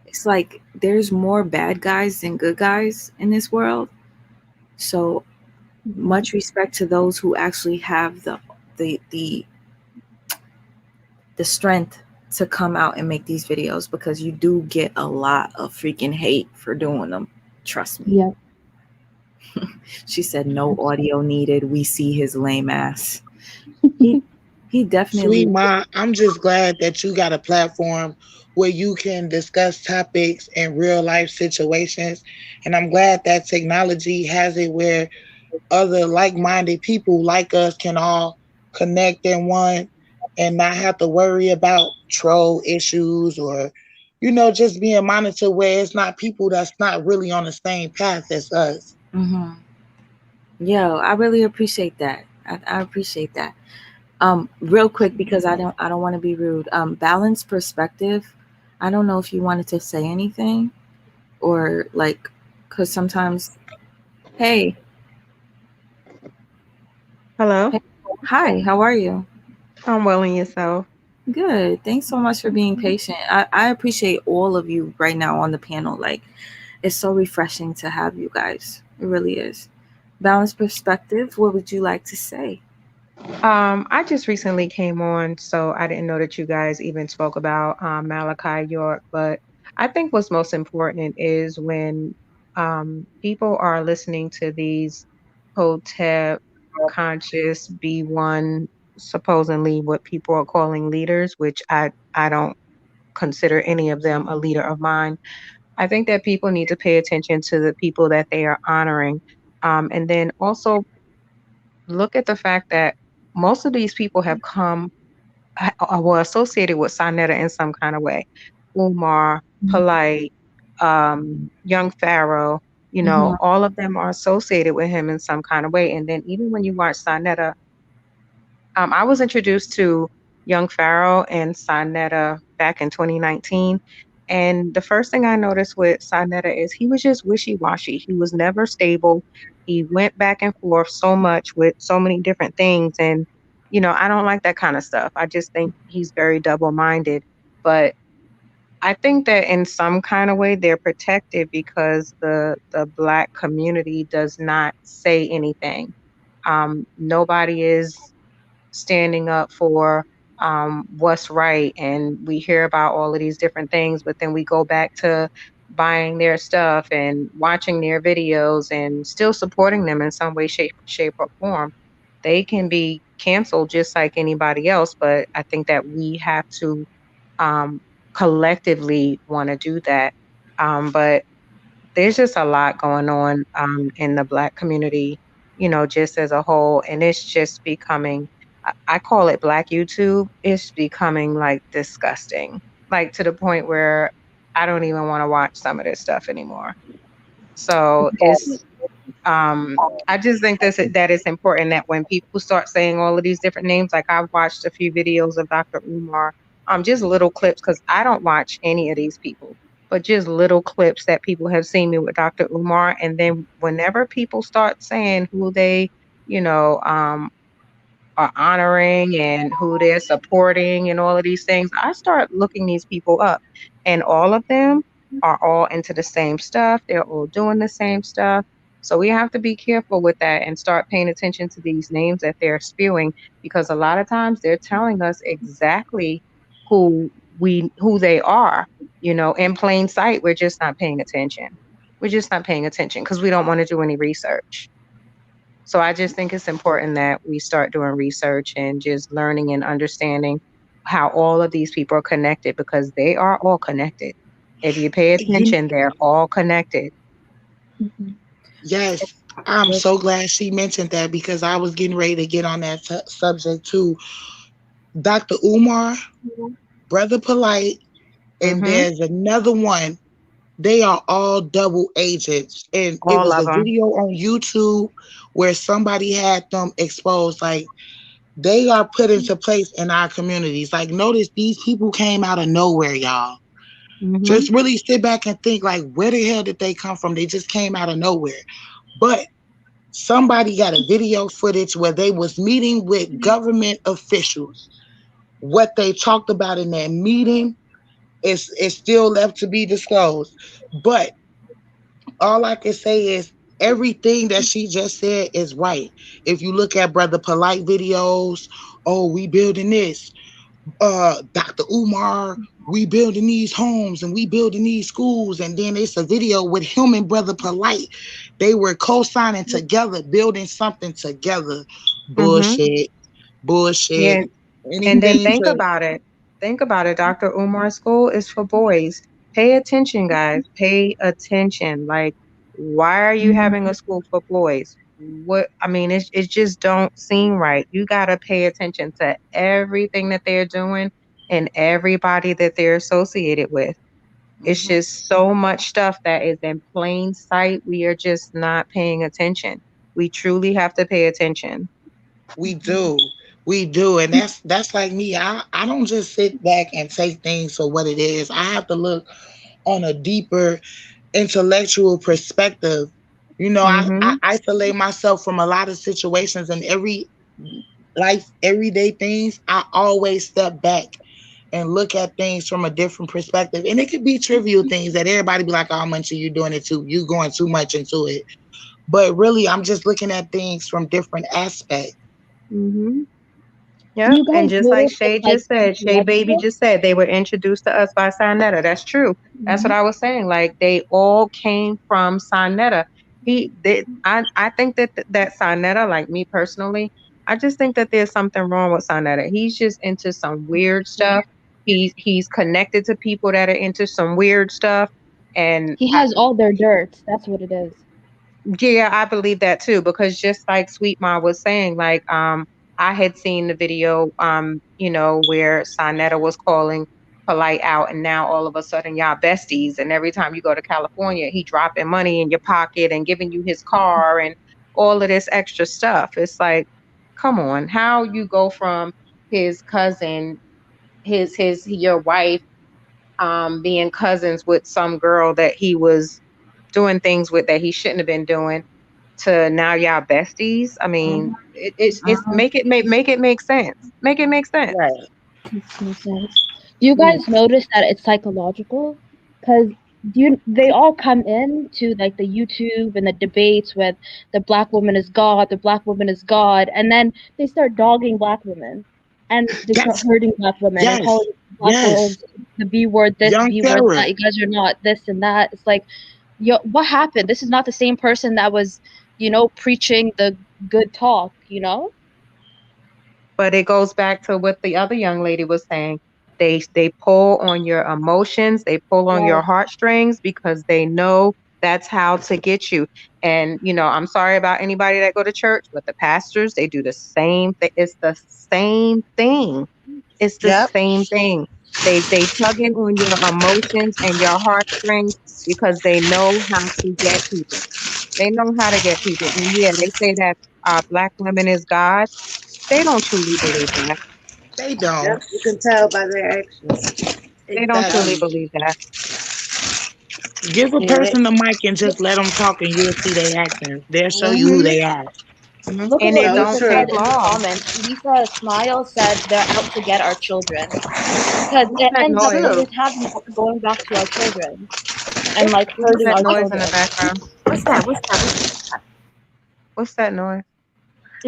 S1: It's like there's more bad guys than good guys in this world. So much respect to those who actually have the strength to come out and make these videos, because you do get a lot of freaking hate for doing them. Trust me.
S20: Yeah.
S1: She said no audio needed. We see his lame ass. He definitely.
S15: Sweet Ma, I'm just glad that you got a platform where you can discuss topics in real life situations. And I'm glad that technology has it where other like-minded people like us can all connect in one and not have to worry about troll issues or, just being monitored where it's not people that's not really on the same path as us.
S1: Yo, I really appreciate that. I appreciate that. Real quick, because I don't want to be rude. Balanced perspective. I don't know if you wanted to say anything, or like, because sometimes. Hey.
S21: Hello.
S1: Hey. Hi. How are you?
S21: I'm well, and yourself?
S1: Good. Thanks so much for being patient. I appreciate all of you right now on the panel. Like, it's so refreshing to have you guys. It really is. Balanced perspective. What would you like to say?
S21: I just recently came on, so I didn't know that you guys even spoke about Malachi York. But I think what's most important is when people are listening to these Hotep conscious B1, supposedly what people are calling leaders, which I don't consider any of them a leader of mine. I think that people need to pay attention to the people that they are honoring, and then also look at the fact that most of these people have come were associated with Sanetta in some kind of way. Umar, Polite, Young Pharaoh, all of them are associated with him in some kind of way. And then even when you watch Sanetta, I was introduced to Young Pharaoh and Sanetta back in 2019. And the first thing I noticed with Sanetta is he was just wishy-washy. He was never stable. He went back and forth so much with so many different things. And, I don't like that kind of stuff. I just think he's very double-minded. But I think that in some kind of way they're protected because the Black community does not say anything. Nobody is standing up for what's right, and we hear about all of these different things, but then we go back to buying their stuff and watching their videos and still supporting them in some way, shape or form. They can be canceled just like anybody else, but I think that we have to um, collectively want to do that. But there's just a lot going on in the Black community, just as a whole. And it's just becoming, I call it Black YouTube. It's becoming like disgusting, like to the point where I don't even want to watch some of this stuff anymore. So I just think that it's important that when people start saying all of these different names, like I've watched a few videos of Dr. Umar, just little clips, because I don't watch any of these people, but just little clips that people have seen me with Dr. Umar. And then whenever people start saying who they, are honoring and who they're supporting and all of these things, I start looking these people up, and all of them are all into the same stuff. They're all doing the same stuff. So we have to be careful with that and start paying attention to these names that they're spewing, because a lot of times they're telling us exactly who they are, in plain sight. We're just not paying attention. We're just not paying attention because we don't want to do any research. So I just think it's important that we start doing research and just learning and understanding how all of these people are connected, because they are all connected. If you pay attention, they're all connected.
S15: Yes, I'm so glad she mentioned that because I was getting ready to get on that subject too. Dr. Umar, Brother Polite, and there's another one. They are all double agents. And it was a video on YouTube where somebody had them exposed. Like, they are put into place in our communities. Like, notice these people came out of nowhere, y'all. Just really sit back and think, like, where the hell did they come from? They just came out of nowhere. But somebody got a video footage where they was meeting with government officials. What they talked about in that meeting is still left to be disclosed. But all I can say is everything that she just said is right. If you look at Brother Polite videos, oh, we building this. Dr. Umar, we building these homes and we building these schools. And then it's a video with him and Brother Polite. They were co-signing together, building something together. Bullshit.
S21: Yeah. And then think about it. Think about it. Dr. Umar School is for boys. Pay attention, guys. Pay attention. Like, why are you having a school for boys? It just don't seem right. You gotta pay attention to everything that they're doing and everybody that they're associated with. It's just so much stuff that is in plain sight. We are just not paying attention. We truly have to pay attention.
S15: We do. We do. And that's like me. I don't just sit back and take things for what it is. I have to look on a deeper intellectual perspective. I isolate myself from a lot of situations, and everyday things, I always step back and look at things from a different perspective. And it could be trivial things that everybody be like, oh, Munchie, you doing it too. You going too much into it. But really, I'm just looking at things from different aspects.
S21: Yeah, and just like Shay just said, Shay Baby just said, they were introduced to us by Sanetta. That's true. That's what I was saying. Like, they all came from Sanetta. I think that Sanetta, like me personally, I just think that there's something wrong with Sanetta. He's just into some weird stuff. He's connected to people that are into some weird stuff, and
S20: he has all their dirt. That's what it is.
S21: Yeah, I believe that too, because just like Sweet Ma was saying, like, I had seen the video, where Sanetta was calling Polite out, and now all of a sudden y'all besties. And every time you go to California, he dropping money in your pocket and giving you his car and all of this extra stuff. It's like, come on, how you go from his cousin, your wife, being cousins with some girl that he was doing things with that he shouldn't have been doing, to now y'all besties. I mean, it's make it make sense. Make it make sense.
S20: Right. Makes sense. Do you guys notice that it's psychological? Because they all come in to like the YouTube and the debates with the black woman is God, the black woman is God, and then they start dogging black women, and they start hurting black women and calling black girls the B word this,
S15: Young
S20: B word
S15: terror.
S20: that. You guys are not this and that. It's like, yo, what happened? This is not the same person that was, preaching the good talk,
S21: But it goes back to what the other young lady was saying. They pull on your emotions, they pull on your heartstrings because they know that's how to get you. And I'm sorry about anybody that go to church, but the pastors, they do the same thing. It's the same thing. It's the same thing. They tugging on your emotions and your heartstrings because they know how to get people. They know how to get people. And yeah, they say that black women is God. They don't truly believe that.
S15: They don't.
S13: Yep, you can tell by their actions.
S21: They don't truly believe that.
S15: Give a person the mic and just let them talk, and you'll see their actions. They'll show you who they are.
S20: Look at what Lisa said in the comments. Lisa Smile said they're out to get our children. Because it ends up always having going back to our children. And like hurting
S21: that
S20: our
S21: noise
S20: children.
S21: in the background?
S1: What's that?
S21: What's that noise?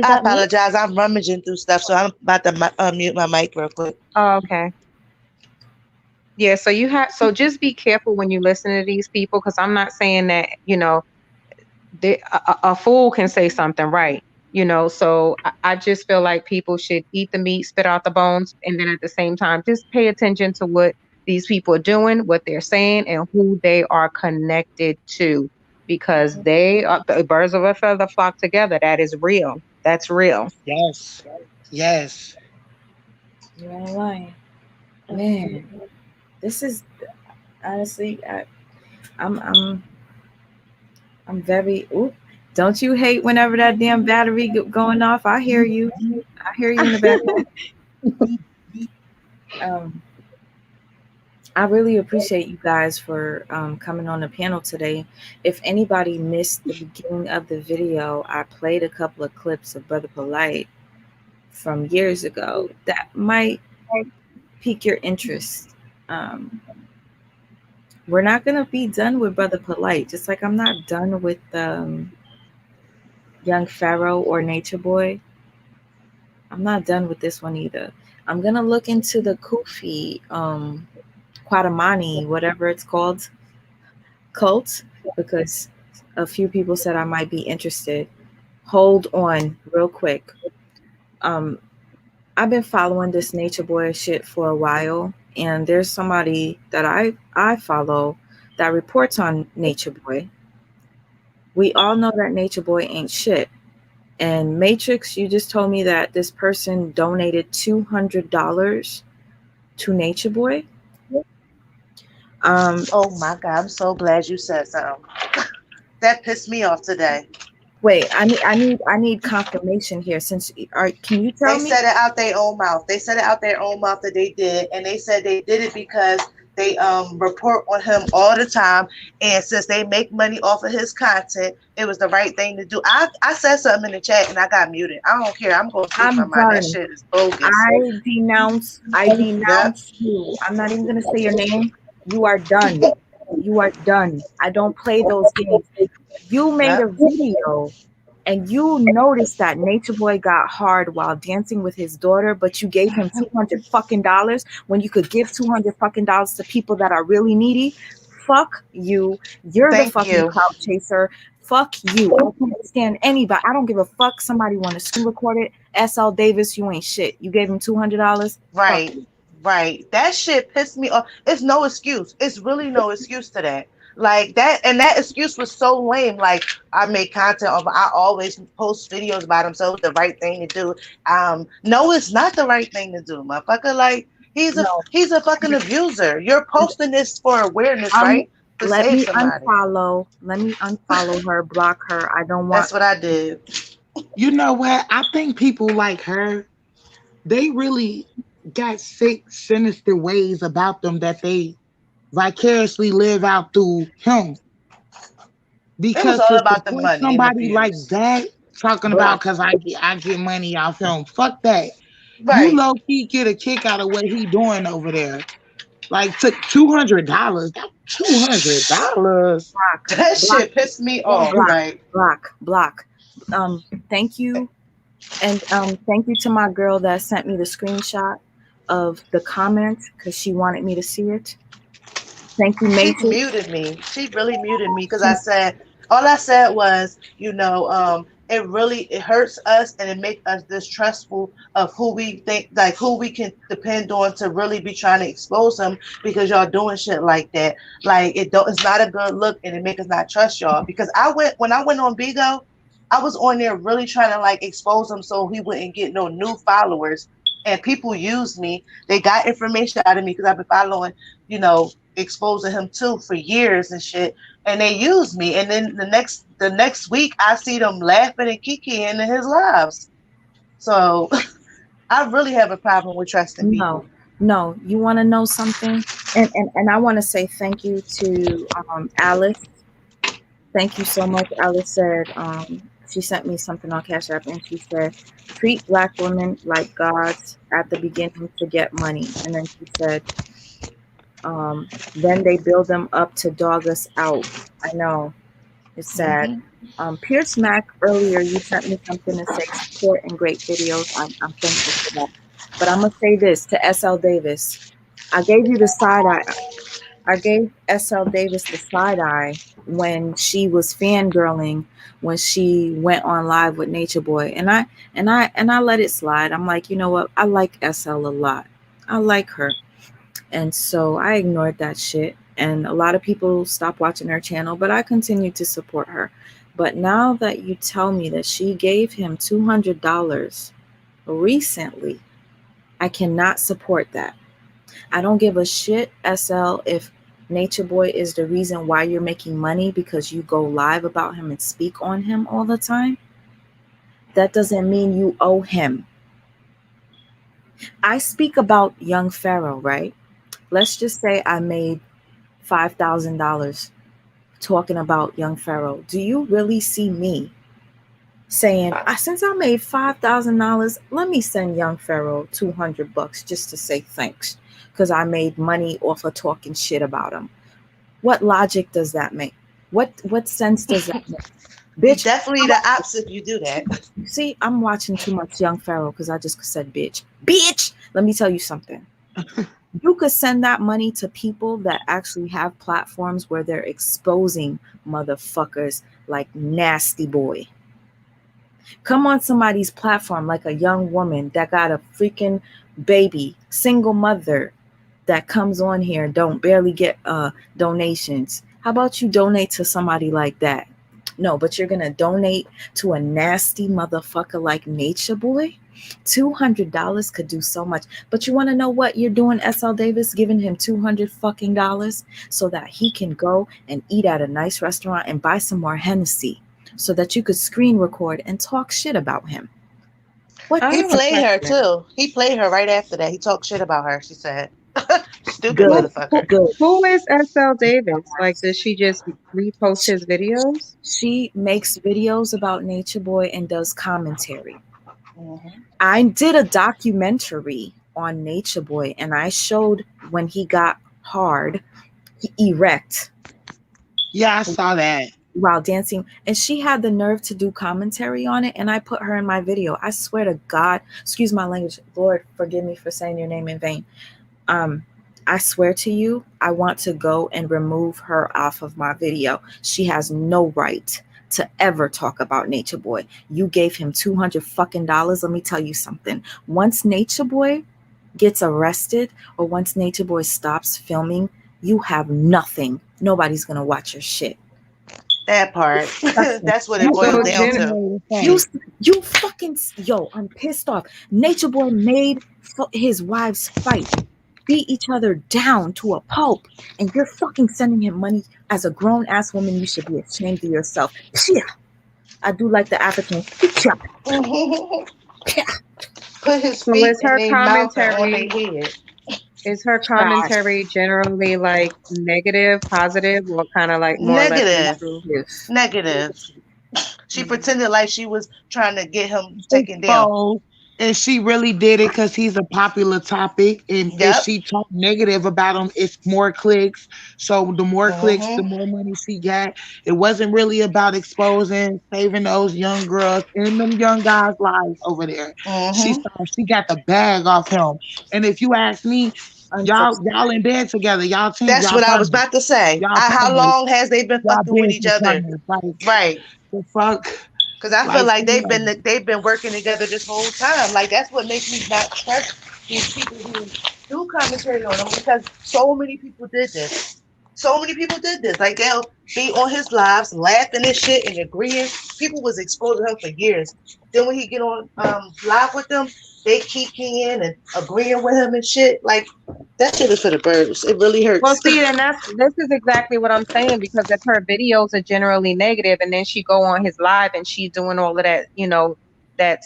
S13: I apologize. I'm rummaging through stuff, so I'm about to unmute my mic real quick.
S21: Oh, okay. Yeah, so just be careful when you listen to these people, because I'm not saying that, a fool can say something right, so I just feel like people should eat the meat, spit out the bones, and then at the same time, just pay attention to what these people are doing, what they're saying, and who they are connected to, because they are the birds of a feather flock together. That is real. That's real.
S15: Yes. Yes.
S1: You ain't lying. Man, this is honestly, I'm very. Ooh, don't you hate whenever that damn battery going off? I hear you. I hear you in the background. I really appreciate you guys for coming on the panel today. If anybody missed the beginning of the video, I played a couple of clips of Brother Polite from years ago that might pique your interest. We're not going to be done with Brother Polite, just like I'm not done with Young Pharaoh or Nature Boy. I'm not done with this one either. I'm going to look into the Kufi Quatamani, whatever it's called, cult, because a few people said I might be interested. Hold on real quick. I've been following this Nature Boy shit for a while, and there's somebody that I follow that reports on Nature Boy. We all know that Nature Boy ain't shit. And Matrix, you just told me that this person donated $200 to Nature Boy.
S13: Oh my God, I'm so glad you said something. That pissed me off today.
S1: Wait, I need confirmation here. Can you tell me?
S13: They said it out their own mouth. They said it out their own mouth that they did, and they said they did it because they report on him all the time, and since they make money off of his content, it was the right thing to do. I said something in the chat and I got muted. I don't care. I'm going to speak my mind. That shit is bogus.
S1: I denounce you. I'm not even gonna say your name. You are done. You are done. I don't play those games. You made a video and you noticed that Nature Boy got hard while dancing with his daughter, but you gave him $200 fucking when you could give $200 fucking to people that are really needy. Fuck you. You're the fucking clout chaser. Fuck you. I can't stand anybody. I don't give a fuck. Somebody want to screen record it. SL Davis, you ain't shit. You gave him $200.
S13: Right. Right. That shit pissed me off. It's no excuse. It's really no excuse to that. Like that, and that excuse was so lame. Like, I make content of, I always post videos about him, so it was the right thing to do. No, it's not the right thing to do, motherfucker. Like, he's a fucking abuser. You're posting this for awareness, right? To
S1: Let
S13: save
S1: me
S13: somebody.
S1: unfollow her, block her. I don't want.
S13: That's what I did.
S15: You know what? I think people like her, they really got sick, sinister ways about them that they vicariously live out through him.
S13: It was
S15: Because
S13: all
S15: to
S13: about the
S15: support
S13: money and the
S15: somebody like
S13: views.
S15: that, talking about because I get money off him, fuck that. You
S13: Right.
S15: low key get a kick out of what he doing over there. Like, took $200. $200.
S13: That shit pissed me off. Like,
S1: block. Thank you, and thank you to my girl that sent me the screenshot of the comment because she wanted me to see it. Thank you,
S13: she
S1: Matrix.
S13: muted me. She really muted me because I said, all I said was, it hurts us and it makes us distrustful of who we think, like who we can depend on to really be trying to expose them, because y'all doing shit like that. Like, it's not a good look, and it makes us not trust y'all. Because when I went on Bigo, I was on there really trying to like expose him so he wouldn't get no new followers. And people used me. They got information out of me because I've been following, exposing him too for years and shit. And they used me. And then the next week I see them laughing and kikiing in his lives. So I really have a problem with trusting people.
S1: No, you want to know something? And I want to say thank you to Alice. Thank you so much. Alice said she sent me something on Cash App, and she said, treat Black women like gods at the beginning to get money. And then she said, then they build them up to dog us out. I know. It's sad. Pierce Mac, earlier you sent me something to say support and great videos. I'm thankful for that. But I'm going to say this to SL Davis. I gave you the side eye. I gave SL Davis the side eye when she was fangirling, when she went on live with Nature Boy. And I let it slide. I'm like, you know what? I like SL a lot. I like her. And so I ignored that shit. And a lot of people stopped watching her channel, but I continue to support her. But now that you tell me that she gave him $200 recently, I cannot support that. I don't give a shit, SL, if Nature Boy is the reason why you're making money because you go live about him and speak on him all the time. That doesn't mean you owe him. I speak about Young Pharaoh, right? Let's just say I made $5,000 talking about Young Pharaoh. Do you really see me saying, since I made $5,000, let me send Young Pharaoh $200 just to say thanks because I made money off of talking shit about him? What logic does that make? What sense does that make? Bitch,
S13: definitely the opposite if you do that.
S1: See, I'm watching too much Young Pharaoh because I just said bitch. Bitch! Let me tell you something. You could send that money to people that actually have platforms where they're exposing motherfuckers like Nasty Boy. Come on somebody's platform like a young woman that got a freaking baby, single mother that comes on here, don't barely get donations. How about you donate to somebody like that? No, but you're going to donate to a nasty motherfucker like Nature Boy? $200 could do so much. But you want to know what you're doing, SL Davis, giving him $200 so that he can go and eat at a nice restaurant and buy some more Hennessy so that you could screen record and talk shit about him.
S13: He played her too. He played her right after that. He talked shit about her, she said. Stupid motherfucker.
S21: Who is SL Davis? Like, does she just repost his videos?
S1: She makes videos about Nature Boy and does commentary. I did a documentary on Nature Boy and I showed when he got hard, erect.
S15: Yeah, I saw that.
S1: While dancing, and she had the nerve to do commentary on it, and I put her in my video. I swear to God, excuse my language, Lord, forgive me for saying your name in vain. I swear to you, I want to go and remove her off of my video. She has no right to ever talk about Nature Boy. You gave him $200. Let me tell you something. Once Nature Boy gets arrested, or once Nature Boy stops filming you have nothing. Nobody's gonna watch your shit.
S13: That part. That's what it boils down to.
S1: You fucking I'm pissed off. Nature Boy made his wives fight, beat each other down to a pulp, and you're fucking sending him money. As a grown ass woman, you should be ashamed of yourself. I do like the African.
S13: Put his
S21: So
S13: feet
S21: is
S13: in
S21: her
S13: their mouth and on
S21: commentary?
S13: their head.
S21: Is her commentary generally like negative, positive, or kind of like more or less neutral?
S13: Negative. She pretended like she was trying to get him taken down.
S15: Exposed, and she really did it because he's a popular topic. And if she talked negative about him, it's more clicks. So the more clicks, the more money she got. It wasn't really about exposing, saving those young girls and them young guys' lives over there. She got the bag off him. And if you ask me, y'all in bed together, y'all team.
S13: That's
S15: y'all
S13: what I was
S15: partners.
S13: about to say.
S15: Y'all
S13: How
S15: partners.
S13: long has they been
S15: Y'all
S13: fucking with each
S15: business
S13: other?
S15: partners. Like,
S13: Right.
S15: the fuck.
S13: Because I feel like they've been working together this whole time. Like that's what makes me not trust these people who do commentary on them, because so many people did this. Like they'll be on his lives laughing and shit and agreeing. People was exposing him for years. Then when he get on live with them, they keep keying and agreeing with him and shit. Like that shit is for the birds. It really hurts.
S21: Well, see, and this is exactly what I'm saying, because if her videos are generally negative, and then she go on his live and she's doing all of that, that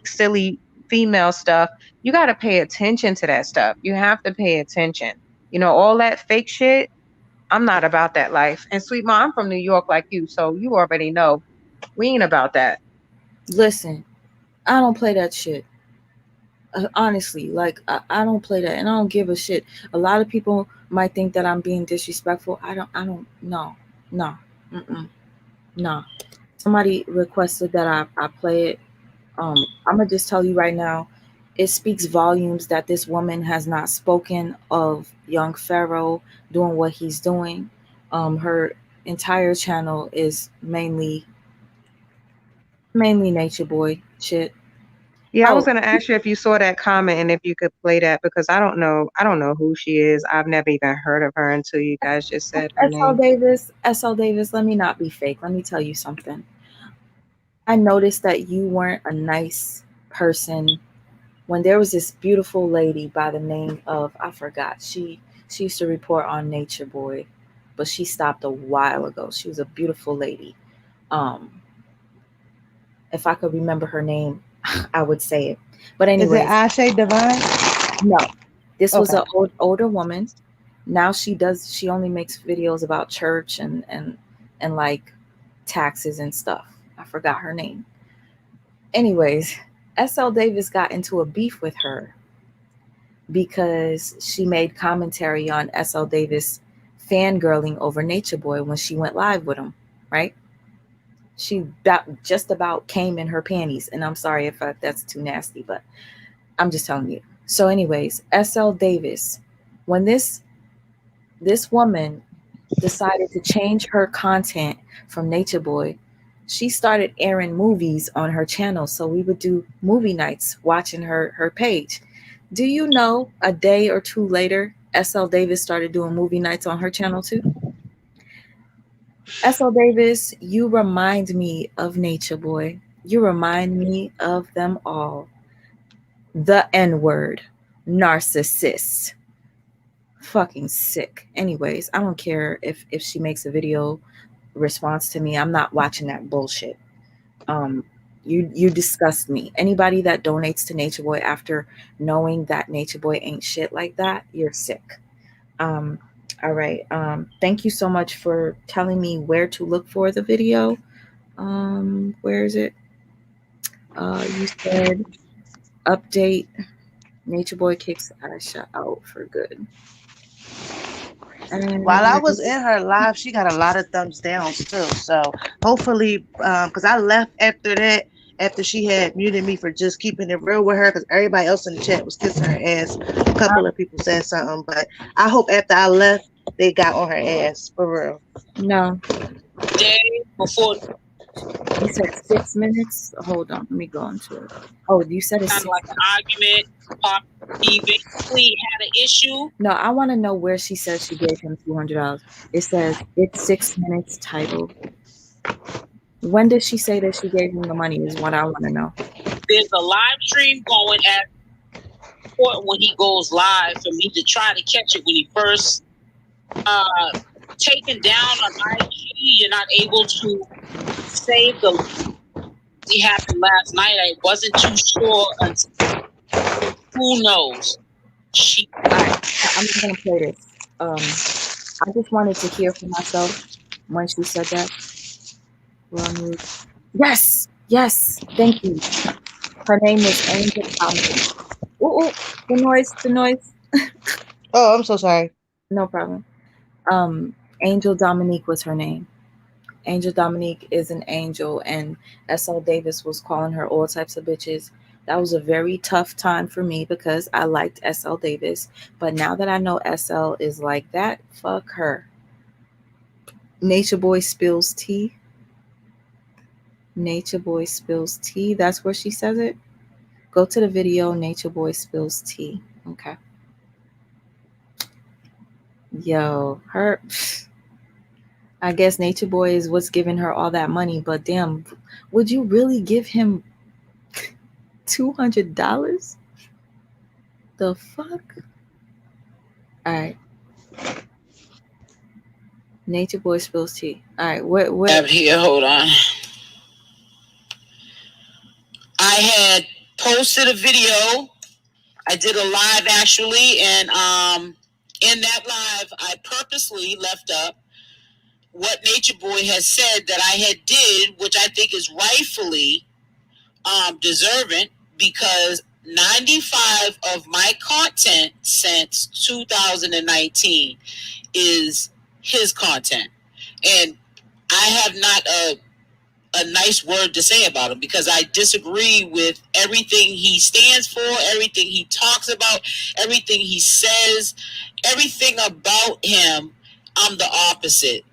S21: silly female stuff, you got to pay attention to that stuff. You have to pay attention. All that fake shit. I'm not about that life. And Sweet Ma, I'm from New York like you, so you already know we ain't about that.
S1: Listen, I don't play that shit. Honestly, like I don't play that, and I don't give a shit. A lot of people might think that I'm being disrespectful. I don't. No. Somebody requested that I play it. I'm gonna just tell you right now, it speaks volumes that this woman has not spoken of young Pharaoh doing what he's doing. Her entire channel is mainly Nature Boy shit.
S21: Yeah, I was gonna ask you if you saw that comment and if you could play that, because I don't know who she is. I've never even heard of her until you guys just said her name.
S1: SL Davis, let me not be fake. Let me tell you something. I noticed that you weren't a nice person when there was this beautiful lady by the name of, I forgot. She used to report on Nature Boy, but she stopped a while ago. She was a beautiful lady. If I could remember her name, I would say it. But anyway,
S13: is it Ashe Divine?
S1: No, this was an older woman. Now she only makes videos about church and like taxes and stuff. I forgot her name. Anyways, SL Davis got into a beef with her because she made commentary on SL Davis fangirling over Nature Boy when she went live with him, right? She just about came in her panties, and I'm sorry if that's too nasty, but I'm just telling you. So anyways, SL Davis, when this woman decided to change her content from Nature Boy, she started airing movies on her channel. So we would do movie nights watching her page. Do you know a day or two later, SL Davis started doing movie nights on her channel too? SL Davis, you remind me of Nature Boy. You remind me of them all. The N-word. Narcissist. Fucking sick. Anyways, I don't care if she makes a video response to me. I'm not watching that bullshit. You disgust me. Anybody that donates to Nature Boy after knowing that Nature Boy ain't shit like that, you're sick. All right. Thank you so much for telling me where to look for the video. Where is it? You said update. Nature Boy kicks Asha out for good. And
S13: while I was in her live, she got a lot of thumbs downs too. So hopefully, because I left after that, after she had muted me for just keeping it real with her, because everybody else in the chat was kissing her ass. A couple of people said something, but I hope after I left, they got on her ass for real.
S1: No.
S4: Day before.
S1: You said 6 minutes? Hold on, let me go into it. Oh, you said it's
S4: kind of like an argument. He basically had an issue.
S1: No, I want to know where she says she gave him $200. It says it's 6 minutes title. When did she say that she gave him the money is what I want to know.
S4: There's a live stream going at court when he goes live for me to try to catch it when he first taken down on IG. You're not able to save the he happened last night. I wasn't too sure until who knows.
S1: I'm just gonna play this. I just wanted to hear for myself when she said that. Yes, thank you. Her name is Angel Dominique. Oh, the noise.
S13: Oh, I'm so sorry.
S1: No problem. Angel Dominique was her name. Angel Dominique is an angel, and SL Davis was calling her all types of bitches. That was a very tough time for me because I liked SL Davis. But now that I know SL is like that, fuck her. Nature Boy spills tea. Nature Boy spills tea. That's where she says it. Go to the video. Nature Boy spills tea. Okay. Yo, her. I guess Nature Boy is what's giving her all that money. But damn, would you really give him $200? The fuck? All right. Nature Boy spills tea. All right. What?
S4: Here, hold on. I had posted a video. I did a live actually, and in that live, I purposely left up what Nature Boy has said that I had did, which I think is rightfully deserving, because 95 of my content since 2019 is his content, and I have not a nice word to say about him because I disagree with everything he stands for, everything he talks about, everything he says, everything about him. I'm the opposite.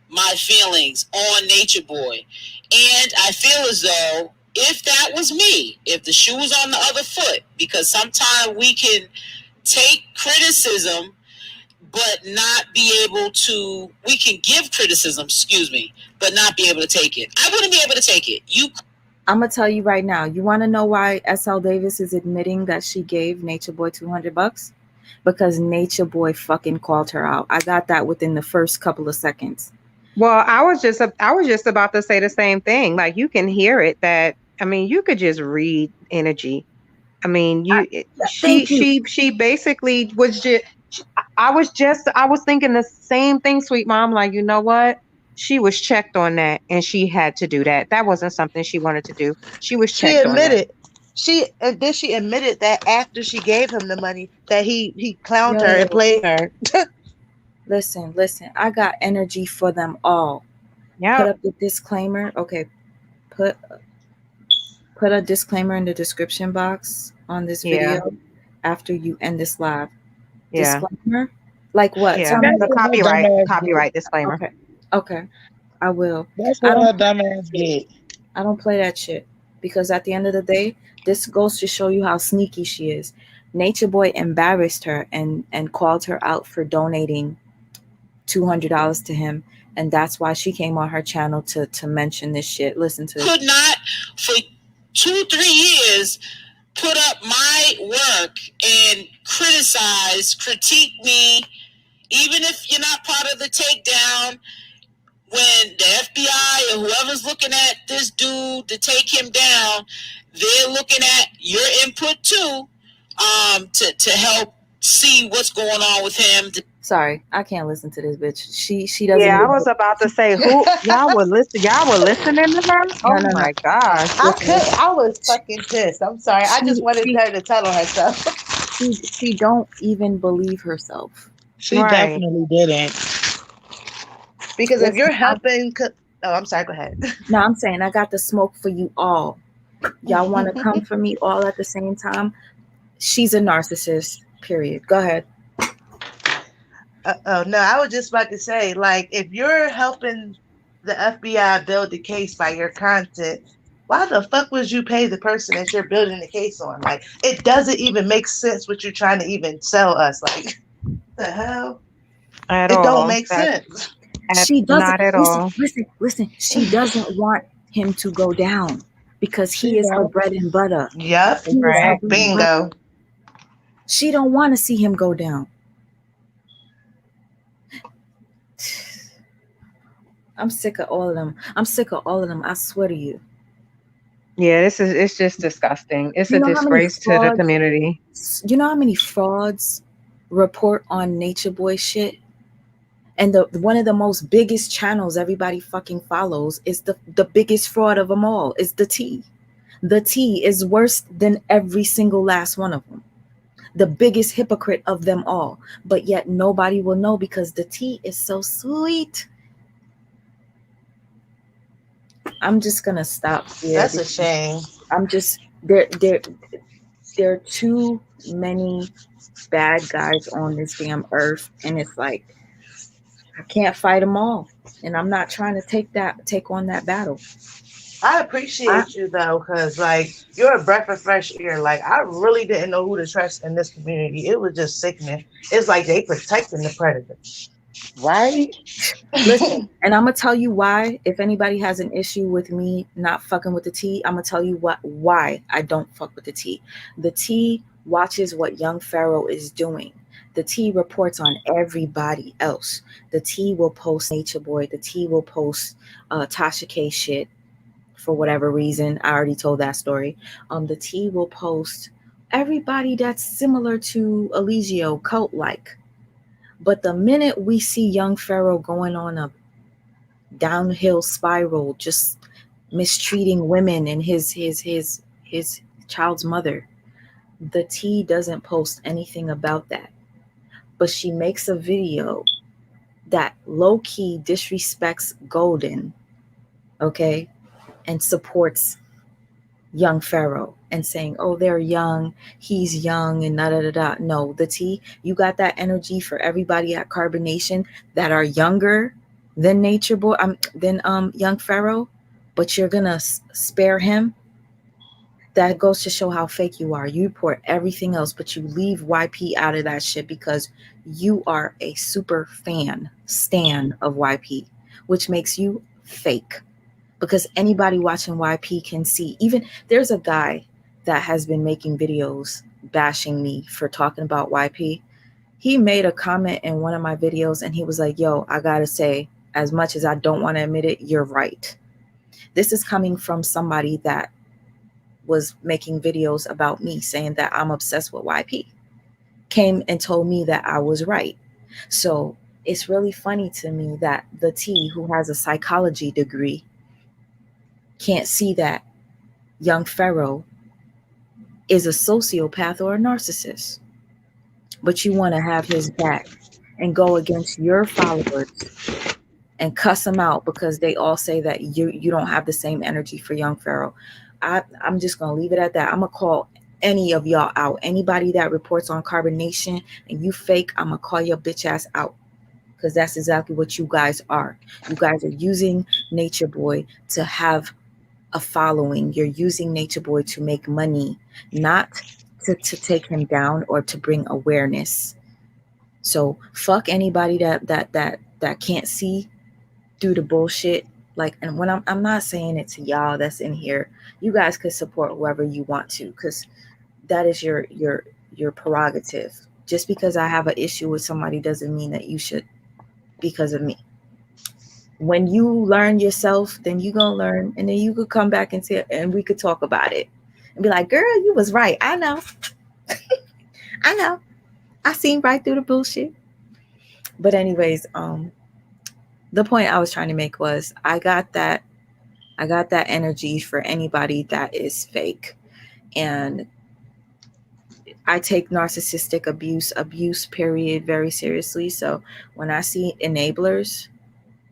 S4: My feelings on Nature Boy. And I feel as though if that was me, if the shoe was on the other foot, because sometimes we can take criticism but not be able to, we can give criticism, but not be able to take it. I wouldn't be able to take it.
S1: I'm going to tell you right now. You want to know why SL Davis is admitting that she gave Nature Boy $200? Because Nature Boy fucking called her out. I got that within the first couple of seconds.
S21: Well, I was just about to say the same thing. Like, you can hear it that, I mean, you could just read energy. I mean, she basically was just, I was thinking the same thing, sweet mom. Like, you know what? She was checked on that and she had to do that. That wasn't something she wanted to do. She was checked on that.
S13: She admitted that after she gave him the money that he clowned her and played her.
S1: Listen. I got energy for them all.
S21: Yeah.
S1: Put up the disclaimer. Okay. Put a disclaimer in the description box on this video after you end this live.
S21: Yeah.
S1: Disclaimer? Like what?
S21: Yeah. The copyright disclaimer.
S1: Okay. I will.
S15: That's what her dumbass get.
S1: I don't play that shit because at the end of the day, this goes to show you how sneaky she is. Nature Boy embarrassed her and called her out for donating $200 to him, and that's why she came on her channel to mention this shit. Listen to this.
S4: Could not for 2-3 years put up my work and critique me, even if you're not part of the takedown. When the FBI or whoever's looking at this dude to take him down, they're looking at your input too, to help see what's going on with him.
S1: Sorry, I can't listen to this bitch. She doesn't.
S21: Yeah, I was about to say, who y'all were listening to her? Oh my gosh.
S13: I was fucking pissed. I'm sorry. I just wanted her to tell on herself.
S1: She don't even believe herself.
S15: She definitely didn't.
S13: Because if you're helping, I'm sorry, go ahead.
S1: No, I'm saying I got the smoke for you all. Y'all want to come for me all at the same time? She's a narcissist, period. Go ahead.
S13: No, I was just about to say, like, if you're helping the FBI build the case by your content, why the fuck would you pay the person that you're building the case on? Like, it doesn't even make sense what you're trying to even sell us. Like, the hell?
S21: At
S13: It don't
S21: all.
S13: make sense.
S1: She doesn't
S21: Not at
S1: listen,
S21: all.
S1: listen. She doesn't want him to go down because he is her bread and butter.
S13: Yep.
S1: He is her bread and butter.
S13: Bingo.
S1: She don't want to see him go down. I'm sick of all of them. I swear to you.
S21: Yeah, it's just disgusting. It's
S1: You
S21: a
S1: know how many
S21: disgrace to the
S1: frauds?
S21: community.
S1: You know how many frauds report on Nature Boy shit? And the one of the most biggest channels everybody fucking follows is the biggest fraud of them all is the T. The T is worse than every single last one of them. The biggest hypocrite of them all. But yet nobody will know because the T is so sweet. I'm just gonna stop here.
S13: That's a shame.
S1: I'm just there are too many bad guys on this damn earth, and it's like I can't fight them all, and I'm not trying to take on that battle.
S13: I appreciate you though, because like you're a breath of fresh air. Like I really didn't know who to trust in this community. It was just sickening. It's like they protecting the predator. Right?
S1: Listen, and I'm gonna tell you why. If anybody has an issue with me not fucking with the T, I'm gonna tell you why I don't fuck with the T. The T watches what young Pharaoh is doing. The T reports on everybody else. The T will post Nature Boy. The T will post Tasha K shit for whatever reason. I already told that story. The T will post everybody that's similar to Eligio, cult-like. But the minute we see young Pharaoh going on a downhill spiral, just mistreating women and his child's mother, the T doesn't post anything about that. But she makes a video that low-key disrespects Golden, okay, and supports young Pharaoh and saying, oh, they're young, he's young, and da da da da. No, the T, you got that energy for everybody at Carbonation that are younger than Nature Boy, than young Pharaoh, but you're gonna spare him. That goes to show how fake you are. You report everything else, but you leave YP out of that shit because you are a super stan of YP, which makes you fake. Because anybody watching YP can see. Even there's a guy that has been making videos bashing me for talking about YP. He made a comment in one of my videos and he was like, yo, I gotta say, as much as I don't want to admit it, you're right. This is coming from somebody that was making videos about me saying that I'm obsessed with YP. Came and told me that I was right. So it's really funny to me that the T, who has a psychology degree, can't see that young Pharaoh is a sociopath or a narcissist. But you want to have his back and go against your followers and cuss them out because they all say that you don't have the same energy for young Pharaoh. I'm just going to leave it at that. I'm going to call any of y'all out. Anybody that reports on Carbonation and you fake, I'm going to call your bitch ass out. Because that's exactly what you guys are. You guys are using Nature Boy to have a following. You're using Nature Boy to make money, not to take him down or to bring awareness. So fuck anybody that can't see through the bullshit. Like, and when I'm not saying it to y'all that's in here, you guys could support whoever you want to, because that is your prerogative. Just because I have an issue with somebody doesn't mean that you should because of me. When you learn yourself, then you gonna learn, and then you could come back and say, and we could talk about it and be like, girl, you was right. I know. I know. I seen right through the bullshit. But anyways, the point I was trying to make was I got that energy for anybody that is fake. And I take narcissistic abuse period very seriously. So when I see enablers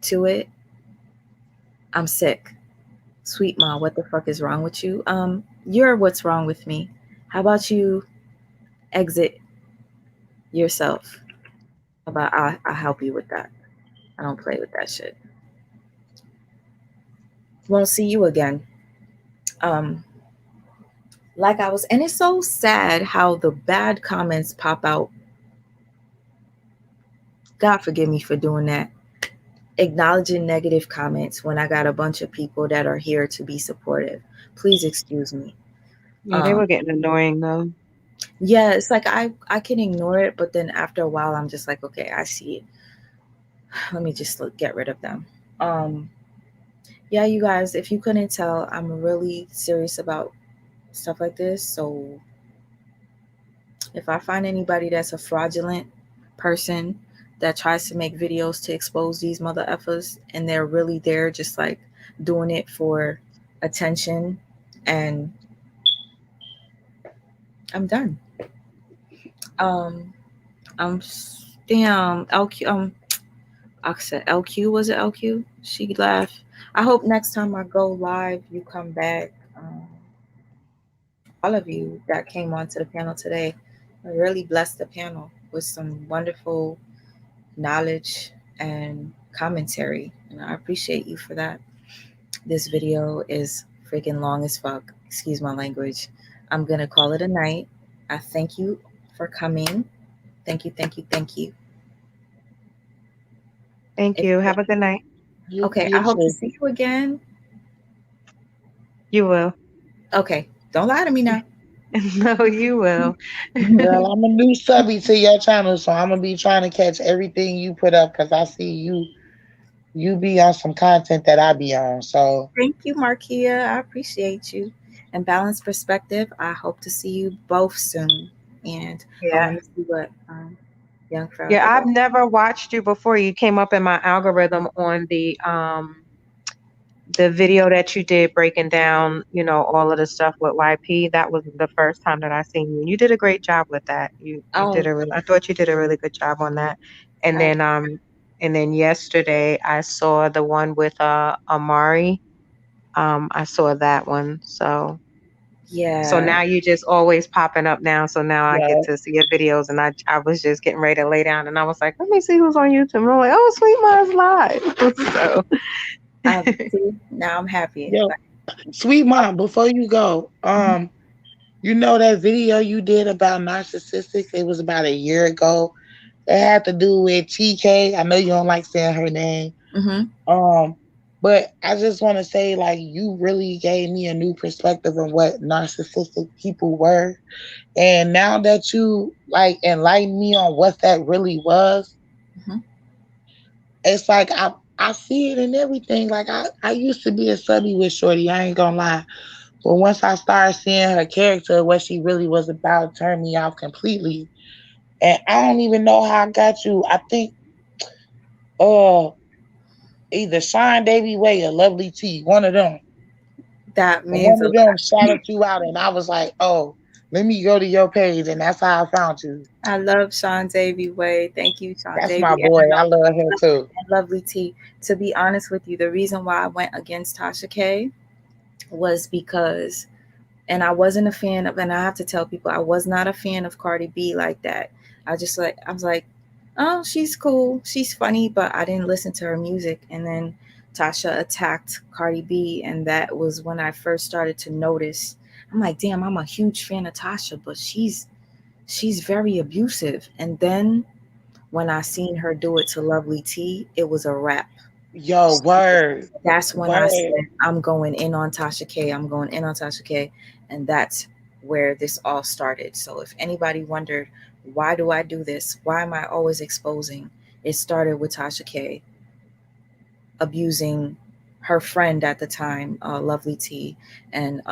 S1: to it, I'm sick. Sweet Ma, what the fuck is wrong with you? You're what's wrong with me. How about you exit yourself? How about I'll help you with that. I don't play with that shit. Won't see you again. Like I was, and it's so sad how the bad comments pop out. God forgive me for doing that. Acknowledging negative comments when I got a bunch of people that are here to be supportive. Please excuse me.
S21: Yeah, they were getting annoying though.
S1: Yeah, it's like I can ignore it, but then after a while I'm just like, okay, I see it. Let me just get rid of them. Yeah, you guys, if you couldn't tell, I'm really serious about stuff like this. So if I find anybody that's a fraudulent person that tries to make videos to expose these mother effers and they're really there just like doing it for attention, and I'm done. I'm damn LQ. I said LQ. Was it LQ? She laughed. I hope next time I go live, you come back. All of you that came onto the panel today, I really blessed the panel with some wonderful knowledge and commentary, and I appreciate you for that. This video is freaking long as fuck. Excuse my language. I'm gonna call it a night. I thank you for coming. Thank you, thank you, thank you.
S21: Thank you. Have a good night.
S1: Okay, I hope to see you again.
S21: You will.
S1: Okay, don't lie to me now.
S21: No, you will.
S15: Girl, I'm a new subby to your channel, so I'm gonna be trying to catch everything you put up because I see you be on some content that I be on. So
S1: Thank you, Markia. I appreciate you. And Balanced Perspective, I hope to see you both soon. And I
S21: Yeah.
S1: want to see what Young Frog
S21: Yeah, I've
S1: about.
S21: never watched you before. You came up in my algorithm on the video that you did breaking down, all of the stuff with YP. That was the first time that I seen you. And you did a great job with that. You did I thought you did a really good job on that. And then yesterday I saw the one with Amari. I saw that one. So
S1: Yeah.
S21: now you just always popping up now. So now I get to see your videos, and I was just getting ready to lay down, and I was like, let me see who's on YouTube. And I'm like, oh, Sweet Mind's live. So
S1: see, now I'm happy.
S15: yo, Sweet Mom, before you go, you know that video you did about narcissistic? It was about a year ago. It had to do with TK. I know you don't like saying her name. But I just want to say, like, you really gave me a new perspective on what narcissistic people were. And now that you like enlighten me on what that really was, it's like I see it in everything. Like I used to be a subby with Shorty, I ain't gonna lie. But once I started seeing her character, what she really was about, turned me off completely. And I don't even know how I got you. I think either Sean Davy Way or Lovely T, one of them.
S1: That means
S15: One of them shouted you out, and I was like, oh, let me go to your page, and that's how I found you.
S1: I love Sean Davy Way. Thank you, Sean
S15: That's
S1: Davy.
S15: my boy. I love him too.
S1: And Lovely T. To be honest with you, the reason why I went against Tasha K was because, and I wasn't a fan of, and I have to tell people, I was not a fan of Cardi B like that. I was like, oh, she's cool, she's funny, but I didn't listen to her music. And then Tasha attacked Cardi B, and that was when I first started to notice. I'm like, damn, I'm a huge fan of Tasha, but she's very abusive. And then when I seen her do it to Lovely T, it was a wrap.
S15: Yo, word.
S1: That's when I said, I'm going in on Tasha K. I'm going in on Tasha K. And that's where this all started. So if anybody wondered, why do I do this? Why am I always exposing? It started with Tasha K abusing her friend at the time, Lovely T, and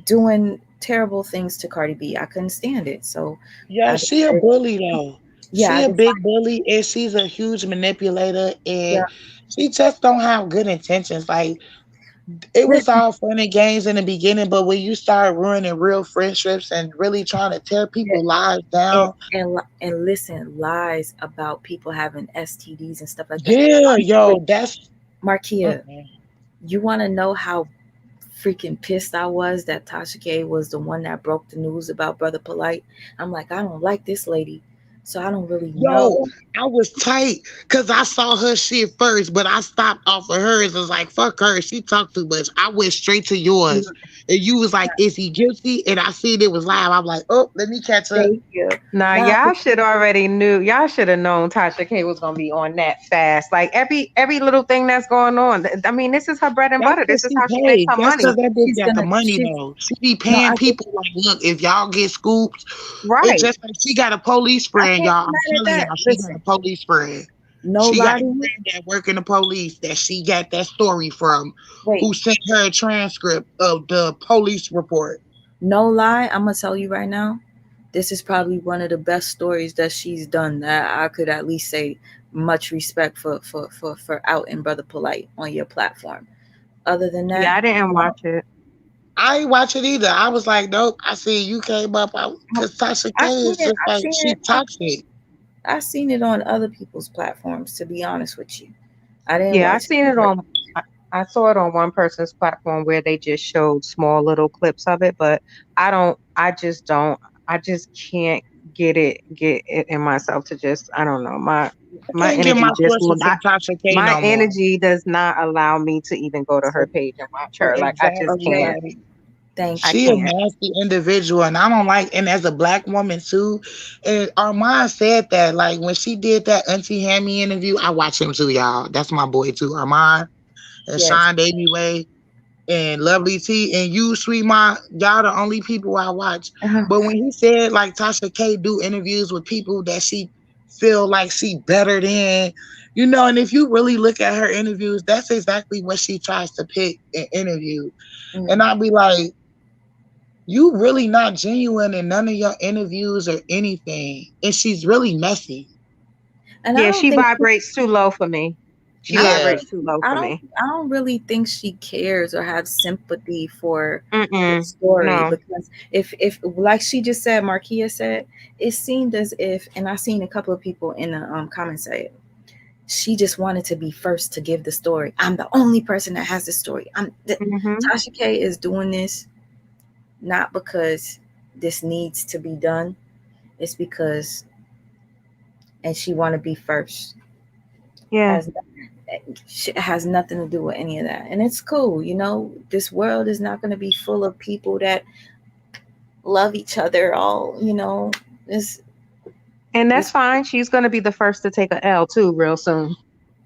S1: doing terrible things to Cardi B. I couldn't stand it. So
S15: yeah, she a bully though.
S1: Yeah,
S15: she a big bully, and she's a huge manipulator, and she just don't have good intentions. Like it was all fun and games in the beginning, but when you start ruining real friendships and really trying to tear people's lives down,
S1: and listen, lies about people having STDs and stuff like that.
S15: Yeah, yo, that's
S1: Markia. You want to know how freaking pissed I was that Tasha K was the one that broke the news about Brother Polite? I'm like, I don't like this lady. So I don't really
S15: Yo,
S1: know.
S15: I was tight because I saw her shit first, but I stopped off of hers. I was like, fuck her. She talked too much. I went straight to yours. And you was like, is he guilty? And I seen it was live. I'm like, oh, let me catch up.
S1: Thank you.
S21: Nah,
S1: Nah,
S21: y'all should already knew. Y'all should have known Tasha K was gonna be on that fast. Like every little thing that's going on. I mean, this is her bread and
S15: That's
S21: butter.
S15: because
S21: This is
S15: she
S21: how she makes
S15: paid.
S21: her
S15: That's
S21: money.
S15: because that bitch
S1: she's
S15: got the
S1: gonna.
S15: money
S1: She's
S15: though. She be
S1: no.
S15: paying people like, look, if y'all get scoops, it's
S21: Right.
S15: just like she got a police
S1: I
S15: friend,
S1: can't
S15: y'all.
S1: be
S15: I'm
S1: mad at
S15: telling
S1: that.
S15: y'all, she got
S1: Listen,
S15: a police friend.
S1: no
S15: She
S1: lie
S15: got
S1: to
S15: a
S1: you.
S15: friend that work in the police that she got that story from,
S1: Wait,
S15: who sent her a transcript of the police report.
S1: no lie. I'm gonna tell you right now. This is probably one of the best stories that she's done. That I could at least say much respect for out and Brother Polite on your platform. Other than that,
S21: Yeah, I didn't watch it.
S15: I ain't watch it either. I was like, nope. I see you came up because Tasha K
S1: I seen
S15: is
S1: it.
S15: just like she toxic.
S1: I seen it on other people's platforms. To be honest with you, I didn't
S21: Yeah, I
S1: watch
S21: seen
S1: it.
S21: it on. I saw it on one person's platform where they just showed small little clips of it, but I don't. I just don't. I just can't get it in myself to just. I don't know.
S15: I
S21: My
S15: can't get
S21: energy
S15: my
S21: just will
S15: sources
S21: not.
S15: from Tasha K
S21: My
S15: no more.
S21: energy does not allow me to even go to her page and watch her. Like I just
S15: Exactly.
S21: can't.
S15: Like,
S1: Thank
S21: I
S15: she a
S21: can't.
S15: nasty individual, and I don't like. And as a black woman too, and Armand said that like when she did that Auntie Hammy interview, I watch him too, y'all. That's my boy too, Armand and
S1: Yes.
S15: Sean Davy Way and Lovely T and you, Sweet Ma. Y'all the only people I watch. But when he said like Tasha K do interviews with people that she feel like she better than, you know, and if you really look at her interviews, that's exactly what she tries to pick in interview. And I'll be like, you really not genuine in none of your interviews or anything. And she's really messy.
S1: And I
S21: Yeah,
S1: don't
S21: she
S1: think
S21: vibrates too low for me. She
S15: Yeah.
S21: vibrates too low
S1: I
S21: for
S1: don't
S21: me.
S1: I don't really think she cares or have sympathy for the
S21: Mm-mm.
S1: story,
S21: No.
S1: because if like she just said, Markia said, it seemed as if, and I seen a couple of people in the comments say it, she just wanted to be first to give the story. I'm the only person that has the story. Tasha K is doing this not because this needs to be done. It's because, and she want to be first.
S21: Yeah.
S1: Has nothing to do with any of that, and it's cool. You know, this world is not going to be full of people that love each other. All you know, this
S21: And that's fine. She's gonna be the first to take a L too, real soon.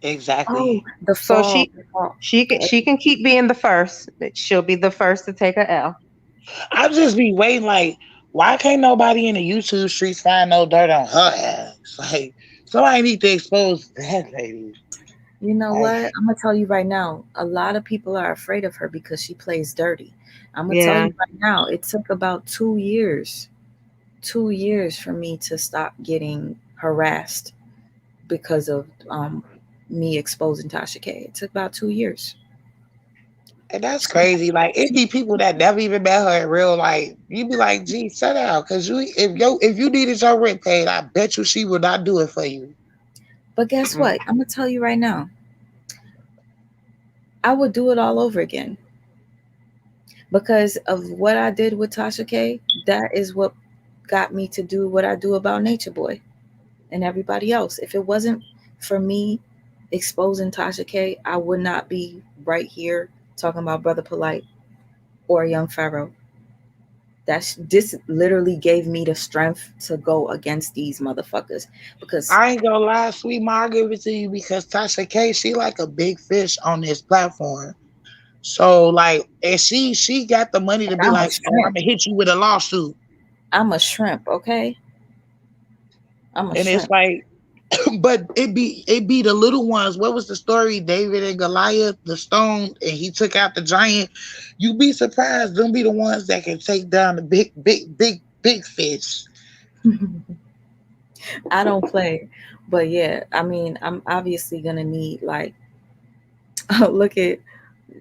S15: Exactly.
S1: The
S21: So
S1: fall.
S21: she can keep being the first. But she'll be the first to take a L.
S15: I just be waiting like, why can't nobody in the YouTube streets find no dirt on her ass? Like, somebody need to expose that lady.
S1: You know what? I'm gonna tell you right now. A lot of people are afraid of her because she plays dirty. I'm gonna tell
S21: Yeah.
S1: you right now. It took about 2 years, 2 years for me to stop getting harassed because of me exposing Tasha K. It took about 2 years.
S15: And that's crazy. Like, it be people that never even met her in real life. You be like, gee, shut out. Cause if you needed your rent paid, I bet you she would not do it for you.
S1: But guess what? I'm gonna tell you right now. I would do it all over again. Because of what I did with Tasha K, that is what got me to do what I do about Nature Boy and everybody else. If it wasn't for me exposing Tasha K, I would not be right here talking about Brother Polite or Young Pharaoh. This literally gave me the strength to go against these motherfuckers. Because
S15: I ain't gonna lie, Sweet Ma, I'll give it to you because Tasha K, she like a big fish on this platform. So like, and she got the money to be
S1: I'm a
S15: like, oh, I'm
S1: shrimp.
S15: gonna hit you with a lawsuit.
S1: I'm a shrimp, okay? I'm a
S15: And it's
S1: shrimp.
S15: like, but it be the little ones. What was the story? David and Goliath, the stone, and he took out the giant. You be surprised, them be the ones that can take down the big fish.
S1: I don't play. But yeah, I mean, I'm obviously gonna need like look at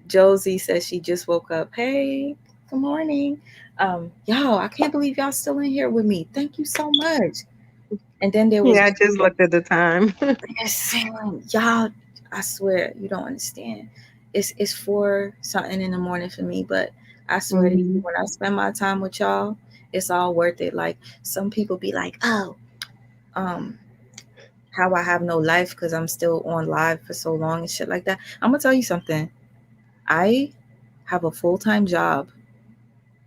S1: Josie says she just woke up. Hey, good morning. Y'all, I can't believe y'all still in here with me. Thank you so much. And then there was
S21: Yeah, I just looked at the time.
S1: y'all, I swear you don't understand. It's 4 something in the morning for me, but I swear to you, when I spend my time with y'all, it's all worth it. Like some people be like, oh, how I have no life because I'm still on live for so long and shit like that. I'm gonna tell you something. I have a full-time job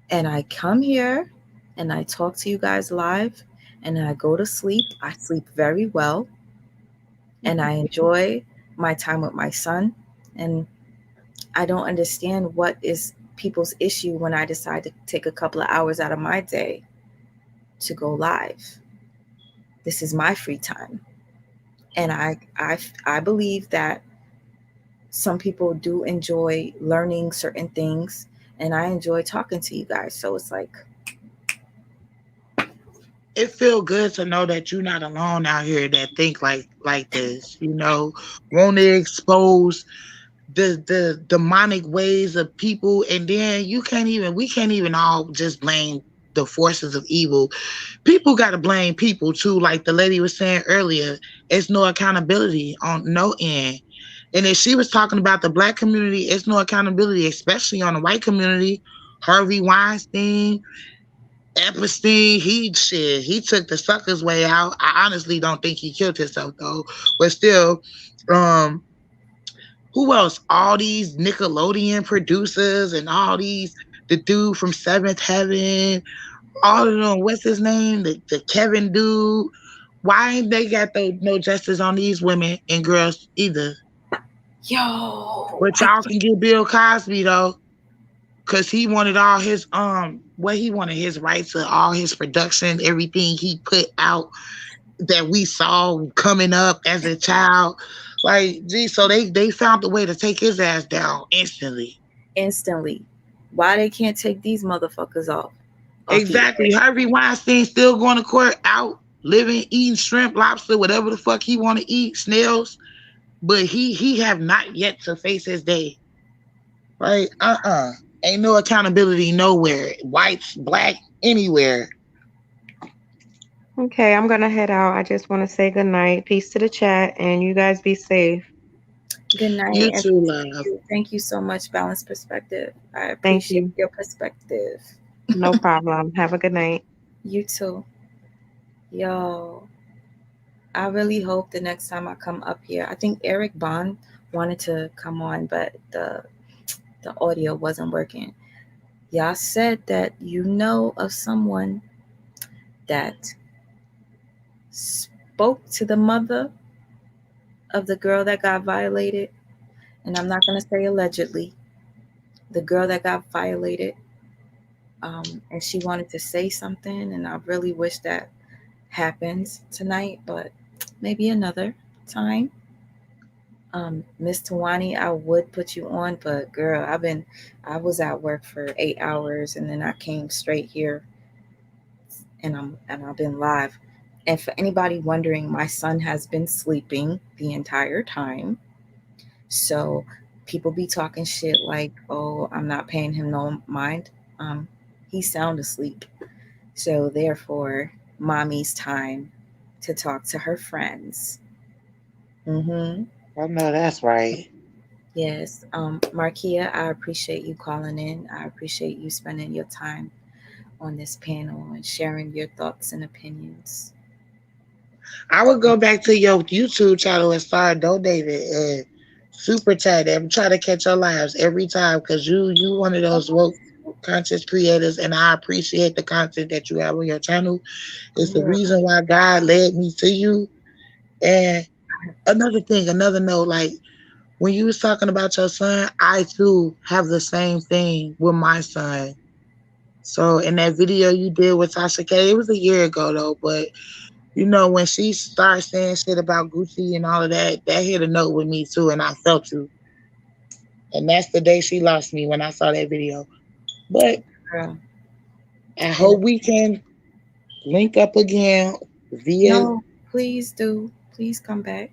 S1: and I come here and I talk to you guys live and then I go to sleep. I sleep very well and I enjoy my time with my son. And I don't understand what is people's issue when I decide to take a couple of hours out of my day to go live. This is my free time. And I believe that some people do enjoy learning certain things and I enjoy talking to you guys. So it's like,
S15: it feel good to know that you're not alone out here that think like this, you know, want to expose the demonic ways of people, and then we can't even all just blame the forces of evil. People got to blame people too, like the lady was saying earlier. It's no accountability on no end. And if she was talking about the black community, it's no accountability, especially on the white community. Harvey Weinstein, Epstein, he took the sucker's way out. I honestly don't think he killed himself though, but still, who else? All these Nickelodeon producers and all these, the dude from Seventh Heaven, all of them. What's his name? The Kevin dude. Why ain't they got no justice on these women and girls either?
S1: Yo,
S15: But y'all can get Bill Cosby though, cause he wanted all his he wanted his rights to all his production, everything he put out that we saw coming up as a child. Like, gee, so they found a way to take his ass down instantly.
S1: Why they can't take these motherfuckers off?
S15: Exactly. Harvey Weinstein still going to court, out living, eating shrimp, lobster, whatever the fuck he want to eat, snails. But he have not yet to face his day. Like, ain't no accountability nowhere. Whites, black, anywhere.
S21: Okay, I'm gonna head out. I just want to say good night. Peace to the chat, and you guys be safe.
S1: Good night.
S15: You too, love.
S1: Thank you so much, Balanced Perspective. I appreciate your perspective.
S21: No problem. Have a good night.
S1: You too. Yo, I really hope the next time I come up here, I think Eric Bond wanted to come on, but the audio wasn't working. Y'all said that you know of someone that spoke to the mother of the girl that got violated. And I'm not going to say allegedly, the girl that got violated. And she wanted to say something. And I really wish that happens tonight, but maybe another time. Miss Tawani, I would put you on, but girl, I was at work for 8 hours and then I came straight here and I've been live. And for anybody wondering, my son has been sleeping the entire time. So people be talking shit like, oh, I'm not paying him no mind. He's sound asleep. So therefore, mommy's time to talk to her friends.
S15: I know that's right.
S1: Yes. Markia, I appreciate you calling in. I appreciate you spending your time on this panel and sharing your thoughts and opinions.
S15: I would go back to your YouTube channel and start donating and super chat and try to catch your lives every time, because you one of those woke conscious creators, and I appreciate the content that you have on your channel. It's the reason why God led me to you. And another note, like when you was talking about your son, I too have the same thing with my son. So in that video you did with Tasha K, it was a year ago though, but you know, when she started saying shit about Gucci and all of that, that hit a note with me too, and I felt you. And that's the day she lost me, when I saw that video. But I hope we can link up again via.
S1: No, please do. Please come back.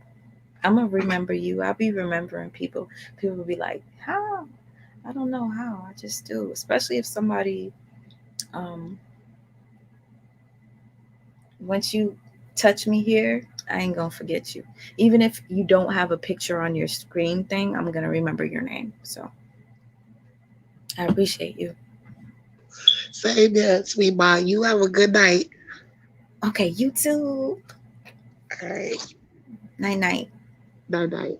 S1: I'm gonna remember you. I'll be remembering people. People will be like, how? I don't know how. I just do. Especially if somebody, once you touch me here, I ain't gonna forget you. Even if you don't have a picture on your screen thing, I'm gonna remember your name. So I appreciate you.
S15: Same here, sweetheart. You have a good night.
S1: Okay, you too.
S15: All right.
S1: Night night.
S15: Night night.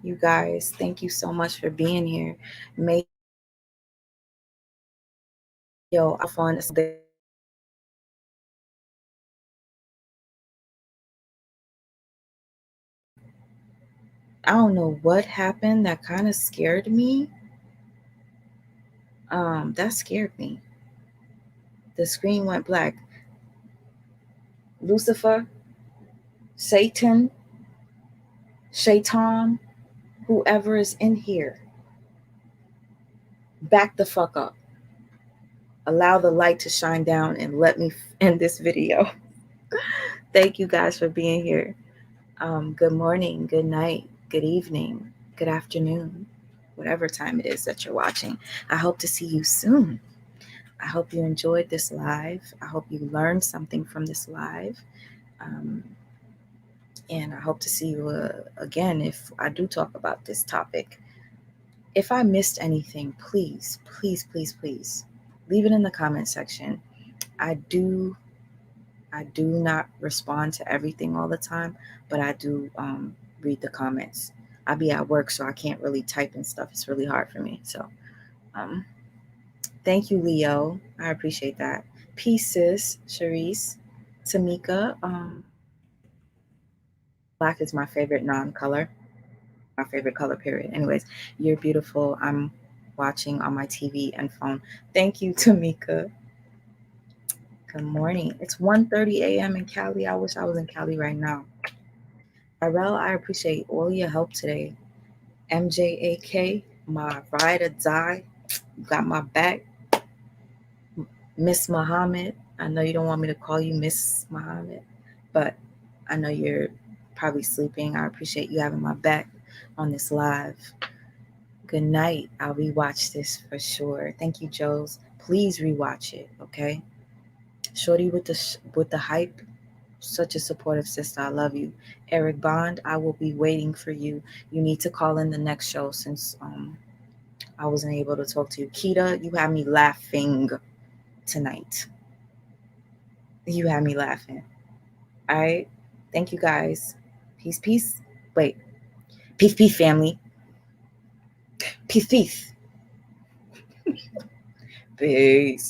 S1: You guys, thank you so much for being here. May yo fun. I don't know what happened. That kind of scared me. That scared me. The screen went black. Lucifer, Satan, Shaitan, whoever is in here, back the fuck up. Allow the light to shine down and let me end this video. Thank you guys for being here. Good morning, good night, good evening, good afternoon, whatever time it is that you're watching. I hope to see you soon. I hope you enjoyed this live. I hope you learned something from this live. And I hope to see you again if I do talk about this topic. If I missed anything, please, please, please, please leave it in the comment section. I do not respond to everything all the time, but I do read the comments. I be at work, so I can't really type and stuff. It's really hard for me. So thank you, Leo. I appreciate that. Peace, sis, Sharice, Tamika. Black is my favorite non-color. My favorite color, period. Anyways, you're beautiful. I'm watching on my TV and phone. Thank you, Tamika. Good morning. It's 1:30 a.m. in Cali. I wish I was in Cali right now. Irel, I appreciate all your help today. MJAK, my ride or die, you got my back. Miss Muhammad, I know you don't want me to call you Miss Muhammad, but I know you're probably sleeping. I appreciate you having my back on this live. Good night. I'll rewatch this for sure. Thank you, Joes. Please rewatch it, okay? Shorty with the hype, such a supportive sister. I love you. Eric Bond, I will be waiting for you. You need to call in the next show since I wasn't able to talk to you. Keita, you had me laughing tonight. You had me laughing. All right. Thank you guys. Peace, peace. Wait. Peace, peace, family. Peace, peace. Peace.